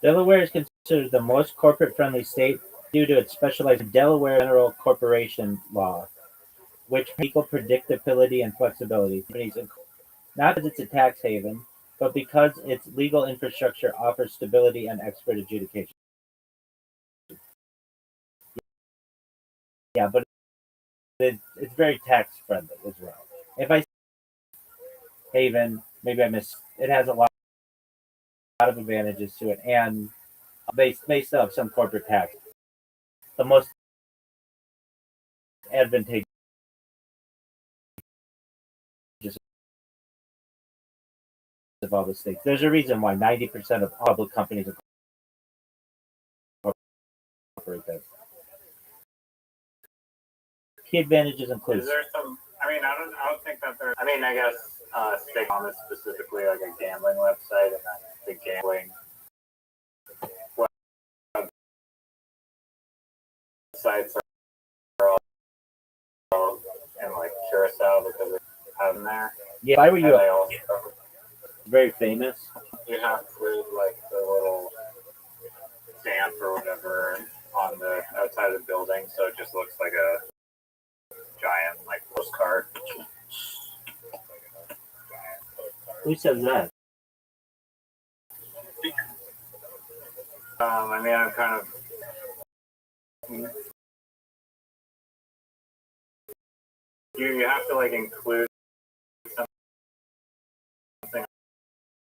S5: Delaware is considered the most corporate-friendly state due to its specialized Delaware General Corporation Law, which equal predictability and flexibility. Not because it's a tax haven, but because its legal infrastructure offers stability and expert adjudication. Yeah, but it's very tax-friendly as well. If I say haven, maybe I miss. It has a lot of advantages to it, and they still have some corporate tax. The most advantageous of all the states. There's a reason why 90% of public companies are corporate there. Key advantages include.
S10: Is there some? I mean, I don't think that there. I mean, I guess Stake On is specifically like a gambling website, and the gambling websites are all in like Curacao because they have them there.
S5: Yeah, if I were you,
S10: Also,
S5: very famous.
S10: you have to include like the little stamp or whatever on the outside of the building, so it just looks like a giant like postcard.
S5: Who says that?
S10: I mean, I'm kind of you have to like include something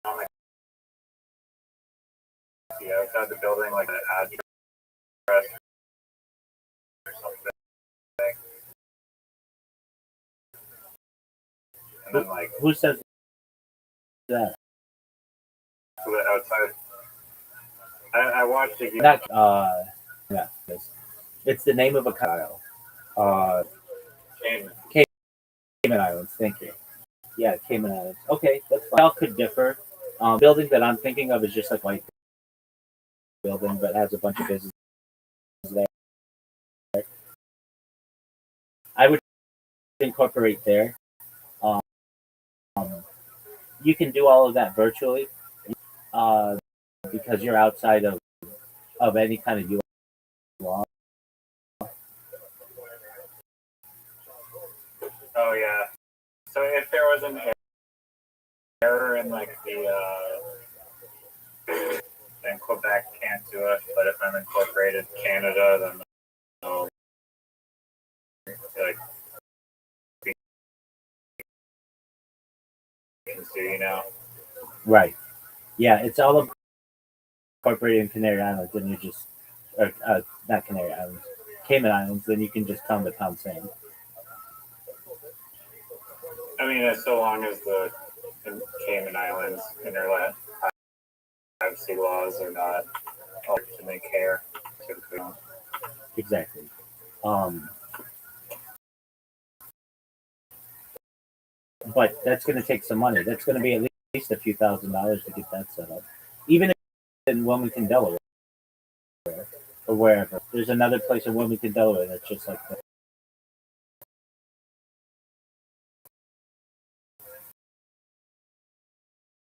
S10: on like the outside the building, like an address or something. And then like
S5: Who says that?
S10: to the outside. I watched it.
S5: Not yeah. It's the name of a Kyle. Cayman Islands. Thank you. Yeah, Cayman Islands. Okay, that's fine. All could differ. Building that I'm thinking of is just like white building, but has a bunch of businesses there. I would incorporate there. Um, you can do all of that virtually because you're outside of any kind of U.S. law.
S10: Oh yeah. So if there was an error in like then Quebec can't do it, but if I'm incorporated Canada, then they'll like can sue you now.
S5: Right. Yeah, it's all incorporated in Canary Islands, and you just, or not Canary Islands, Cayman Islands, then you can just tell them to pound sand.
S10: I mean, as so long as the Cayman Islands internet privacy laws are not altered to make hair.
S5: Exactly. But that's going to take some money. That's going to be at least a few $1,000s to get that set up. Even in Wilmington, Delaware, or wherever. There's another place in Wilmington, Delaware that's just like that.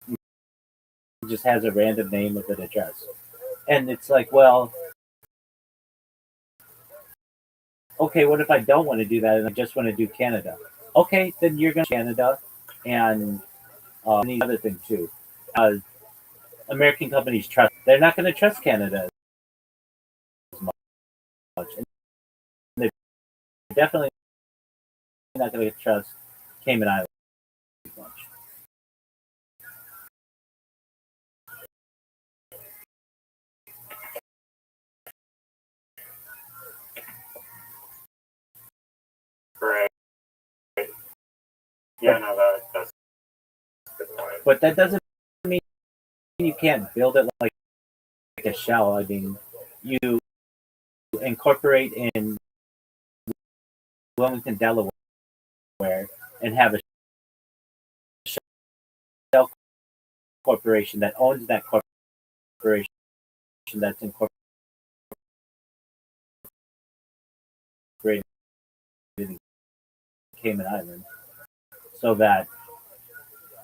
S5: It just has a random name of an address. And it's like, well, okay, what if I don't want to do that and I just want to do Canada? Okay, then you're going to Canada and the other thing too. American companies trust, they're not going to trust Canada as much. And they're definitely not going to trust Cayman Islands as much.
S10: Right. Yeah, no, that's a good point.
S5: But that doesn't mean you can't build it like a shell. I mean, you incorporate in Wilmington, Delaware, and have a shell corporation that owns that corporation that's incorporated in Cayman Islands, so that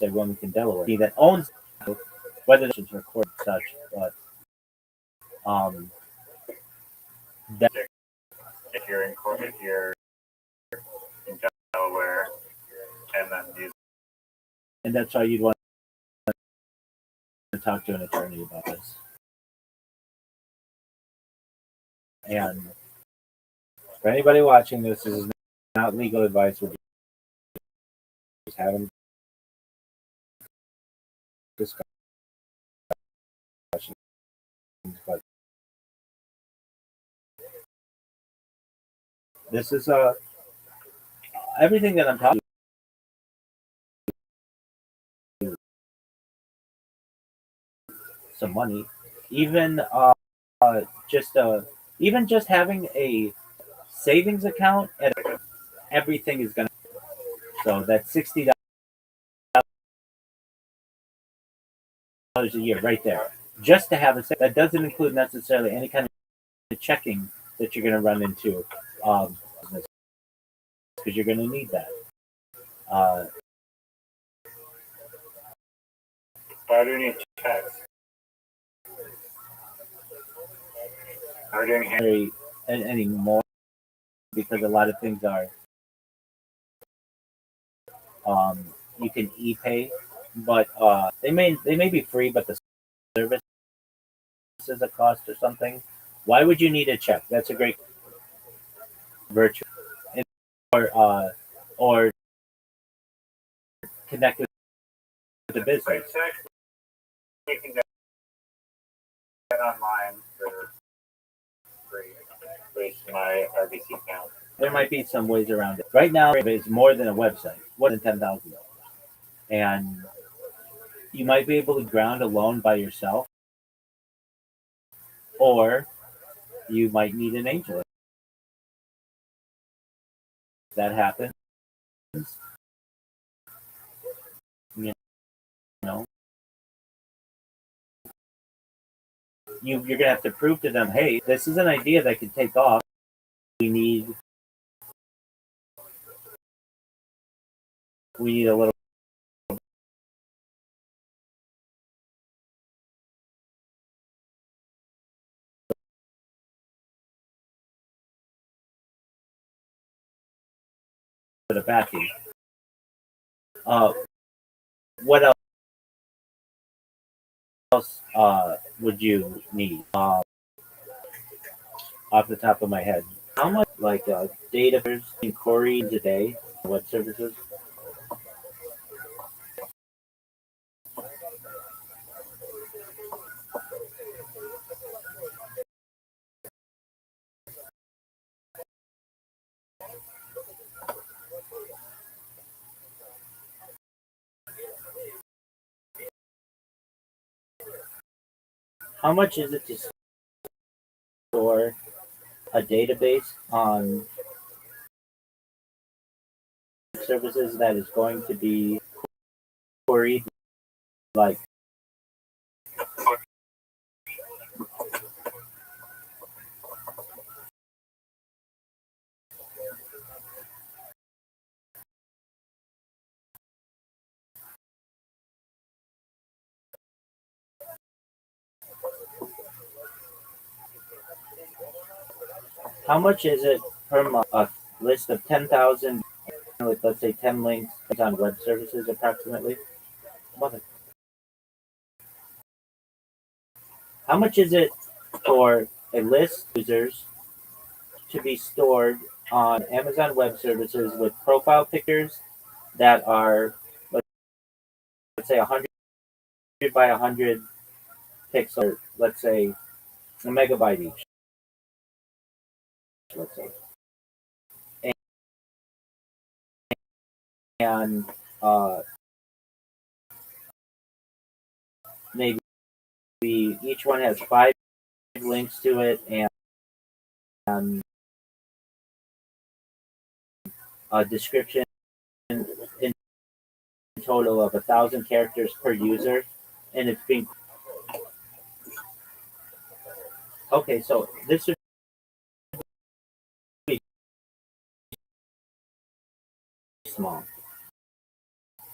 S5: the Wilmington, Delaware, that owns whether it's recorded such, but that
S10: if you're in Delaware, and then use.
S5: And that's why you'd want to talk to an attorney about this. And for anybody watching this is not legal advice. We're just having discussions. But this is everything that I'm talking about. Some money, even even just having a savings account, and everything is gonna. So that's $60 a year right there, just to have a. That doesn't include necessarily any kind of checking that you're gonna run into, because you're gonna need that.
S10: Why do you need checks? Are we doing
S5: anymore? Because a lot of things are you can e-pay, but they may be free, but the service is a cost or something. Why would you need a check? That's a great virtue. or connect with the business.
S10: You can get online for free, at least my RBC account.
S5: There might be some ways around it. Right now, it's more than a website, more than $10,000, and you might be able to ground a loan by yourself, or you might need an angel. If that happens, you know, you're gonna have to prove to them, hey, this is an idea that could take off. We need a little bit of backing. What else would you need? Off the top of my head, how much like data inquiries a day? Web services? How much is it to store a database on services that is going to be queried like how much is it per month? A list of 10,000, like let's say 10 links on web services approximately. How much is it for a list of users to be stored on Amazon Web Services with profile pictures that are, let's say, 100 by 100 pixels, let's say a megabyte each, let's say. And maybe each one has 5 links to it and a description in total of 1,000 characters per user, and it's being okay. So this would be small,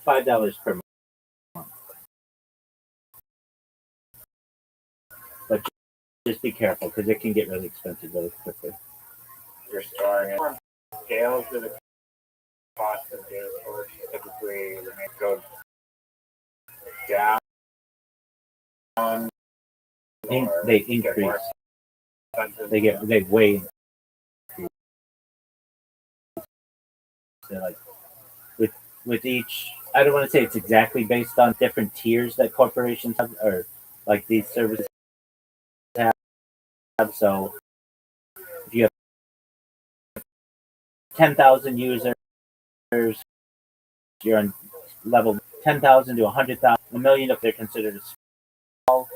S5: $5 per month, but just be careful because it can get really expensive really quickly.
S10: You're storing it. Scales to the cost of data storage typically go down.
S5: They increase. They way increase. So like with each, I don't want to say it's exactly based on different tiers that corporations have, or like these services have. So if you have 10,000 users, you're on level 10,000 to 100,000, a million if they're considered a small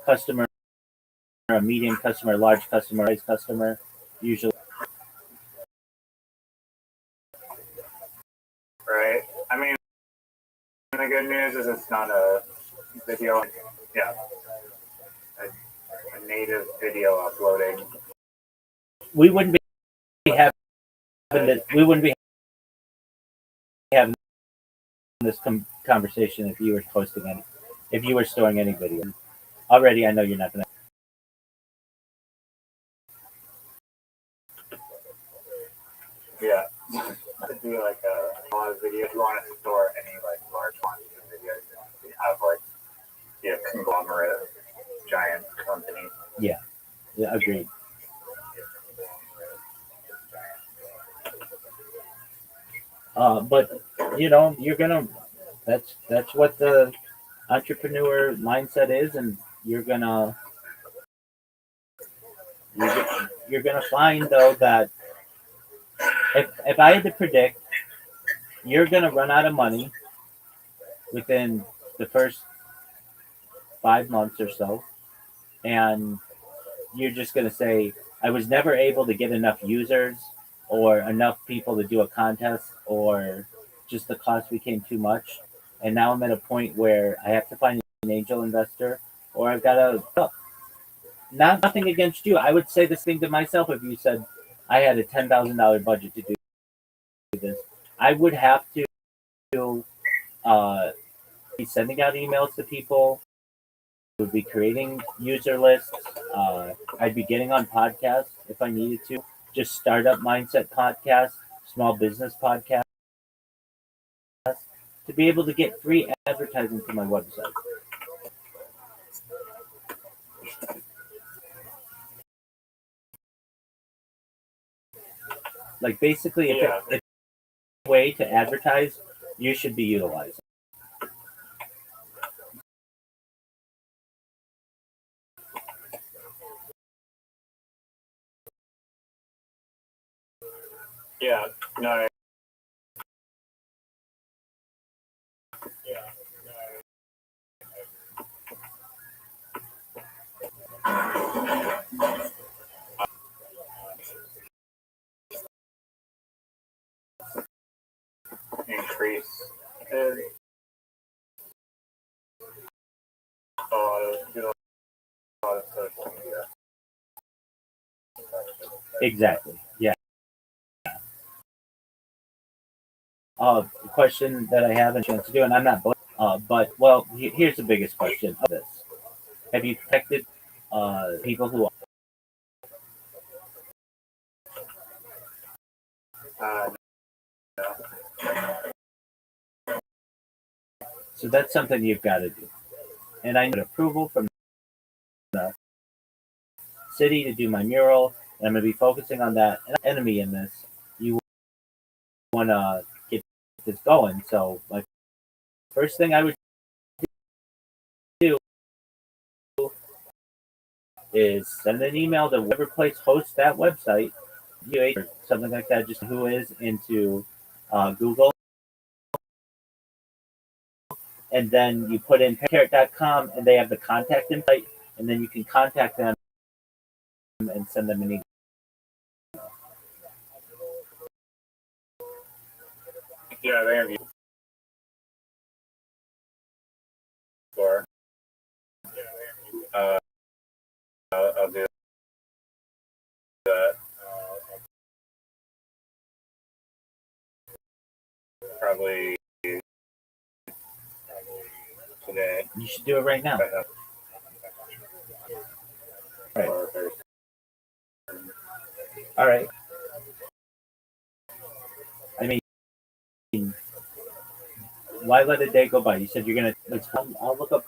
S5: customer, a medium customer, a large customer, size customer, usually.
S10: Right. I mean, the good news is it's not a video. Yeah. A native video uploading.
S5: We wouldn't be having this. We wouldn't be having this conversation if you were posting any, if you were storing any video. Already, I know you're not going to.
S10: Yeah. It'd be like a lot of videos. If you want to store any like large quantities of videos, you have like conglomerate giant company.
S5: Yeah, agreed. But you know, you're gonna. That's what the entrepreneur mindset is, and you're gonna find though that if I had to predict, you're gonna run out of money within the first 5 months or so, and you're just gonna say, I was never able to get enough users or enough people to do a contest, or just the cost became too much, and now I'm at a point where I have to find an angel investor, or I've got to. Nothing against you. I would say this thing to myself if you said I had a $10,000 budget to do this. I would have to be sending out emails to people. Would be creating user lists. I'd be getting on podcasts if I needed to. Just startup mindset podcasts, small business podcasts, to be able to get free advertising to my website. Like basically, if it's a way to advertise, you should be utilizing.
S10: Yeah, no. Increase a lot of social media.
S5: Exactly. Yeah. The question that I haven't chance to do, and I'm not, but well, here's the biggest question of this: have you detected people who?
S10: No.
S5: So that's something you've got to do, and I need approval from the city to do my mural, and I'm going to be focusing on that. And enemy in this, you want to get this going. So, my first thing I would do is send an email to whoever place hosts that website, or something like that, just who is into Google. And then you put in carrot.com and they have the contact invite, and then you can contact them and send them an email.
S10: Yeah, they have for. I'll do that. Probably today.
S5: You should do it right now. Right. All right. I mean, why let a day go by? You said you're gonna. I'll look up.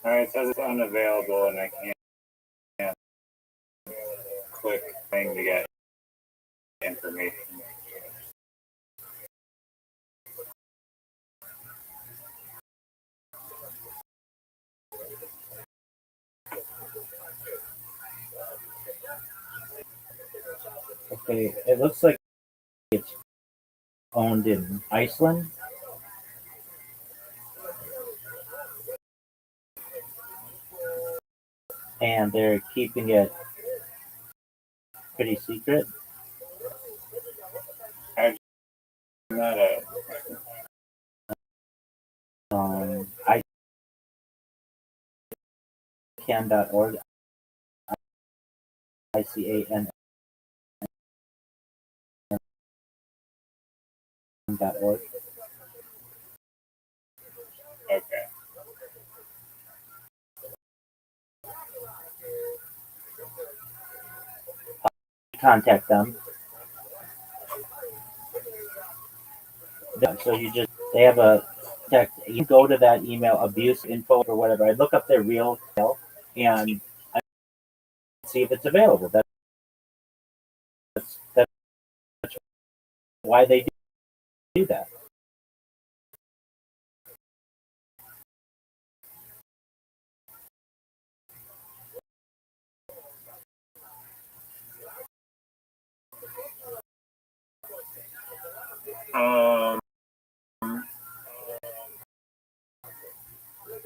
S10: All right, it says it's unavailable, and I can't click thing to get information.
S5: Okay, it looks like it's owned in Iceland. And they're keeping it pretty secret.
S10: Not a
S5: I ican.org. ICANN.org.
S10: Okay.
S5: Contact them. So they have a text. You go to that email, abuse info or whatever. I look up their real email and I see if it's available. That's why they do that.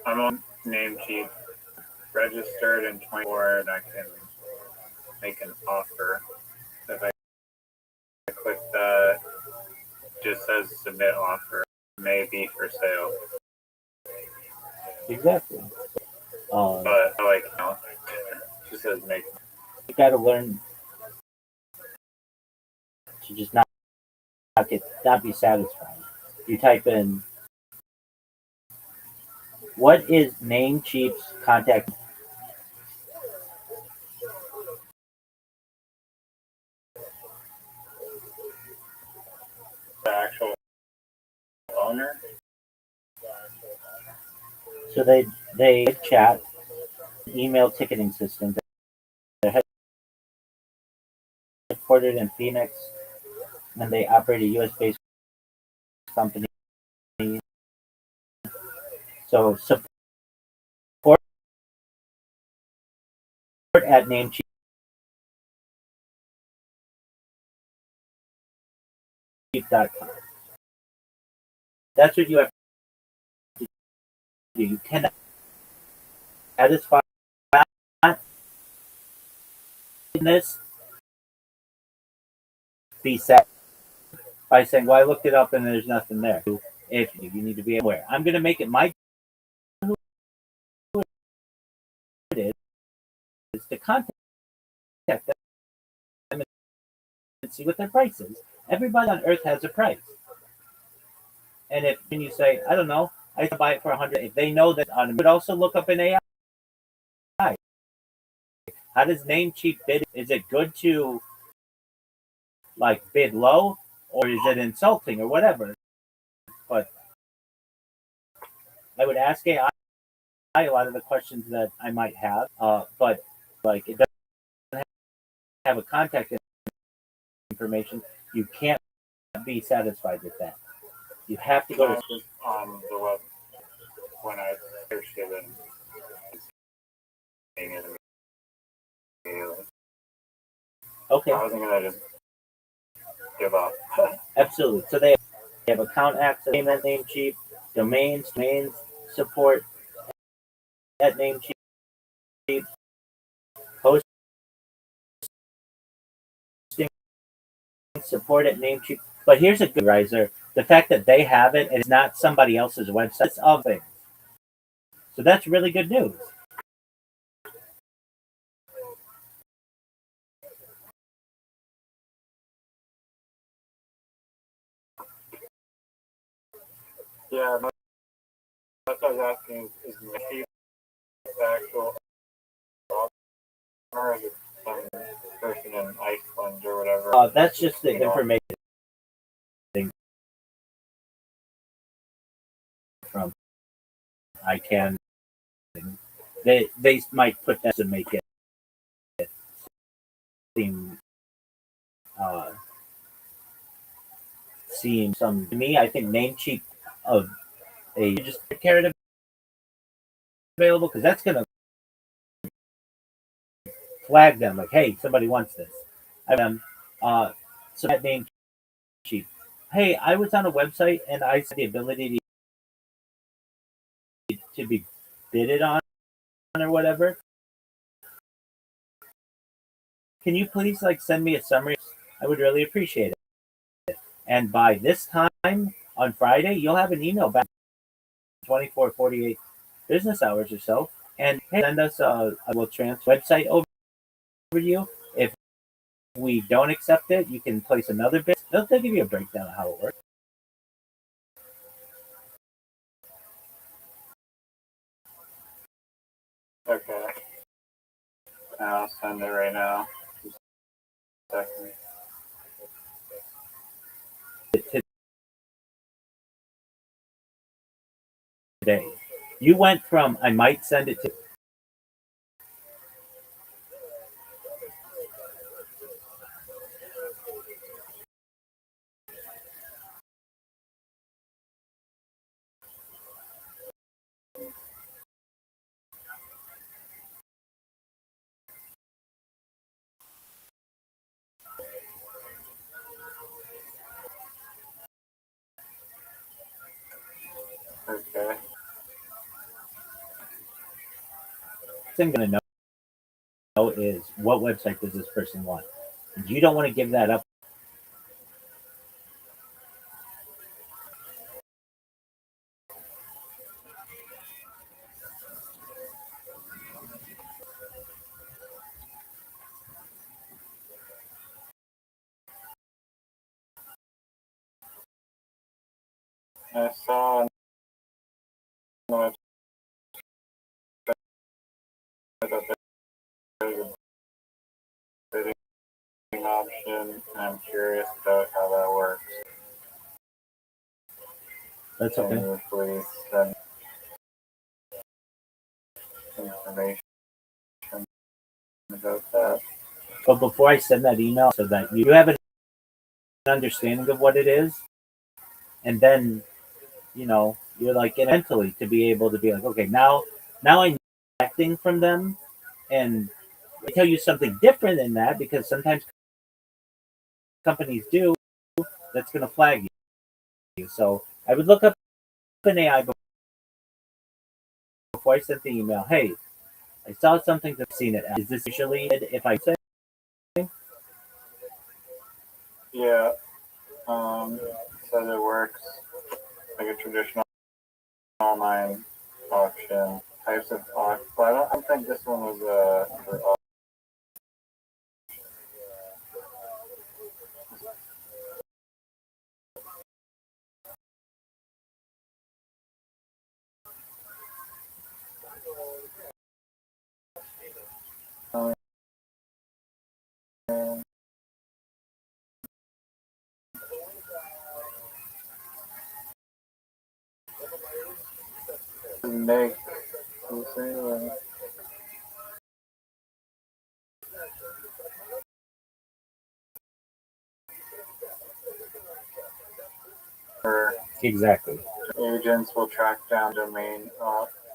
S10: I'm on Namecheap, registered in 24, and I can make an offer. If I click that, it just says submit offer, may be for sale.
S5: Exactly.
S10: But I like it just says make.
S5: You got to learn to just not be satisfied. You type in what is Namecheap's contact.
S10: The actual owner.
S5: So they chat, email ticketing system. They're headquartered in Phoenix, and they operate a U.S.-based company. So support at Namecheap.com. That's what you have to do. You cannot satisfy this. Be set by saying, "Well, I looked it up and there's nothing there." If you need to be aware, I'm going to make it my who it is to contact them and see what their price is. Everybody on Earth has a price, and if when you say, "I don't know, I can buy it for $100," if they know that on, but also look up an AI. How does Namecheap bid? Is it good to like bid low, or is it insulting or whatever? But I would ask AI a lot of the questions that I might have, but like it doesn't have a contact information. You can't be satisfied with that. You have to go to
S10: just on the web when I searched it and seeing it immediately.
S5: okay.
S10: I wasn't gonna just give up.
S5: Absolutely. So they have account access, payment, Namecheap, domains support at Namecheap, hosting support at Namecheap. But here's a good riser: the fact that they have it and it's not somebody else's website. It's of things. So that's really good news.
S10: Yeah, that's what I was asking. Is Namecheap the actual or is it some person in Iceland or whatever?
S5: That's just the information from ICANN. They might put that to make it seem some to me. I think Namecheap of a just carrot available because that's gonna flag them like, hey, somebody wants this. So that Namecheap. Hey, I was on a website and I saw the ability to be bidded on or whatever. Can you please like send me a summary? I would really appreciate it. And by this time on Friday, you'll have an email back 24, 48 business hours or so and hey, send us a will transfer website over to you. If we don't accept it, you can place another bid. They'll give you a breakdown of how it works.
S10: Okay. I'll send it right now. Just a second.
S5: Today, you went from I might send it to.
S10: Okay.
S5: Thing I'm gonna know is what website does this person want. You don't want to give that up.
S10: I saw on the website that there's a bidding option, and I'm curious about how that works.
S5: That's
S10: Can
S5: okay.
S10: you please send information about that?
S5: But before I send that email, so that you have an understanding of what it is, and then you're like mentally to be able to be like, okay, now I'm acting from them, and I tell you something different than that because sometimes companies do. That's going to flag you. So I would look up an AI before I sent the email. Hey, I saw something that's seen it. Is this usually if I say?
S10: Yeah. Says it works like a traditional online auction. Types of auction, but I don't think this one was for auction. Make or
S5: Exactly.
S10: agents will track down domain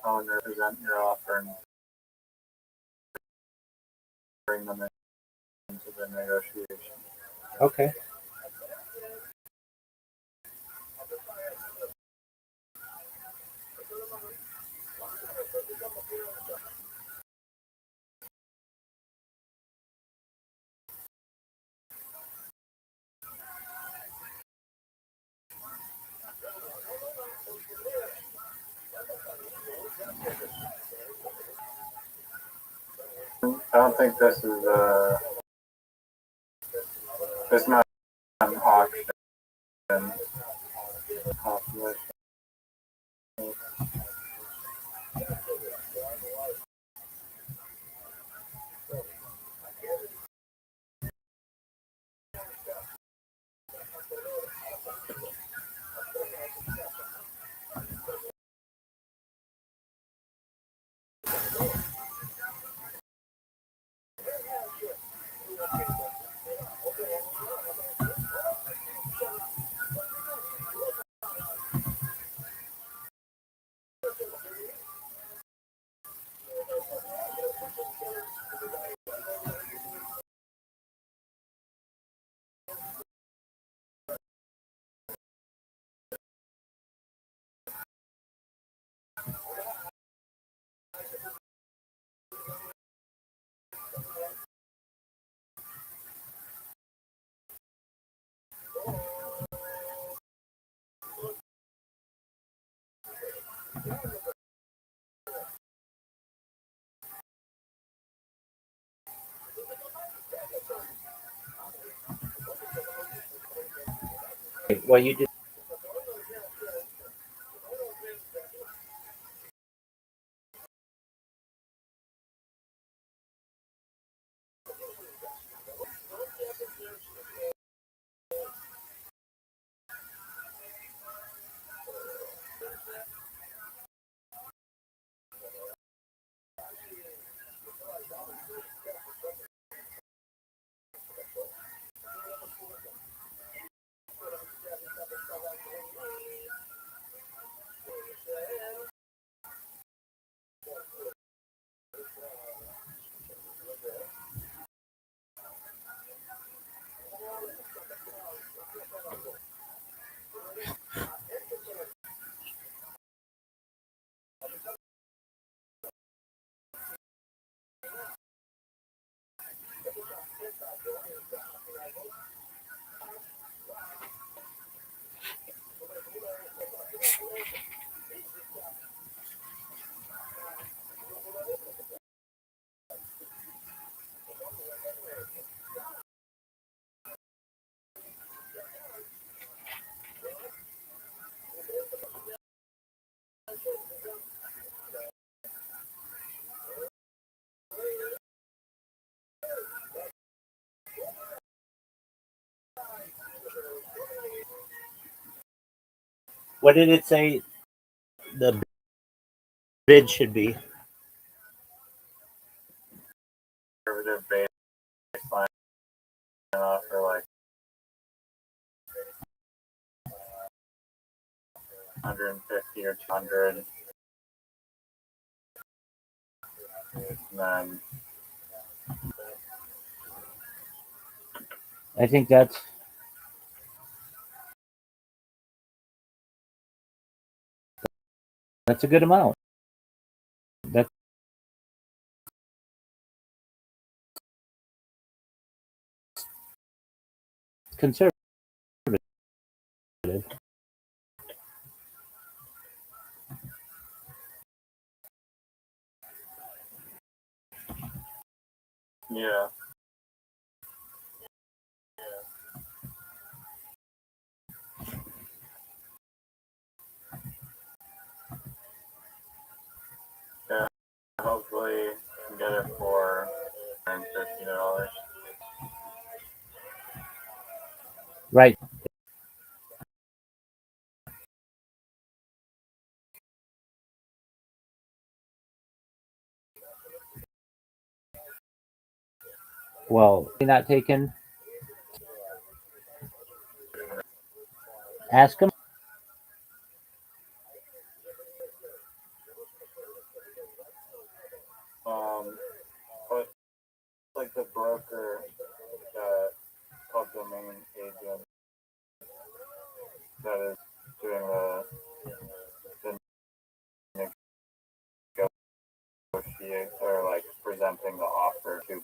S10: owner, present your offer, and bring them into the negotiation.
S5: Okay.
S10: I don't think this is it's not an auction.
S5: What you do? What did it say the bid should be?
S10: Conservative baseline offer like 150 or 200. And then
S5: I think that's a good amount. That's conservative.
S10: yeah. Yeah, hopefully can get it for $150.
S5: Right. Well, you're not taken. Ask him.
S10: But like the broker that called domain agent that is doing the negotiate or like presenting the offer to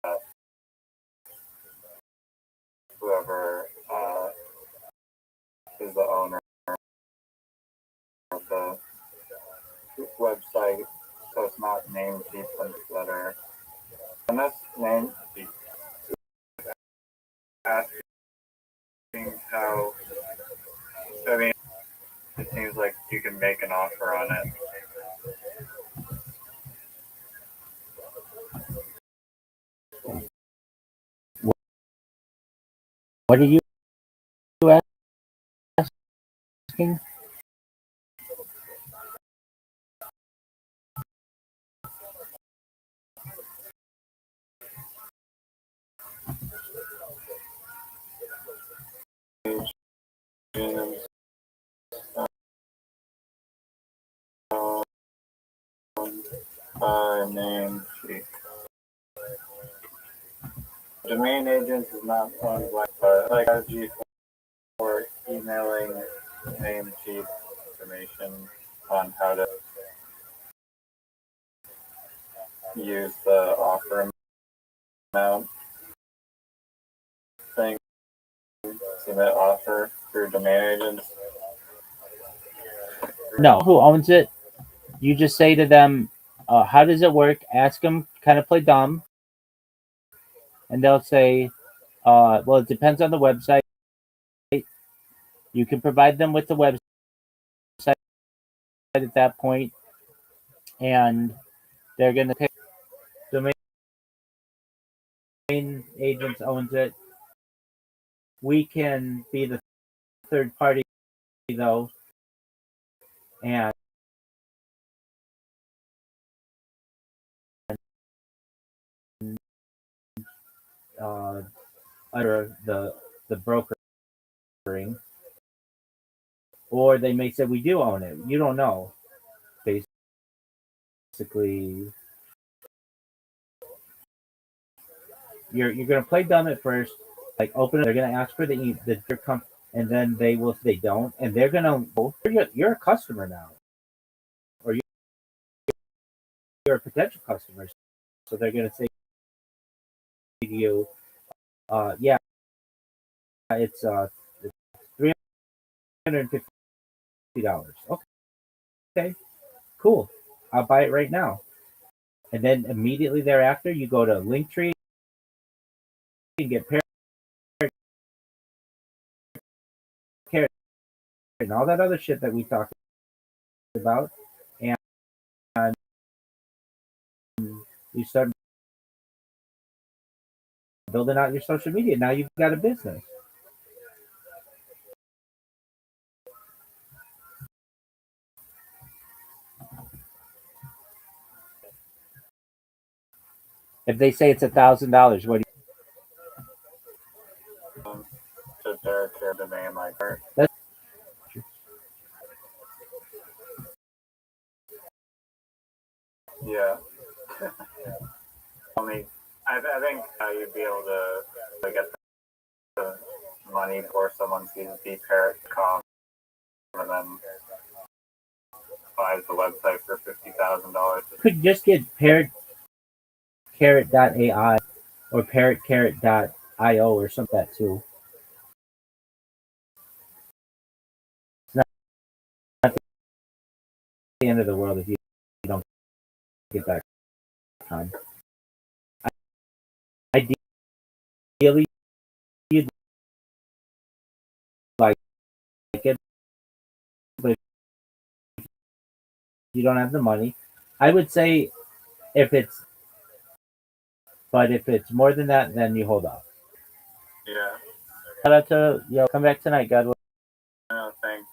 S10: that whoever is the owner of the website. So it's not Namecheap that are, and that's Namecheap asking how. I mean, it seems like you can make an offer on it.
S5: What are you asking?
S10: Namecheap. Domain agents is not owned by like strategy for emailing Namecheap information on how to use the offer amount thing, submit offer through domain agents.
S5: No, who owns it? You just say to them, how does it work? Ask them, kind of play dumb. And they'll say, Well, it depends on the website. You can provide them with the website at that point, and they're going to pay. Domain agents owns it. We can be the third party though, and under the brokering, or they may say we do own it. You don't know. Basically, you're going to play dumb at first, like open it. They're going to ask for the and then they will. They don't, and they're going to. Well, you're a customer now, or you're a potential customer. So they're going to say to you, yeah, it's $350. Okay, cool. I'll buy it right now. And then immediately thereafter, you go to Linktree and get Parrot Carrot and all that other shit that we talked about, and you start building out your social media. Now you've got a business. If they say it's $1,000, what do
S10: To their domain like her. Yeah. I mean, I think you'd be able to get the money before someone sees bparrot.com and then buys the website for $50,000.
S5: you could just get parrotcarrot.ai or parrotcarrot.io or something like that too. It's not the end of the world if you don't get that time. Ideally, you'd like it, but if you don't have the money, I would say if it's more than that, then you hold off.
S10: Yeah.
S5: Shout out to come back tonight, God willing.
S10: Thanks.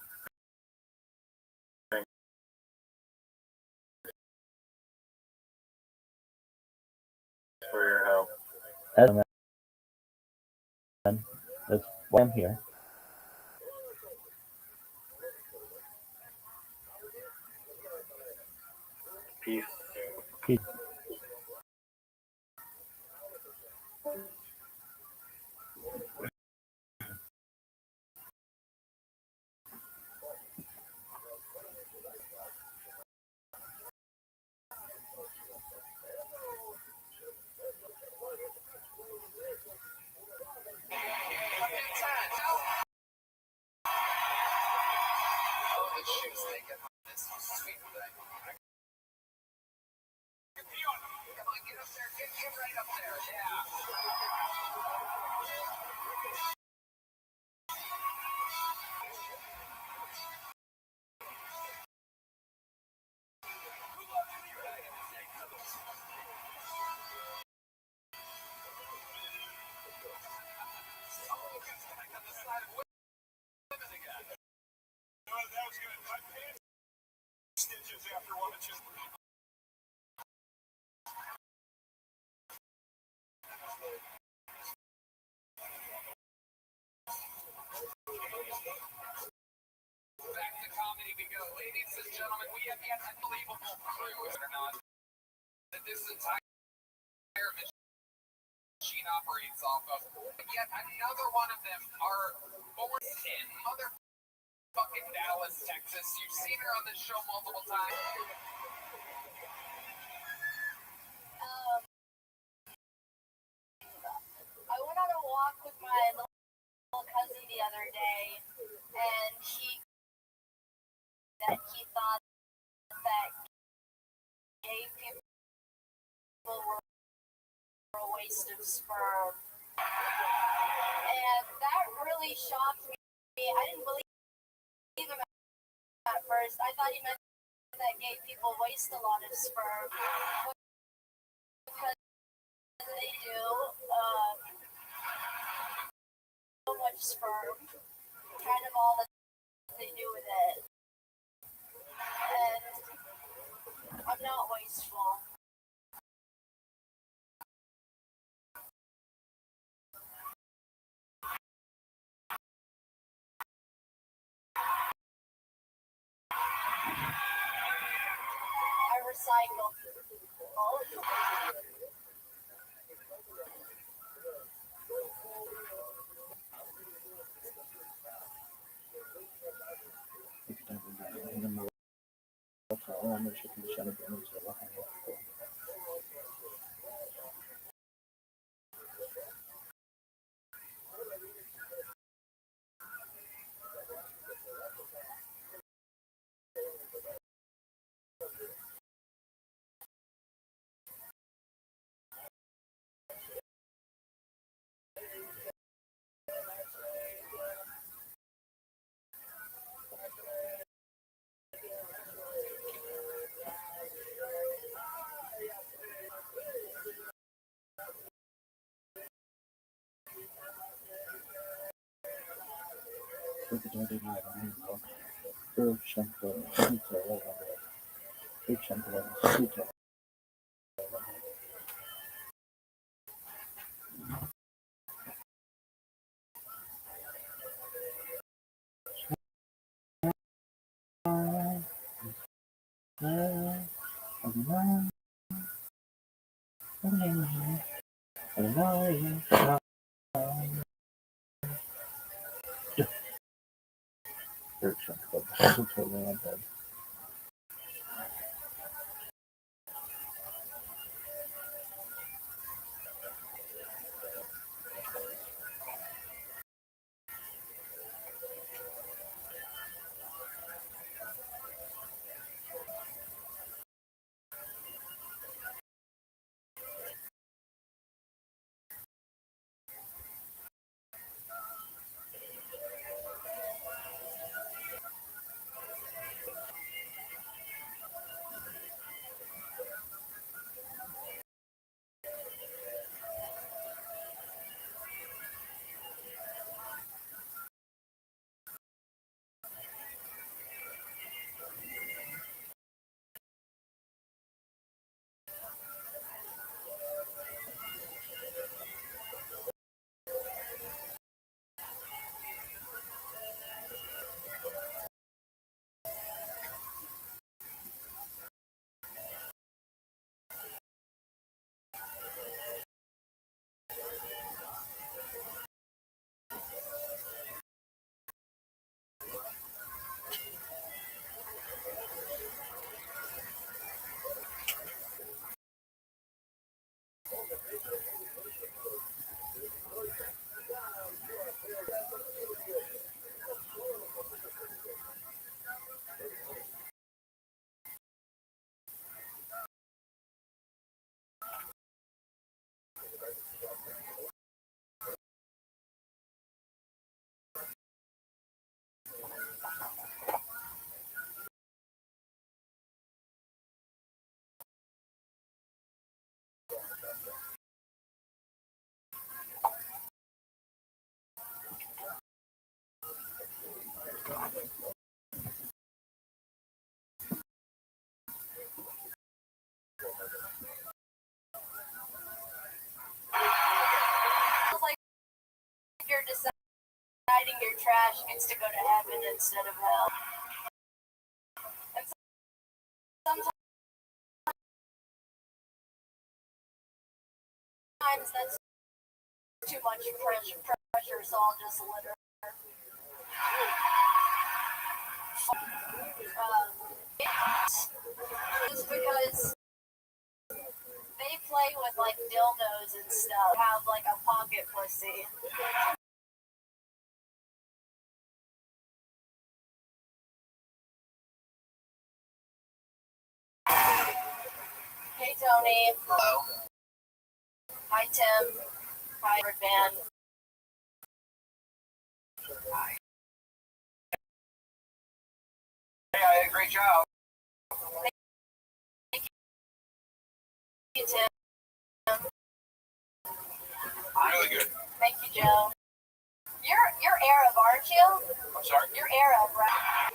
S10: For your help.
S5: That's why I'm here.
S10: Peace.
S5: Peace.
S6: Back to comedy we go. Ladies and gentlemen, we have yet unbelievable proof or not that this entire machine operates off of. Yet another one of them are born in motherfucking Dallas, Texas. You've seen her on this show multiple times.
S8: I went on a walk with my little cousin the other day, and he thought that gay people were a waste of sperm. And that really shocked me. I didn't believe him at first. I thought he meant that gay people waste a lot of sperm. Because they do. So much sperm. Kind of all that they do with it. And I'm not wasteful. I recycle. You're deciding your trash gets to go to heaven instead of hell. And sometimes that's too much pressure, so I'll just litter. It's because they play with like dildos and stuff, have like a pocket pussy. Hey Tony. Hello. Hi Tim. Hi Van.
S6: Hey, I had a great job.
S8: You too.
S2: Really good.
S8: Thank you, Joe. You're Arab, aren't you?
S2: I'm sorry.
S8: You're Arab, right?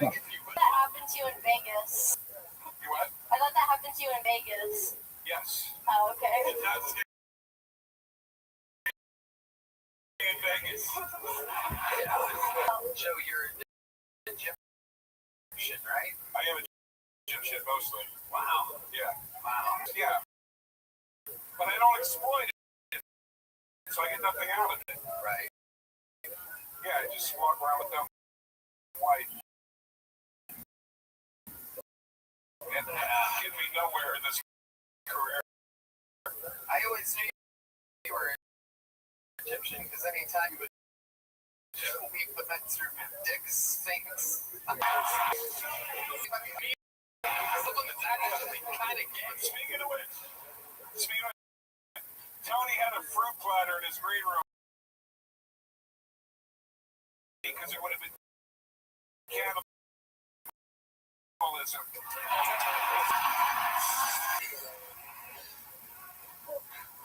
S8: That happened to you in Vegas.
S2: You what?
S8: I thought that happened to you in Vegas.
S2: Yes.
S8: Oh, okay.
S2: It does in Vegas.
S6: Joe, you're Egyptian, right?
S2: I am Egyptian mostly.
S6: Wow.
S2: Yeah.
S6: Wow.
S2: Yeah. But I don't exploit it, so I get nothing out of it.
S6: Right.
S2: Yeah, I just walk around with them white. And get me nowhere in this career.
S6: I always knew you were Egyptian because anytime you would weave the men through Dick Sphinx. Someone that's actually kind of gay.
S2: Speaking of which, Tony had a fruit platter in his green room because it would have been cannibalism.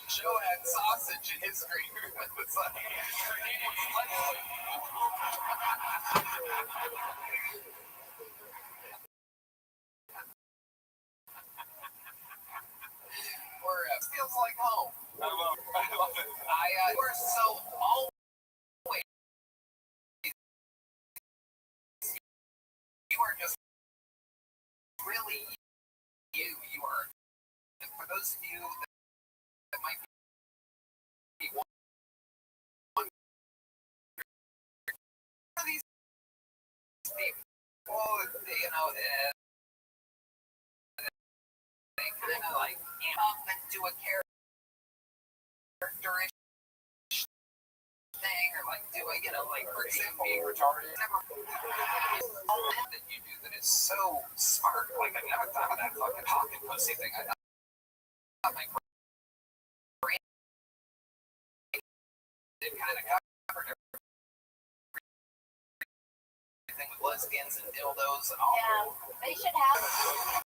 S6: Joe had sausage in his green room. It was like, feels like home.
S2: I love it.
S6: We're so always. You are just really you. You are. For those of you that might be one of these people, you know, they kind of like amp up and do a characterish thing, or like do a, you know, like for example, being retarded. Never that you do that is so smart. Like I never thought of that fucking pocket pussy thing. I thought my brain did kind of covered everything with lesbians and dildos and all.
S8: Yeah, they should have.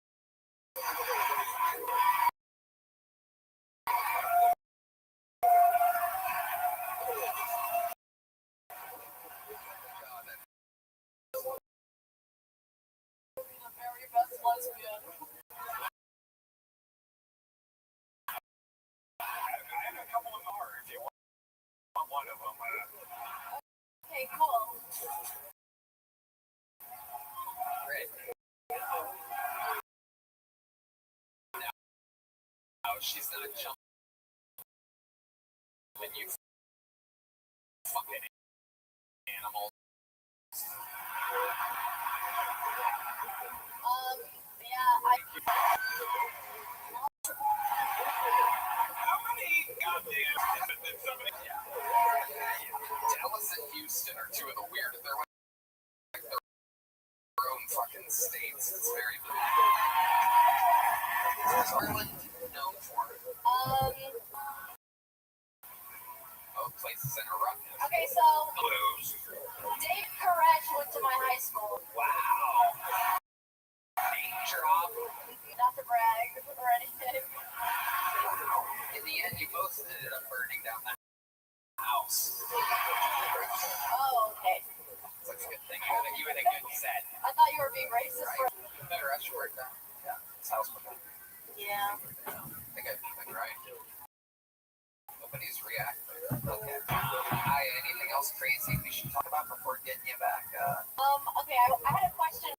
S8: The very best lesbian.
S2: And a couple of more if you want one of them.
S8: Okay, cool.
S6: Great. No, she's not jumping you fucking animal.
S8: Yeah,
S2: How many goddamn did somebody?
S6: Dallas and Houston are two of the weirdest. They're like their own fucking states. It's very What's Ireland known for? Both places in Iraq.
S8: okay, so
S6: Blues.
S8: Dave Koresh went to my high school.
S6: Wow. Name drop.
S8: Not to brag or anything.
S6: In the end, you both ended up burning down the house.
S8: Oh, okay.
S6: It's like a good thing. You had a good set.
S8: I thought you were being racist.
S6: Right. Better rush work down. Yeah. This house was done.
S8: Yeah.
S6: I think everything right. Nobody's reacting. Okay. Hi, anything else crazy we should talk about before getting you back?
S8: Okay, I had a question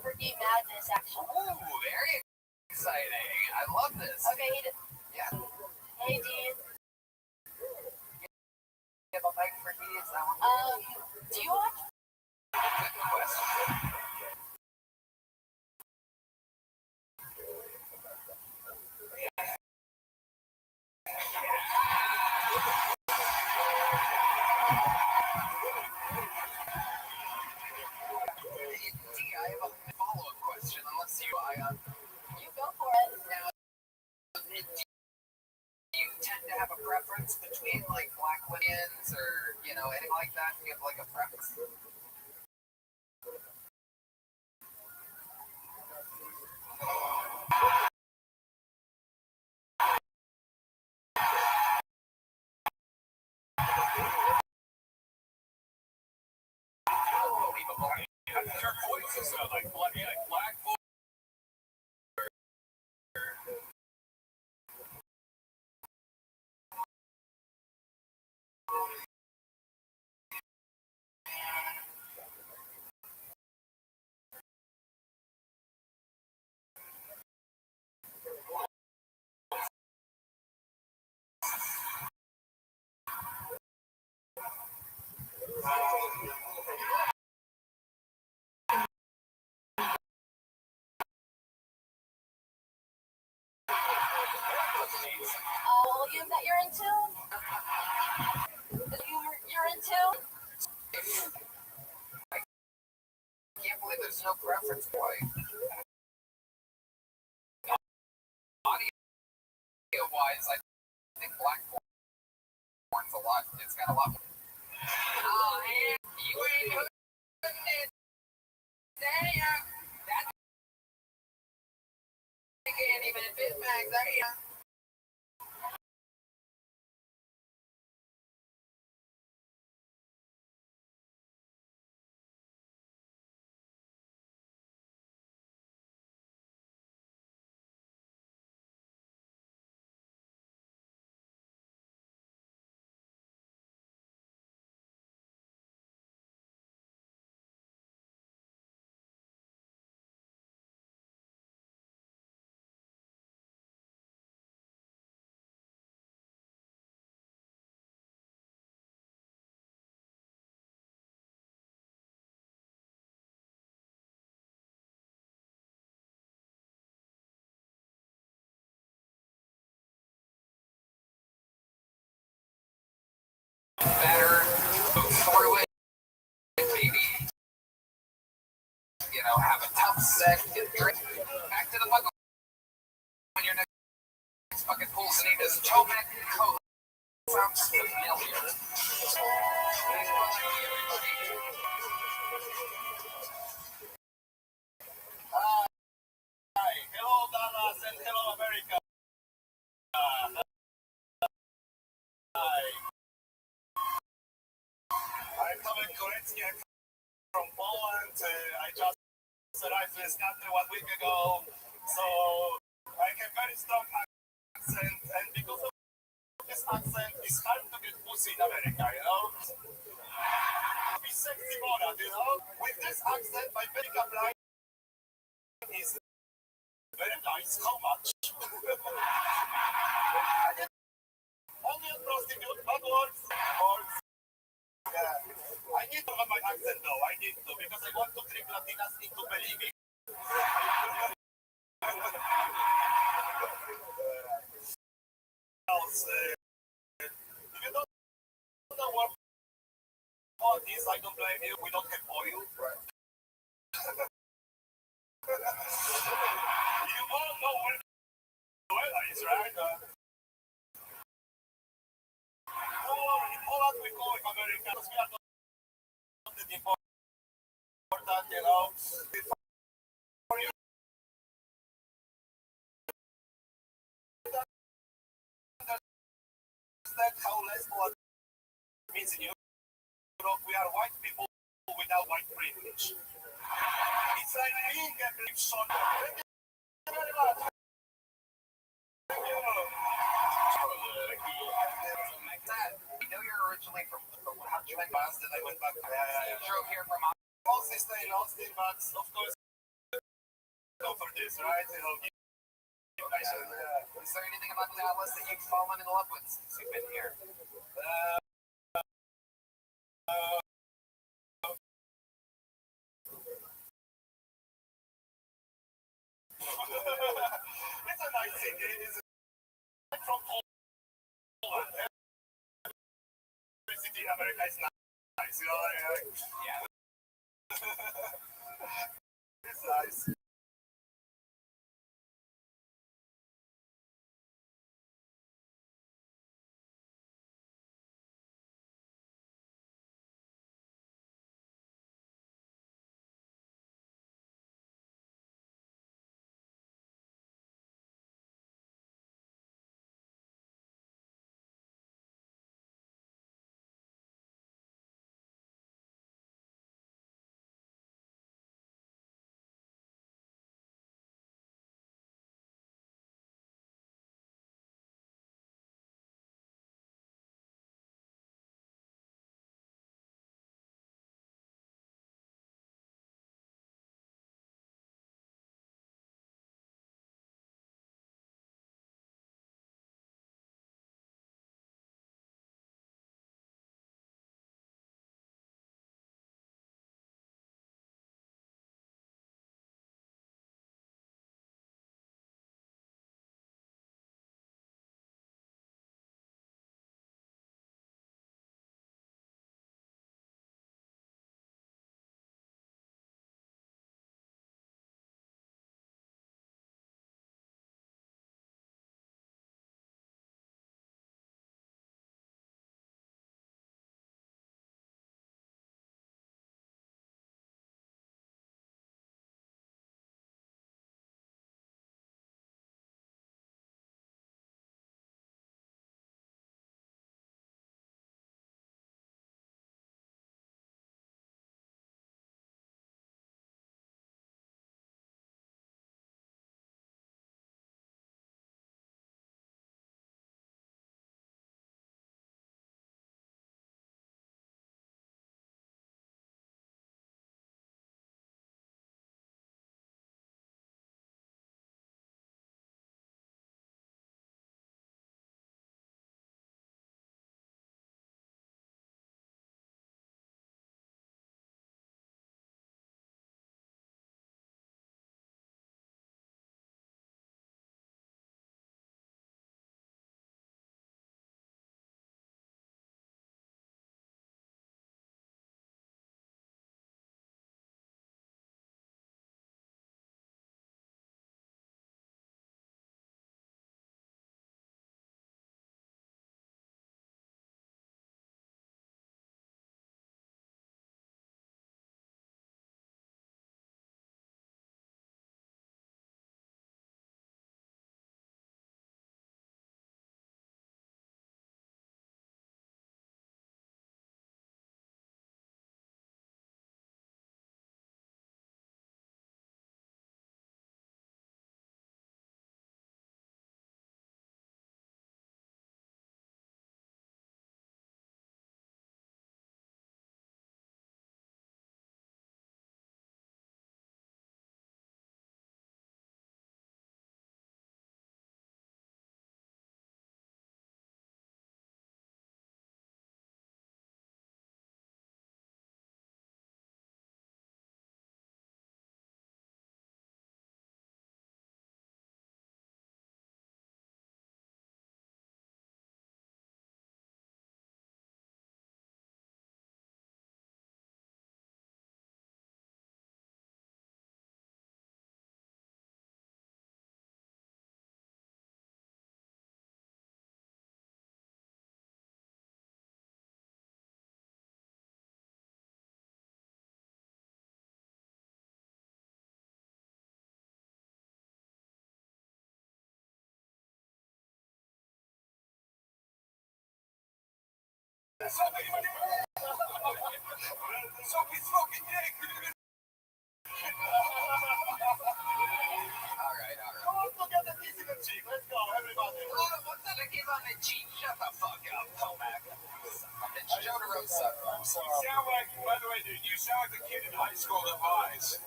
S8: for Dean Madness, actually.
S6: Ooh, very exciting. I love this.
S8: Okay,
S6: Yeah.
S8: hey, Dean.
S6: You have a mic for me? Is that one?
S8: Do you watch?
S6: Good question. I have a follow-up question, unless you,
S8: You go for it.
S6: Now, do tend to have a preference between like black women's or anything like that? Do you have like a preference? Unbelievable.
S1: Turquoise is like black.
S8: Volume that you're into? The humor you're into?
S6: I can't believe there's no preference point. Audio wise, I think black porn's a lot. It's got a lot more. Oh, man, you ain't putting it there. That can't even fit back there. Better move through it, maybe have a tough set, get drink back to the buckle when your next fucking pulls and eat this Tomac Cola. Sounds familiar.
S1: Hi, hello Dallas and hello America. Hi. I'm Paweł Korecki. I'm from Poland. I just arrived to this country 1 week ago, so I have very strong accent, and because of this accent, it's hard to get pussy in America, Be sexy Borat, With this accent, my pickup line is very nice. How much? Only a prostitute, not works. Yeah. I need to have my accent though. I need to because I want to trick Latinas into believing. If you don't know what all this, I don't blame you. We don't have oil. Right. You all know where Venezuela is, right? In Poland we call it America because we are not the important, For you understand how lesbo means in Europe, we are white people without white privilege. It's like being a brief shot. Thank you very much. Thank you.
S6: I know you're originally from how'd you went Boston? I went back.
S1: You
S6: drove here from
S1: mostly stay in Austin, but of course, go for this, right?
S6: Is there anything about Dallas that you've fallen in love with since you've been here?
S1: It's a nice city. It's from Poland. Every city in America is nice,
S6: Yeah.
S1: It's nice.
S2: Suck his fucking dick.
S6: All right.
S2: Look at the piece of the cheek. Let's go, everybody.
S6: What's that again on the cheek? Shut the fuck up, Tomac. It's Joe DeRosa.
S2: You sound like, by the way, dude, you sound like the kid in high school that lies.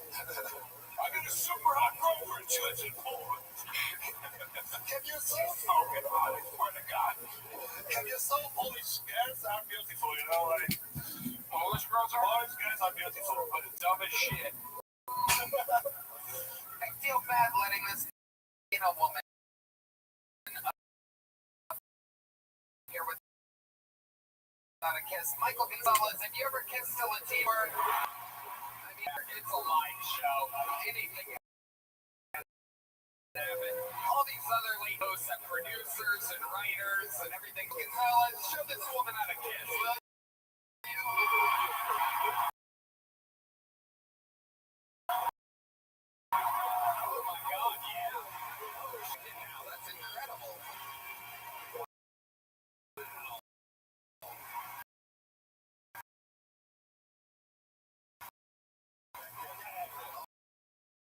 S2: I got a super hot girlfriend. She lives in Poland. Have you so fucking hot? I swear to God. Have you so Polish guys are beautiful, you know, like Polish girls are Polish guys are beautiful, but it's dumb as shit.
S6: I feel bad letting this woman here without a kiss. Michael Gonzalez, have you ever kissed a Latino? I mean, it's a live show. Anything can happen. All these other lead hosts and producers and writers and everything. Gonzalez, show this woman how to kiss, will you? Oh my God, yeah. Oh shit, now that's incredible.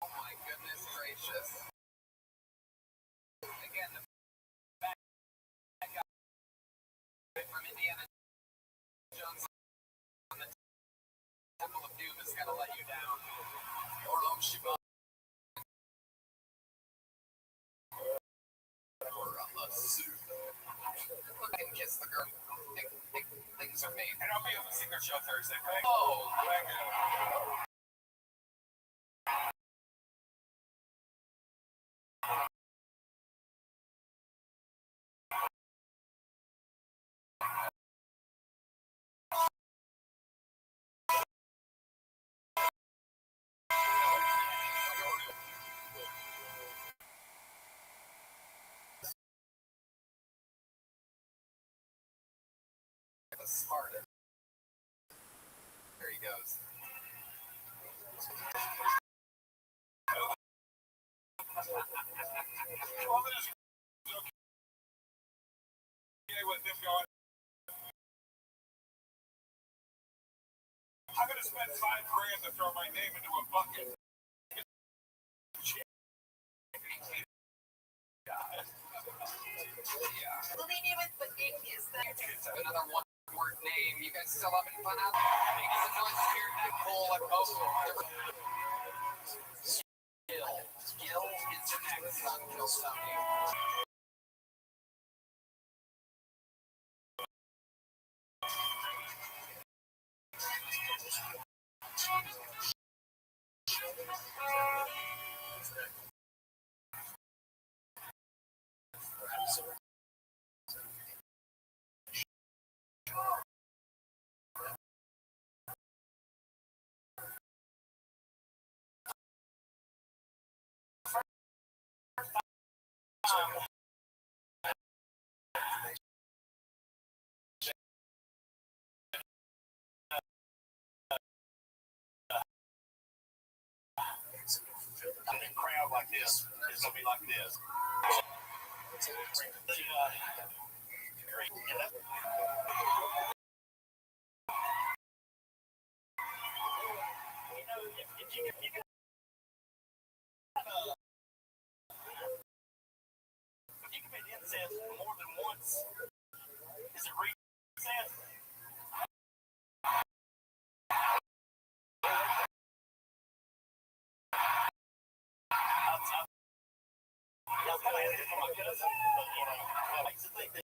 S6: Oh my goodness gracious. Again, the bad guy from Indiana Jones on the Temple of Doom is gonna let you down. Orlo Shiba. Look and kiss the girl. Things are made.
S2: And I'll be on the Secret Show Thursday. Thank
S6: Oh,
S2: you.
S6: the smartest. There he goes.
S2: With him going, I'm gonna spend $5,000 to throw my name into a bucket.
S6: Another one-word name. You guys still having fun out there? Is the noise spirit that cool and most Skill is next on Kill Sony.
S2: A crowd like this is gonna be like this. If you commit incest more than once, is it re-incest? I was kind of asking for my cousin, but I used to think that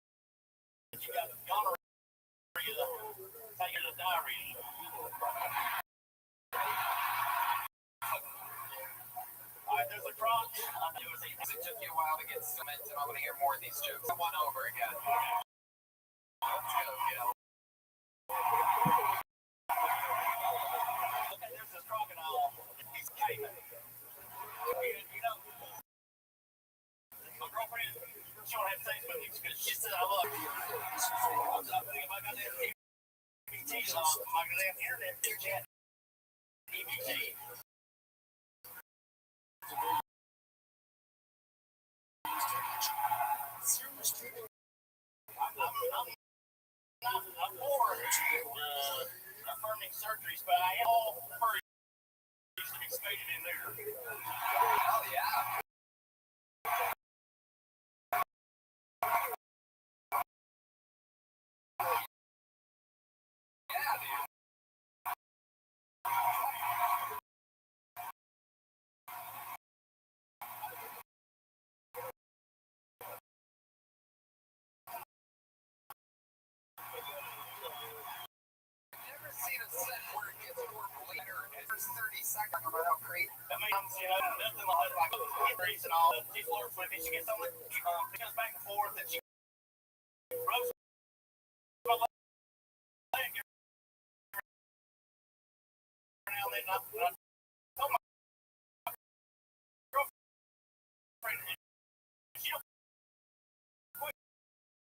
S2: you got gonorrhea, taking a diarrhea. Alright, there's a crotch.
S6: It took you a while to get cement, and I want to hear more of these jokes. One over again. Let's go, Gil.
S2: Okay, there's this crocodile. He's caving. You know, my girlfriend, she don't have sex with me because she said I love you. I'm thinking if I got that EBT on my damn internet, they're chatting EBT. I'm poor.
S4: surgeries, but I am all furries to be stated in there.
S6: Hell yeah. Yeah, dude. Never seen a set where it gets more later in the first 30 seconds about how crazy.
S4: That means, you know, nothing like injuries and all. She flirts with me. She gets something, she goes back and forth, and she rubs my leg now and then. I told my girlfriend, she don't quit.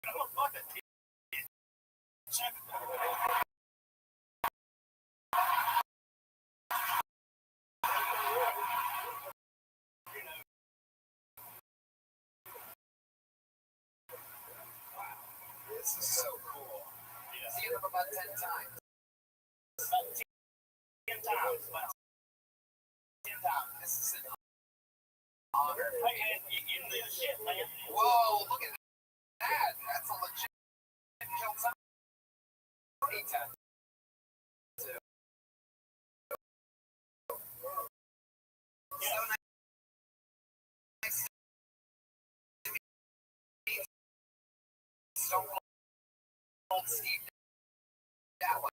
S4: I'm gonna fuck that kid.
S6: This is so cool.
S4: Yeah.
S6: See him about 10 times.
S4: About 10 times. About 10 times.
S6: This is an honor.
S4: Hey, man, you do the shit, man.
S6: Whoa, look at that. That's a legit kill Tony tattoo. So nice to meet Stone Cold Steve Dallas.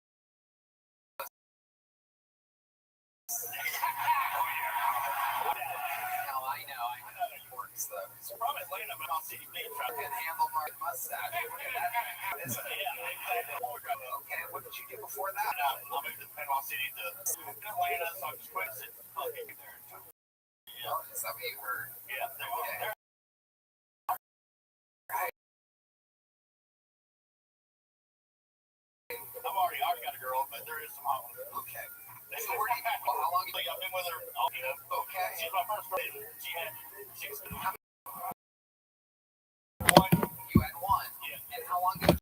S6: I know it works though.
S4: It's from Atlanta, but I'll see you later.
S6: Fucking handlebar mustache. Look at that. Isn't it?
S4: Yeah, exactly.
S6: Okay, what did you do before that?
S4: I moved to Panama City to Atlanta, so I just quit and said, fuck it, get there.
S6: Oh, is that what you heard?
S4: Yeah,
S6: Okay.
S4: I've already got a girl, but there is some hot ones.
S6: Okay. So where do you, well, how long?
S4: I've been with her, you know.
S6: Okay.
S4: She's my first friend. She was
S6: One.
S4: one.
S6: You had one.
S4: Yeah.
S6: And how long did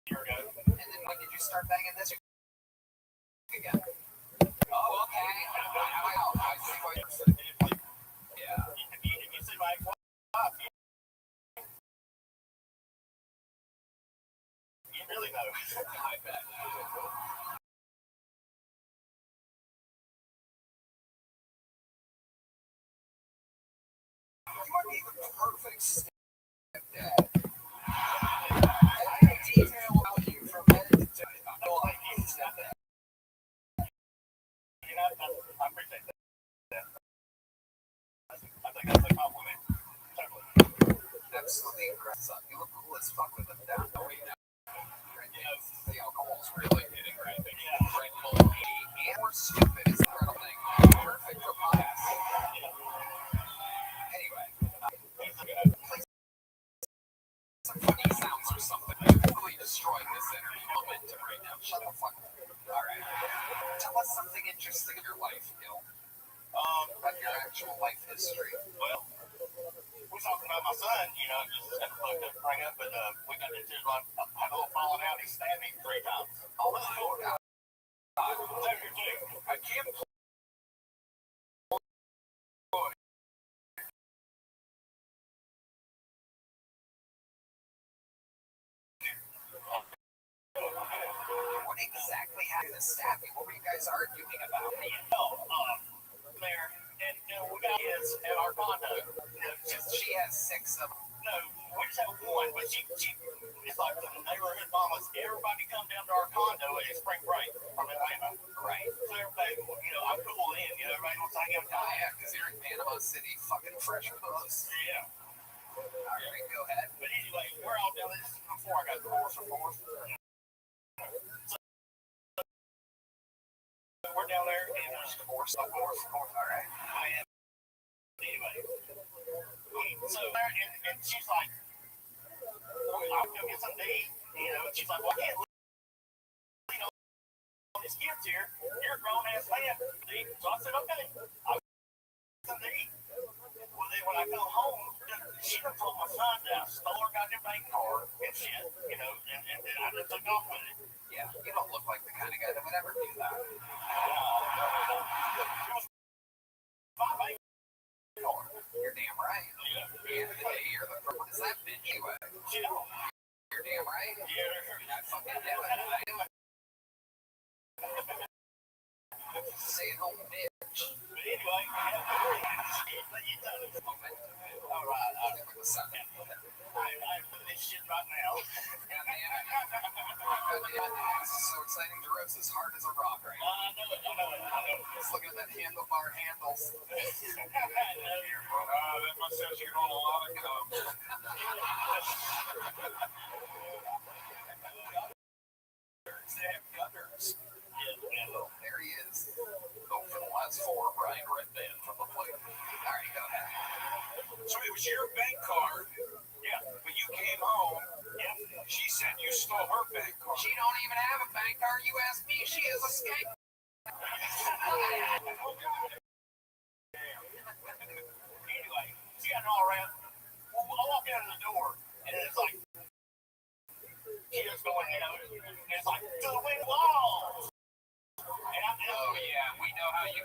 S4: Year ago.
S6: and then when did you start banging this again? Oh, okay. Wow. I see what you're saying. Yeah.
S4: If you see my ex-wife, you really know.
S6: I bet. You might be the perfect stepdad. I detail about you from head to toe. I know I need to stepdad.
S4: You know, I appreciate that. I think that's a compliment. Totally.
S6: Absolutely impressive. You look cool as fuck with them down. Oh, you know. You know, the alcohol's really hitting right there.
S4: Yeah.
S6: Red Bull 80 and we're stupid is the incredible thing. Perfect for podcasts. Anyway, play some funny sounds or something. I'm really destroying this energy momentum right now. Shut the fuck up. Alright. Tell us something interesting in your life, Gil. About your actual life history.
S4: Well, we're talking about my son, you know, just had to fuck up, bring up, but we got into like, had a little falling out. He stabbed me 3 times.
S6: Oh, God. I can't What exactly happened to Staffy? What were you guys arguing about?
S4: There, and we got kids at our condo.
S6: She has 6 of them.
S4: No, we just have one, but she it's like the neighborhood mamas. Everybody come down to our condo at spring break from Atlanta.
S6: Right.
S4: So everybody, you know, I'm cool in, you know, everybody wants to hang out.
S6: Oh, yeah, because you're in Panama City, fucking fresh puss.
S4: Yeah.
S6: Alright, go ahead.
S4: But anyway, we're all down there. This is before I got divorced, of course. So we're down there, and there's divorce, of course.
S6: Alright.
S4: Anyway. So there, and she's like, I'll go get something to eat. You know, and she's like, well, I can't lean on this kids here. You're a grown ass man. So I said, okay. I'll get something to eat. Well, then when I come home, she done told my son that I stole her goddamn bank card and shit, you know, and I just took off with it.
S6: sucking. I put this shit right now. This is so exciting. The road's as hard as a rock right now. I know it. Just looking at that handlebar handles.
S2: That must have you on a lot of cum.
S6: They have gutters. There he is. Oh, for the last four, Brian Redband from the plate. All right, go ahead.
S2: So it was your bank card. Yeah. When you came home, she said you stole her bank card.
S6: She don't even have a bank card. You ask me, she is a skank.
S2: Anyway, she got it all around. Well, I walk out of the door, and it's like, she was going, and it's like, to the wind walls.
S6: Oh, yeah, we know how you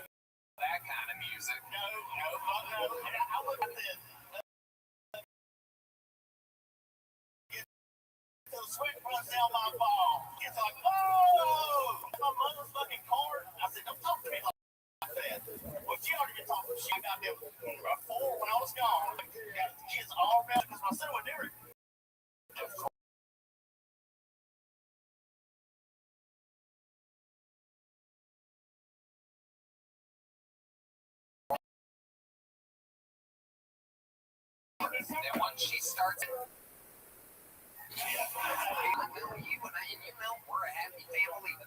S6: that kind of music.
S2: No. And I look at this. The sweat runs down my ball. It's like, oh, my motherfucking card. I said, don't talk to me like that. Well, she already been talking shit. I got them before when I was gone. Got the kids all around because my son was there.
S6: And once she starts, you know, we're a happy family.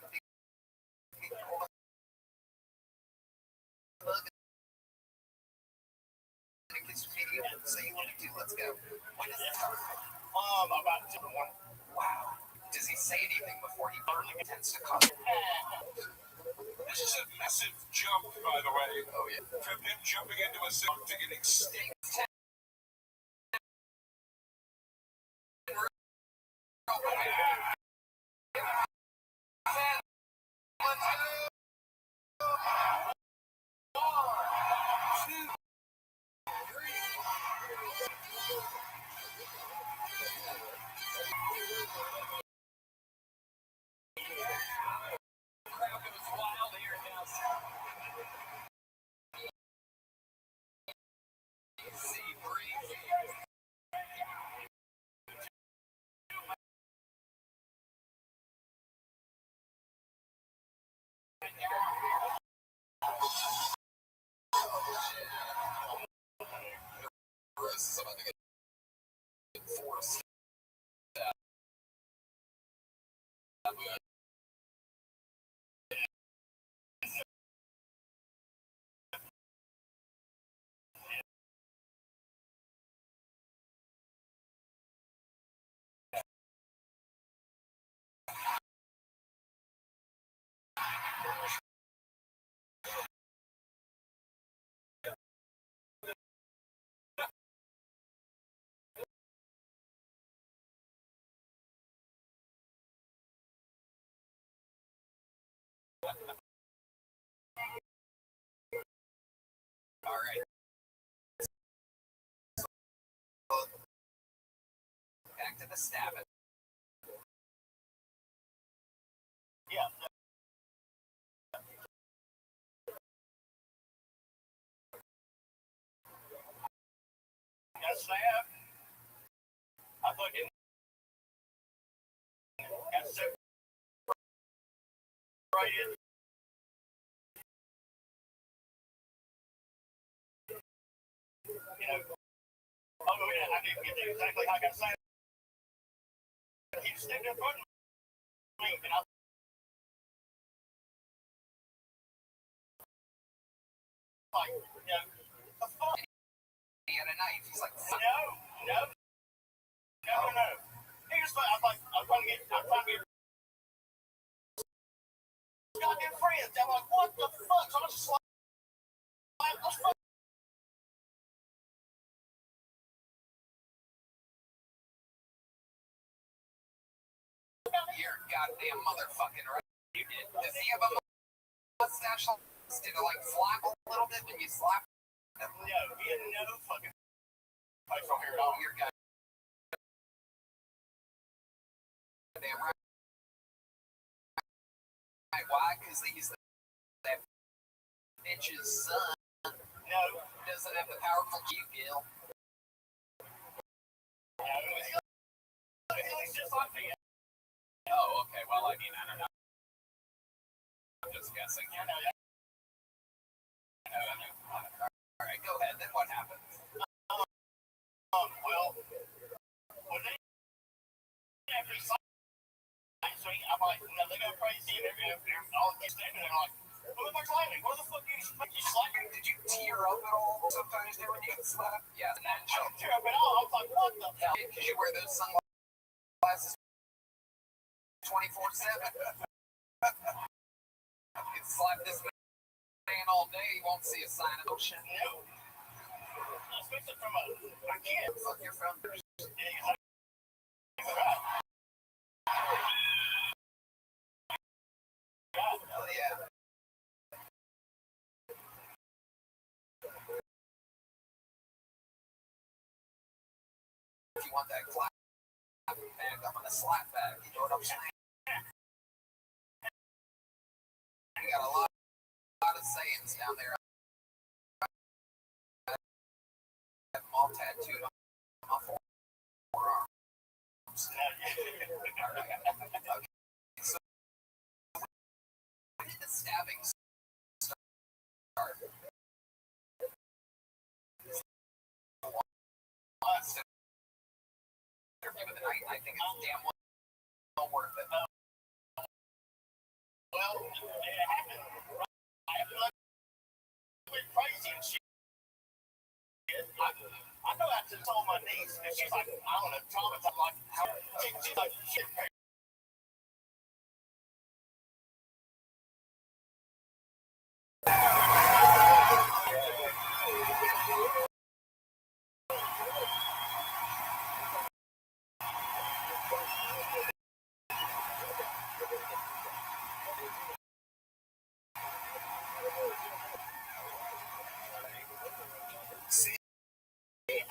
S6: Say you want to do, let's go. When does it start?
S2: About 2 in the morning.
S6: Wow. Does he say anything before he tends to come?
S2: This is a massive jump, by the way.
S6: Oh, yeah.
S2: From him jumping into a silk to getting sting.
S6: Is about to get forced. All right. Back to the stabbing.
S2: Yeah. Got stabbed. I fucking got separated. Oh yeah, I didn't get exactly how I got stabbed. He was standing in front of me, and I like, the fuck?
S6: He had a knife. He's like,
S2: No. He just like, I'm trying to get goddamn friends. I'm like, what the fuck? So I'm just like, let's fuck.
S6: you're goddamn motherfucking right. You did. Does he have a mustache? Did it like flap a little bit when you slap him?
S2: No, he had no fucking facial hair at all.
S6: You're goddamn right. Why? Because he's that bitch's son.
S2: No.
S6: Doesn't have the powerful G, Gil. guessing. Yeah, no, yeah. All right, go ahead. Then what happened? Well, when they after so I'm like, they go crazy and they're all standing there like, what am I climbing? What the fuck you slapping? Did you tear up at all sometimes when you get slapped? Yeah, natural. Tear up at all. I was like, what the hell? Because you wear those sunglasses 24/7. You slap this man all day, you won't see a sign of motion. No. Especially from a kid. Fuck your friend. Yeah, right. Hell yeah. If you want that clap back, I'm gonna slap back. You know what I'm saying? You got a lot of sayings down there. I have them all tattooed on my forearm. Okay. So, when did the stabbing start? I think it's damn well worth it. Well, it happened. I went crazy and shit. I know I just told my niece, and she's like, I don't know, traumatized. Like, she's like, shit. See,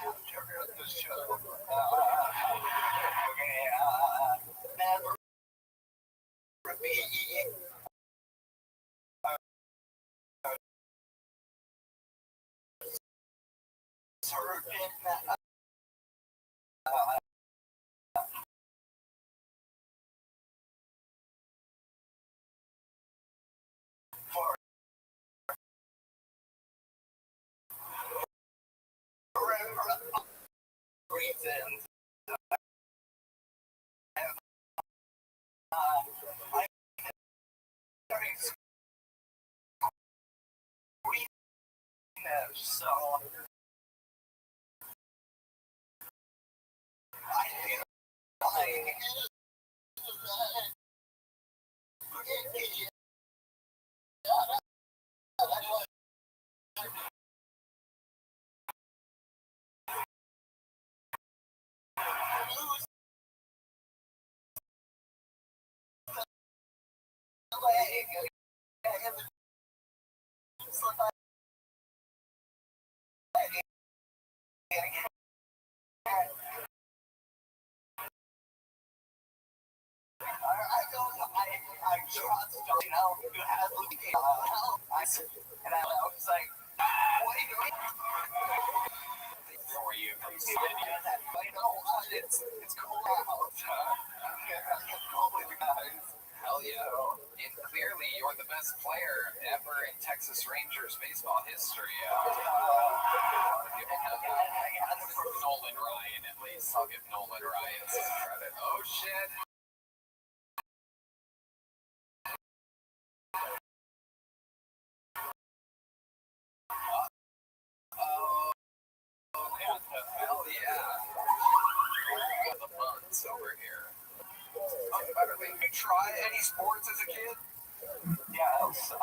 S6: after the show, never be certain. For reasons. I'm very sweetness, so I feel like I trust, you know, you have help. And I was like, what are you doing? For you, I know, it's cool out. Hell yeah. And clearly, you're the best player ever in Texas Rangers baseball history. Nolan Ryan, at least. I'll give Nolan Ryan some credit. Oh, shit. Hell yeah. The buns over here. Did you try any sports as a kid? Yes, I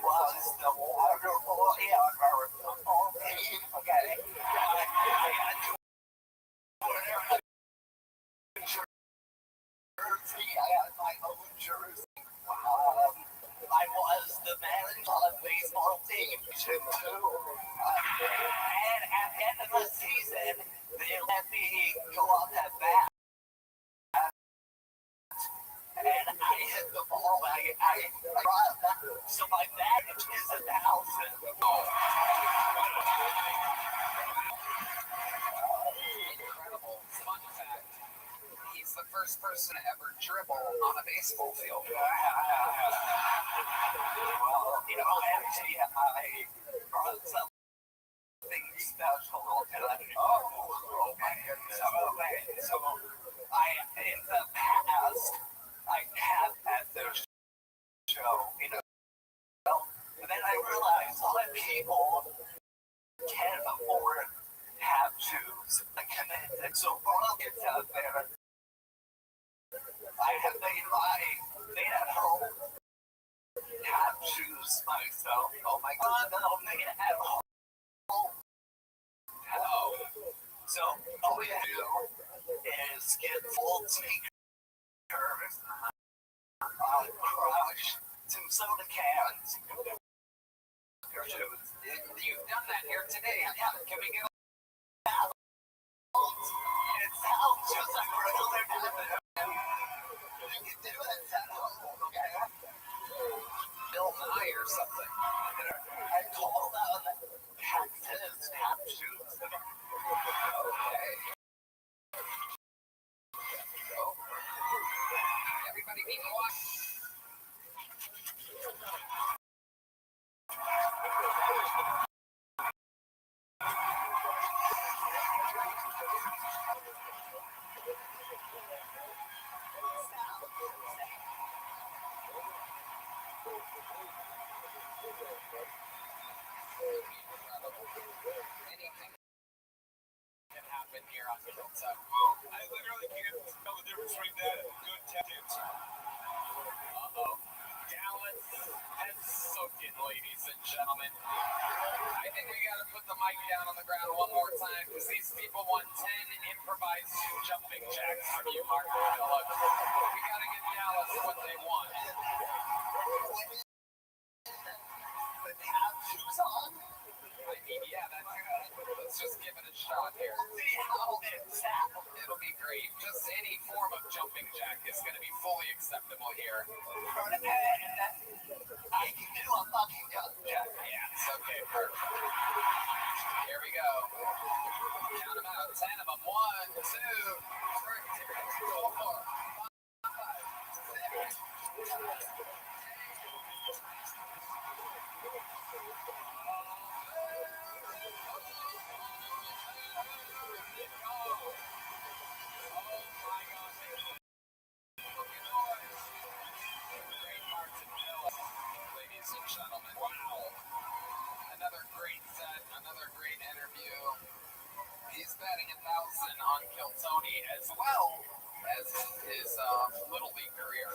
S6: was the water boy on our football team. Okay. I had my own jersey. I was the manager of the baseball team too. And at the end of the season, they let me go on that bat. And I hit the ball. I brought that. So my baggage is 1,000. Incredible. Fun fact. He's the first first person to ever dribble on a baseball field?
S4: Well, you know, actually, I brought something special today. Oh my goodness. So in the past, I have at the show, you know, but then I realized a lot of people can't afford to have shoes. And so for all kids out there, I have made my made at home have shoes myself. Oh my God, I'll make it at home. Oh. So all we have to do is get full sneakers, crush some soda cans. Your shoes.
S6: You've done that here today.
S4: Yeah, can we get a it sounds just like regular business. You can do it at home, okay?
S6: Bill Nye or something.
S4: I call them Texas tap shoes.
S6: Okay. Everybody be quiet. Anything can happen here on Kilto.
S1: I literally can't tell the difference between that and good tactics.
S6: Uh-oh. Dallas has soaked it, ladies and gentlemen. I think we gotta put the mic down on the ground one more time because these people want 10 improvised jumping jacks from you, Mark Phillips. We gotta give Dallas what they want.
S4: But have shoes on?
S6: I mean, yeah, that's good. Let's just give it a shot here.
S4: See how it sounds.
S6: It'll be great. Just any form of jumping jack is gonna be fully acceptable here.
S4: I can do a fucking jump jack.
S6: Yes, okay, perfect. Here we go. Count them out. 10 of them. 1, 2, 3, 4, 5, 6. Ladies and gentlemen, wow. Another great set, another great interview. He's batting 1,000 on Kiltony as well as his Little League career.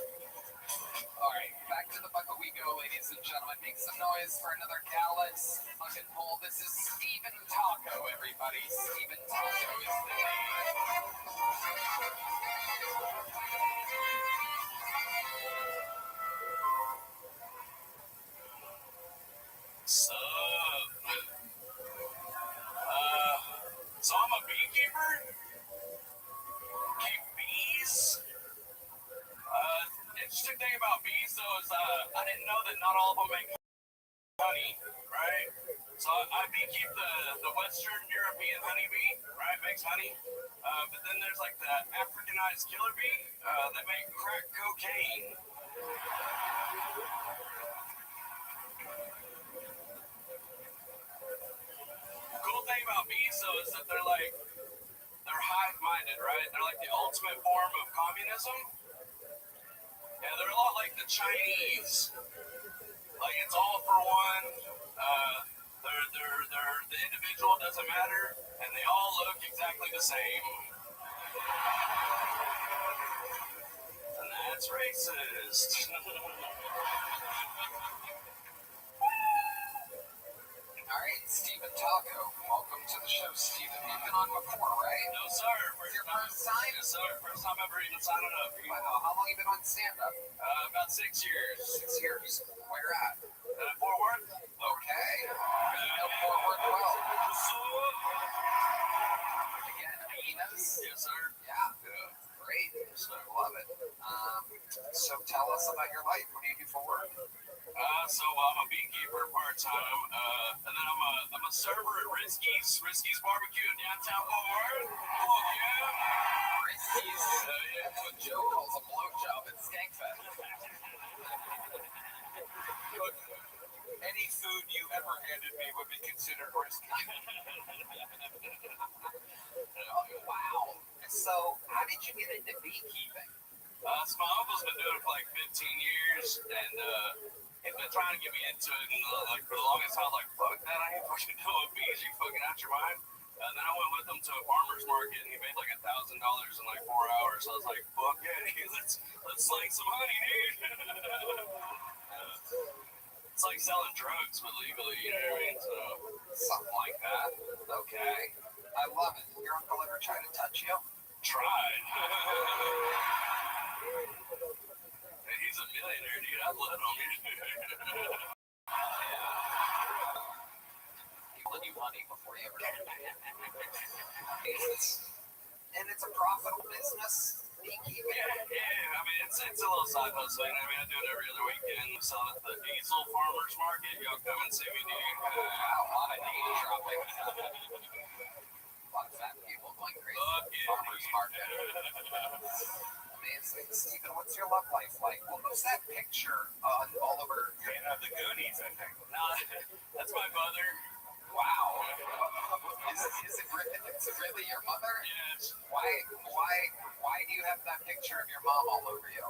S6: All right, back to the bucket we go, ladies and gentlemen. Make some noise for another Dallas bucket pull. This is Stephen Taco, everybody. Stephen Taco is the name.
S1: So I'm a beekeeper. Keep bees. Interesting thing about bees though is I didn't know that not all of them make honey, right? So I beekeep the Western European honeybee, right? Makes honey. But then there's like the Africanized killer bee that make crack cocaine. The cool thing about bees though is that they're hive-minded, right? They're like the ultimate form of communism. Yeah, they're a lot like the Chinese. Like it's all for one. The individual doesn't matter, and they all look exactly the same. And that's racist.
S6: All right, Stephen Taco, welcome to the show, Stephen. You've been on before, right?
S1: No, sir.
S6: Your first time?
S1: Yes, sir. First time ever even signing up.
S6: Wow, how long have you been on stand-up?
S1: About 6 years.
S6: 6 years. Where at?
S1: Fort Worth.
S6: Okay. You know Fort Worth well. Again, hyenas?
S1: Yes, sir.
S6: Yeah, good. Great. Love it. So tell us about your life. What do you do for work?
S1: So I'm a beekeeper part-time, and then I'm a server at Risky's Barbecue in downtown Fort Worth. Oh, yeah.
S6: Frisbees. What Joe calls a blowjob at Skankfest.
S2: Look, any food you ever handed me would be considered risky.
S6: Wow. So, how did you get into beekeeping?
S2: So my uncle's been doing it for like 15 years, and he's been trying to get me into it, and like for the longest time, I was like, fuck that, I ain't fucking doing bees, you fucking out your mind. And then I went with him to a farmer's market, and he made like $1,000 in like 4 hours. So I was like, fuck yeah, let's sling some honey, dude. It's like selling drugs, but legally, you know what I mean? So,
S6: Something like that. Okay. I love it. Your uncle ever try to touch you?
S2: tried. Hey, he's a millionaire, dude. I'd let him.
S6: He lend you money before you ever And it's a profitable business. Beekeeping.
S2: Yeah. I mean, it's a little side hustle. I mean, I do it every other weekend. We sell at the Diesel Farmers Market. Y'all come and see me, dude.
S6: Wow, a lot of name dropping. A lot of fat people going crazy. Farmers market. Amazing. Stephen, what's your love life like? What was that picture on all over
S2: The Goonies, I think. No, that's my mother.
S6: Wow. Is it really your mother?
S2: Yes.
S6: Why do you have that picture of your mom all over you?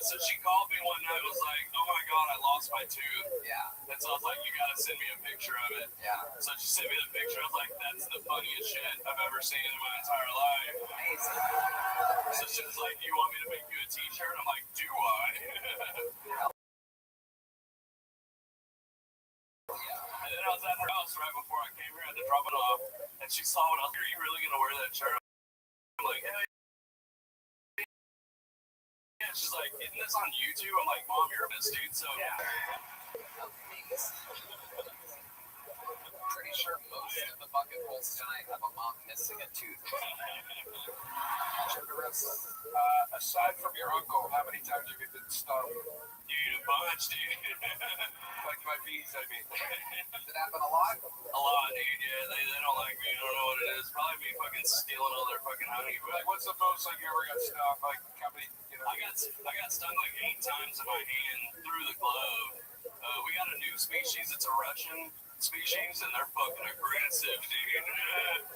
S2: So she called me one night and was like, oh my God, I lost my tooth.
S6: Yeah.
S2: And so I was like, you gotta send me a picture of it.
S6: Yeah.
S2: So she sent me the picture. I was like, that's the funniest shit I've ever seen in my entire life.
S6: Amazing.
S2: So she was like, you want me to make you a t-shirt? I'm like, do I? And then I was at her house right before I came here. I had to drop it off. And she saw it. I was like, are you really going to wear that shirt? I'm like, yeah. And she's like, isn't this on YouTube? I'm like, Mom, you're a miss, dude. So, yeah.
S6: Pretty sure most of the bucket rolls tonight have a mom missing a tooth.
S2: Aside from your uncle, how many times have you been stung? Dude, a bunch, dude. Like my bees, I mean.
S6: Does it happen a lot?
S2: A lot, dude. Yeah, they don't like me. I don't know what it is. Probably me fucking stealing all their fucking honey. But like, what's the most like you ever got stung? Like, how many? You know? I got stung like 8 times in my hand through the glove. We got a new species. It's a Russian species, and they're fucking aggressive, dude.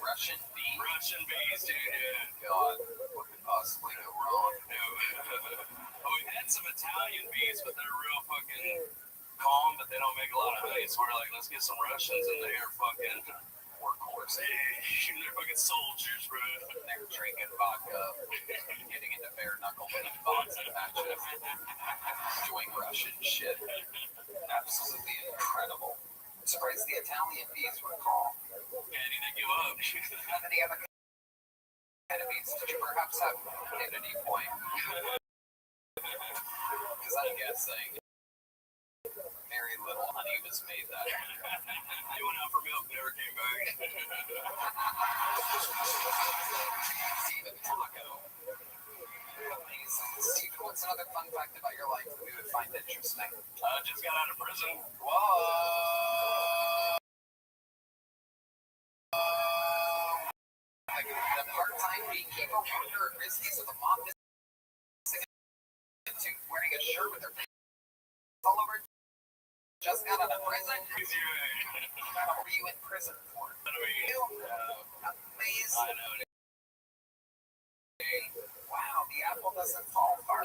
S6: Russian bees?
S2: Russian bees, dude. Yeah.
S6: God, what could possibly go wrong?
S2: We've had some Italian bees, but they're real fucking calm, but they don't make a lot of honey. So we're like, let's get some Russians, and they are fucking
S6: Workhorse.
S2: they're fucking soldiers, bro.
S6: They're drinking vodka, getting into bare knuckle boxing matches, doing Russian shit. Absolutely incredible. I'm surprised the Italian bees were calm.
S2: Yeah, dude, they give up.
S6: How many other enemies did you perhaps have at any point? Because I'm guessing very little honey was made that.
S2: They went out for milk, never came back.
S6: Stephen Taco. Amazing. Stephen, what's another fun fact about your life that we would find interesting?
S2: Just got out of prison.
S6: Whoa! Like the part-time beekeeper wonder at Grizzlies with a mom missing a tooth, wearing a shirt with her face all over. Just got out of prison. What were you in prison for? Amazing.
S2: I know.
S6: Wow, the apple doesn't fall far.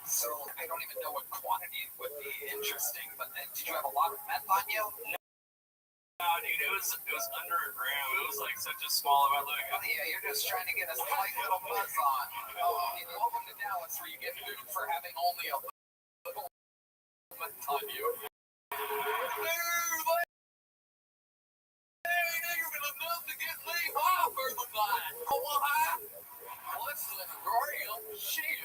S6: So I don't even know what quantity would be interesting, but did you have a lot of meth on you?
S2: No, dude, it was under a gram. It was like such a small amount. Like,
S6: Oh, yeah, you're just trying to get a slight little buzz on. Oh, and welcome to Dallas, where you get food for having only a little meth on you. Ain't even enough to get me high for the night. Oh, high? Less than a gram. Shit.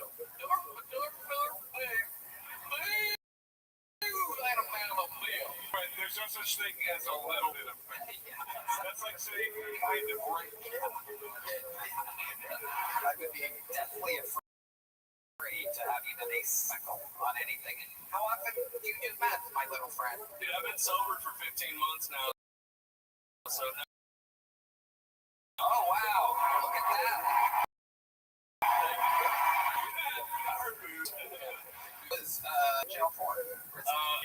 S6: That amount of milk.
S2: Right, there's no such thing as a little bit of milk. That's like saying kind of rape.
S6: I would be deathly afraid to have even a speckle on anything. How often do you do meth, my little friend?
S2: Dude, I've been sober for 15 months now. So
S6: Oh, wow. Look at Was jail for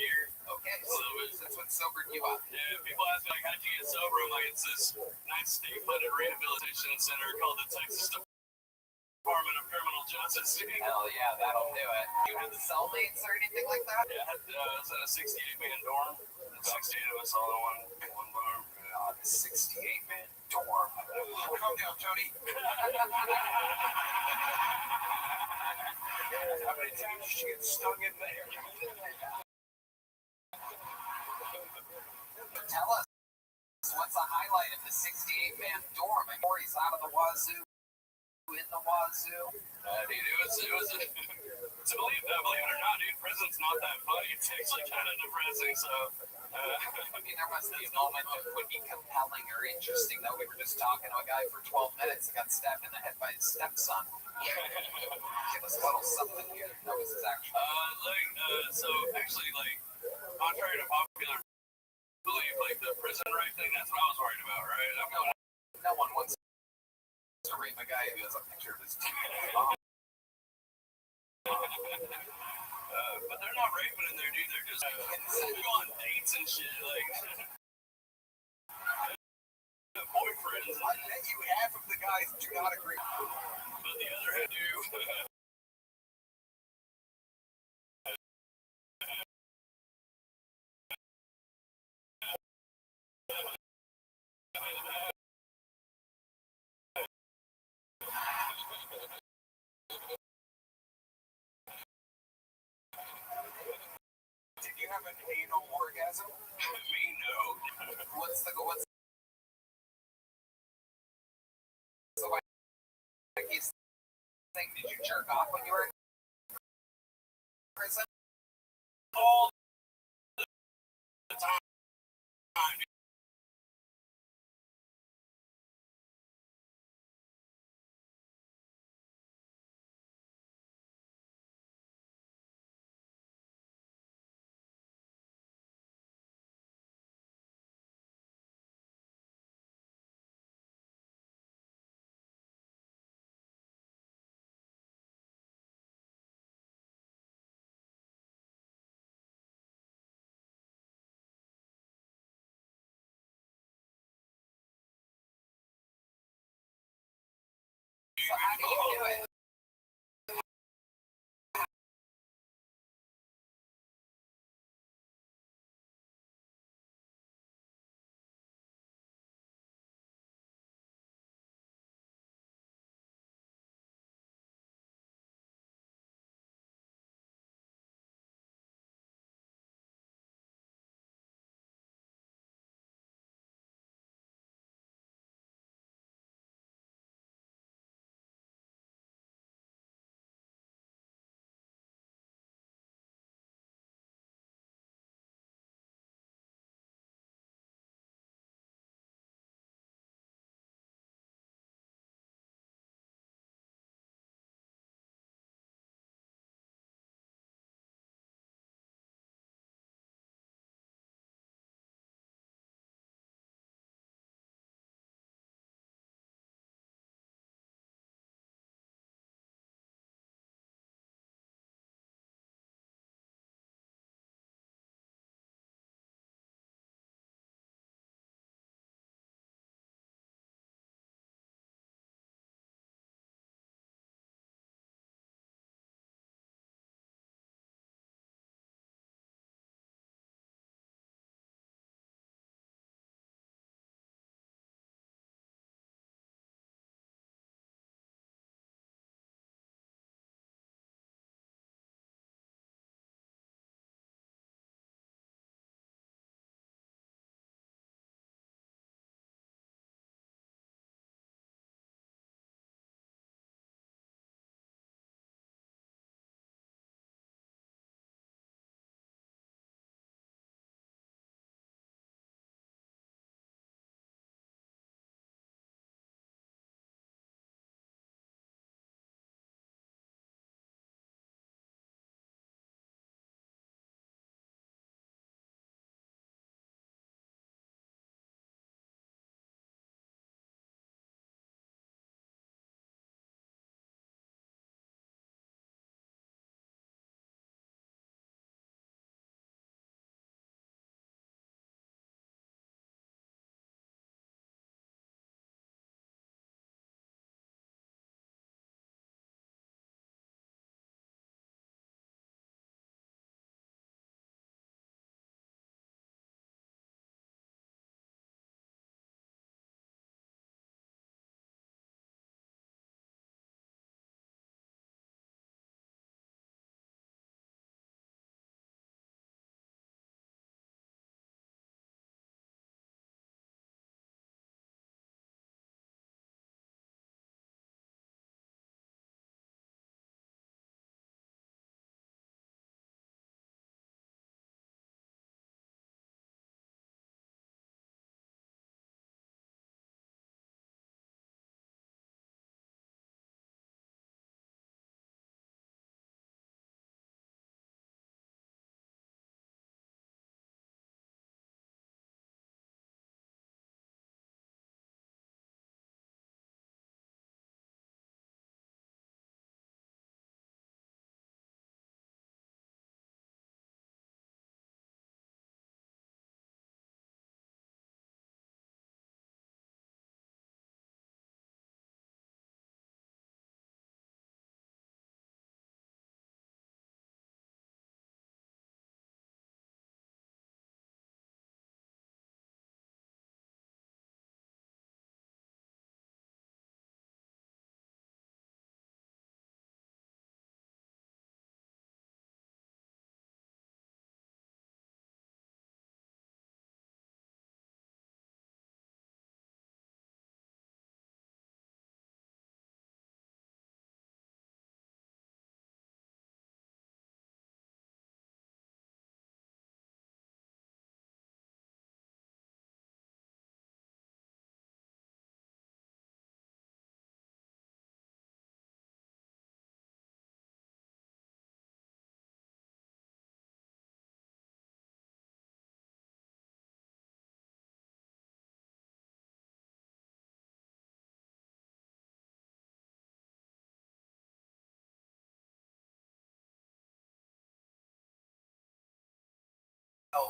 S6: here. Okay, so that's what sobered you up.
S1: Yeah, people ask me, like, how'd you get sober? I'm like, it's this nice state-funded rehabilitation center called the Texas Department of Criminal Justice.
S6: Hell yeah, that'll do it. You have cellmates or anything like that?
S1: Yeah, I was in a 68-man dorm. 68 of us all in one dorm.
S6: God, 68-man dorm. Calm down, Tony.
S1: How many times did you get stung in there?
S6: Tell us, what's the highlight of the 68-man dorm? And Corey's out of the wazoo, in the wazoo.
S1: Dude, it was to believe it or not, dude, prison's not that funny. It's actually kind of depressing, so.
S6: I mean, there must be a moment that would be compelling or interesting, though. We were just talking to a guy for 12 minutes that got stabbed in the head by his stepson. Give us a little something here. That was his action.
S1: So actually, like, contrary to popular belief, like, the prison rape thing, that's what I was worried about, right?
S6: No one wants to rape a guy who has a picture of his teeth.
S1: But they're not raping in there, dude. They're just go on dates and shit, like boyfriends.
S6: I bet you half of the guys do not agree.
S1: But the other half do.
S6: Did you have an anal orgasm?
S1: Me, no.
S6: What's the luckiest thing? Did you jerk off when you were in prison?
S1: All the time.
S6: So how do you do it?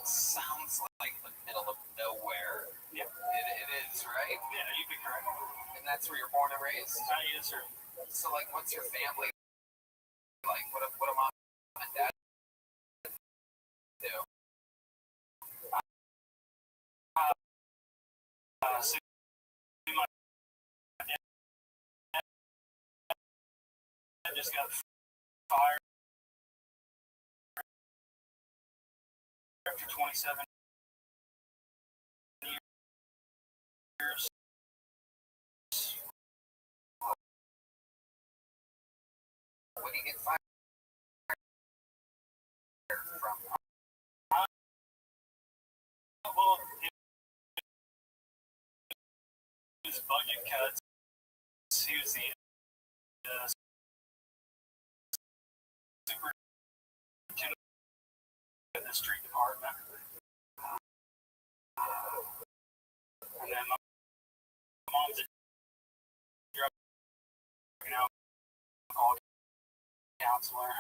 S6: sounds like the middle of nowhere.
S4: Yep.
S6: It is, right?
S4: Yeah, you'd be correct.
S6: And that's where you're born and raised?
S4: Yes, sir.
S6: So, like, what's your family like? What do mom and dad do?
S4: So my dad just got fired after 27 years.
S6: What do you get fired from?
S4: Well, it was budget cuts. He was the superintendent in the street department. And then my mom's a drug and alcohol counselor.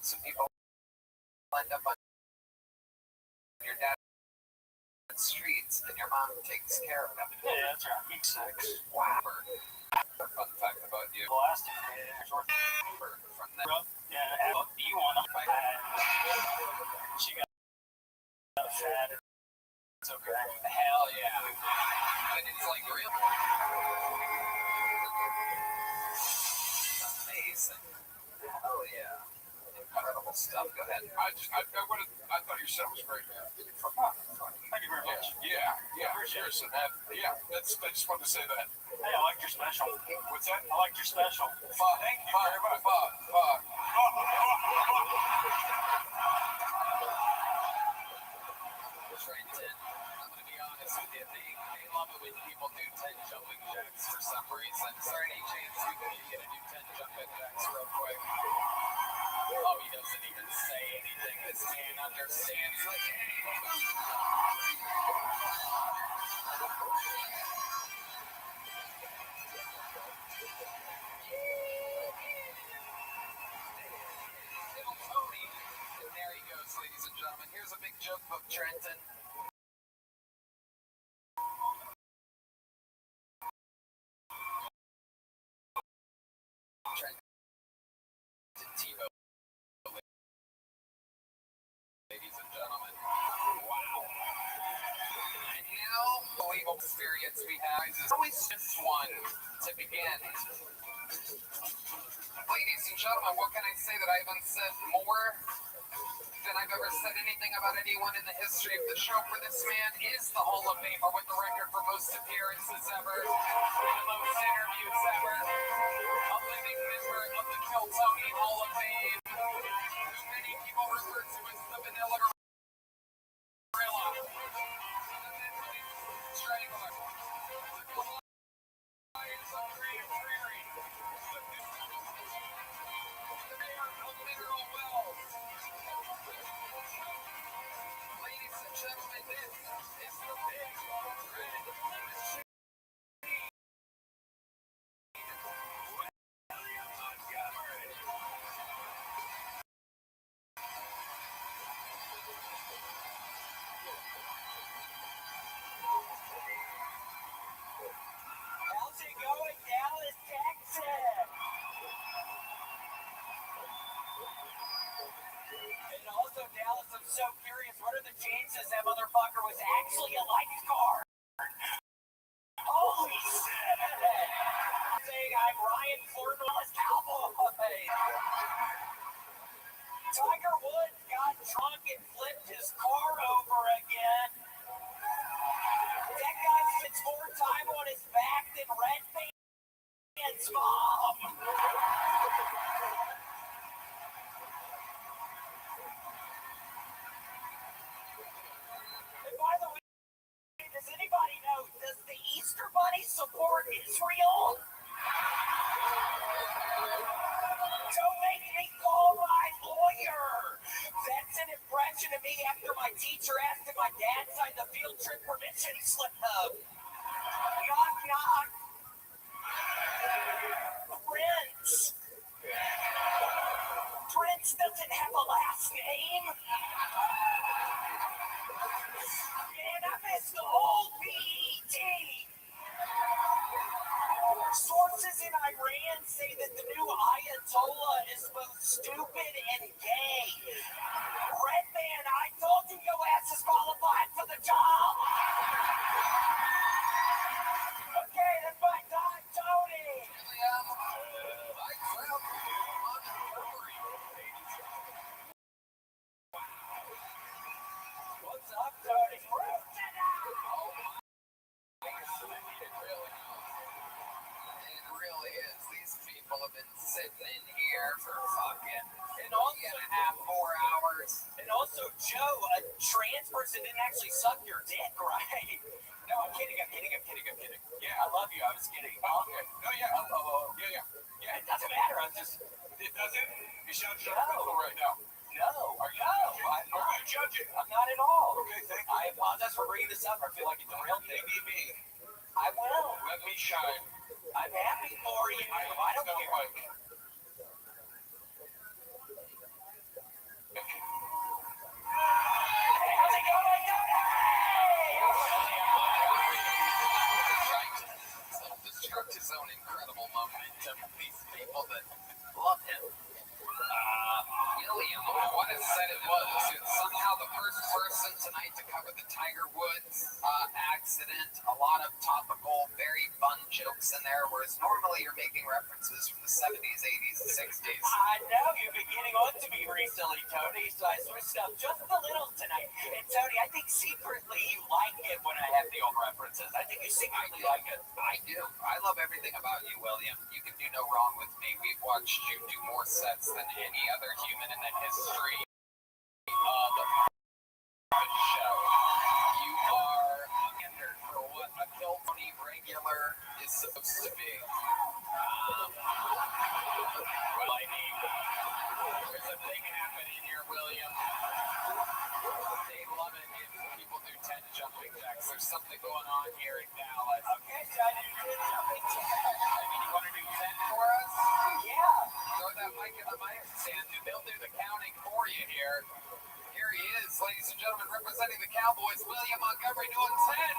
S6: So people end up on your dad's streets, and your mom takes care of them.
S4: Yeah, that's right. He's 6.
S6: Wow. Fun fact about you.
S4: Last
S6: from that.
S4: yeah, you want to fight. She got fat. It's okay.
S6: Hell yeah. And it's like real. Amazing. Hell yeah. Incredible stuff. Go ahead.
S2: I thought your set was great, man.
S4: Thank you very much.
S2: Yeah. Seriously, man. Yeah, I just wanted to say that.
S4: Hey, I liked your special.
S2: What's that?
S4: I liked your special.
S2: Thank you very much.
S6: Trenton, I'm going to be honest with you. They love it when people do 10 jumping jacks for some reason. Is there any chance we could get to do 10 jumping jacks real quick? Oh, he doesn't even say anything. This man understands. Like, Little Tony. And there he goes, ladies and gentlemen. Here's a big joke book, Trenton. TiVo. Ladies and gentlemen. Wow. And now, unbelievable experience we have. There's always just one to begin. Ladies and gentlemen, what can I say that I haven't said more than I've ever said anything about anyone in the history of the show? For this man is the Hall of Famer with the record for most appearances ever, and most interviews ever. A living member of the Kill Tony Hall of Fame, who many people refer to as the Vanilla Gorilla, the Midnight Strangler, the Goliath of Green Prairie, the mayor of Mineral Wells. Ladies and gentlemen, this is the Big Red Machine. William Montgomery.
S7: How's it going, Dallas, Texas? And also, Dallas, I'm so curious, what are the chances that motherfucker was actually a lifeguard? Holy shit! Saying I'm Ryan Florno's cowboy. Tiger Woods got drunk and flipped his car over again. That guy spends more time on his back than Red Band's mom. And by the way, does anybody know, does the Easter Bunny support Israel? Don't make me call my lawyer. That's an impression of me after my teacher asked if my dad signed the field trip permission attention slip. Knock, knock. Prince. Prince doesn't have a last name. Man, I missed the whole BET. Sources in Iran say that the new Ayatollah is both stupid and gay. Redman, I told you your ass is qualified for the job. Okay, that's my time, Tony. What's up, Tony? Root it out!
S6: It really is. These people have been sitting in here for fucking 3.5, 4 hours.
S7: And also, Joe, a trans person didn't actually suck your dick, right? No, I'm kidding. Yeah, I love you. I was kidding. Oh, okay. No, yeah. Yeah, it doesn't matter. It doesn't? You sound judgmental right now. No. Are you? I'm not judging. I'm not at all. Okay, thank you. I apologize for bringing this up. I feel like it's a real thing. Me. I will. Let me shine. I'm happy for you. I don't care. How's it going,
S6: Self-destruct his own incredible momentum. These people that love him. William, what a set it was. Somehow the first person tonight to cover the Tiger Woods accident. A lot of topical, very fun jokes in there, whereas normally you're making references from the 70s, 80s, and 60s.
S7: I know you've been getting on to me recently, Tony, so I switched up just a little tonight. And Tony, I think secretly you like it when I have the old references. I think you secretly like it.
S6: I do. I love everything about you, William. You can do no wrong with me. We've watched you do more sets than any other human in the history of the show. You are a standard for what a Kill Tony regular is supposed to be. Well, I mean, there's a thing happening here, William. They love it if people do 10 jumping jacks. There's something going on here in Dallas.
S7: Okay, so I did 10 jumping jacks.
S6: I mean, you want to do 10 for us?
S7: Yeah.
S6: Throw that mic in the mic stand. They'll do the counting for you here. Here he is, ladies and gentlemen, representing the Cowboys, William Montgomery, doing 10.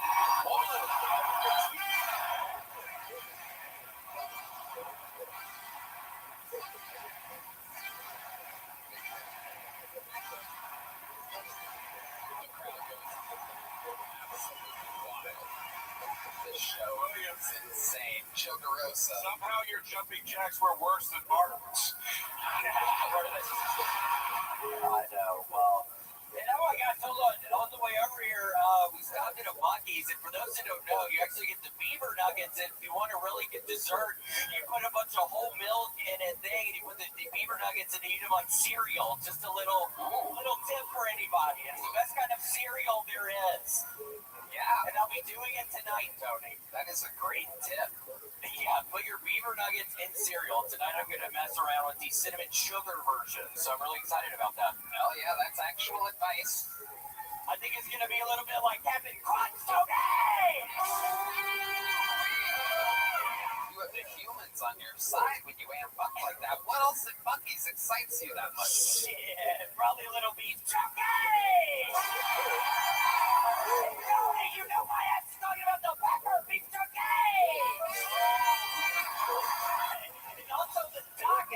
S6: This show is insane. Childerosa.
S2: Somehow your jumping jacks were worse than Martin's.
S7: I know. Well, I got told on the way over here, we stopped at a Buc-ee's, and for those that don't know, you actually get the beaver nuggets, and if you want to really get dessert, you put a bunch of whole milk in a thing, and you put the beaver nuggets and eat them like cereal. Just a little tip for anybody. It's the best kind of cereal there is.
S6: Yeah,
S7: And I'll be doing it tonight, Tony.
S6: that is a great tip.
S7: Yeah, put your beaver nuggets in cereal. Tonight I'm going to mess around with the cinnamon sugar version, so I'm really excited about that.
S6: Hell yeah, that's actual advice.
S7: I think it's going to be a little bit like Captain Crunch, Tony!
S6: You have the humans on your side when you amp up like that. What else at Buc-ee's excites you that much?
S7: Shit, probably a little beef jerky! Tony, you know my ass is talking about the pepper beef jerky! And also the dark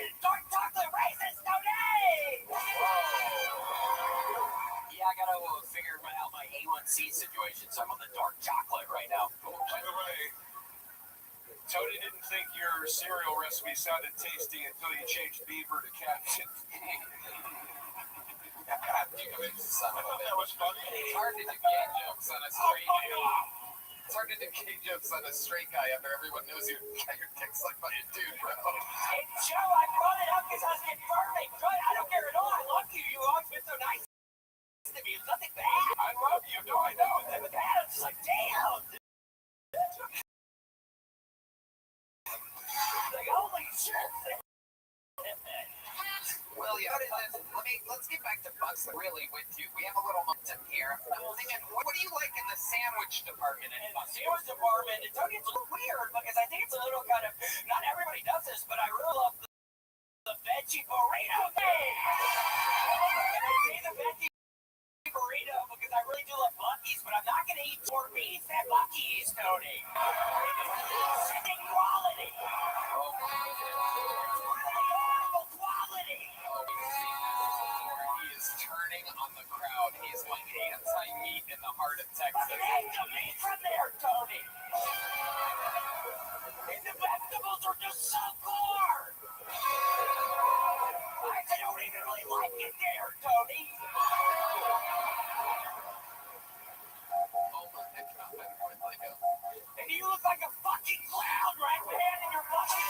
S7: chocolate raisins, Tony! Yeah, I gotta figure out my A1C situation, so I'm on the dark chocolate right now.
S2: By the way, Tony didn't think your cereal recipe sounded tasty until you changed beaver to captain.
S6: You son of a bitch.
S2: That was funny.
S6: It's hard to do gay jokes on a straight guy. It's hard to do gay jokes on a straight guy after everyone knows you got your dick sucked by a dude, bro.
S7: Hey, Joe, I brought it up because I was confirming. I don't care at all. I love you. You always been so nice to me. It's nothing bad.
S2: I love you. No, I know.
S7: Nothing bad. I'm just like, damn. Like, holy shit.
S6: William, let's let's get back to Bucks really with you. We have a little momentum here. I'm thinking, what do you like in the sandwich department at Bucks?
S4: Sandwich department, it's a little weird because I think it's a little kind of, not everybody does this, but I really love the veggie burrito thing. And I say the veggie burrito because I really do love Buc-ee's, but I'm not going to eat more beef at Buc-ee's, Tony. It's quality. Quality.
S6: He is turning on the crowd. He's like anti-meat in the heart of Texas.
S4: Take the meat from there, Tony. And the vegetables are just so poor. I don't even really like it there, Tony. And you look like a fucking clown, right, man? And you're fucking.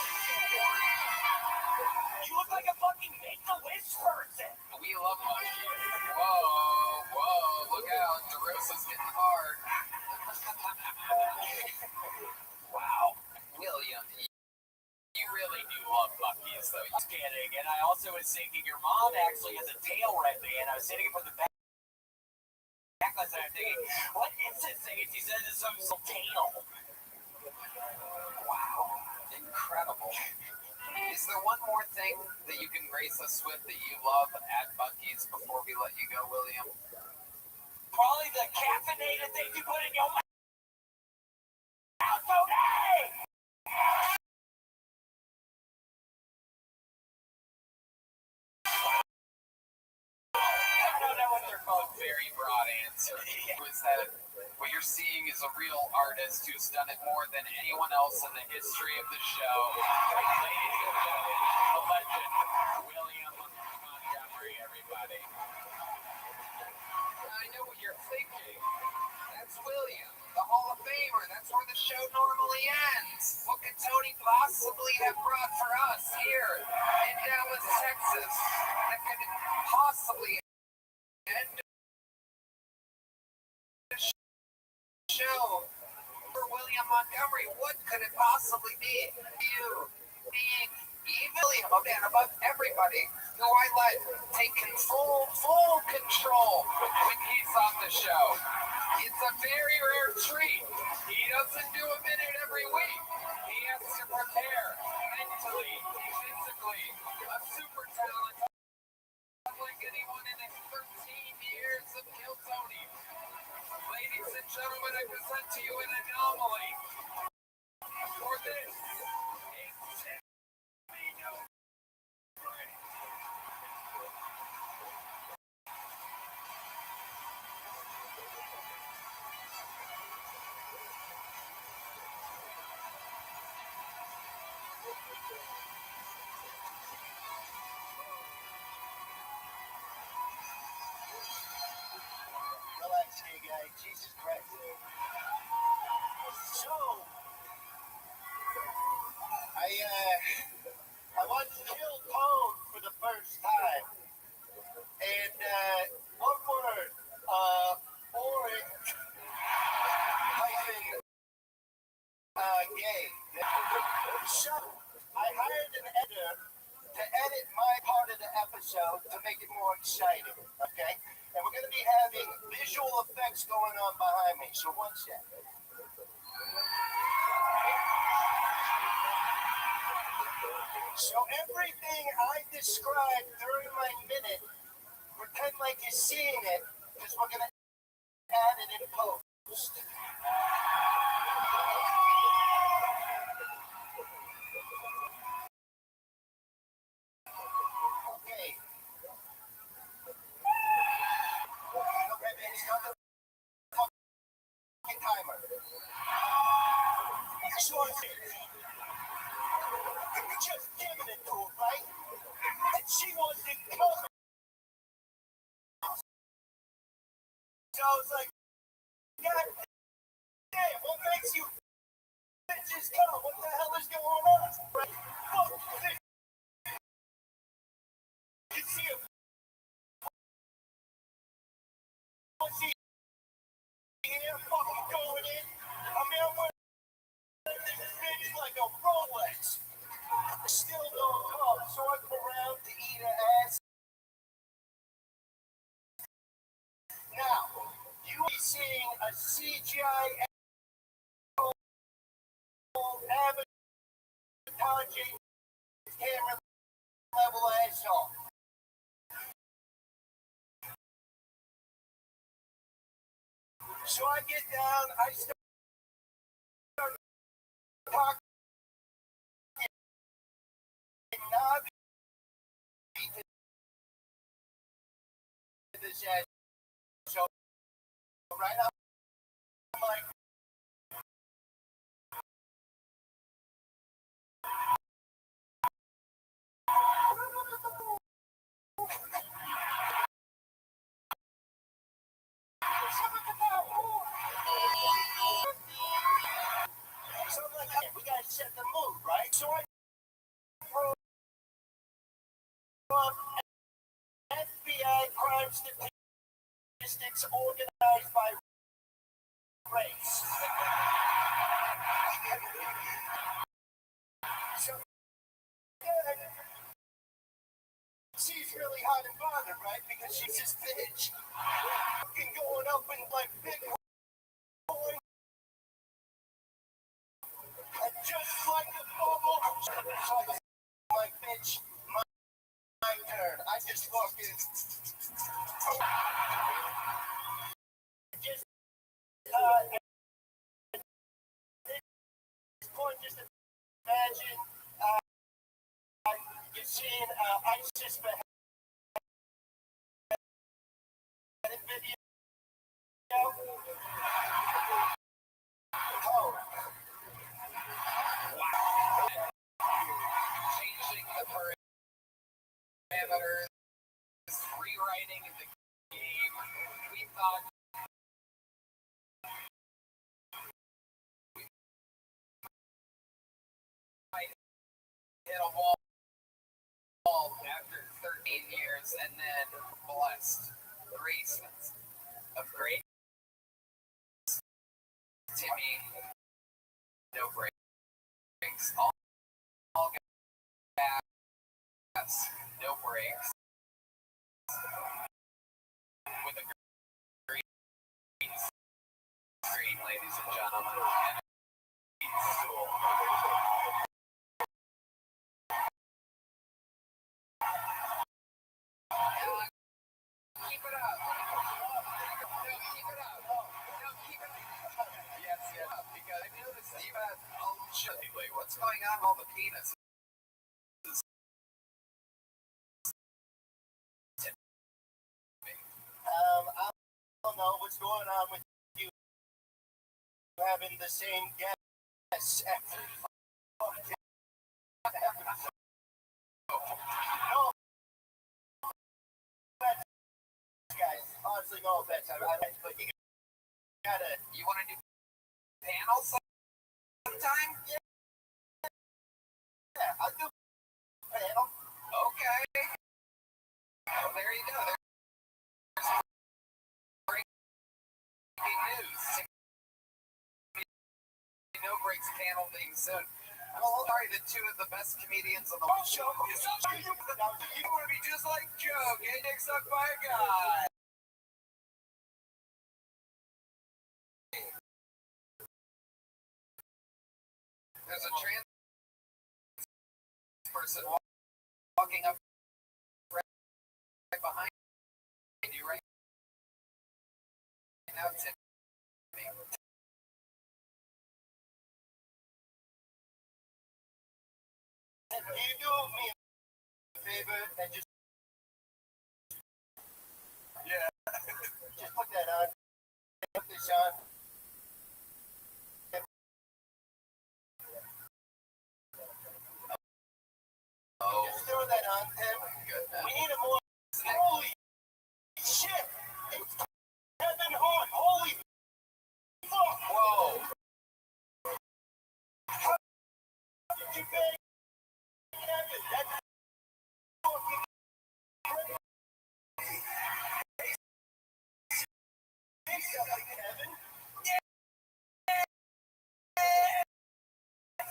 S4: You look like a fucking Make-A-Wish person.
S6: We love Buc-ee's. Whoa, look out. DeRosa's getting hard.
S4: Wow.
S6: William, you really do love Buc-ee's, though.
S4: Just kidding. And I also was thinking your mom actually has a tail right there, and I was sitting from the back last night thinking, what is this thing? And she says it's some tail.
S6: Wow, incredible. Is there one more thing that you can grace us with that you love at Buc-ee's before we let you go, William?
S4: Probably the caffeinated thing you put in your mouth, Tony! I don't know what they're called.
S6: Very broad answer. Was that what you're seeing is a real artist who's done it more than anyone else in the history of the show. Ladies and gentlemen, the legend, William Montgomery, everybody. I know what you're thinking. That's William, the Hall of Famer. That's where the show normally ends. What could Tony possibly have brought for us here in Dallas, Texas, that could possibly end the show for William Montgomery? What could it possibly be? You being William, a man above everybody, who I let take full control when he's on the show. It's a very rare treat. He doesn't do a minute every week. He has to prepare mentally, physically. A super talent, like anyone in his 13 years of Kill Tony. Ladies and gentlemen, I present to you an anomaly. For this is Timmy No.
S7: Relax here, guys. Jesus Christ. So, I watched Kill Tone for the first time. And, one word, boring, hyphen, gay. So, I hired an editor to edit my part of the episode to make it more exciting, okay? And we're going to be having visual effects going on behind me. So one sec. So everything I described during my minute, pretend like you're seeing it, because we're going to add it in post. Okay. Okay, man, start the fucking timer. Sure. Just giving it to her, right? And she wasn't coming. So I was like, God damn, what makes you bitches come? What the hell is going on? Right? Fuck this. You see him? See here, fucking going in. I mean, I'm wearing this bitch like a Rolex. Still don't come, so I go around to eat her ass. CGI Avatar James Cameron level asshole. So I get down, I start talking Navi to this asshole. Right up, I'm like, so I'm like, hey, we gotta set the mood, right? So I throw up FBI crime statistics organized by race. So she's really hot and bothered, right? Because she's this bitch. Fucking going up in like big boy. And just like a bubble. So I was like, bitch, my turn. I just fucking just just imagine you're seeing ISIS beheaded video. Oh.
S6: Changing the parameters, rewriting the game. We thought we might hit a wall after 13 years, and then blessed grace of grace. Timmy, no brakes. All gas, no brakes. With a green screen, ladies and gentlemen. And a stool. Keep it up. No, keep it up. No, keep it up. Yes, because I noticed you had, wait, what's going on with all the penis?
S7: I don't know what's going on with you having the same guess every fucking episode. No offense, guys. Honestly, no offense. But you gotta.
S6: You want to do panels sometime?
S7: Yeah, I'll do panel.
S6: Okay. Well, there you go. There's breaking news. No breaks panel being soon. I'm sorry, the two of the best comedians on the show. You want to be just like Joe, getting dick sucked by a guy. There's a trans person walking up right behind you right now, Tim.
S7: Can you do me a favor and just put that on? Put this on. Just throw that on, Tim. We need a more. Holy shit! It's Kevin Hart. Holy fuck!
S6: Whoa!
S7: How did you bang Kevin? That's fucking crazy. Say something, Kevin.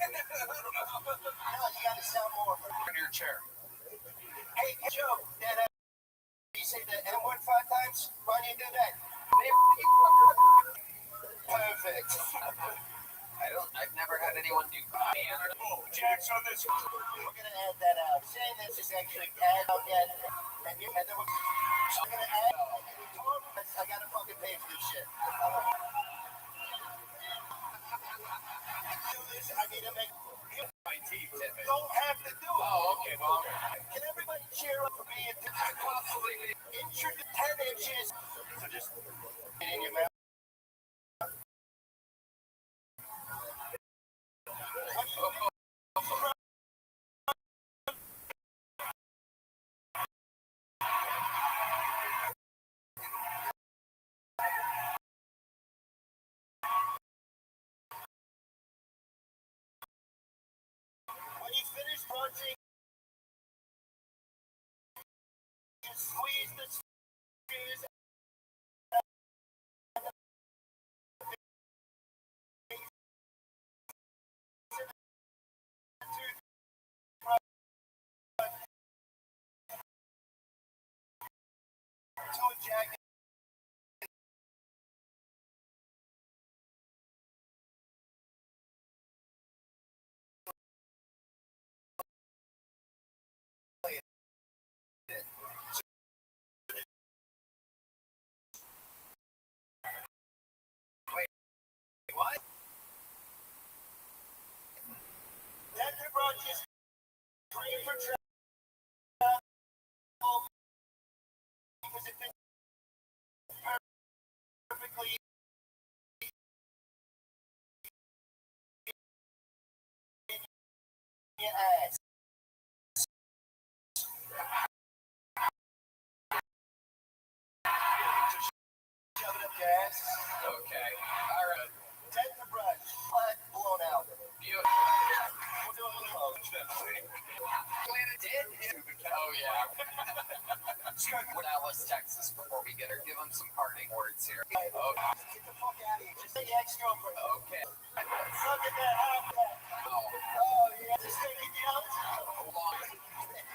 S7: No, you gotta sound more.
S6: In your chair.
S7: Hey, Joe, you say the N-word 5 times? Why do you do that?
S6: I've never had anyone do that.
S7: Oh, Jack's on this. We're gonna add that out. Saying this is actually add out yet. And then we're gonna add. I gotta fucking pay for this shit. Do this. I need to make.
S6: My teeth, Tippett.
S7: Don't have to do it.
S6: Oh, okay, well,
S7: Can everybody cheer up for me?
S6: possibly.
S7: Inch to 10 inches. So just get in your mouth. When you finish punching, you squeeze the screws. To ejaculate. What? Dr. Brock is free for travel because it fits perfectly in your ass. Shove it up your ass.
S6: Okay, all right.
S7: Dr. Brock, blood blown out.
S6: Beautiful.
S7: We're doing it all.
S6: Atlanta did? Oh, yeah. Dallas, Texas, before we get her, give them some parting words here. Okay.
S7: Get the fuck out of here. Just say your ex-girlfriend.
S6: Okay.
S7: Suck at that hot pot.
S6: Oh,
S7: Oh, yeah. Just take it jealous.
S6: hold on.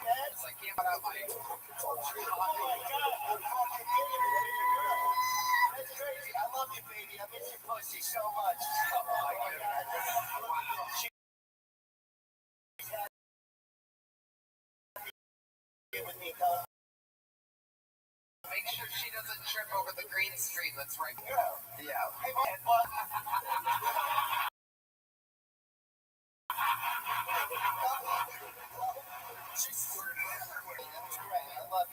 S7: That's
S6: I can't put out my.
S7: oh my God. I'm fucking getting it with your girl. That's crazy. I love you, baby. I miss your pussy so much. Oh my God. She's happy with me, Colin.
S6: Make sure she doesn't trip over the green screen that's right here.
S7: Yeah.
S6: Yeah.
S7: Hey, man, what? She's squirting everywhere. That's great. I love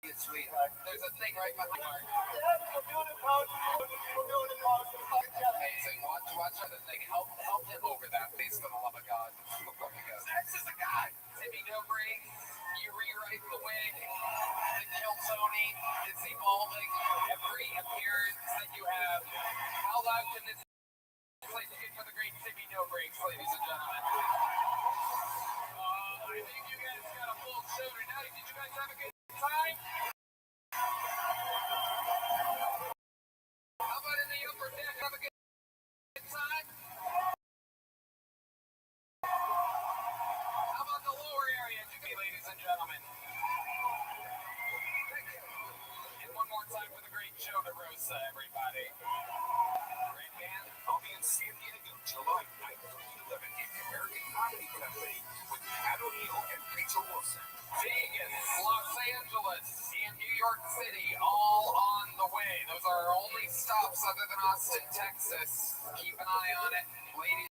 S7: you, sweetheart.
S6: There's a thing right behind her.
S7: We're doing it, Coach. We're doing it, Coach.
S6: Amazing. Watch how the thing help him over that, please, for the love of God. Before we go. This is the guy. Timmy Dobrate, you rewrite the wig. The kill Tony is evolving. Every appearance that you have. How loud can this place get for the great Timmy Dobrate, ladies and gentlemen? I think you guys got a full show tonight. Did you guys have a good time? How about in the upper deck? Have a good time? How about the lower area? Ladies and gentlemen. And one more time for the great Joe DeRosa, everybody. Great band.
S1: I'll be in San Diego, July 9th through 11th at the American Comedy Company with Pat O'Neill and Rachel Wilson.
S6: Vegas, Los Angeles, and New York City, all on the way. Those are our only stops other than Austin, Texas. Keep an eye on it. Ladies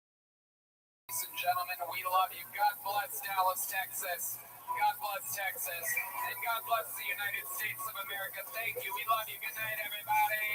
S6: and gentlemen, we love you. God bless Dallas, Texas. God bless Texas. And God bless the United States of America. Thank you. We love you. Good night, everybody.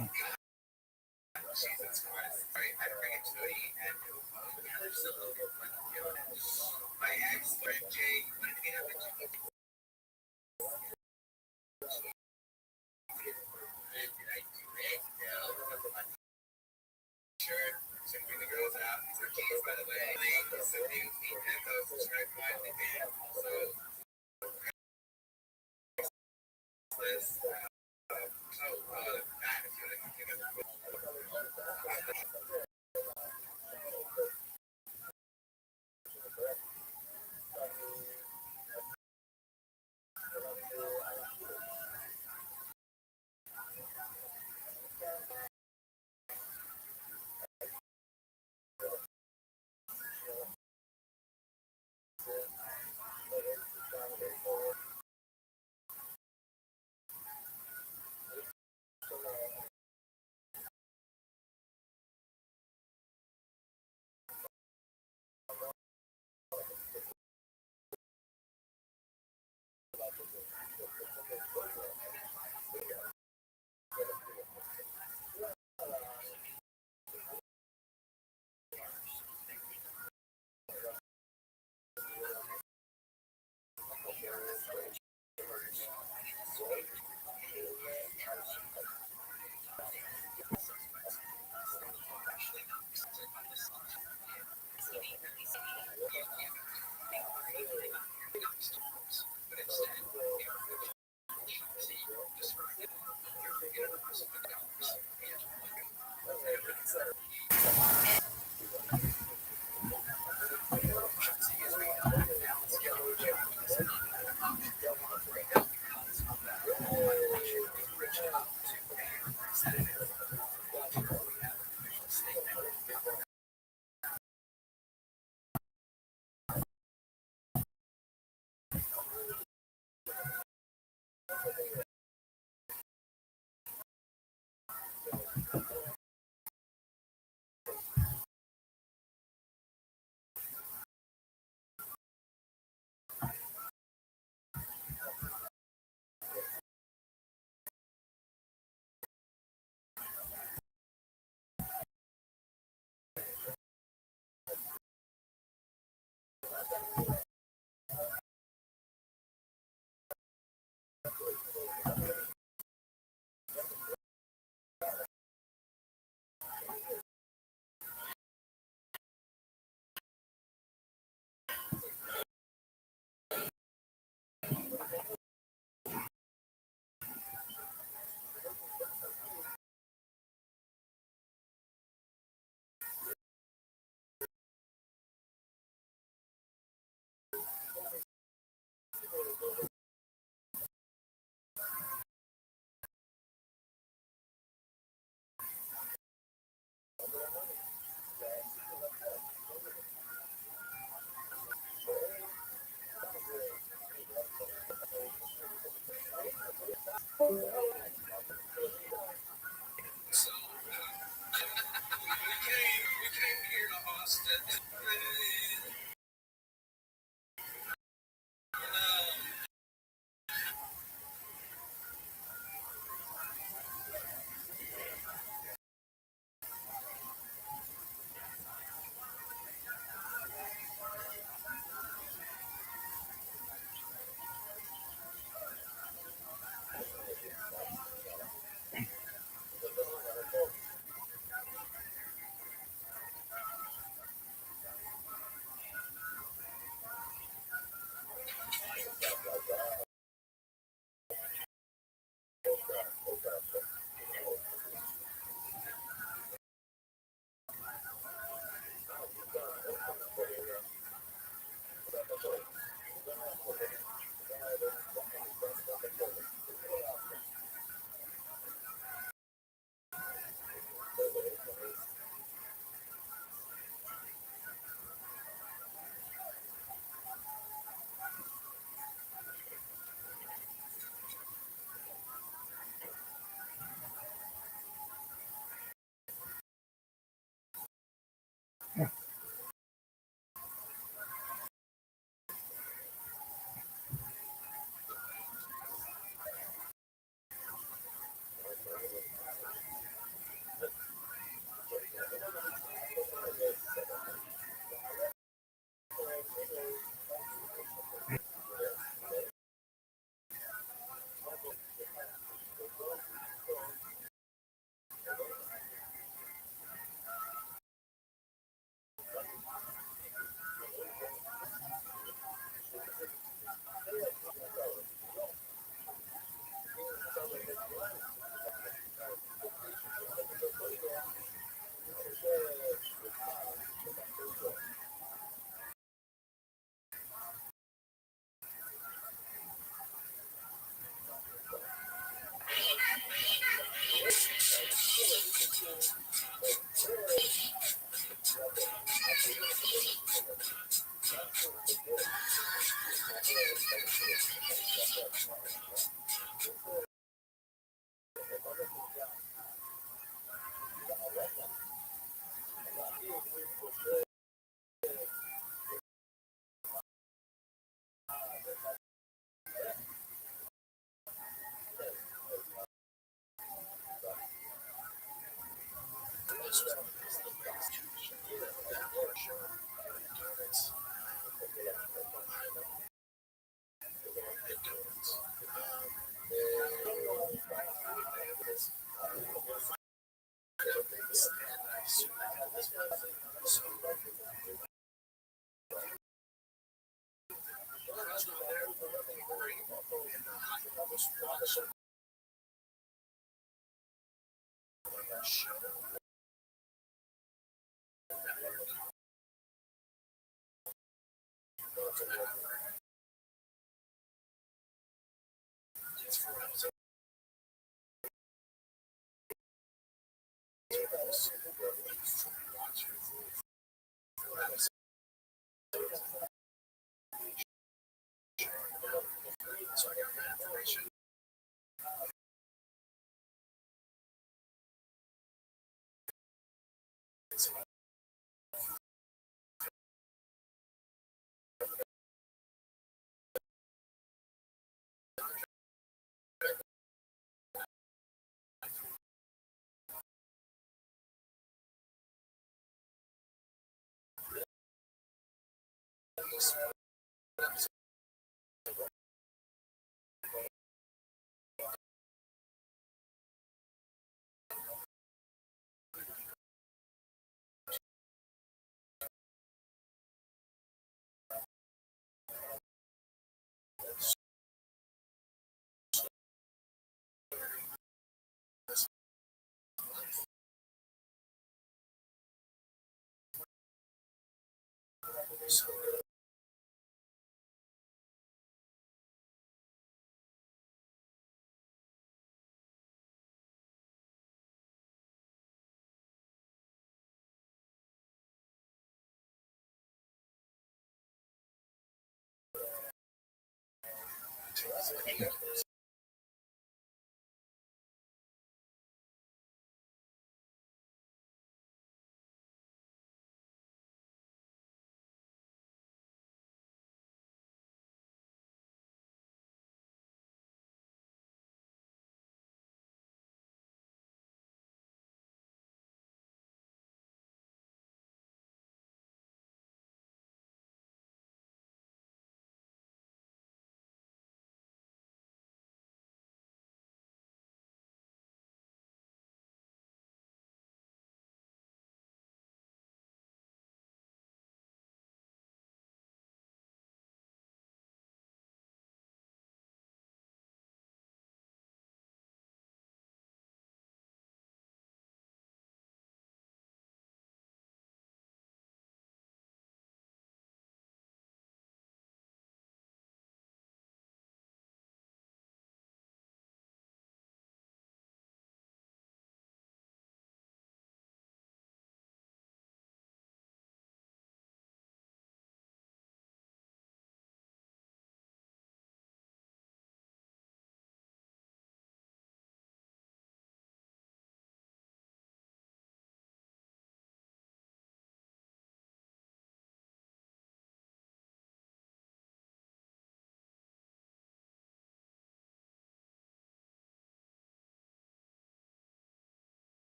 S3: Jesus Christ. I bring it to me and there's a little bit like, you know, my ex-friend Jay, when it happened to me, I do it now, my shirt, so bring the girls out. These are kids, by the way. So they feed echoes, subscribe to my band, also, this, that is going to give us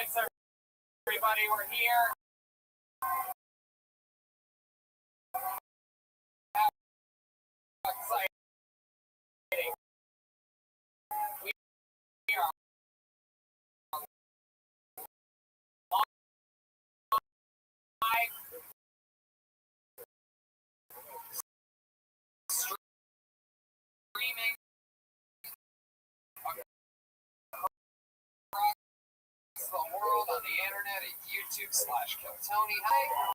S6: noise, everybody. We're here. Exciting. We are live streaming across the world on the internet at YouTube/KillTony. Hi.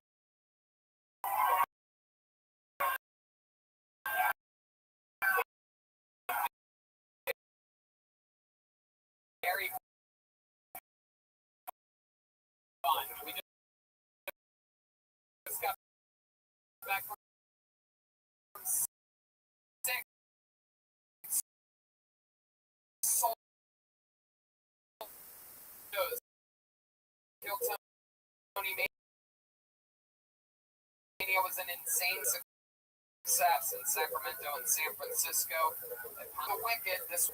S6: Very fun. We just got back from 6 Soul shows. KillTony Mania was an insane success in Sacramento and San Francisco. And the Wicked, this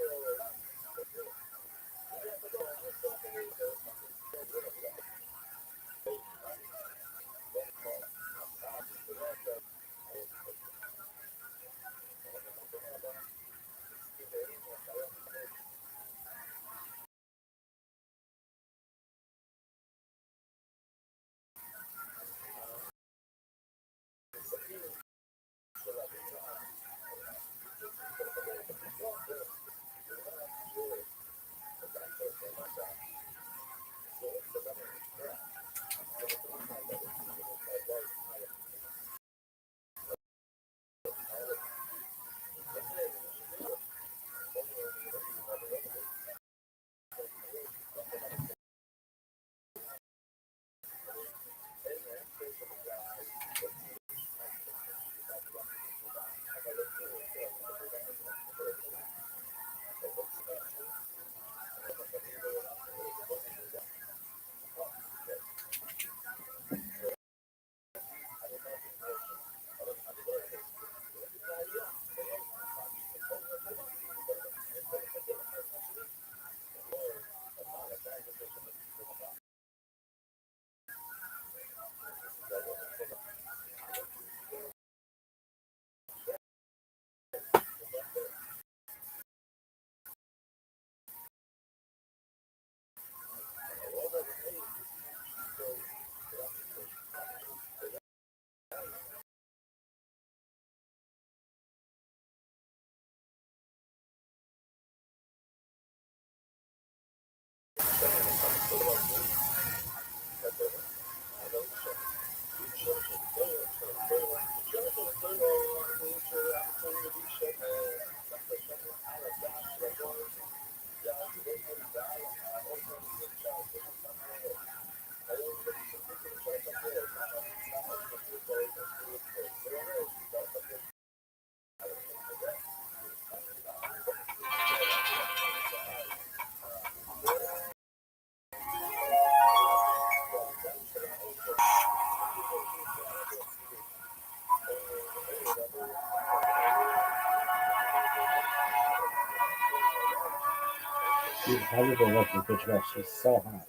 S5: She's probably the lucky bitch, but she's so hot.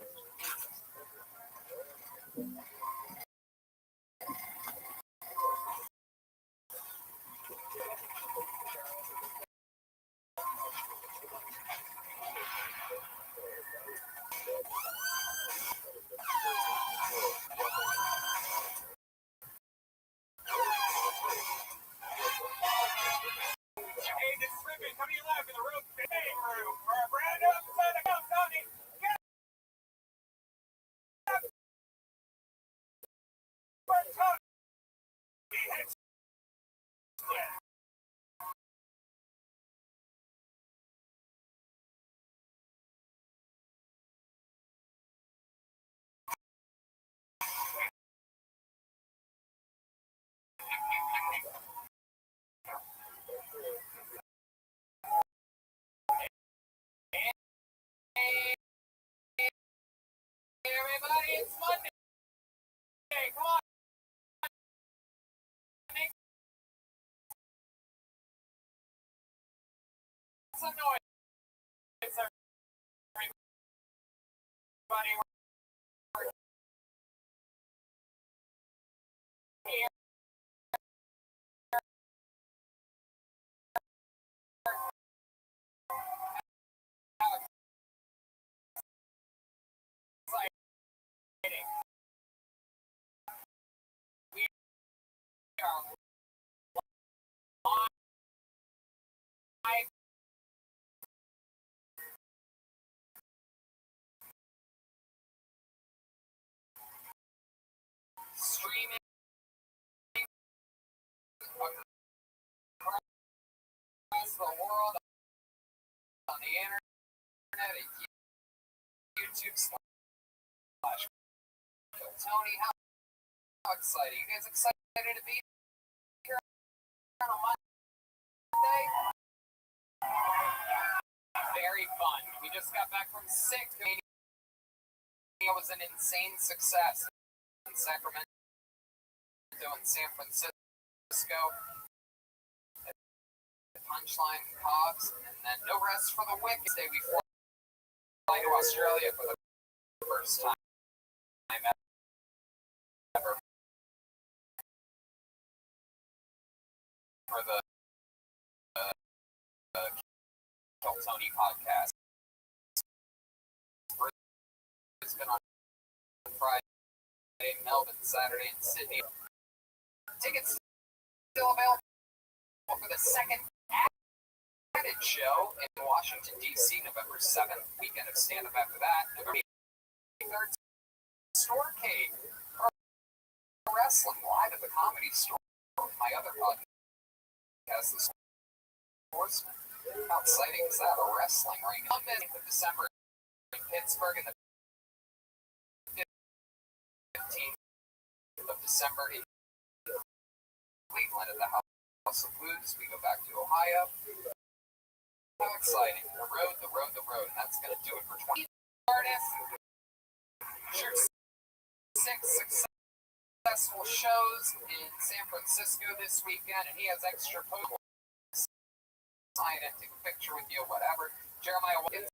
S6: Hey, this is Ribbon coming live in the room fitting room for a brand new episode of KillTony. Everybody, it's Monday. Come on. Make some noise. Everybody. Streaming across the world on the internet at YouTube / Tony. How exciting! You guys excited to be here on a Monday? Very fun. We just got back from SICK. It was an insane success in Sacramento and San Francisco. Punchline and Cobbs, and then no rest for the wicked. Day we fly to Australia for the first time ever for the Kill Tony podcast. It's been on Friday, Melbourne, Saturday, and Sydney. Tickets still available for the second added show in Washington, D.C., November 7th. Weekend of stand-up after that. November 3rd, Storecade. Wrestling live at the Comedy Store. My other podcast, The Sportsman. How exciting is that? A wrestling ring. On the 5th of December in Pittsburgh, and the 15th of December in Cleveland at the House of Blues. We go back to Ohio. How exciting. The road. And that's going to do it for 20 artists. Sure, 6 successful shows in San Francisco this weekend, and he has extra posts. Sign it, take a picture with you, whatever. Jeremiah Watkins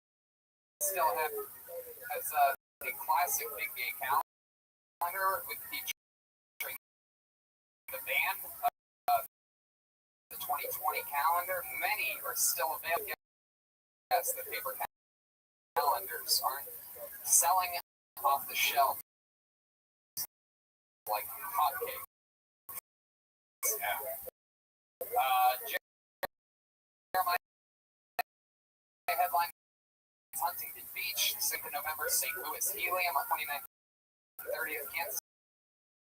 S6: still has a classic big gay calendar with featuring the band. The 2020 calendar. Many are still available. Yes, the paper calendars aren't selling off the shelf like hotcakes. Yeah. Jeremiah headline Huntington Beach, 2nd of November, St. Louis Helium on 29th and 30th, Kansas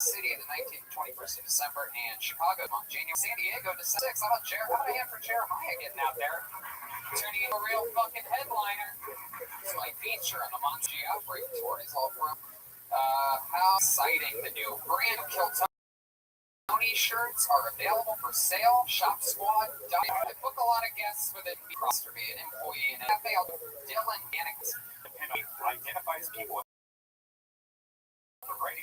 S6: City, the 19th and 21st of December, and Chicago on January, San Diego, December 6th. How about a hand for Jeremiah getting out there? Turning into a real fucking headliner. It's my feature on the Monty Outbreak Tour. He's all from. How exciting. The new brand of Kill Tony shirts are available for sale. Shop Squad. I book a lot of guests with it. Roster be an employee and cafe. Dylan Gannick identifies people with the right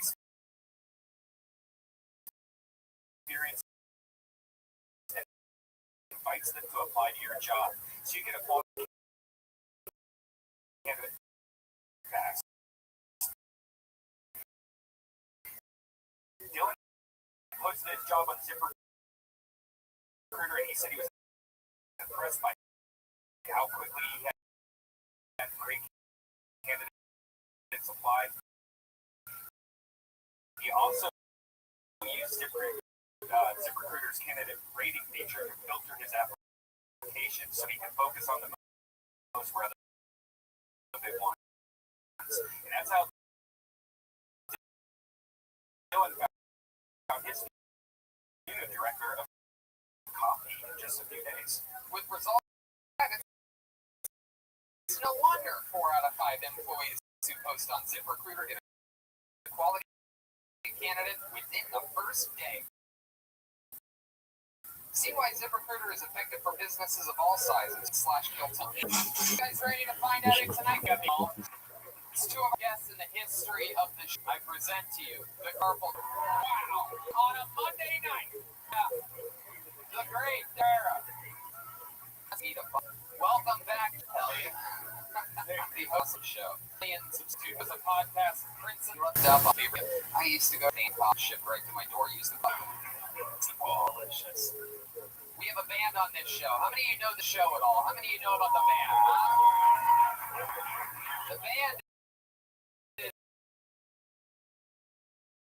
S6: experience and invites them to apply to your job. So you get a quality candidate fast. Dylan posted his job on ZipRecruiter, and he said he was impressed by how quickly he had great candidates applied. He also used ZipRecruiter's candidate rating feature to filter his application so he can focus on the most relevant ones. And that's how Dylan found his new director of copy in just a few days. With results, it's no wonder 4 out of 5 employees who post on ZipRecruiter get a quality candidate within the first day. See why ZipRecruiter is effective for businesses of all sizes / Kill Tony. You guys ready to find out it tonight? It's 2 of our guests in the history of the show. I present to you the Purple. Wow! On a Monday night, the great Dara. Welcome back, hell yeah. The host of the show. Substitute was a podcast. Prince and left up on favorite. I used to go to pop ship right to my door. Use the button. Delicious. We have a band on this show. How many of you know the show at all? How many of you know about the band? The band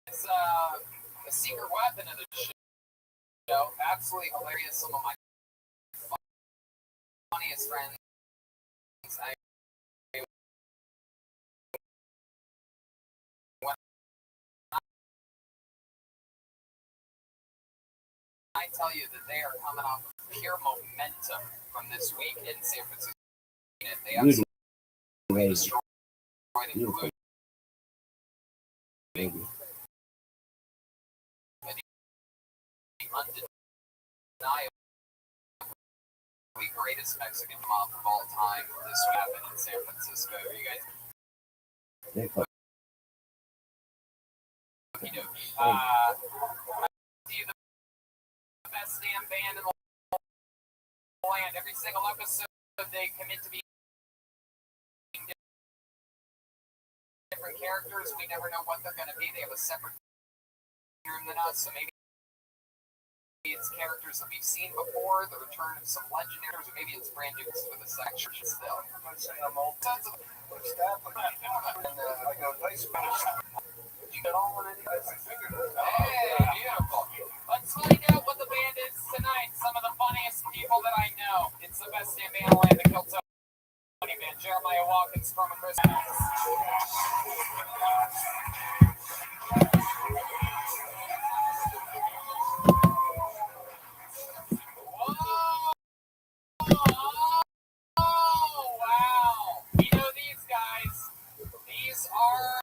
S6: is the secret weapon of the show. show. Absolutely hilarious. Some of my funniest friends. I tell you that they are coming off of pure momentum from this week in San Francisco. They absolutely destroyed including undeniably greatest Mexican mob of all time. This happened in San Francisco. You guys. The best damn band in the land. Every single episode they commit to being different characters. We never know what they're going to be. They have a separate room than us, so maybe it's characters that we've seen before, the return of some legendaries, or maybe it's brand new for the section still.
S7: I'm not saying I'm old. Tons of stuff. And I go nice Spanish.
S6: You got all one of these? Hey, beautiful. Let's find out what the band is tonight. Some of the funniest people that I know. It's the best damn band in the land, the Kill Tony Band. Jeremiah Watkins from Christmas. Oh, wow. You know these guys? These are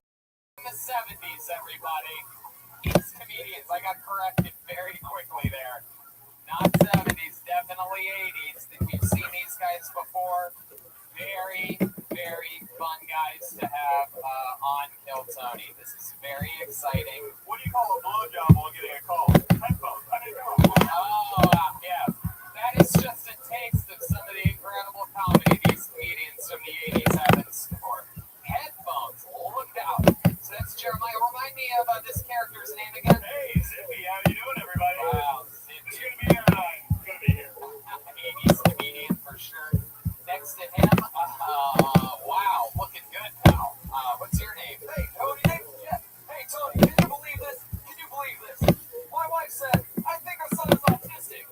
S6: the 70s, everybody. These comedians, I got corrected very quickly there. Not 70s, definitely 80s. We've seen these guys before. Very, very fun guys to have on Kill Tony. This is very exciting.
S1: What do you call a blowjob while getting a call? Headphones. I didn't know.
S6: Oh, yeah. That is just a taste of some of the incredible comedy these comedians from the 80s have in store. Headphones. Look out. So that's Jeremiah. Remind me of this character's name again.
S1: Hey, Zippy, how you doing, everybody?
S6: Wow,
S1: It's
S6: Zippy.
S1: gonna be here.
S6: 80s comedian for sure. Next to him, wow, looking good now. What's your name?
S7: Hey, Tony. Hey, Tony. Can you believe this? Can you believe this? My wife said, I think our son is autistic.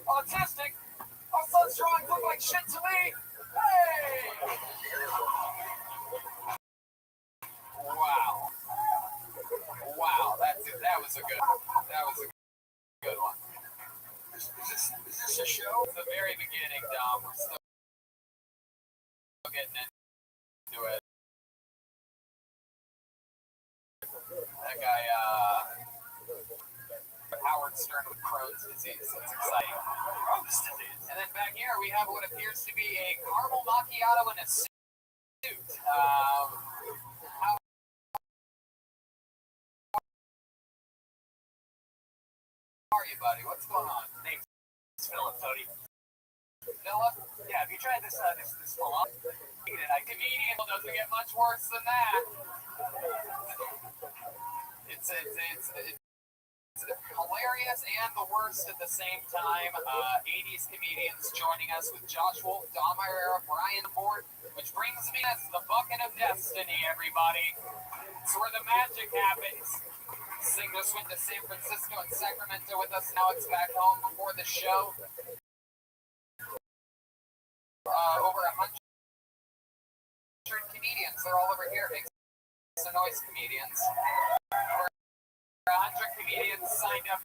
S7: Autistic? Our son's drawings look like shit to me. Hey!
S6: Wow. Wow, that was a good one.
S7: Is this a show?
S6: At the very beginning, Dom, we're still getting into it. That guy, Howard Stern with Crohn's disease. That's exciting. Crohn's disease. And then back here, we have what appears to be a caramel macchiato in a suit. How are you, buddy? What's going on?
S1: Thanks, Philip, Tony.
S6: Philip?
S1: Yeah, have you tried this full up?
S6: Comedian doesn't get much worse than that. It's hilarious and the worst at the same time. 80s comedians joining us with Josh Wolf, Dom Irera, Brian Ford, which brings me to the bucket of destiny, everybody. It's where the magic happens. Sing just went to San Francisco and Sacramento with us. Now it's back home before the show. Over 100 comedians. They're all over here. Make some noise, comedians. Over 100 comedians signed up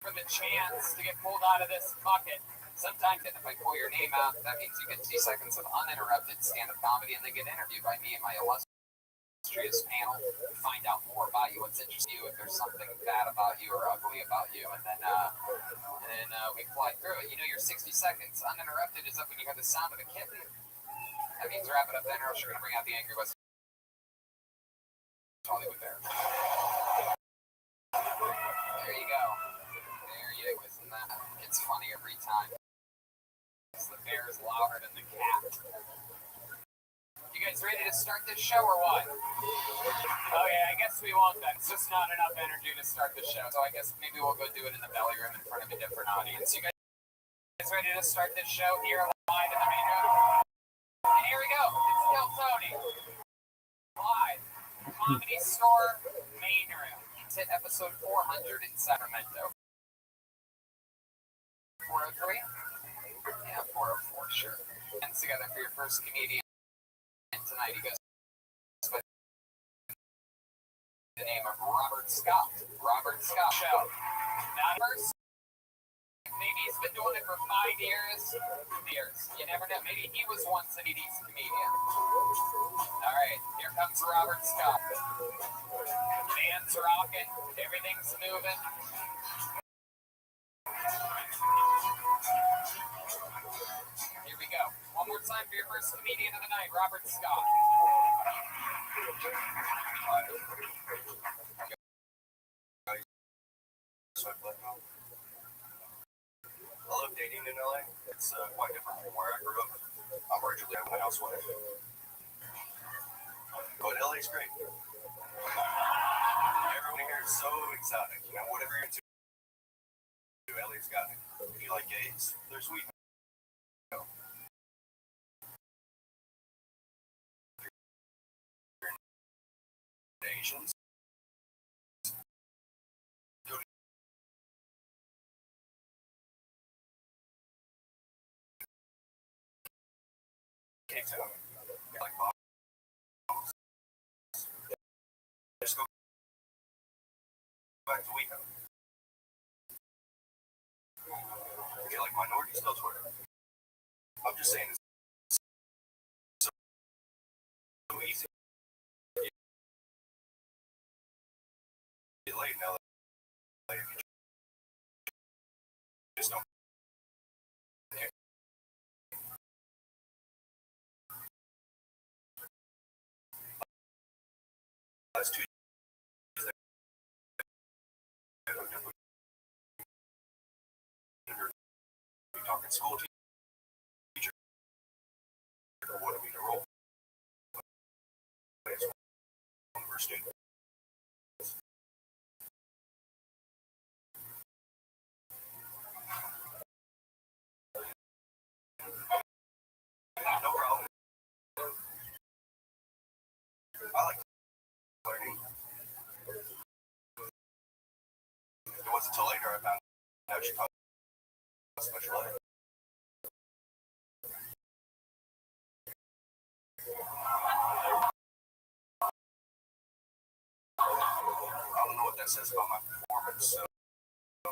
S6: for the chance to get pulled out of this bucket. Sometimes if I pull your name out, that means you get 2 seconds of uninterrupted stand-up comedy and they get interviewed by me and my illustrious panel to find out more about you, what's interesting you, if there's something bad about you or ugly about you, and then we fly through it. You know, your 60 seconds uninterrupted is up when you hear the sound of a kitten. That means wrap it up then, or else you're going to bring out the angry West Hollywood Bear. There you go. There you go. Isn't that? It's funny every time. The bear is louder than the cat. You guys ready to start this show or what? Okay, I guess we won't then. It's just not enough energy to start the show. So I guess maybe we'll go do it in the belly room in front of a different audience. You guys ready to start this show here live in the main room? And here we go. It's Kill Tony. Live. Comedy Store main room. It's hit episode 400 in Sacramento. 403? Yeah, 404, sure. Hands together for your first comedian tonight. He goes by the name of Robert Scott. Robert Scott Show. Not first. Maybe he's been doing it for 5 years. You never know. Maybe he was once an 80s comedian. All right, here comes Robert Scott. Band's rocking. Everything's moving. Here we go. One more time for your first comedian of the night, Robert Scott.
S1: I love dating in LA. It's quite different from where I grew up. I'm originally a housewife. But LA's great. Everyone here is so exotic. You know, whatever you're into, LA's got it. If you like gays, they're sweet. Asians. Cape Town. Like just go back to Waco. If you like minorities, go to it. I'm just saying it's so easy. Get laid now. If you just don't. Last 2 years, talking school teacher, what I mean, a role plays one of our students. No problem. I like learning. It wasn't until later I found out she taught special ed. I don't know what that says about my performance, so I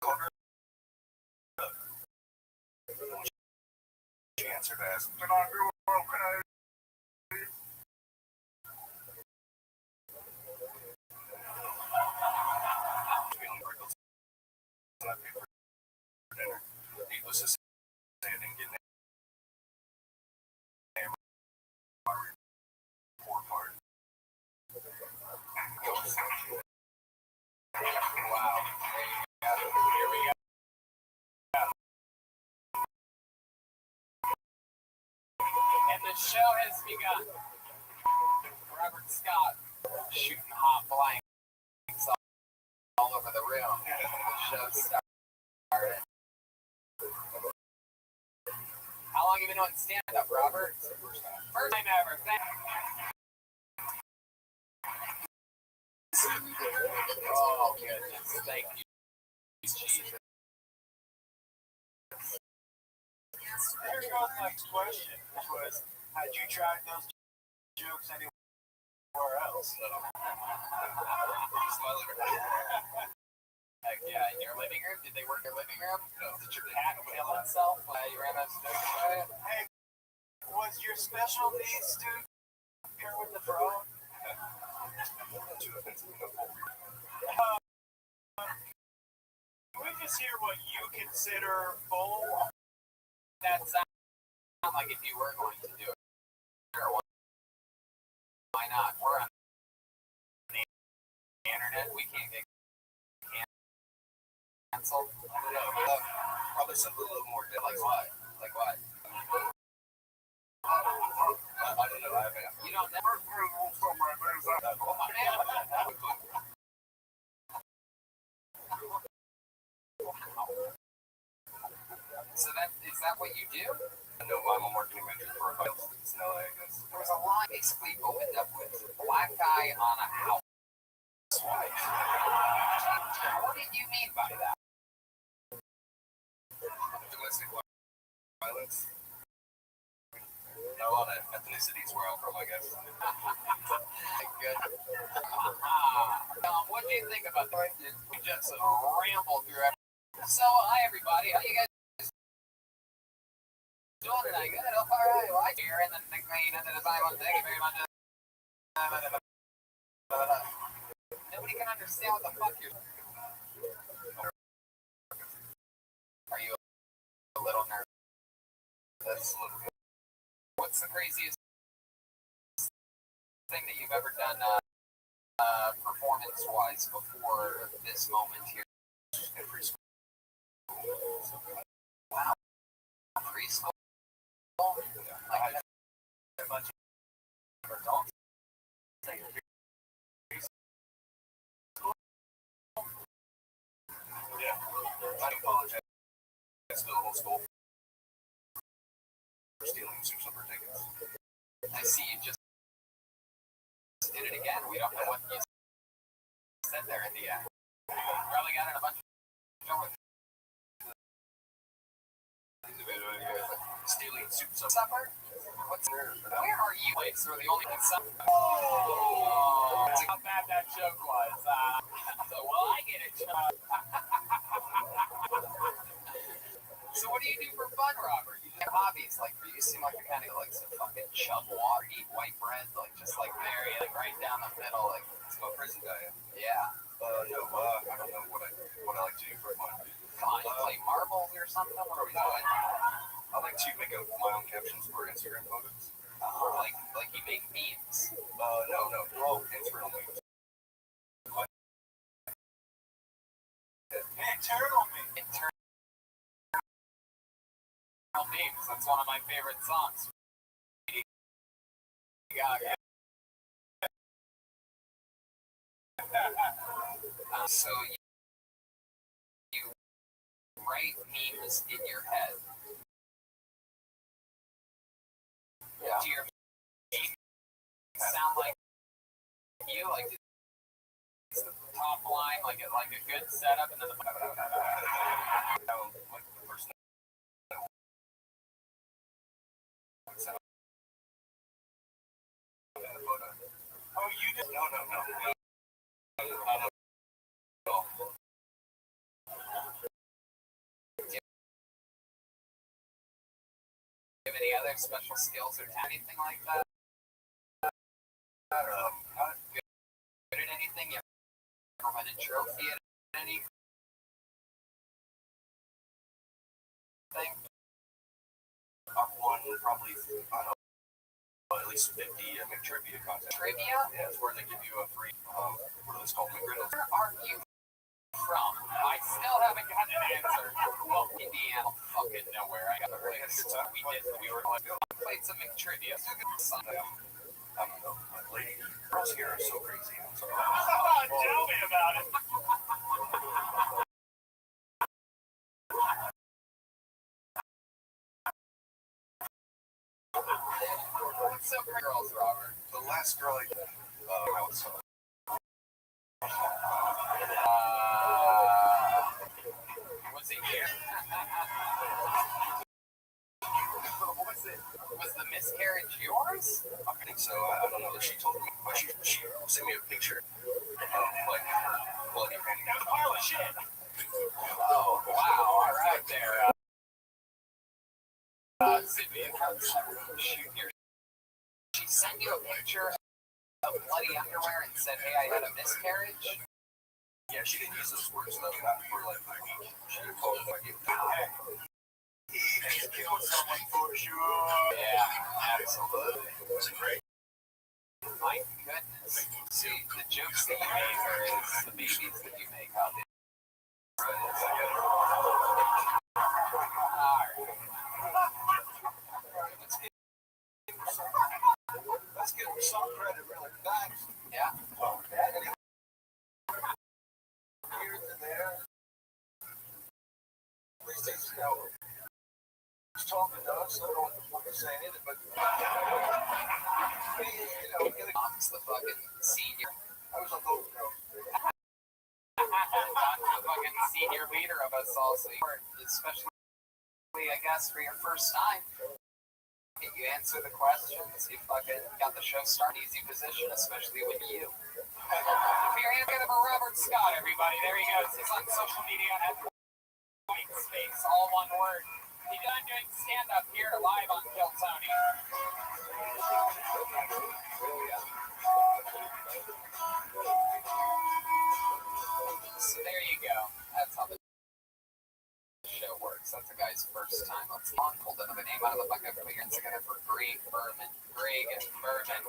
S1: called her up. When she answered, I asked, "Can I do okay?" Feeling prickles. And I paid for dinner. Needless to say, I didn't get my report card. Wow. Here we go. And the show has begun. Robert Scott shooting hot blanks all over the room. The show started. How long have you been doing stand-up, Robert? First time ever. Oh, goodness. Thank you, Jesus.
S7: There goes my next question, which was, had you tried those jokes anywhere else?
S6: Heck yeah, in your living room? Did they work in your living room? No. Did your cat kill himself while you ran those jokes by it?
S7: Hey, was your specialty student here with the frog? Can we just hear what you consider full?
S6: That sounds like if you were going to do it. Sure, why not? We're on the internet. We can't get canceled. I don't know. Probably something a little more different. Like what? Like what? I don't know. I haven't. You don't know? So is that what you do? No, I'm a marketing manager for a house. No, I guess. There was a line basically opened up with black guy on a housewife. What did you mean by that?
S1: ethnicities where I'm from, I guess.
S6: Good. What do you think about that? We just rambled through everything. So, hi everybody. How you guys doing tonight? Good. Oh, all right. Well, here and then the green and then the Bible. Thank you very much. Nobody can understand what the fuck you're. Are you a little nervous? What's the craziest thing that you've ever done performance-wise before this moment here in preschool? Wow, preschool. Like a bunch of adults.
S1: Yeah. I apologize to the whole school for stealing Soup Supper tickets.
S6: I see you just did it again. We don't know what you said there in the end. Probably got in a bunch of trouble.
S1: Stealing Soup Supper?
S6: Where are you? Place we're the only supper. Oh, that's how bad that joke was. Well, I get it. So what do you do for fun, Robert? You have hobbies like you seem like the kind of like some fucking chug water, eat white bread, like just like Mary, like right down the middle, like
S1: a prison diet.
S6: yeah.
S1: No, I don't know what I like to do for fun.
S6: Come on, you play marbles or something? What are we doing?
S1: I like to make up my own captions for Instagram photos.
S6: Like you make memes.
S1: No, all internal memes.
S6: Internal memes. Memes. That's one of my favorite songs. So you write memes in your head.
S1: Yeah.
S6: Do your memes sound like you? Like it's the top line, like a good setup, and then the
S1: Like the person.
S6: Oh, you did?
S1: No.
S6: Do you have any other special skills or anything like that? Good at anything? You ever win a trophy at anything?
S1: I've won probably, I don't know, at least 50 trivia contests.
S6: Trivia?
S1: Yeah, it's where they give you a free, what are those called, McGriddles?
S6: Where are you from? I still haven't gotten an answer. Well, Indiana, fucking nowhere. I got a place. We played some trivia.
S1: I don't know, my lady, girls here are so crazy. I'm sorry.
S6: Tell me about it. What's so great, girls, Robert?
S1: The last girl I was
S6: Was it here? Was the miscarriage yours?
S1: I think so. I don't know. She told me. She sent me a picture of like her bloody panties.
S6: That pile of shit. Oh wow! All right there. Sydney, shoot here. She sent you a picture of bloody underwear and said, "Hey, I had a miscarriage."
S1: Yeah, she didn't use those words though. Not for like a week. She told me like,
S6: He's killed someone for sure. Yeah, absolutely.
S1: was it great?
S6: My goodness. See, the jokes that you make are the babies that you make out there.
S1: Let's give her some credit, really. Thanks.
S6: Yeah.
S1: Here and there. At least he's, he's talking to us. I don't know what he's saying either, but
S6: Tom's the fucking senior.
S1: I was on both girls.
S6: Tom's the fucking senior leader of us all, so especially, I guess, for your first time. You answer the questions, you fucking got the show started. Easy position, especially with you. Put your hand together for Robert Scott, everybody. There he goes. He's on social media at White Space, all one word. He done doing stand-up here live on Kill Tony. So there you go. That's how the show works. That's a guy's first time. Let's pull another name out of the bucket. Put your hands together for Greg Berman. Greg Berman.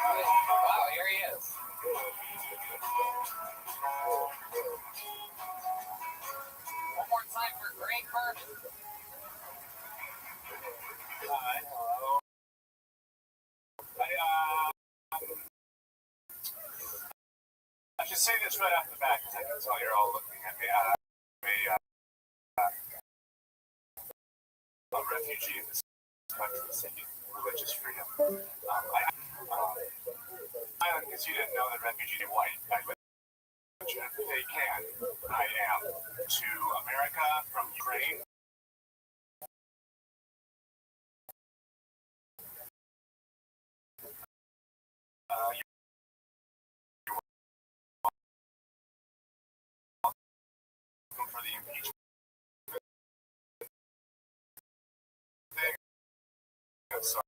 S6: Wow, here he is. One more time for Greg Berman.
S1: Hi, hello. I should say this right off the bat because I can tell you're all looking at me. I'm a refugee in this country seeking religious freedom. Because you didn't know that refugees are white. They can. I am. To America from Ukraine. For the impeachment thing. I'm sorry.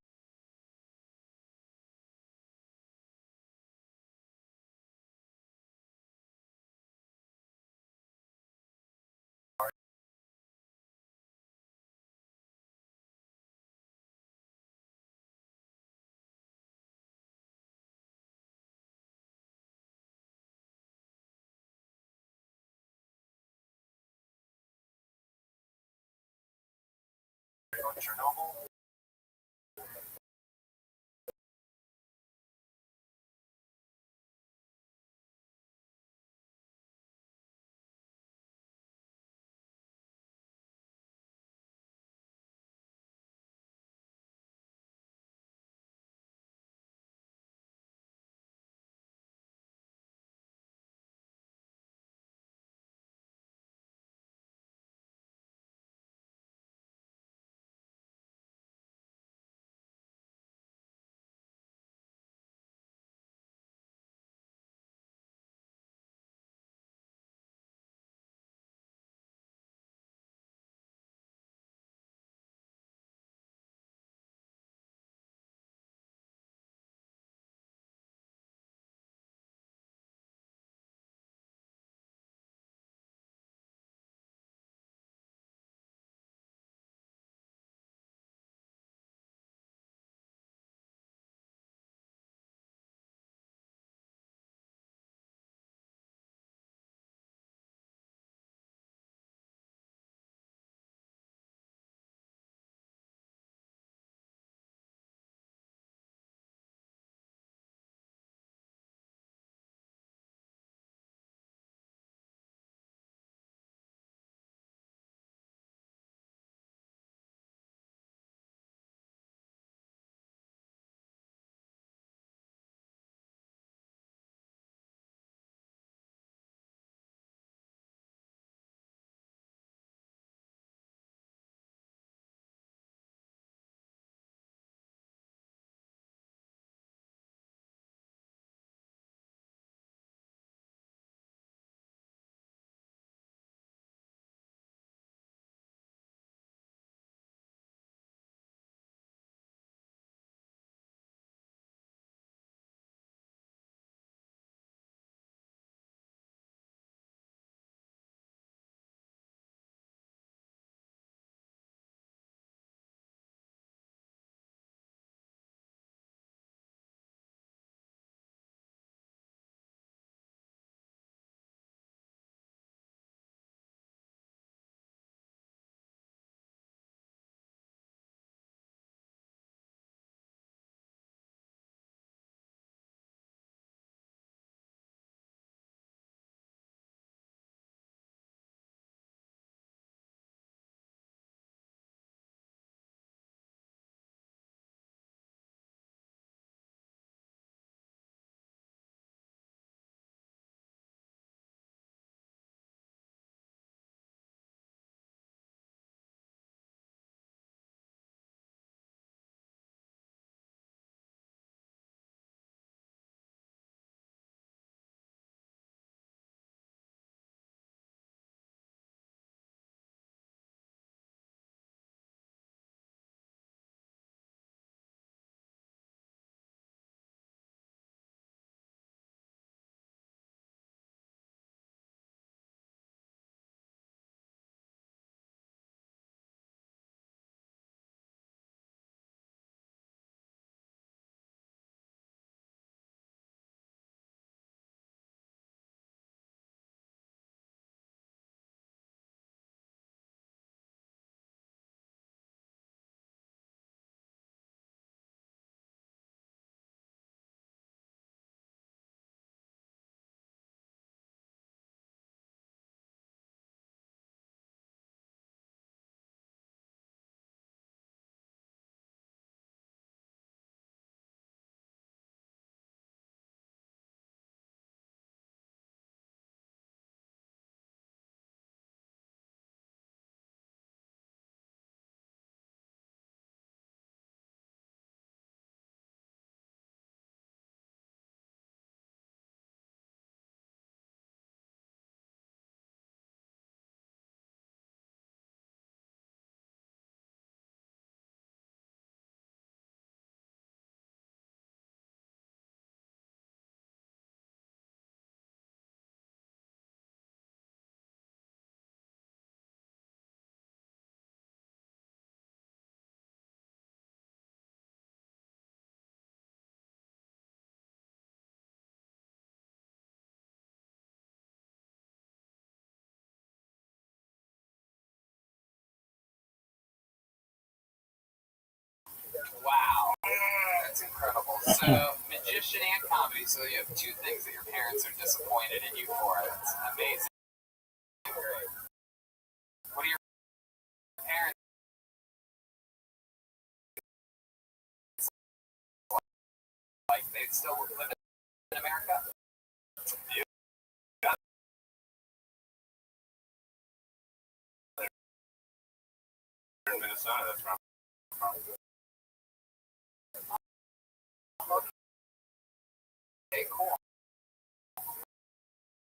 S1: Chernobyl.
S6: That's incredible. So, magician and comedy. So you have two things that your parents are disappointed in you for. That's amazing. Great. What are your parents like? They still live in America?
S2: In Minnesota, that's where I'm from.
S6: Okay, cool.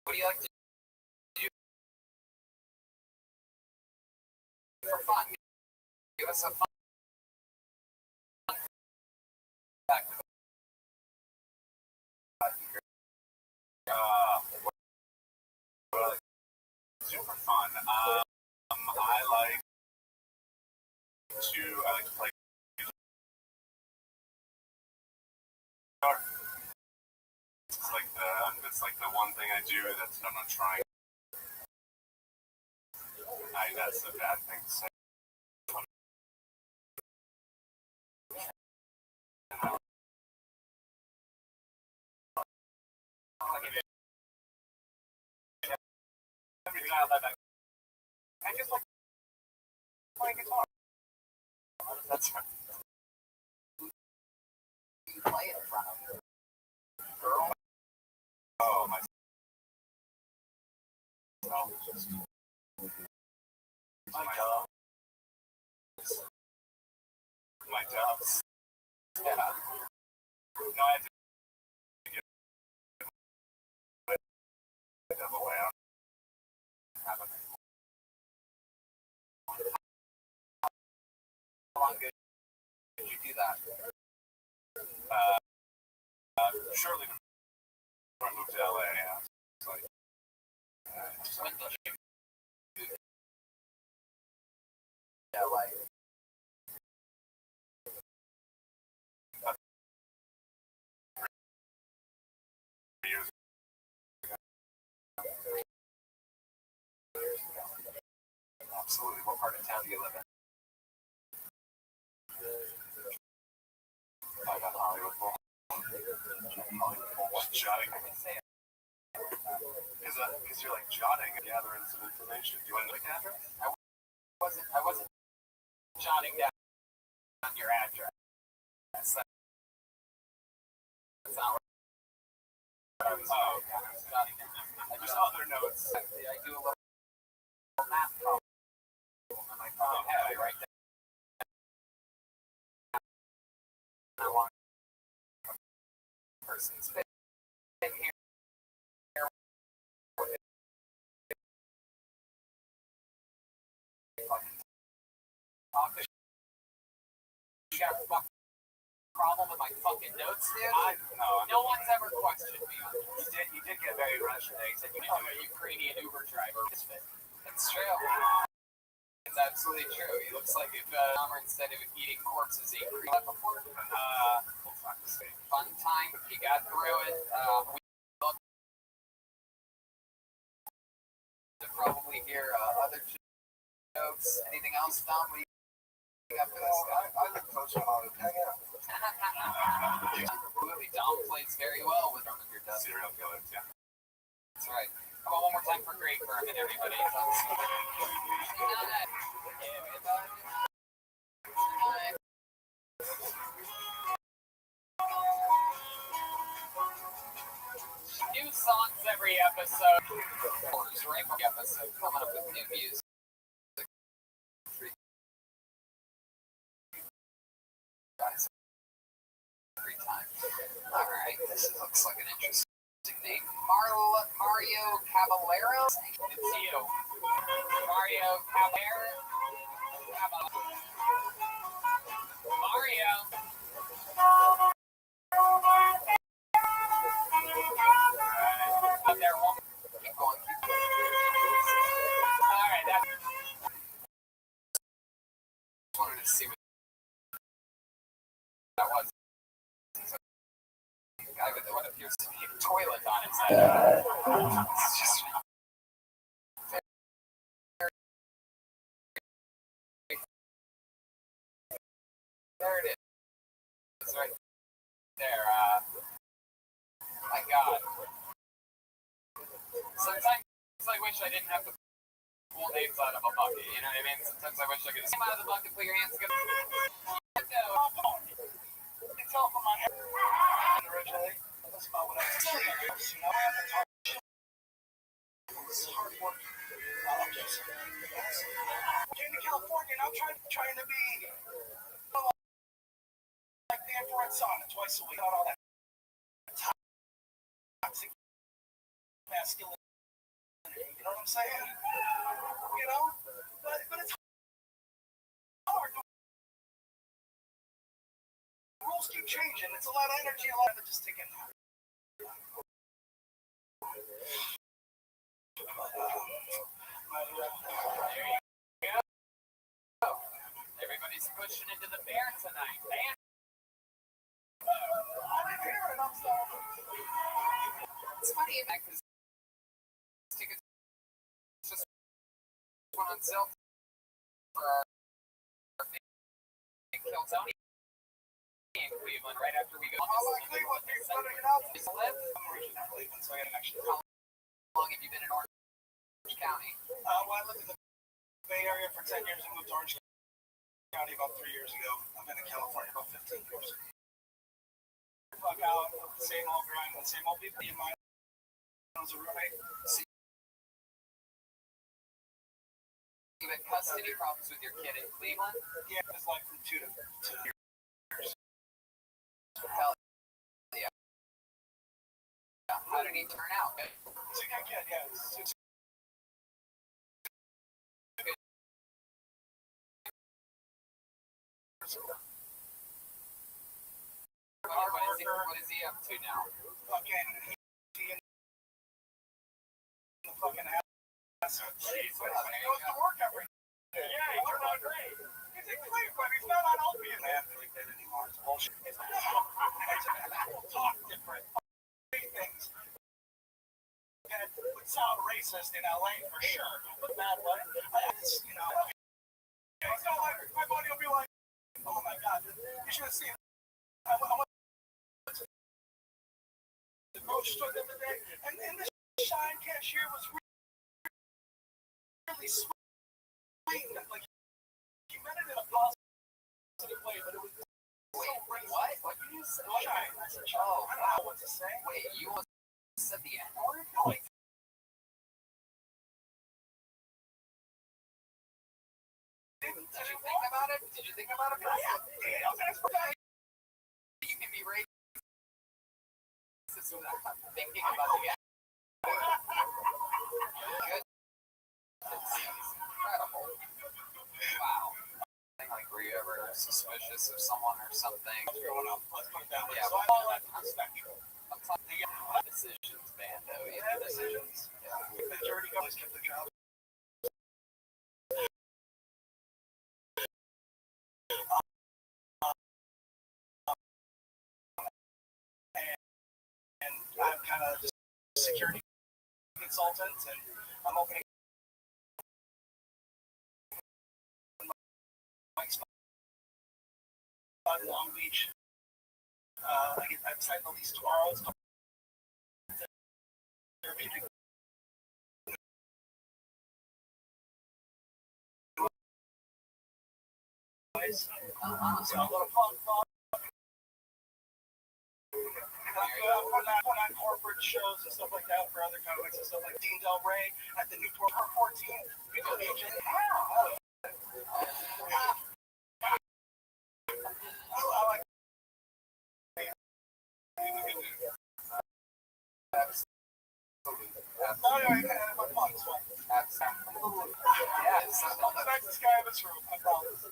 S6: What do you like to do for fun? Give us a fun fact.
S2: Super fun. I like to play guitar. It's like the one thing I do that's I'm not trying. That's a bad thing to say. I just like playing guitar. That's right.
S6: You play in front of
S2: Girl. Oh, my. My doves. Yeah. No, I have to get the other way out.
S6: How long did you do that?
S2: Shortly before I moved to LA, yeah. It's like,
S6: When did you move to LA?
S2: years
S6: Absolutely. What part of town do you live in?
S2: I got Hollywood Bowl. What jotting? Because you're like jotting and gathering some information. Do you want to know the address?
S6: I wasn't jotting down your address. That's not what I was jotting down.
S2: Just other notes.
S6: I do a little math problem on my phone. I write down. I want person's been here. You got a fucking problem with my fucking notes, dude? No one's ever questioned me on this.
S2: He did get very rushed today. He said,
S6: I'm a Ukrainian Uber driver. It's true. It's absolutely true. He looks like if Dahmer, instead of eating corpses, ate cream before. Fun time. You got through it. We love to probably hear other jokes. Anything else, Dom? What do you got for this guy?
S3: I look close to home.
S6: Absolutely. Dom plays very well with drum your desk.
S2: serial killers, yeah.
S6: That's right. How about one more time for Great Berman, everybody? New songs every episode. Right? Every episode coming up with new music. Guys, 3 times. All right, this looks like an interesting name. Mario Caballero. It's you. Mario Caballero. Mario. Up there, one. Keep going. All right, that's. Just wanted to see what that was. The guy with what appears to be a toilet on its head. It's just. There it is. Right Sometimes I wish I didn't have to pull names out of a bucket. You know what I mean? Sometimes I wish I could just come out of the bucket, put your hands together.
S7: It's all from my head. Originally, that's about what I was saying. You know, I have to talk shit. It's hard work. Came to California and I'm trying to be like the infrared sauna twice a week. Not all that toxic masculinity. You know what I'm saying? You know? But it's hard. The rules keep changing. It's a lot of energy, a lot of it just taking out.
S6: Everybody's pushing into the bear tonight, man.
S7: I'm here and I'm sorry.
S6: It's funny, man, because tickets just went on sale for our big Keltonian in Cleveland right after we go.
S7: I like Cleveland. People better get out.
S6: Just live.
S7: I'm originally Cleveland, so I gotta actually.
S6: How long have you been in Orange County?
S7: Well, I lived in the Bay Area for 10 years and moved to Orange County about 3 years ago. I've been in California about 15 years. Fuck out, the same old grind, the same old people. You mind? I was a roommate.
S6: You had custody problems with your kid in Cleveland?
S7: Yeah, it was like from 2 to 2 years.
S6: Hell yeah. How did he turn out?
S7: It's a good kid, yeah. It's
S6: What is he up to now?
S7: fucking he in the fucking ass. He goes to work every day. Yeah, he turned out great. He's in Cleveland. He's not on opium. Man, like that anymore. It's bullshit. It's talk different. Things. And it would sound racist in LA for sure. But that way, you know. He's not like, my buddy will be like, oh my god, you should have seen it. I went to the grocery store the other day, and the Shine cashier was really sweet. Like, he meant it in a positive way, but it was so racist.
S6: What? What did you say?
S7: Shine. I said, oh, I don't know what to say.
S6: Wait, you said the N-word?
S7: No, wait.
S6: Did you think about it? Did you think about it?
S7: Yeah,
S6: You can be racist without thinking about the N-word. Good. It seems incredible. Wow. Like, were you ever suspicious of someone or something?
S7: growing up, let's put it that way.
S6: Yeah,
S7: So I'm all at the spectrum.
S6: I'm talking decisions, man, though. You
S7: Yeah,
S6: know,
S7: decisions.
S6: Yeah.
S7: The dirty guys kept the job. And I'm kind of just security consultant, and I'm opening my spot in Long Beach. I signed the lease tomorrow. It's therapeutic. So I'm gonna put on corporate shows and stuff like that for other comics and stuff like Dean Del Rey at the Newport 14. We do agent. I like. Anyway, my punks.
S6: Yeah, it's
S7: I'm the nicest guy in this room. I promise.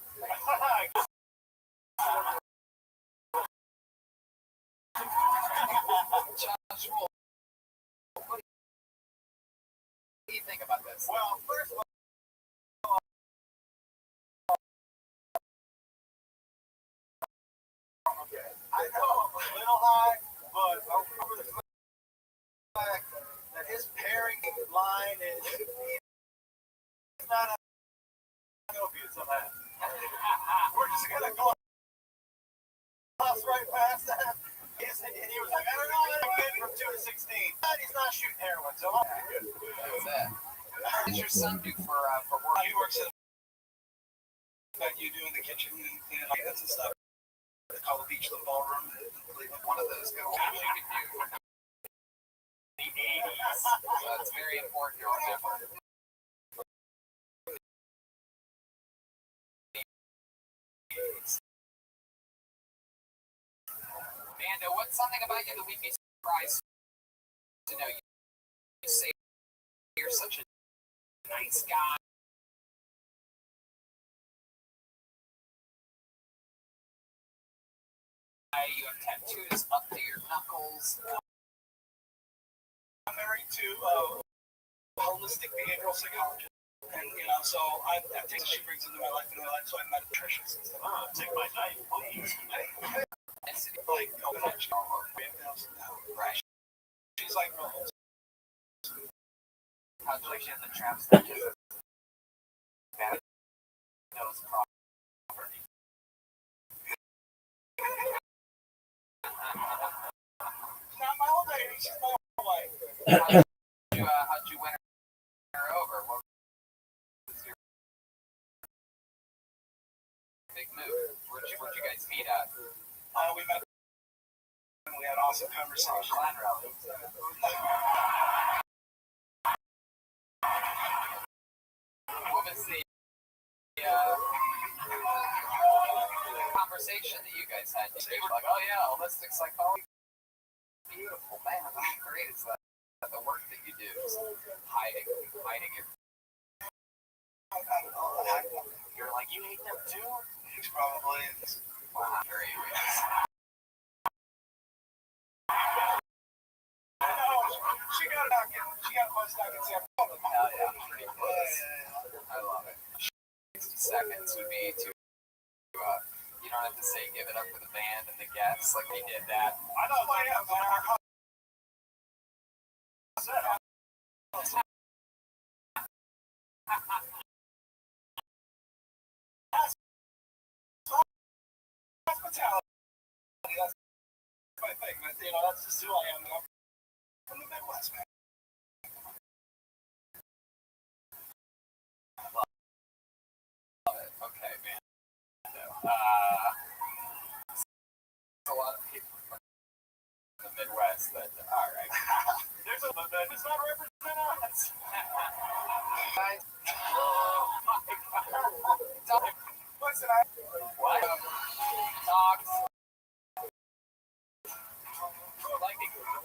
S6: Josh, what do you think about this?
S7: Well, first of all, okay, I know I'm a little high, but over the fact that his pairing line is he's not an opiate somehow. We're just gonna gloss right past that. And he was like, I don't know that I'm good from 2 to 16. But he's not shooting heroin, so I'm good.
S6: does your son do for work?
S1: He works at that you do in the kitchen and cleaning up and stuff. They call the beach the ballroom.
S6: One of those good jobs you could do. The 80s. So it's very important to remember. Amanda, what's something about you that we'd be surprised to know? You say you're such a nice guy. You have tattoos up to your knuckles.
S1: I'm married to a holistic behavioral psychologist. And, so I take she brings into my life, so I met nutritionists and stuff. Oh, take my knife, please. Like,
S6: Right.
S1: She's like, real wholesome.
S6: How'd you like the trap stitches? That knows property.
S1: Not my old lady, she's my old wife.
S6: How'd you win her over? What was your big move? Where'd you guys meet at?
S1: We met and we had awesome conversations.
S6: Clan rally. What was the conversation that you guys had? You were like, oh yeah, holistic psychology. Beautiful, man. How great is that? The work that you do is hiding your. You're like, you hate them too?
S1: He's probably.
S6: Wow, very is.
S1: She got a bus down in San Francisco.
S6: Hell yeah, pretty close. I love it. 60 seconds would be to, you don't have to say give it up for the band and the guests like they did that.
S1: I know, I am, man. Hospitality. That's my thing. That's just who I am. I'm from the Midwest, man.
S6: Love it. Okay, man. A lot of people from the Midwest that, all right.
S1: There's a that does not represent us.
S6: Guys, oh my God.
S1: Listen,
S6: What? Talks. I'd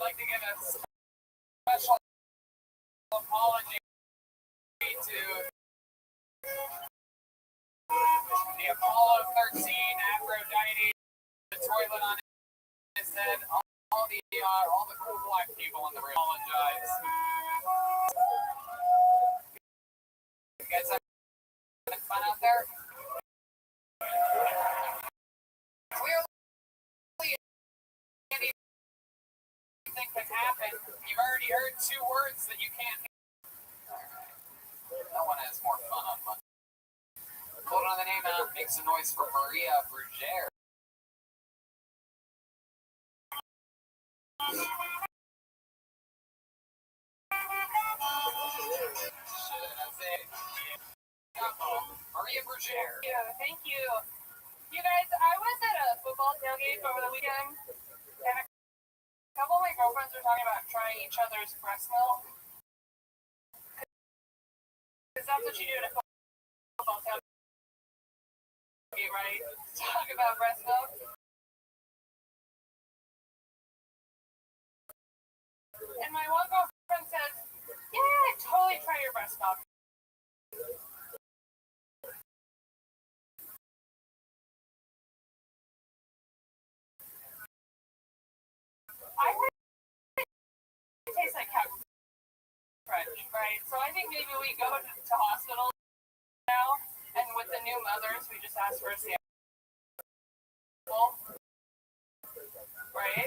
S6: like to give a special apology to the Apollo 13 Aphrodite, the toilet on his head, all the cool black people in the room. Apologize. You guys having fun out there? Clearly, anything can happen. You've already heard 2 words that you can't hear. Alright. No one has more fun on Monday. Hold on the name out, make some noise for Maria Berger. Maria Berger.
S8: Thank you. You guys, I was at a football tailgate over the weekend, and a couple of my girlfriends were talking about trying each other's breast milk. Because that's what you do at a football tailgate, right? Talk about breast milk. And my one girlfriend says, yeah, totally try your breast milk. I heard it tastes like cow crunch, right? So I think maybe we go to hospital now, and with the new mothers, we just ask for a sample, right?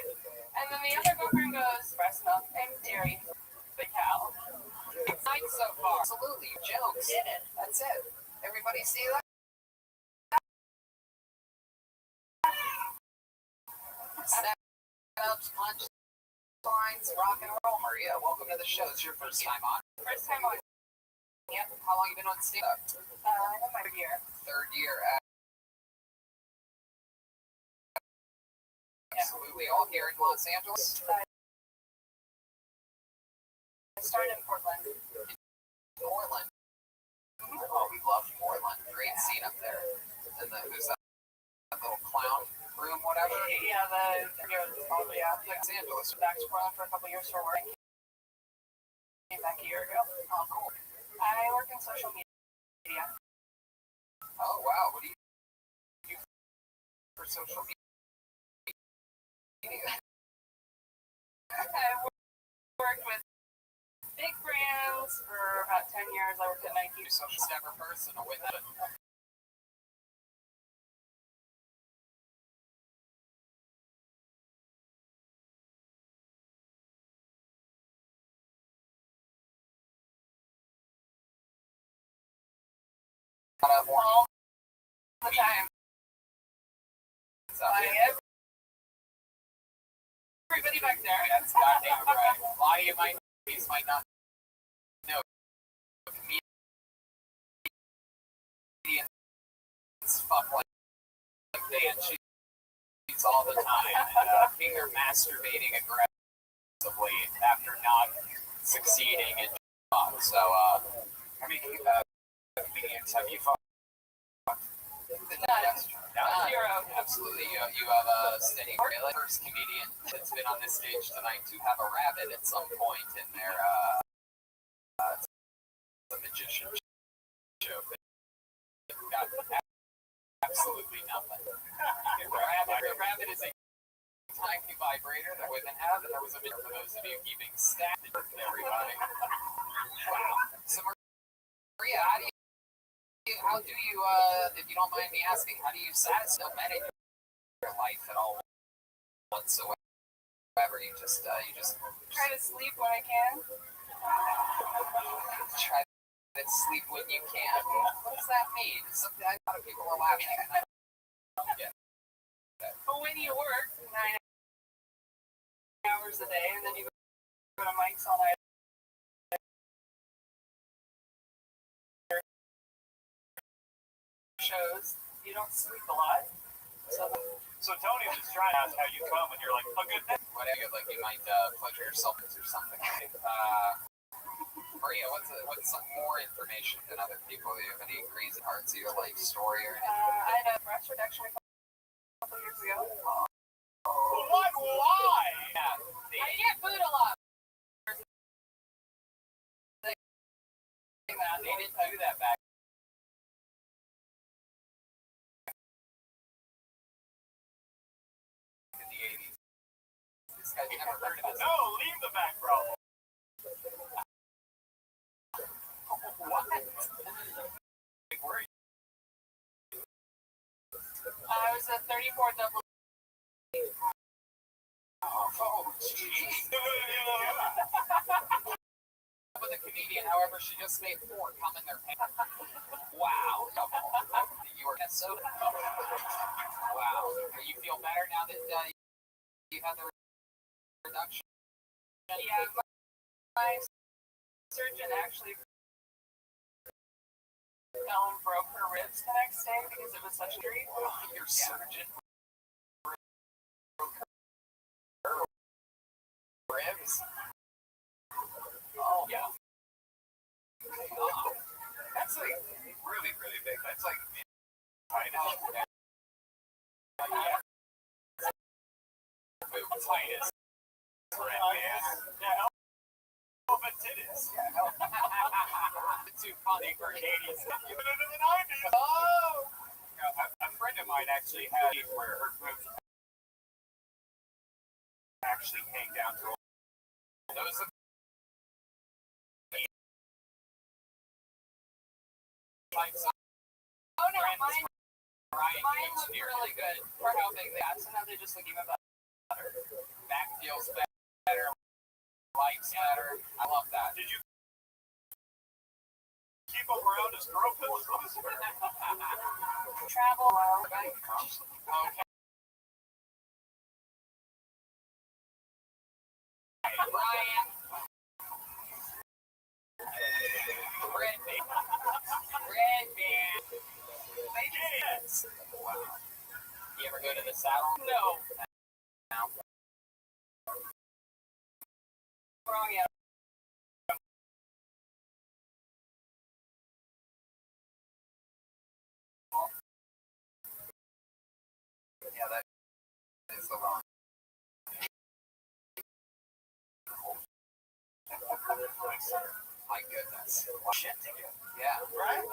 S8: And then the other girlfriend goes, breast milk and dairy for the cow.
S6: It's nice so far. Absolutely. Jokes.
S8: Did it.
S6: That's it. Everybody see that? Setups, punch lines, rock and roll. Maria, welcome to the show. It's your first time on.
S8: First time on.
S6: Yep. How long you been on stand-up?
S8: I'm in my third year.
S6: Third year. Absolutely. All here in Los Angeles.
S8: I started in Portland.
S6: Portland. Oh, we love Portland. Great scene up there. And there's that little clown room, whatever.
S8: Yeah, probably
S6: Los Angeles.
S8: back to Portland for a couple years for work. Came back a year ago.
S6: Oh, cool.
S8: I work in social media.
S6: Oh, wow. What do you do for social media?
S8: I worked with big brands for about 10 years. I worked at Nike.
S6: Social never personal with it.
S8: All the time.
S6: So,
S8: Everybody back there.
S6: that's goddamn right. A lot of you might not know. Comedians fuck like they and she's all the time. And they're masturbating aggressively after not succeeding in job. So, I mean, comedians, have you fucked?
S8: Zero.
S6: Absolutely. You have a steady first comedian that's been on this stage tonight to have a rabbit at some point in their the magician show. Got absolutely nothing. A rabbit is a tiny vibrator that women have, and there was a bit for those of you keeping stat for everybody. Wow. So Maria, how do you, if you don't mind me asking, how do you satisfy men in your life at all whatsoever? You just
S8: Try to sleep when I can.
S6: try to sleep when you can. What does that mean? Something a lot of people are laughing at. I don't get it.
S8: But when you work 9 hours a day and then you go to mics all night, shows, you don't sleep a lot.
S1: So Tony was trying to ask how you come, and you're like, a good day.
S6: Whatever, like you might pleasure yourself or something. Maria, what's some more information than other people? Do you have any crazy parts of your life story or anything?
S8: I had a breast reduction a couple years ago.
S1: What? Why?
S6: Yeah,
S8: I get food a lot.
S6: they didn't do that back in the 80s. This guy's never heard of this.
S1: No, leave the back problem.
S6: What? Big word.
S8: I was a 34 double.
S6: Oh, jeez. With a comedian, however, she just made 4 come in their pants. Wow. You were Minnesota. Wow. You feel better now that you had the reduction?
S8: Yeah, my surgeon actually fell and broke her ribs the next day because it was such a treat.
S6: Your surgeon broke her ribs? Oh, yeah. Oh, that's like really, really big. That's like tinnitus. Tinnitus.
S1: Yeah, elephant titties.
S6: Too funny for Katie's.
S1: Even into the 90s.
S6: Oh! A friend of mine actually had it where her boobs actually hang down to those.
S8: Oh no, mine looked really good for how big they are. So now they just look even better.
S6: Back feels better. Lights better. I love that.
S1: Did you keep them around as girlfriends?
S8: Travel well.
S6: Okay. Brian. Brittany. red, man. Yes. Wow. You ever go to the saddle? No. No. Wrong, yeah. Yeah, that is the wrong. My goodness. Shit together. Yeah. Right? It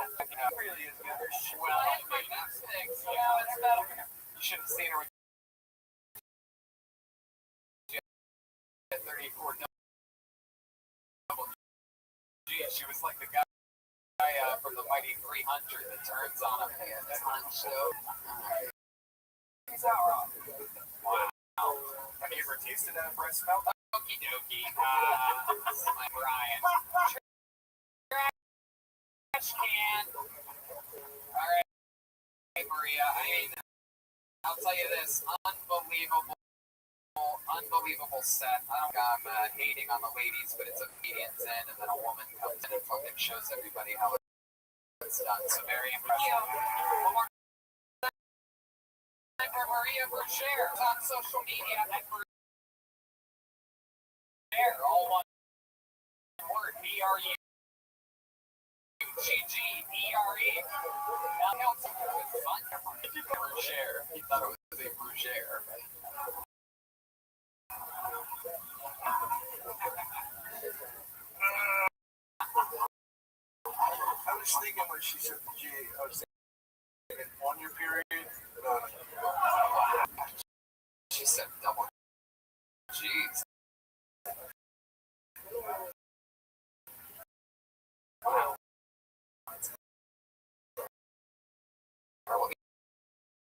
S6: really is good. Well, my gymnastics. Yeah, it's better. You should have seen her at 34 double G. She was like the guy from the Mighty 300 that turns on him. Yeah, that's so. He's out wrong. Wow. Have you ever tasted that breast milk? Okie dokie. This is my Brian. Trash can. Alright, Maria. I mean, I'll tell you this. Unbelievable set. I don't think I'm hating on the ladies, but it's a comedian's in, and then a woman comes in and fucking shows everybody how it's done. So very impressive. One more time for Maria Brugere on social media at Brugere, all one word, BRUGGERE. Now it's fun. Brugere. He thought it was a Brugere.
S2: I was thinking when she said the G, I was thinking on your period.
S6: She said double G's. Wow.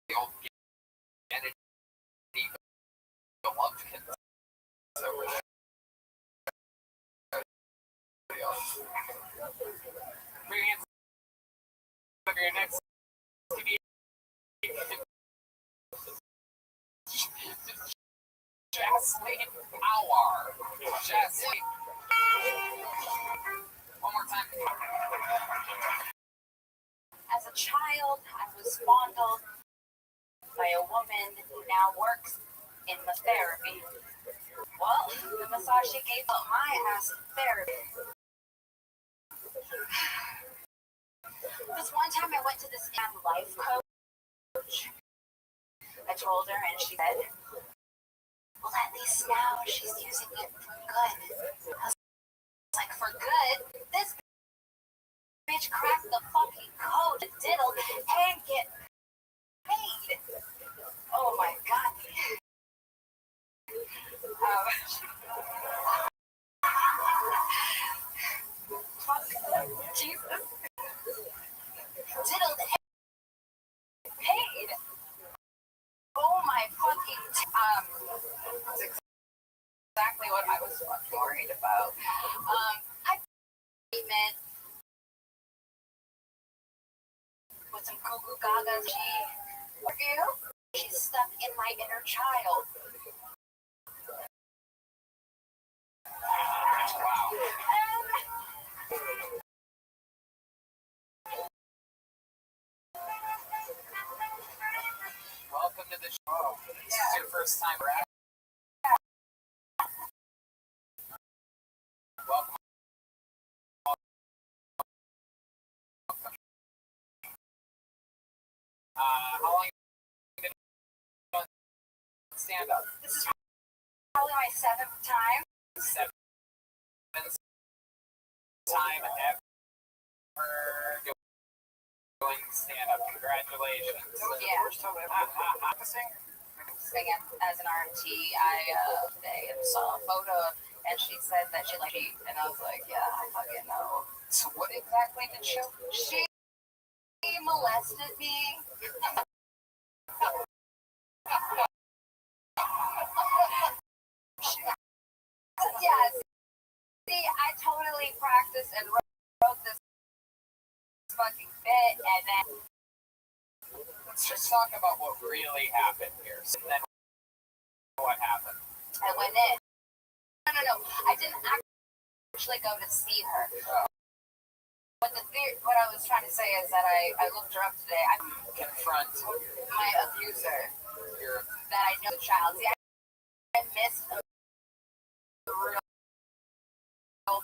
S6: The old Kennedy Golovkin over there. Bring your hands over your necks. Jasmine Hour. Jasmine. One more time.
S8: As a child, I was fondled by a woman who now works in the therapy. Well, the massage she gave up my ass therapy. This one time I went to this damn life coach. I told her and she said, well, at least now she's using it for good. I was like, for good? This bitch cracked the fucking code, diddle, and get paid. Oh my god. Fuck. Jesus. Diddled and paid. Oh my fucking. That's exactly what I was fucking worried about. I met with some goo gaga. She's stuck in my inner child.
S6: Wow. Welcome to the show. This is your first time, Brad. Welcome. How long have you been on stand up?
S8: This is probably my 7th time.
S6: 7th time ever doing stand up. Congratulations.
S8: Yeah.
S2: First time ever practicing?
S8: Again, as an RMT, they saw a photo and she said that she liked it, and I was like, yeah, I fucking know.
S6: So what exactly did she?
S8: She molested me. Yes. See, I totally practiced and wrote this fucking bit, and then
S6: Let's just talk about what really happened here. So then, what happened?
S8: I went in. No. I didn't actually go to see her. what I was trying to say is that I looked her up today. I
S6: Confront
S8: my abuser
S6: your
S8: that I know the child. See, I missed a real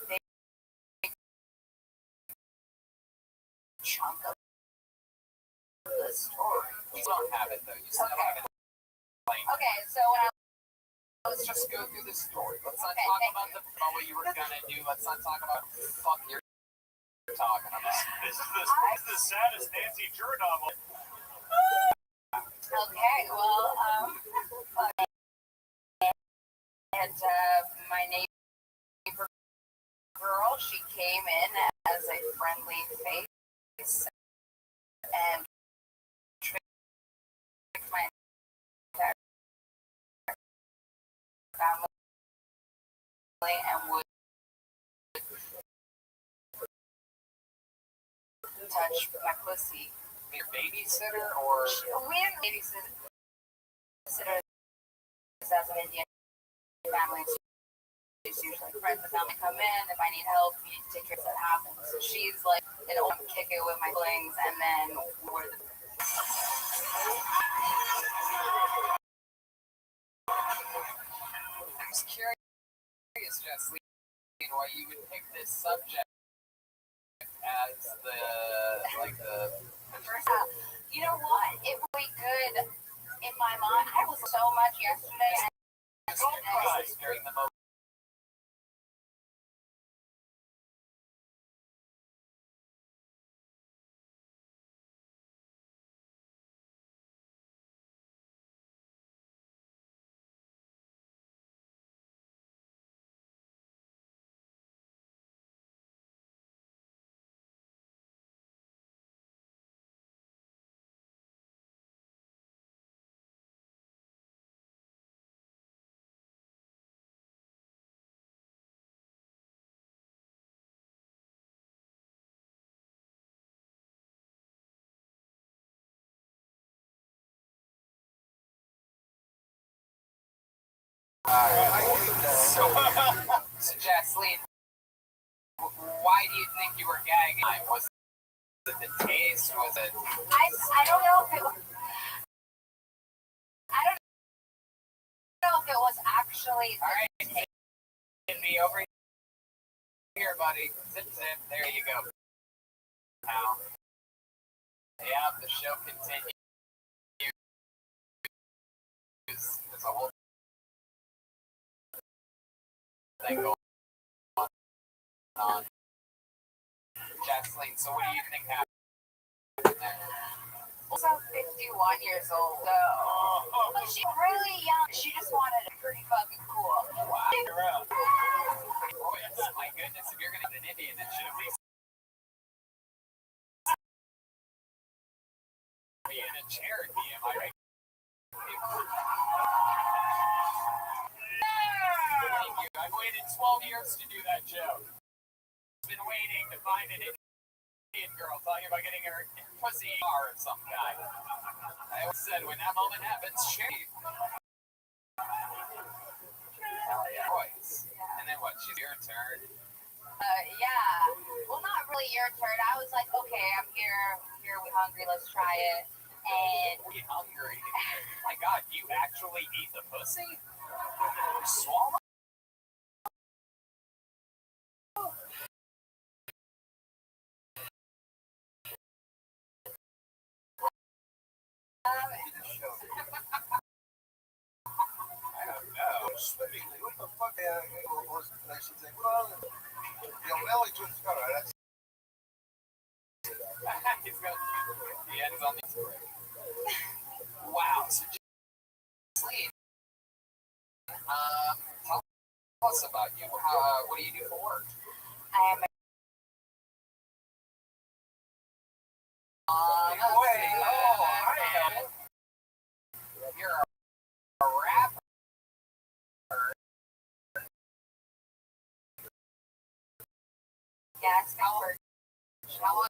S8: big chunk of the story.
S6: You don't have it though. You still
S8: Okay.
S6: have it.
S8: Okay, so when I
S6: Let's just go through the story. Let's not
S8: Okay,
S6: talk
S8: thank
S6: about about what you were gonna do. Let's not talk about what the fuck you're talking about.
S1: This is the saddest Nancy Drew novel.
S8: okay, well, and my neighbor girl, she came in as a friendly face and tricked my entire family and would touch my pussy.
S6: Your babysitter or
S8: We didn't babysit as an Indian family. It's usually friends of the family come in. If I need help, you need to take care of what happens. So she's like, kick it with my siblings, and then we're the
S6: I'm just curious, Jessie, why you would pick this subject as the
S8: first half. You know what? It would be good in my mind. I was so much yesterday.
S6: during the moment. So Jasleen, why do you think you were gagging? Was it the taste? Was it?
S8: I don't know if it was. I don't know if it was actually.
S6: All right, get me over here, buddy. Sit. There you go. Now, yeah, the show continues. There's a whole thing going on. Jasleen, so what do you think happened there?
S8: Also 51 years old, though. She's really young. She just wanted it pretty fucking cool.
S6: Wow. Oh, yes, my goodness. If you're going to be an Indian, it should at least be in a Cherokee, am I right? Thank you. I've waited 12 years to do that joke. I've been waiting to find an Indian girl talking about getting her pussy or some guy. I always said when that moment happens, shave. Hell yeah. Boys. And then what? She's your turn.
S8: Yeah. Well, not really your turn. I was like, okay, I'm here. We're hungry. Let's try it. And
S6: We hungry. My God, you actually eat the pussy? You swallow? I don't know.
S3: Swimmingly, what the fuck? I should say, well, Ellie Twins got it. That's
S6: He's got the ends on these. Wow. So, Jasleen, tell us about you. What do you do for work?
S8: I am.
S6: You're a rapper.
S8: Yeah, it's Howard.
S6: How long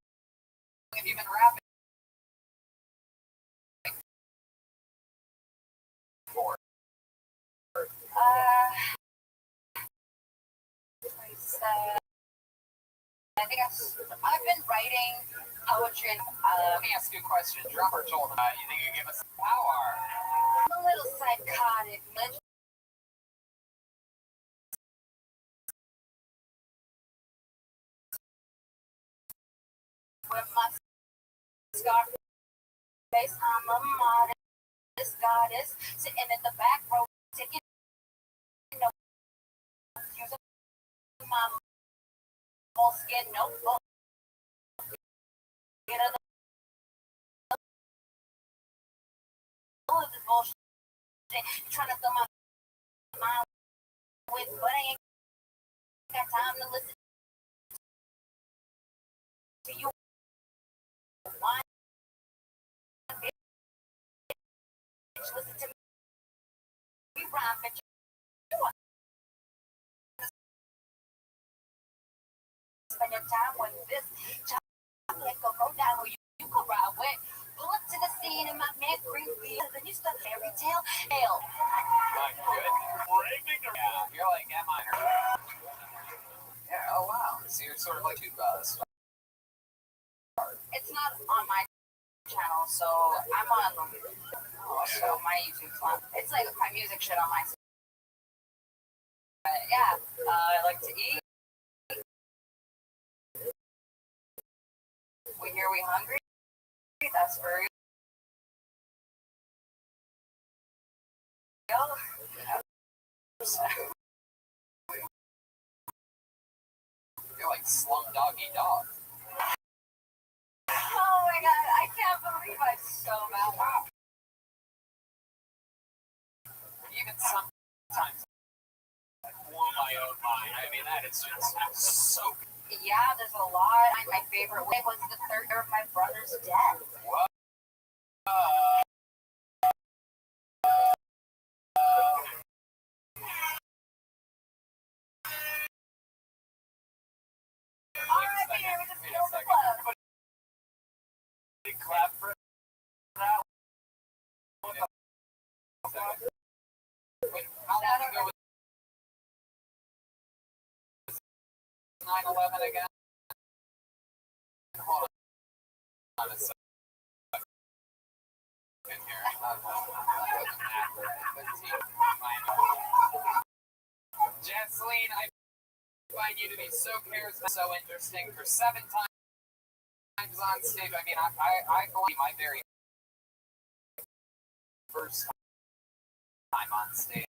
S6: have you been rapping for?
S8: 27 think I've been writing poetry. And,
S6: Let me ask you a question. Drummer told you think you give us power?
S8: I'm a little psychotic, man. With my scar face, I'm a modest goddess sitting in the back row, taking notes, using my moleskin notebook. Get a all of this bullshit. You're trying to fill my mind with, but I ain't got time to listen to you. Why? Listen to me rhyme, bitch. Spend your time with this chocolate go down who you could ride with. Pull up to the scene in my man green field, and you start fairy tale. Hell.
S6: My goodness. Yeah, you're like M minor. Yeah, oh wow. So you're sort of like two
S8: It's not on my channel, so I'm on also my YouTube channel. It's like my music shit on my. Yeah, I like to eat. We here, we hungry. That's for real.
S6: You're like slum doggy dog.
S8: Oh my god, I can't believe I'm so mad.
S6: Even sometimes I blow my own mind. I mean, that is just so.
S8: Yeah, there's a lot. My favorite way was the third year of my brother's death.
S6: What?
S8: R.I.P. We just killed the club.
S6: Clap for that. Wait, how long ago was 9/11 again? Hold on a second here. Janceline, I find you to be so charismatic, so interesting. For 7 times on stage, I mean, I believe my very first time on stage.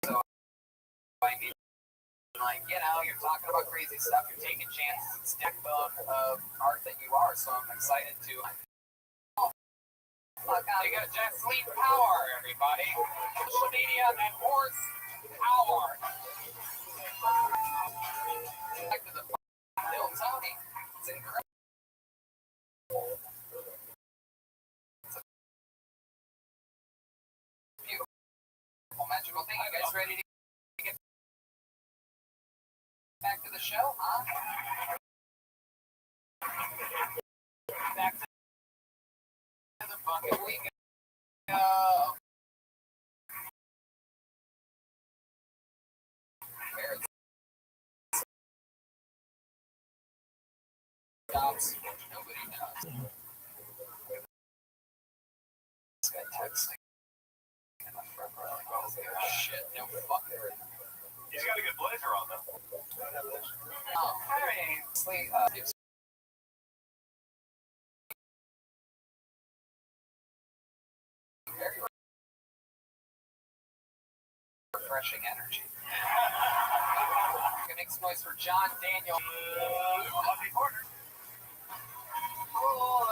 S6: So, I mean, like, you know, you're talking about crazy stuff, you're taking chances, it's the of art that you are, so I'm excited to. You got Janceline Power, everybody. Social media and horse power. Back to the Little Tony. It's incredible. It's a beautiful, magical thing. You guys ready to get back to the show, huh? Back to the bucket we go. Where stops, nobody knows. This guy texting in the front row, like, oh, shit, no fucking.
S2: He's got a good blazer on though.
S6: Oh, hey, sleep. It's very refreshing energy. Gonna make some noise for John Daniel. Lucky Porter. Oh,